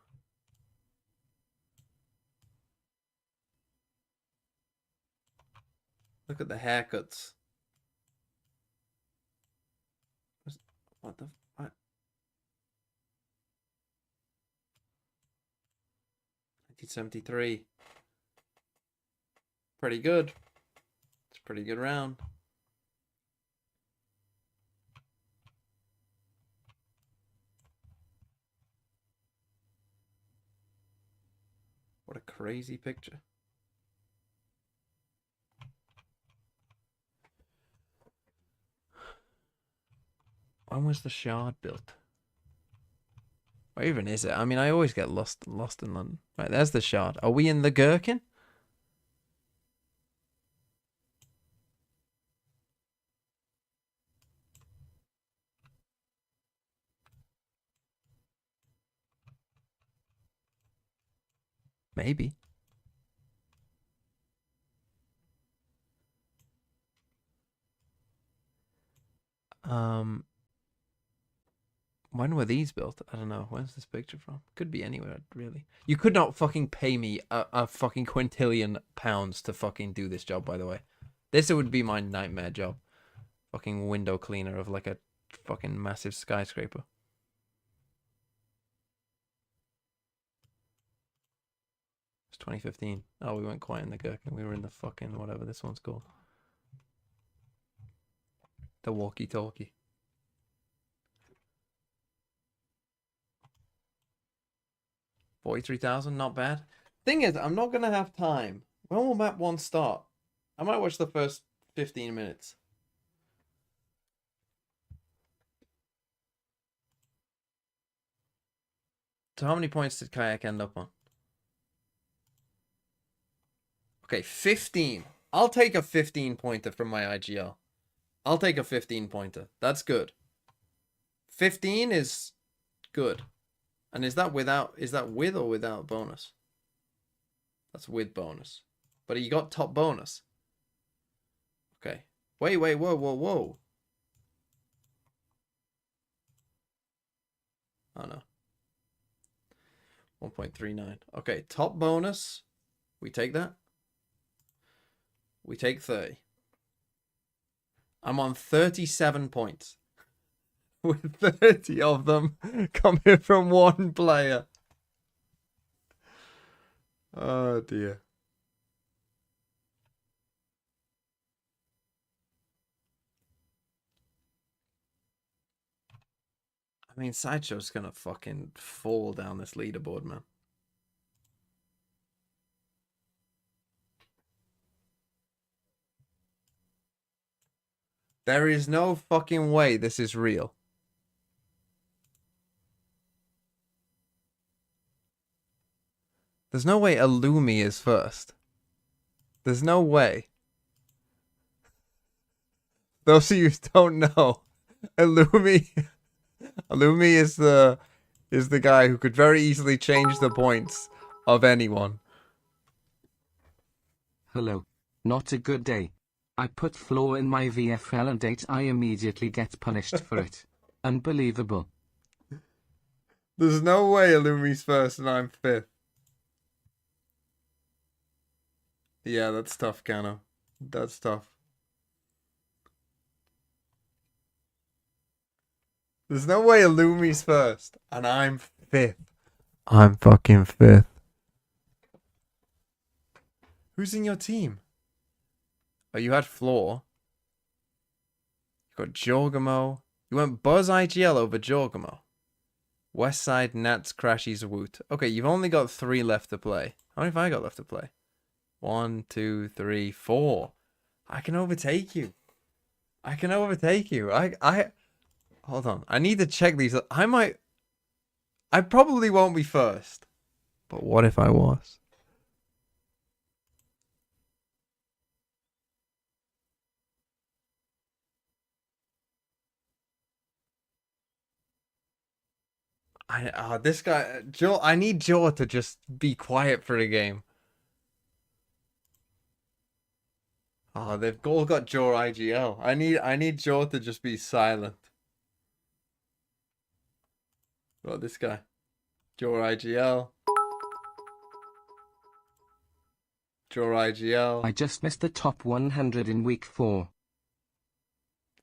Speaker 1: Look at the haircuts. What the what? 1973. Pretty good. It's a pretty good round. What a crazy picture. When was the shard built? Where even is it? I mean, I always get lost in London. Right, there's the shard. Are we in the Gherkin? Maybe. When were these built? I don't know. Where's this picture from? Could be anywhere, really. You could not fucking pay me a fucking quintillion pounds to fucking do this job, by the way. This would be my nightmare job. Fucking window cleaner of like a fucking massive skyscraper. It's 2015. Oh, we weren't quite in the Gherkin. We were in the fucking whatever this one's called. The walkie-talkie. 43,000, not bad. Thing is, I'm not gonna have time. When will map 1 start? I might watch the first 15 minutes. So how many points did Kayak end up on? Okay, 15. I'll take a 15-pointer from my IGL. I'll take a 15-pointer. That's good. 15 is good. And is that with or without bonus? That's with bonus. But he got top bonus. Okay. Wait, whoa. Oh no. 1.39. Okay, top bonus. We take that. We take 30. I'm on 37 points. With 30 of them coming from one player. Oh dear. I mean, Sideshow's gonna fucking fall down this leaderboard, man. There is no fucking way this is real. There's no way Illumi is first. There's no way. Those of you who don't know, Illumi is the guy who could very easily change the points of anyone.
Speaker 4: Hello. Not a good day. I put flaw in my VFL and I immediately get punished for it. Unbelievable.
Speaker 1: There's no way Illumi's first and I'm fifth. Yeah, that's tough, Kano. That's tough. There's no way Illumi's first and I'm fifth. I'm fucking fifth. Who's in your team? Oh, you had Floor. You got Jorgamo. You went Buzz IGL over Jorgamo. Westside, Nats, Crashies, Woot. Okay, you've only got 3 left to play. How many have I got left to play? 1, 2, 3, 4. I can overtake you. I can overtake you. Hold on. I need to check these. I probably won't be first. But what if I was? This guy, Joe. I need Joe to just be quiet for a game. Oh, they've all got Joe IGL. I need Joe to just be silent. What about this guy? Joe IGL. Joe IGL.
Speaker 4: I just missed the top 100 in week 4.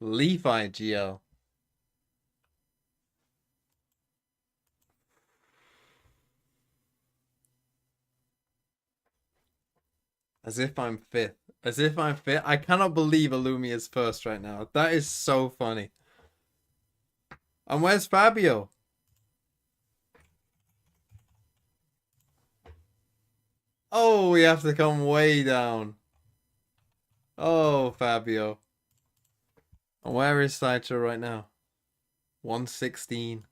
Speaker 1: Leaf IGL. As if I'm fifth. As if I'm fifth. I cannot believe Illumi is first right now. That is so funny. And where's Fabio? Oh, we have to come way down. Oh, Fabio. And where is Sideshow right now? 116.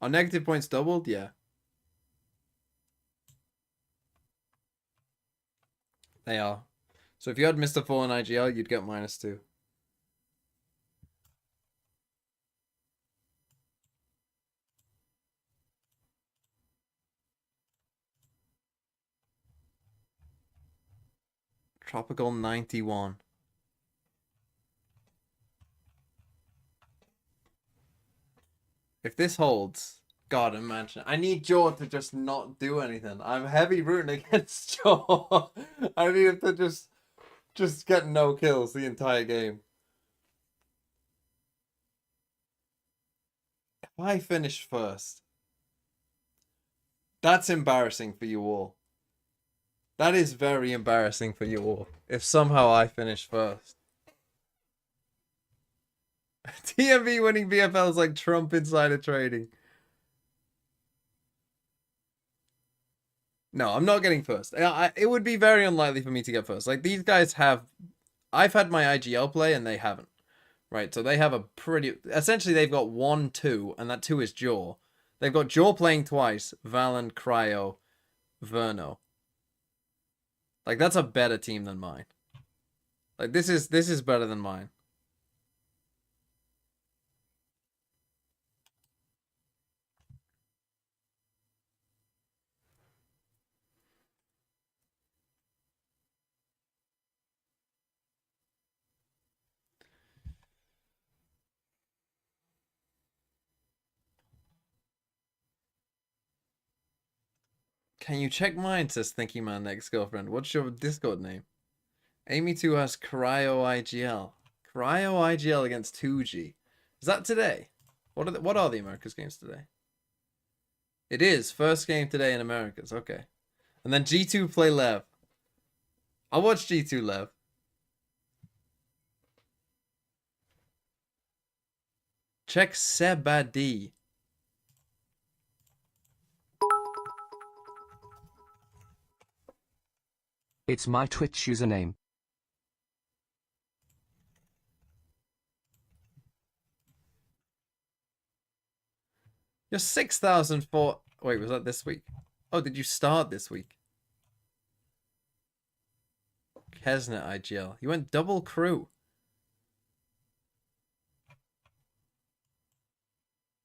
Speaker 1: Are negative points doubled? Yeah. They are. So if you had Mr. 4 and IGL, you'd get -2. Tropical 91. If this holds, God, imagine. I need Joe to just not do anything. I'm heavy rooting against Joe. I need him to just get no kills the entire game. If I finish first, that's embarrassing for you all. That is very embarrassing for you all. If somehow I finish first. TMV winning BFL is like Trump insider trading. No, I'm not getting first. It would be very unlikely for me to get first. Like, these guys have... I've had my IGL play, and they haven't. Right, so they have a pretty... Essentially, they've got 1, 2, and that 2 is Jaw. They've got Jaw playing twice, Valen, Cryo, Verno. Like, that's a better team than mine. Like, this is better than mine. Can you check mine, says Thinking Man Next Girlfriend. What's your Discord name? Amy2 has Cryo IGL. Cryo IGL against 2G. Is that today? What are the Americas games today? It is. First game today in Americas. Okay. And then G2 play Lev. I'll watch G2 Lev. Check Sebadi.
Speaker 4: It's my Twitch username.
Speaker 1: You're 6,004. Wait, was that this week? Oh, did you start this week? Kesnet IGL. You went double crew.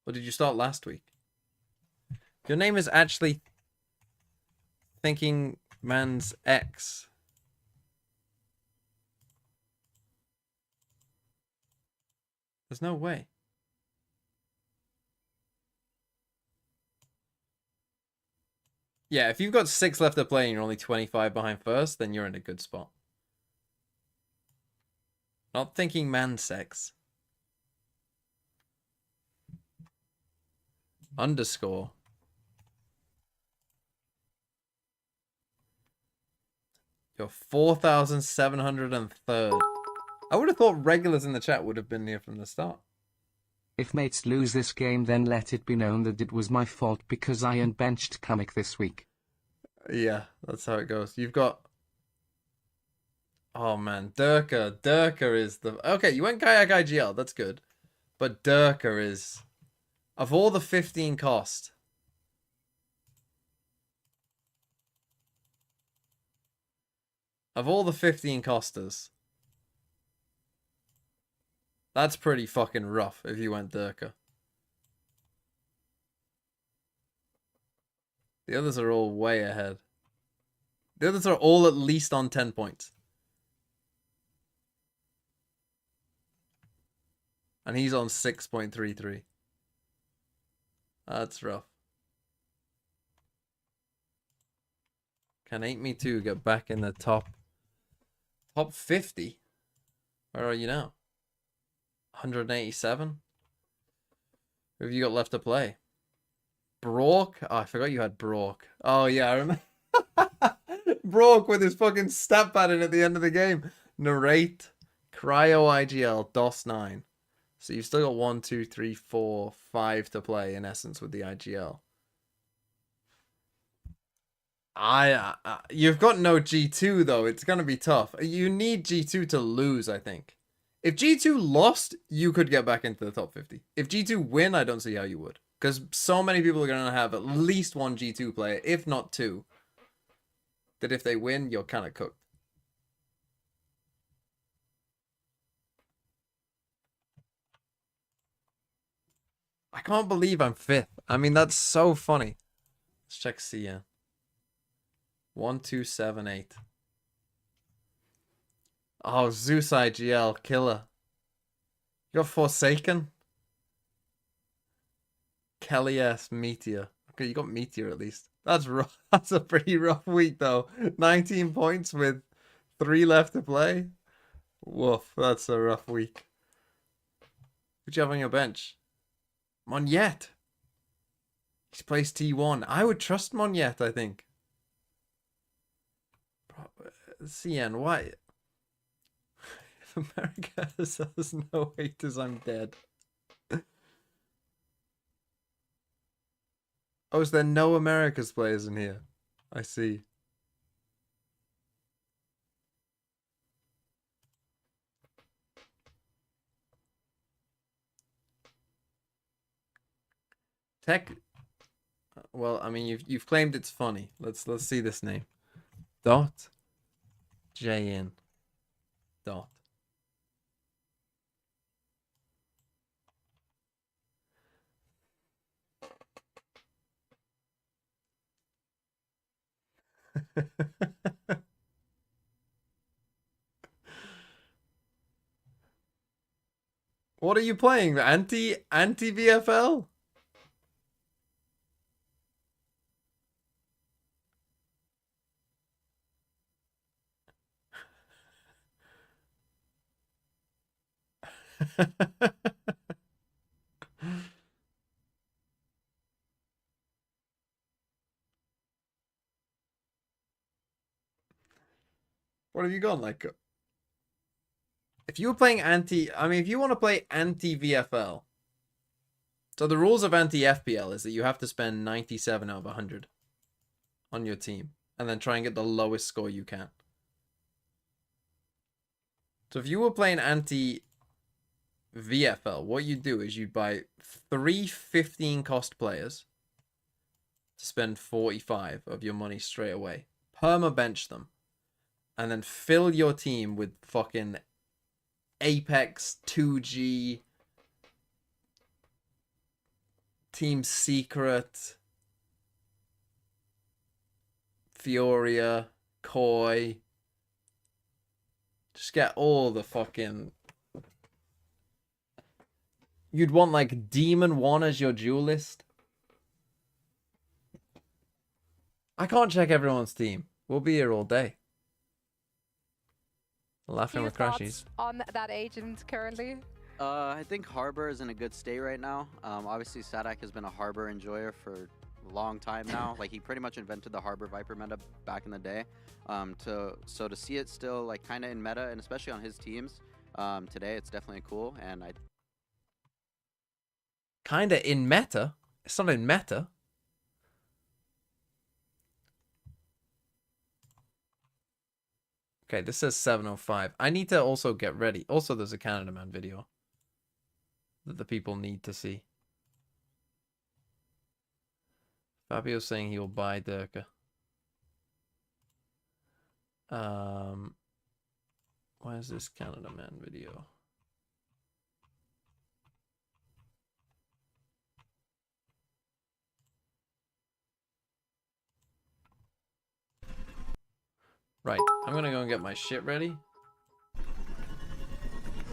Speaker 1: Or did you start last week? Your name is actually Thinking Man's X. There's no way. Yeah, if you've got 6 left to play and you're only 25 behind first, then you're in a good spot. Not Thinking Man Sex. Underscore. You're 4,703rd. I would have thought regulars in the chat would have been here from the start.
Speaker 4: If mates lose this game, then let it be known that it was my fault because I unbenched Kamek this week.
Speaker 1: Yeah, that's how it goes. You've got... Oh man, Durka. Durka is the... Okay, you went Kayak IGL, that's good. But Durka is... Of all the 15 cost... Of all the 15 costers... That's pretty fucking rough if you went Durka. The others are all way ahead. The others are all at least on 10 points. And he's on 6.33. That's rough. Can 8me2 get back in the top 50? Where are you now? 187? Who have you got left to play? Brock? Oh, I forgot you had Brock. Oh, yeah, I remember. Brock with his fucking stat pattern at the end of the game. Narrate, Cryo IGL, DOS 9. So you've still got 1, 2, 3, 4, 5 to play in essence with the IGL. You've got no G2 though. It's going to be tough. You need G2 to lose, I think. If G2 lost, you could get back into the top 50. If G2 win, I don't see how you would. Because so many people are going to have at least one G2 player, if not 2. That if they win, you're kind of cooked. I can't believe I'm 5th. I mean, that's so funny. Let's check CN. 1278. Oh, Zeus IGL, killer. You got Forsaken? Kelly S, Meteor. Okay, you got Meteor at least. That's rough. That's a pretty rough week, though. 19 points with 3 left to play. Woof, that's a rough week. Who'd you have on your bench? Monyet. He's placed T1. I would trust Monyet, I think. CN, why? If America says no haters, I'm dead. Oh, is there no America's players in here? I see. Tech. Well, I mean, you've claimed it's funny. Let's see this name. Dot. JN. Dot. What are you playing? Anti VFL? What have you got? Like, if you were playing if you want to play anti-VFL, so the rules of anti-FPL is that you have to spend 97 out of 100 on your team, and then try and get the lowest score you can. So if you were playing anti-VFL, what you do is you'd buy 3 15 cost players, to spend 45 of your money straight away. Perma bench them. And then fill your team with fucking Apex 2G, Team Secret, Fioria, Koi. Just get all the fucking... You'd want like Demon 1 as your duelist. I can't check everyone's team. We'll be here all day. Laughing with crashies.
Speaker 9: On that agent currently?
Speaker 10: I think Harbor is in a good state right now. Obviously, Sadak has been a Harbor enjoyer for a long time now. Like, he pretty much invented the Harbor Viper meta back in the day. So to see it still like kind of in meta, and especially on his teams today, it's definitely cool. And I
Speaker 1: kind of in meta. It's not in meta. Okay, this says 7:05. I need to also get ready. Also, there's a Canada Man video that the people need to see. Fabio's saying he will buy Durka. Where's this Canada Man video? Right, I'm gonna go and get my shit ready.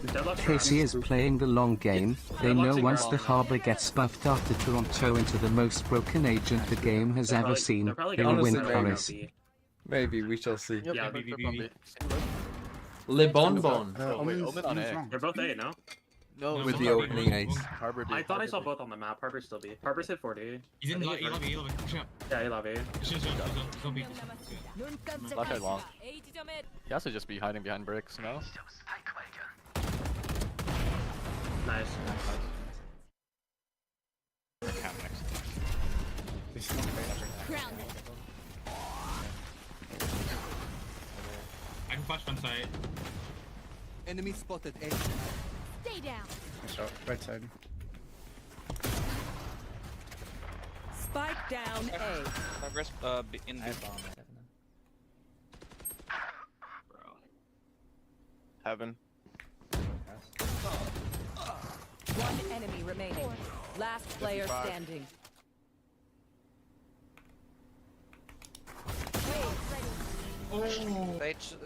Speaker 4: KC is playing the long game. They know once the Harbor gets buffed after Toronto into the most broken agent the game has ever seen, they'll win Paris.
Speaker 1: Maybe, we shall see.
Speaker 11: Yeah, BB.
Speaker 1: Le Bonbon.
Speaker 11: They're both A, no?
Speaker 1: No, with the opening ace.
Speaker 11: I thought I saw both on the map. Harbor's still B. Harbor's hit 40.
Speaker 12: He's in the A.
Speaker 11: Yeah, he love A.
Speaker 7: Left side long. He has to just be hiding behind bricks, no?
Speaker 11: Nice.
Speaker 12: I can flash one side.
Speaker 6: Enemy spotted A.
Speaker 8: Stay down.
Speaker 6: Right side.
Speaker 9: Spike down A.
Speaker 7: Progress in the Heaven.
Speaker 9: One enemy remaining. Last player standing.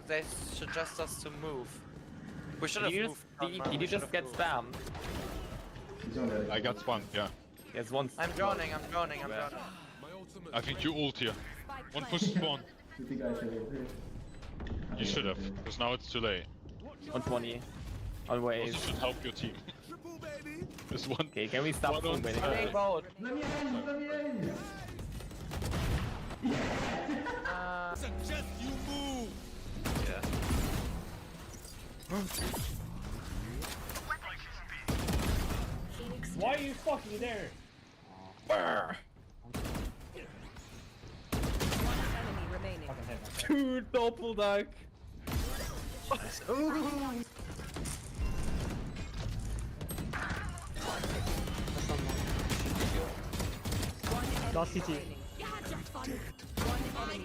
Speaker 7: They suggest us to move. We should have moved.
Speaker 13: Did you just get spammed?
Speaker 3: I got spawned, yeah.
Speaker 13: Yes, once.
Speaker 7: I'm drowning.
Speaker 3: I think you ult here. One push spawn. You should have, because now it's too late.
Speaker 13: 120. On waves.
Speaker 3: Also should help your team. There's one.
Speaker 13: Okay, can we stop
Speaker 3: one
Speaker 13: moving?
Speaker 6: Suggest you move.
Speaker 7: Yeah.
Speaker 11: Why are you fucking there?
Speaker 9: One enemy remaining.
Speaker 13: Dude, doppelduck.
Speaker 9: Last CT.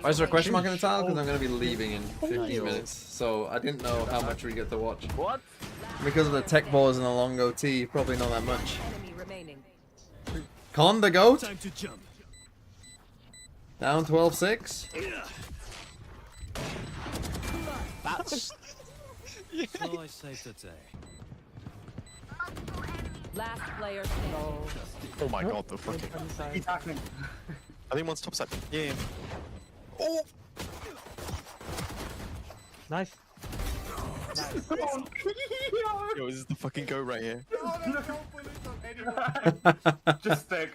Speaker 1: Why is there a question mark in the title? Because I'm going to be leaving in 15 minutes. So I didn't know how much we get to watch.
Speaker 13: What?
Speaker 1: Because of the tech balls and the long OT, probably not that much.
Speaker 9: Enemy remaining.
Speaker 1: Con the goat.
Speaker 6: Time to jump.
Speaker 1: Down 12-6.
Speaker 6: That's all I say today.
Speaker 9: Last player standing.
Speaker 7: Oh my god, the fucking.
Speaker 13: He's hacking.
Speaker 7: I think one's top side. Yeah. Oh!
Speaker 13: Nice.
Speaker 7: Yo, this is the fucking go right here.
Speaker 13: Just stick.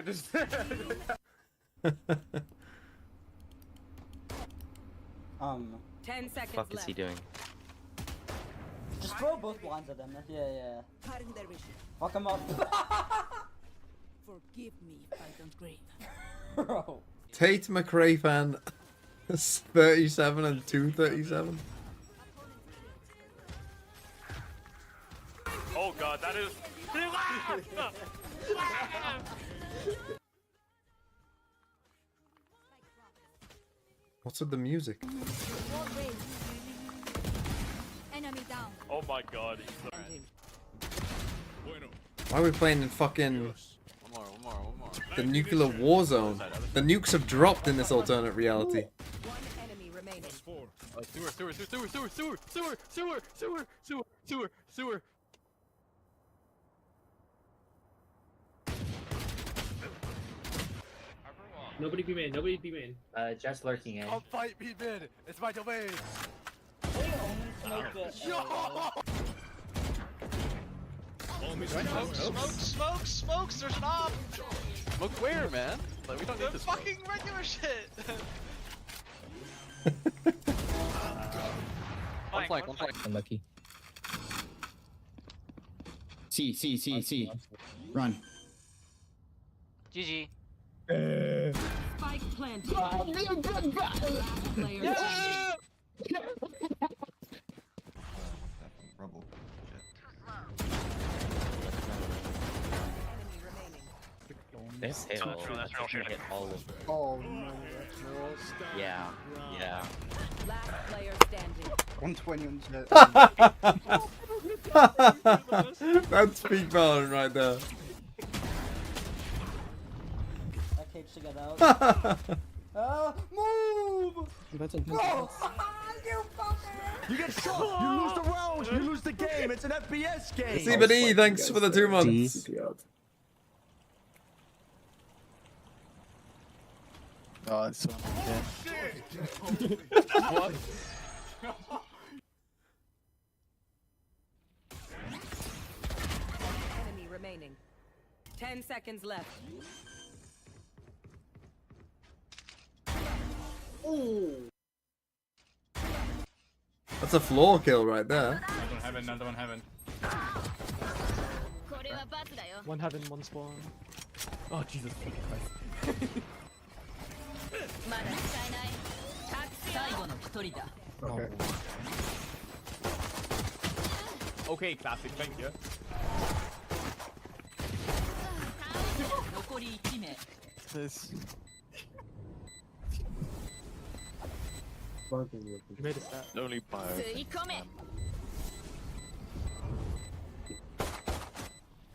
Speaker 9: 10 seconds
Speaker 7: Fuck is
Speaker 9: left.
Speaker 7: he doing?
Speaker 14: Just throw both blinds at them. Yeah. Fuck him up.
Speaker 8: Forgive me if I don't grave.
Speaker 14: Bro.
Speaker 1: Tate McRae fan 37 and 237.
Speaker 11: Oh god, that is.
Speaker 1: What's with the music?
Speaker 8: Wall raised. Enemy down.
Speaker 3: Oh my god.
Speaker 1: Why are we playing in fucking
Speaker 7: One more.
Speaker 1: the nuclear war zone? The nukes have dropped in this alternate reality.
Speaker 9: One enemy remaining.
Speaker 5: Sewer.
Speaker 11: Nobody be main.
Speaker 13: Just lurking, eh?
Speaker 6: I'll fight me mid. It's my domain.
Speaker 7: Smokes! There's an op!
Speaker 2: Look where, man? Like, we don't need
Speaker 7: The
Speaker 2: this.
Speaker 7: fucking regular shit!
Speaker 2: One flank.
Speaker 12: Unlucky. C. Run.
Speaker 7: GG.
Speaker 9: Spike planted. Last player standing.
Speaker 12: Rubble.
Speaker 9: Enemy remaining.
Speaker 13: This hit all of them.
Speaker 12: Oh no.
Speaker 13: Yeah.
Speaker 9: Last player standing.
Speaker 12: 120 on jet.
Speaker 1: That's peak Valorant right there.
Speaker 14: That cage to get out. Move! Bro! You fucker!
Speaker 6: You get shot. You lose the round. You lose the game. It's an FPS game.
Speaker 1: C thanks for the 2 months.
Speaker 12: Oh, this one.
Speaker 2: What?
Speaker 9: Enemy remaining. 10 seconds left.
Speaker 1: That's a floor kill right there.
Speaker 2: Another one heaven.
Speaker 5: One heaven, one spawn. Oh Jesus Christ.
Speaker 12: Okay.
Speaker 5: Okay, classic, thank you.
Speaker 12: This.
Speaker 5: You made a stat.
Speaker 3: Only by.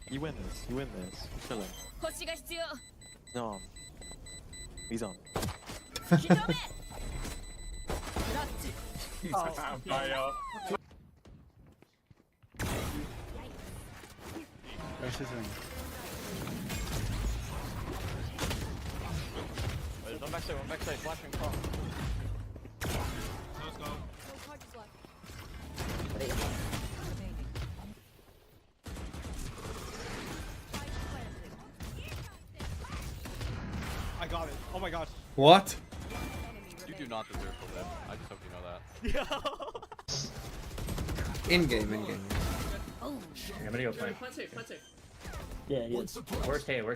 Speaker 6: You win this. You're chilling. No. He's on.
Speaker 3: He's on fire.
Speaker 12: Where's his ring?
Speaker 2: One backside, flashing cross. Let's go.
Speaker 5: I got it. Oh my god.
Speaker 1: What?
Speaker 2: You do not deserve to live. I just hope you know that.
Speaker 1: In game.
Speaker 11: I'm gonna go plan.
Speaker 14: Yeah, he is.
Speaker 11: Where's Teo?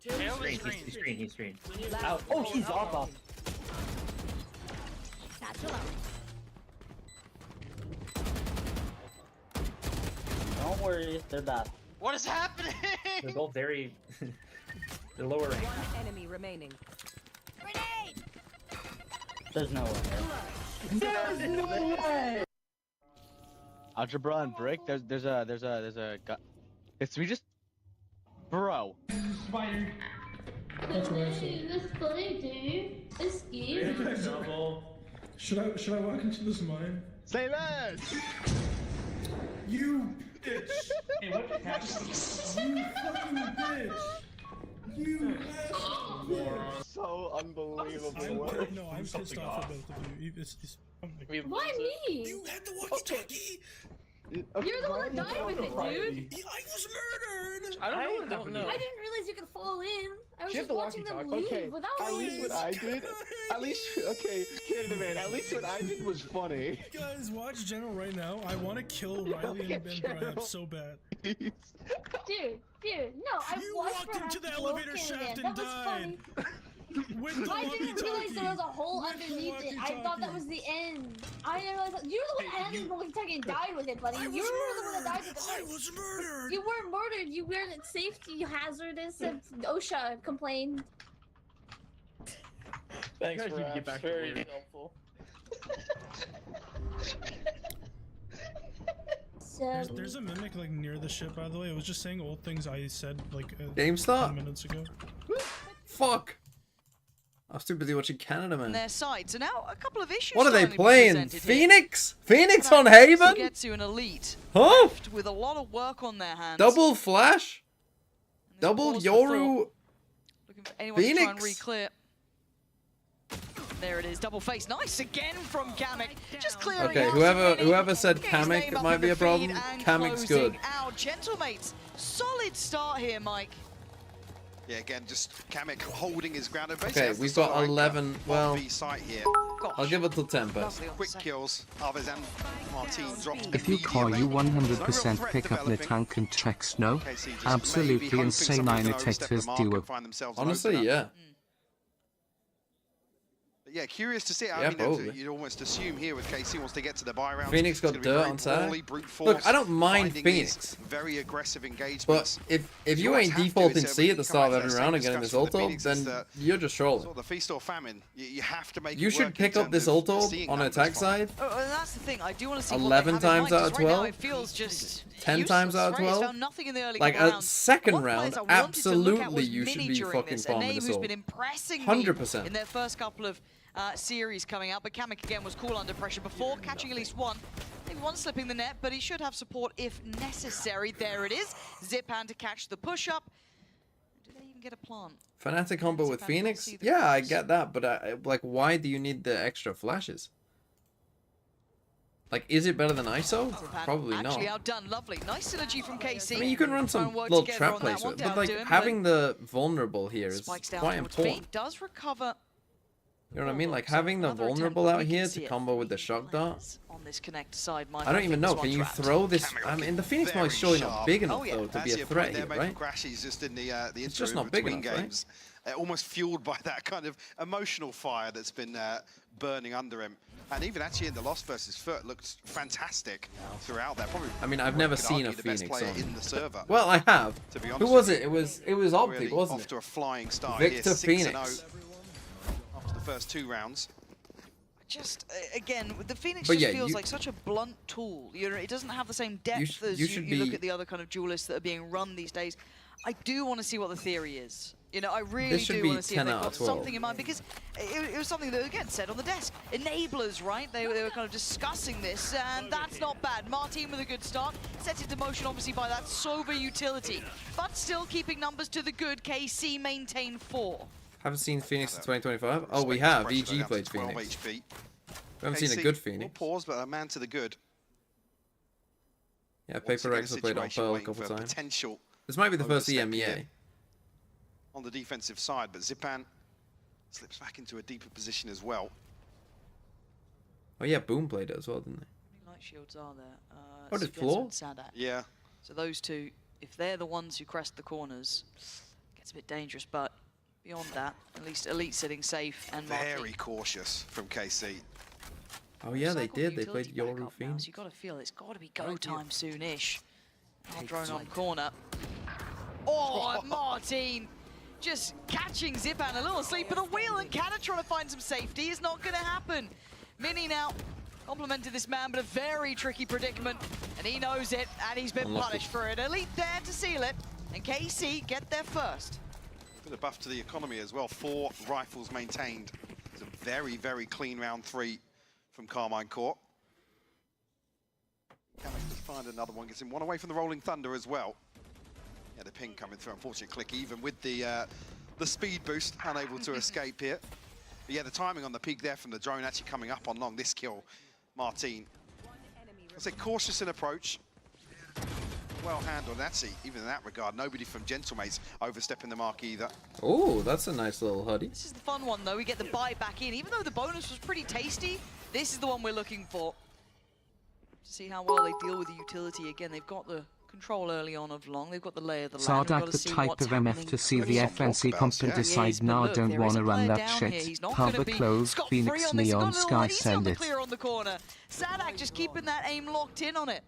Speaker 11: He's screen. Out.
Speaker 14: Oh, he's off. Don't worry, they're bad.
Speaker 7: What is happening?
Speaker 11: They're both very. They're lower rank.
Speaker 9: One enemy remaining.
Speaker 14: There's no way.
Speaker 12: Algebra and brick. There's a guy. It's we just. Bro.
Speaker 15: Spider. That's funny, dude. It's scary.
Speaker 6: Should I walk into this mine?
Speaker 12: Say that.
Speaker 6: You bitch! Hey, what just happened? You fucking bitch! You
Speaker 12: So unbelievable.
Speaker 6: I'm pissed off at both of you.
Speaker 15: Why me?
Speaker 6: You had the walkie-talkie!
Speaker 15: You're the one that died with it, dude.
Speaker 6: I was murdered!
Speaker 15: I don't know. I didn't realize you could fall in. I was just watching them leave without
Speaker 6: At
Speaker 15: me.
Speaker 6: least what I did, Canada man, at least what I did was funny. Guys, watch General right now. I want to kill Riley and Ben Bryant so bad.
Speaker 15: Dude, no, I
Speaker 6: walked into the elevator shaft and died. With the
Speaker 15: I didn't realize there was a hole underneath it. I thought that was the end. I didn't realize you're the one that had the walkie-talkie and died with it, buddy. You were the one that died with it.
Speaker 6: I was murdered.
Speaker 15: You weren't murdered. You were safety hazardous and OSHA complained.
Speaker 6: Thanks
Speaker 11: You
Speaker 6: for
Speaker 11: guys need to
Speaker 6: that.
Speaker 11: get back to
Speaker 6: Very
Speaker 11: work.
Speaker 6: helpful. There's a mimic like near the ship, by the way. It was just saying old things I said like
Speaker 1: Game start.
Speaker 6: 10 minutes ago.
Speaker 1: Fuck. I was too busy watching Canada, man.
Speaker 16: Their side. So now a couple of issues.
Speaker 1: What are they
Speaker 16: starting to be
Speaker 1: playing?
Speaker 16: presented
Speaker 1: Phoenix? Phoenix
Speaker 16: here.
Speaker 1: on Haven?
Speaker 16: Get to an elite.
Speaker 1: Huh?
Speaker 16: Left with a lot of work on their hands.
Speaker 1: Double Flash? Double
Speaker 16: pause for
Speaker 1: Yoru?
Speaker 16: Looking for anyone to try and
Speaker 1: Phoenix?
Speaker 16: re-clear. There it is, double face. Nice again from Kamek. Just clearing
Speaker 1: Okay,
Speaker 16: out
Speaker 1: whoever said
Speaker 16: Getting his
Speaker 1: Kamek
Speaker 16: name up
Speaker 1: might
Speaker 16: in
Speaker 1: be
Speaker 16: the
Speaker 1: a problem.
Speaker 16: feed and
Speaker 1: Kamek's
Speaker 16: closing
Speaker 1: good.
Speaker 16: out. Gentlemates, solid start here, Mike.
Speaker 17: Yeah, again, just Kamek holding his ground.
Speaker 1: Okay, we've got 11. Well,
Speaker 17: site here.
Speaker 1: I'll give it till 10 best.
Speaker 17: Quick kills. Others and Martin dropped
Speaker 4: If you call you 100% pick up the tank and check snow, absolutely insane imitators duo.
Speaker 1: Honestly, yeah.
Speaker 17: But yeah, curious to see.
Speaker 1: Yeah,
Speaker 17: I mean,
Speaker 1: probably.
Speaker 17: you'd almost assume here with KC wants to get to the buy round.
Speaker 1: Phoenix got dirt on Saturday. Look, I don't mind Phoenix.
Speaker 17: Very aggressive engagements.
Speaker 1: But if you ain't defaulting C at the start of every round and getting this ult ult, then you're just trolling.
Speaker 17: Sort of the feast or famine. You have to make.
Speaker 1: You should pick up this ult ult on attack side.
Speaker 16: Oh, and that's the thing. I do want to see
Speaker 1: 11 times out of 12.
Speaker 16: Right now it feels just
Speaker 1: 10 times out of 12.
Speaker 16: Found nothing in the early
Speaker 1: Like
Speaker 16: couple
Speaker 1: a
Speaker 16: rounds.
Speaker 1: second
Speaker 16: One
Speaker 1: round,
Speaker 16: place I wanted to look at
Speaker 1: absolutely
Speaker 16: was
Speaker 1: you should
Speaker 16: Mini
Speaker 1: be
Speaker 16: during
Speaker 1: fucking
Speaker 16: this. A
Speaker 1: farming
Speaker 16: name
Speaker 1: this
Speaker 16: who's
Speaker 1: ult.
Speaker 16: been impressing me
Speaker 1: 100%.
Speaker 16: in their first couple of series coming out, but Kamek again was cool under pressure before, catching at least one. Maybe one slipping the net, but he should have support if necessary. There it is. Zipan to catch the push-up. Do they even get a plant?
Speaker 1: Fnatic combo with Phoenix? Yeah, I get that, but like, why do you need the extra flashes? Like, is it better than ISO? Probably not.
Speaker 16: Actually outdone, lovely. Nice synergy from KC.
Speaker 1: I mean, you can run some little trap plays with it, but like, having the vulnerable here is quite important.
Speaker 16: Does recover.
Speaker 1: You know what I mean? Like, having the vulnerable out here to combo with the shock dart.
Speaker 16: On this connect side,
Speaker 1: I don't even know. Can you throw this? I mean, the Phoenix Maw is surely not big enough, though, to be a threat here, right?
Speaker 17: Just in the
Speaker 1: It's just not big enough,
Speaker 17: games. Almost fueled by that kind of emotional fire that's been burning under him. And even actually in the Lost versus Foot looked fantastic throughout that. Probably.
Speaker 1: I mean, I've never seen a Phoenix
Speaker 17: in the server.
Speaker 1: Well, I have.
Speaker 17: To be honest,
Speaker 1: who was it? It was Optic,
Speaker 17: really
Speaker 1: wasn't
Speaker 17: off
Speaker 1: it?
Speaker 17: to a flying start.
Speaker 1: Victor
Speaker 17: here, 6-0
Speaker 1: Phoenix.
Speaker 17: after the first 2 rounds.
Speaker 16: Just again, the Phoenix
Speaker 1: But
Speaker 16: just
Speaker 1: yeah,
Speaker 16: feels
Speaker 1: you-
Speaker 16: like such a blunt tool. You know, it doesn't have the same depth as
Speaker 1: you
Speaker 16: you,
Speaker 1: should
Speaker 16: you look
Speaker 1: be-
Speaker 16: at the other kind of duelists that are being run these days. I do want to see what the theory is. You know, I really
Speaker 1: This should
Speaker 16: do
Speaker 1: be
Speaker 16: want to see if
Speaker 1: 10
Speaker 16: they've
Speaker 1: out
Speaker 16: got
Speaker 1: of 12.
Speaker 16: something in mind, because it was something that, again, said on the desk. Enablers, right? They were kind of discussing this, and that's not bad. Martin with a good start, set into motion, obviously, by that Sova utility, but still keeping numbers to the good. KC maintain 4.
Speaker 1: Haven't seen Phoenix in 2025? Oh, we have. EG played Phoenix.
Speaker 17: HP.
Speaker 1: We haven't seen a good Phoenix.
Speaker 17: Pause, but a man to the good.
Speaker 1: Yeah, Paper Rex have played on Pearl a couple times.
Speaker 17: Potential
Speaker 1: This might be the first
Speaker 17: overstep
Speaker 1: EMEA.
Speaker 17: here on the defensive side, but Zipan slips back into a deeper position as well.
Speaker 1: Oh yeah, Boom played it as well, didn't they?
Speaker 16: Light shields are there.
Speaker 1: Oh, did
Speaker 16: Suggetsu
Speaker 1: Floor?
Speaker 16: and Sadak.
Speaker 17: Yeah.
Speaker 16: So those two, if they're the ones who crest the corners, gets a bit dangerous, but beyond that, at least Elite sitting safe and
Speaker 17: Very cautious from KC.
Speaker 1: Oh yeah, they did. They played Yoru
Speaker 16: So
Speaker 1: Phoenix.
Speaker 16: you got to feel it's got to be go time soon-ish. Now drone on corner. Oh, Martin just catching Zipan a little asleep at the wheel, and Cannon trying to find some safety is not going to happen. Mini now complimented this man, but a very tricky predicament, and he knows it, and he's been
Speaker 1: Unlucky.
Speaker 16: punished for it. Elite there to seal it, and KC get there first.
Speaker 17: Bit of buff to the economy as well. 4 rifles maintained. It's a very, very clean round 3 from Carmine Court. Kamek just find another one, gets him one away from the Rolling Thunder as well. Yeah, the ping coming through, unfortunate click, even with the speed boost, unable to escape here. But yeah, the timing on the peak there from the drone actually coming up on long. This kill, Martin. I say cautious in approach. Well handled, actually, even in that regard. Nobody from Gentlemates overstepping the mark either.
Speaker 1: Oh, that's a nice little hoodie.
Speaker 16: This is the fun one, though. We get the buy back in. Even though the bonus was pretty tasty, this is the one we're looking for. To see how well they deal with the utility. Again, they've got the control early on of long. They've got the lay of the land. We've got
Speaker 4: Sardak
Speaker 16: to
Speaker 4: the
Speaker 16: see
Speaker 4: type
Speaker 16: what's
Speaker 4: of MF
Speaker 16: happening.
Speaker 4: to see the FNC comp and decide
Speaker 16: But
Speaker 4: now
Speaker 16: look,
Speaker 4: don't
Speaker 16: there is
Speaker 4: wanna
Speaker 16: a
Speaker 4: run
Speaker 16: player
Speaker 4: that
Speaker 16: down here.
Speaker 4: shit.
Speaker 16: He's not
Speaker 4: Cover
Speaker 16: gonna be
Speaker 4: close,
Speaker 16: scot-free
Speaker 4: Phoenix
Speaker 16: on this. He's got a
Speaker 4: Neon
Speaker 16: little
Speaker 4: Sky
Speaker 16: easy on
Speaker 4: send
Speaker 16: the
Speaker 4: it.
Speaker 16: clear on the corner. Sadak just keeping that aim locked in on it.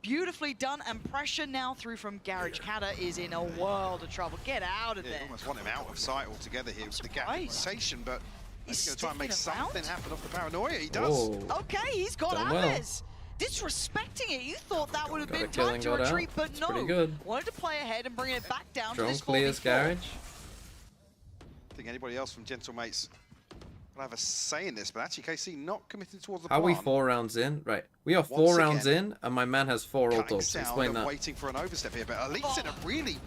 Speaker 16: Beautifully done, and pressure now through from Garage. Kata is in a world of trouble. Get out of
Speaker 17: Yeah,
Speaker 16: there.
Speaker 17: almost want him out of sight altogether here with the gap in rotation, but He's going to try and make something happen off the paranoia. He does.
Speaker 1: Oh.
Speaker 16: Okay, he's got
Speaker 1: Done well.
Speaker 16: Aves. Disrespecting it. You thought that would have
Speaker 1: Got
Speaker 16: been
Speaker 1: a kill
Speaker 16: time
Speaker 1: and
Speaker 16: to
Speaker 1: got out.
Speaker 16: retreat, but
Speaker 1: That's
Speaker 16: no.
Speaker 1: pretty good.
Speaker 16: Wanted to play ahead and bring it back down to
Speaker 1: Drone
Speaker 16: this
Speaker 1: clears
Speaker 16: 4v4.
Speaker 1: garage.
Speaker 17: I think anybody else from Gentlemates will have a say in this, but actually KC not committing towards the
Speaker 1: How are we
Speaker 17: plan.
Speaker 1: 4 rounds in? Right. We are 4
Speaker 17: Once
Speaker 1: rounds
Speaker 17: again,
Speaker 1: in, and my man has 4
Speaker 17: Cutting
Speaker 1: ults.
Speaker 17: sound
Speaker 1: Explain
Speaker 17: and
Speaker 1: that.
Speaker 17: waiting for an overstep here, but Elite's in a really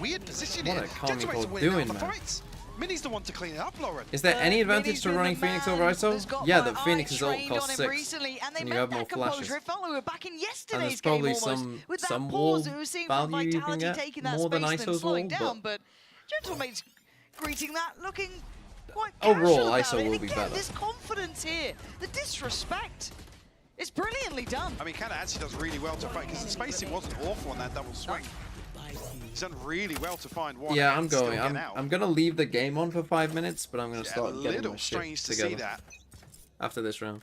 Speaker 17: weird position
Speaker 1: What
Speaker 17: here.
Speaker 1: are Comical
Speaker 17: Gentlemates are winning
Speaker 1: doing,
Speaker 17: all the
Speaker 1: man?
Speaker 17: fights. Minnie's the one to clean it up, Lauren.
Speaker 1: Is there any advantage
Speaker 16: Minnie's
Speaker 1: to
Speaker 16: been
Speaker 1: running
Speaker 16: the
Speaker 1: Phoenix
Speaker 16: man
Speaker 1: over
Speaker 16: that's
Speaker 1: ISO?
Speaker 16: got
Speaker 1: Yeah,
Speaker 16: my
Speaker 1: the
Speaker 16: eye
Speaker 1: Phoenix's ult
Speaker 16: trained
Speaker 1: costs
Speaker 16: on him
Speaker 1: 6.
Speaker 16: recently, and they
Speaker 1: and you
Speaker 16: made
Speaker 1: have
Speaker 16: that
Speaker 1: more
Speaker 16: composure.
Speaker 1: flashes.
Speaker 16: It felt like we were back in
Speaker 1: And
Speaker 16: yesterday's
Speaker 1: there's probably
Speaker 16: game almost.
Speaker 1: some
Speaker 16: With that
Speaker 1: wall
Speaker 16: pause, it was seeing from
Speaker 1: value you can
Speaker 16: Vitality
Speaker 1: get
Speaker 16: taking that
Speaker 1: more than
Speaker 16: space and then
Speaker 1: ISO's
Speaker 16: slowing
Speaker 1: wall,
Speaker 16: down, but Gentlemate's greeting that, looking quite
Speaker 1: Overall,
Speaker 16: casual about
Speaker 1: ISO
Speaker 16: it.
Speaker 1: will
Speaker 16: And
Speaker 1: be
Speaker 16: again,
Speaker 1: better.
Speaker 16: this confidence here, the disrespect, it's brilliantly done.
Speaker 17: I mean, Canada actually does really well to fight because the spacing wasn't awful on that double swing. He's done really well to find one.
Speaker 1: Yeah,
Speaker 17: and
Speaker 1: I'm
Speaker 17: still
Speaker 1: going.
Speaker 17: get out.
Speaker 1: I'm gonna leave the game on for 5 minutes, but I'm gonna
Speaker 17: Yeah,
Speaker 1: start
Speaker 17: a
Speaker 1: getting
Speaker 17: little
Speaker 1: my shit
Speaker 17: strange to
Speaker 1: together
Speaker 17: see that.
Speaker 1: after this round.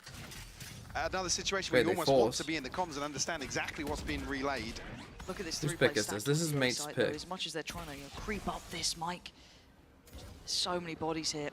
Speaker 17: Another situation
Speaker 1: Wait,
Speaker 17: where you
Speaker 1: they
Speaker 17: almost want
Speaker 1: force.
Speaker 17: to be in the comms and understand exactly what's being relayed.
Speaker 16: Look at this
Speaker 1: Whose
Speaker 16: three-play
Speaker 1: pick is
Speaker 16: stack
Speaker 1: this? This is
Speaker 16: on the
Speaker 1: Mate's
Speaker 16: side, though.
Speaker 1: pick.
Speaker 16: As much as they're trying to creep up this, Mike, so many bodies here.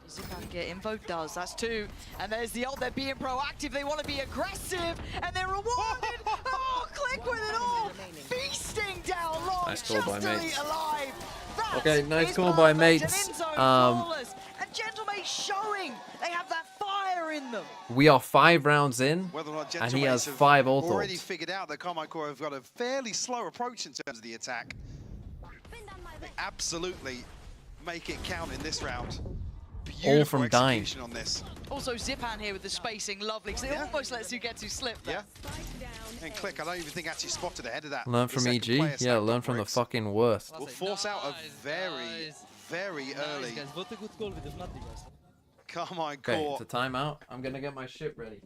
Speaker 16: Does Zipan get info? Does. That's 2. And there's the ult. They're being proactive. They want to be aggressive. And they're rewarded. Oh, Click with it all. Feasting down long.
Speaker 1: Nice call by
Speaker 16: just elite
Speaker 1: Mates.
Speaker 16: alive. That
Speaker 1: Okay, nice
Speaker 16: is
Speaker 1: call by
Speaker 16: perfect.
Speaker 1: Mates.
Speaker 16: And in-zone flawless. And Gentlemate showing they have that fire in them.
Speaker 1: We are 5 rounds in,
Speaker 17: Whether or not
Speaker 1: and he
Speaker 17: Gentlemates
Speaker 1: has
Speaker 17: have
Speaker 1: 5 ult
Speaker 17: already
Speaker 1: ults.
Speaker 17: figured out that Carmine Core have got a fairly slow approach in terms of the attack. They absolutely make it count in this round. Beautiful
Speaker 1: from dying.
Speaker 17: execution on this.
Speaker 16: Also, Zipan here with the spacing, lovely, because it almost lets you get to slip there.
Speaker 17: And Click, I don't even think actually spotted ahead of that.
Speaker 1: Learn
Speaker 17: the
Speaker 1: from
Speaker 17: second
Speaker 1: EG?
Speaker 17: player
Speaker 1: Yeah,
Speaker 17: stack
Speaker 1: learn
Speaker 17: on
Speaker 1: from the
Speaker 17: bricks.
Speaker 1: fucking worst.
Speaker 17: Will force out a very, very early Carmine
Speaker 1: Okay,
Speaker 17: Core.
Speaker 1: it's a timeout. I'm gonna get my shit ready.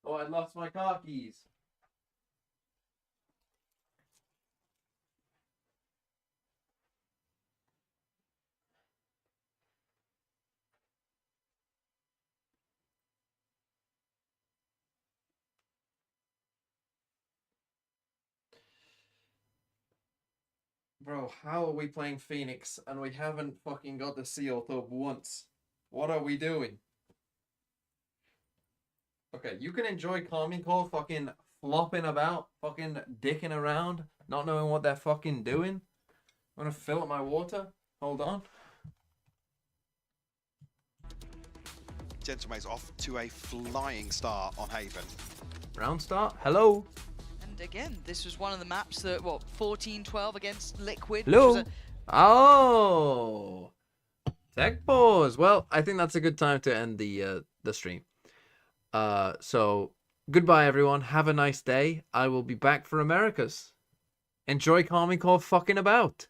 Speaker 1: Oh, I lost my car keys. Bro, how are we playing Phoenix and we haven't fucking got the seal top once? What are we doing? Okay, you can enjoy Carmine Core fucking flopping about, fucking dicking around, not knowing what they're fucking doing. I'm gonna fill up my water. Hold on.
Speaker 17: Gentlemate's off to a flying start on Haven.
Speaker 1: Round start. Hello.
Speaker 16: And again, this was one of the maps that, what, 14-12 against Liquid?
Speaker 1: Hello.
Speaker 16: Which was
Speaker 1: Oh. Tech pause. Well, I think that's a good time to end the stream. So goodbye everyone. Have a nice day. I will be back for Americas. Enjoy Carmine Core fucking about.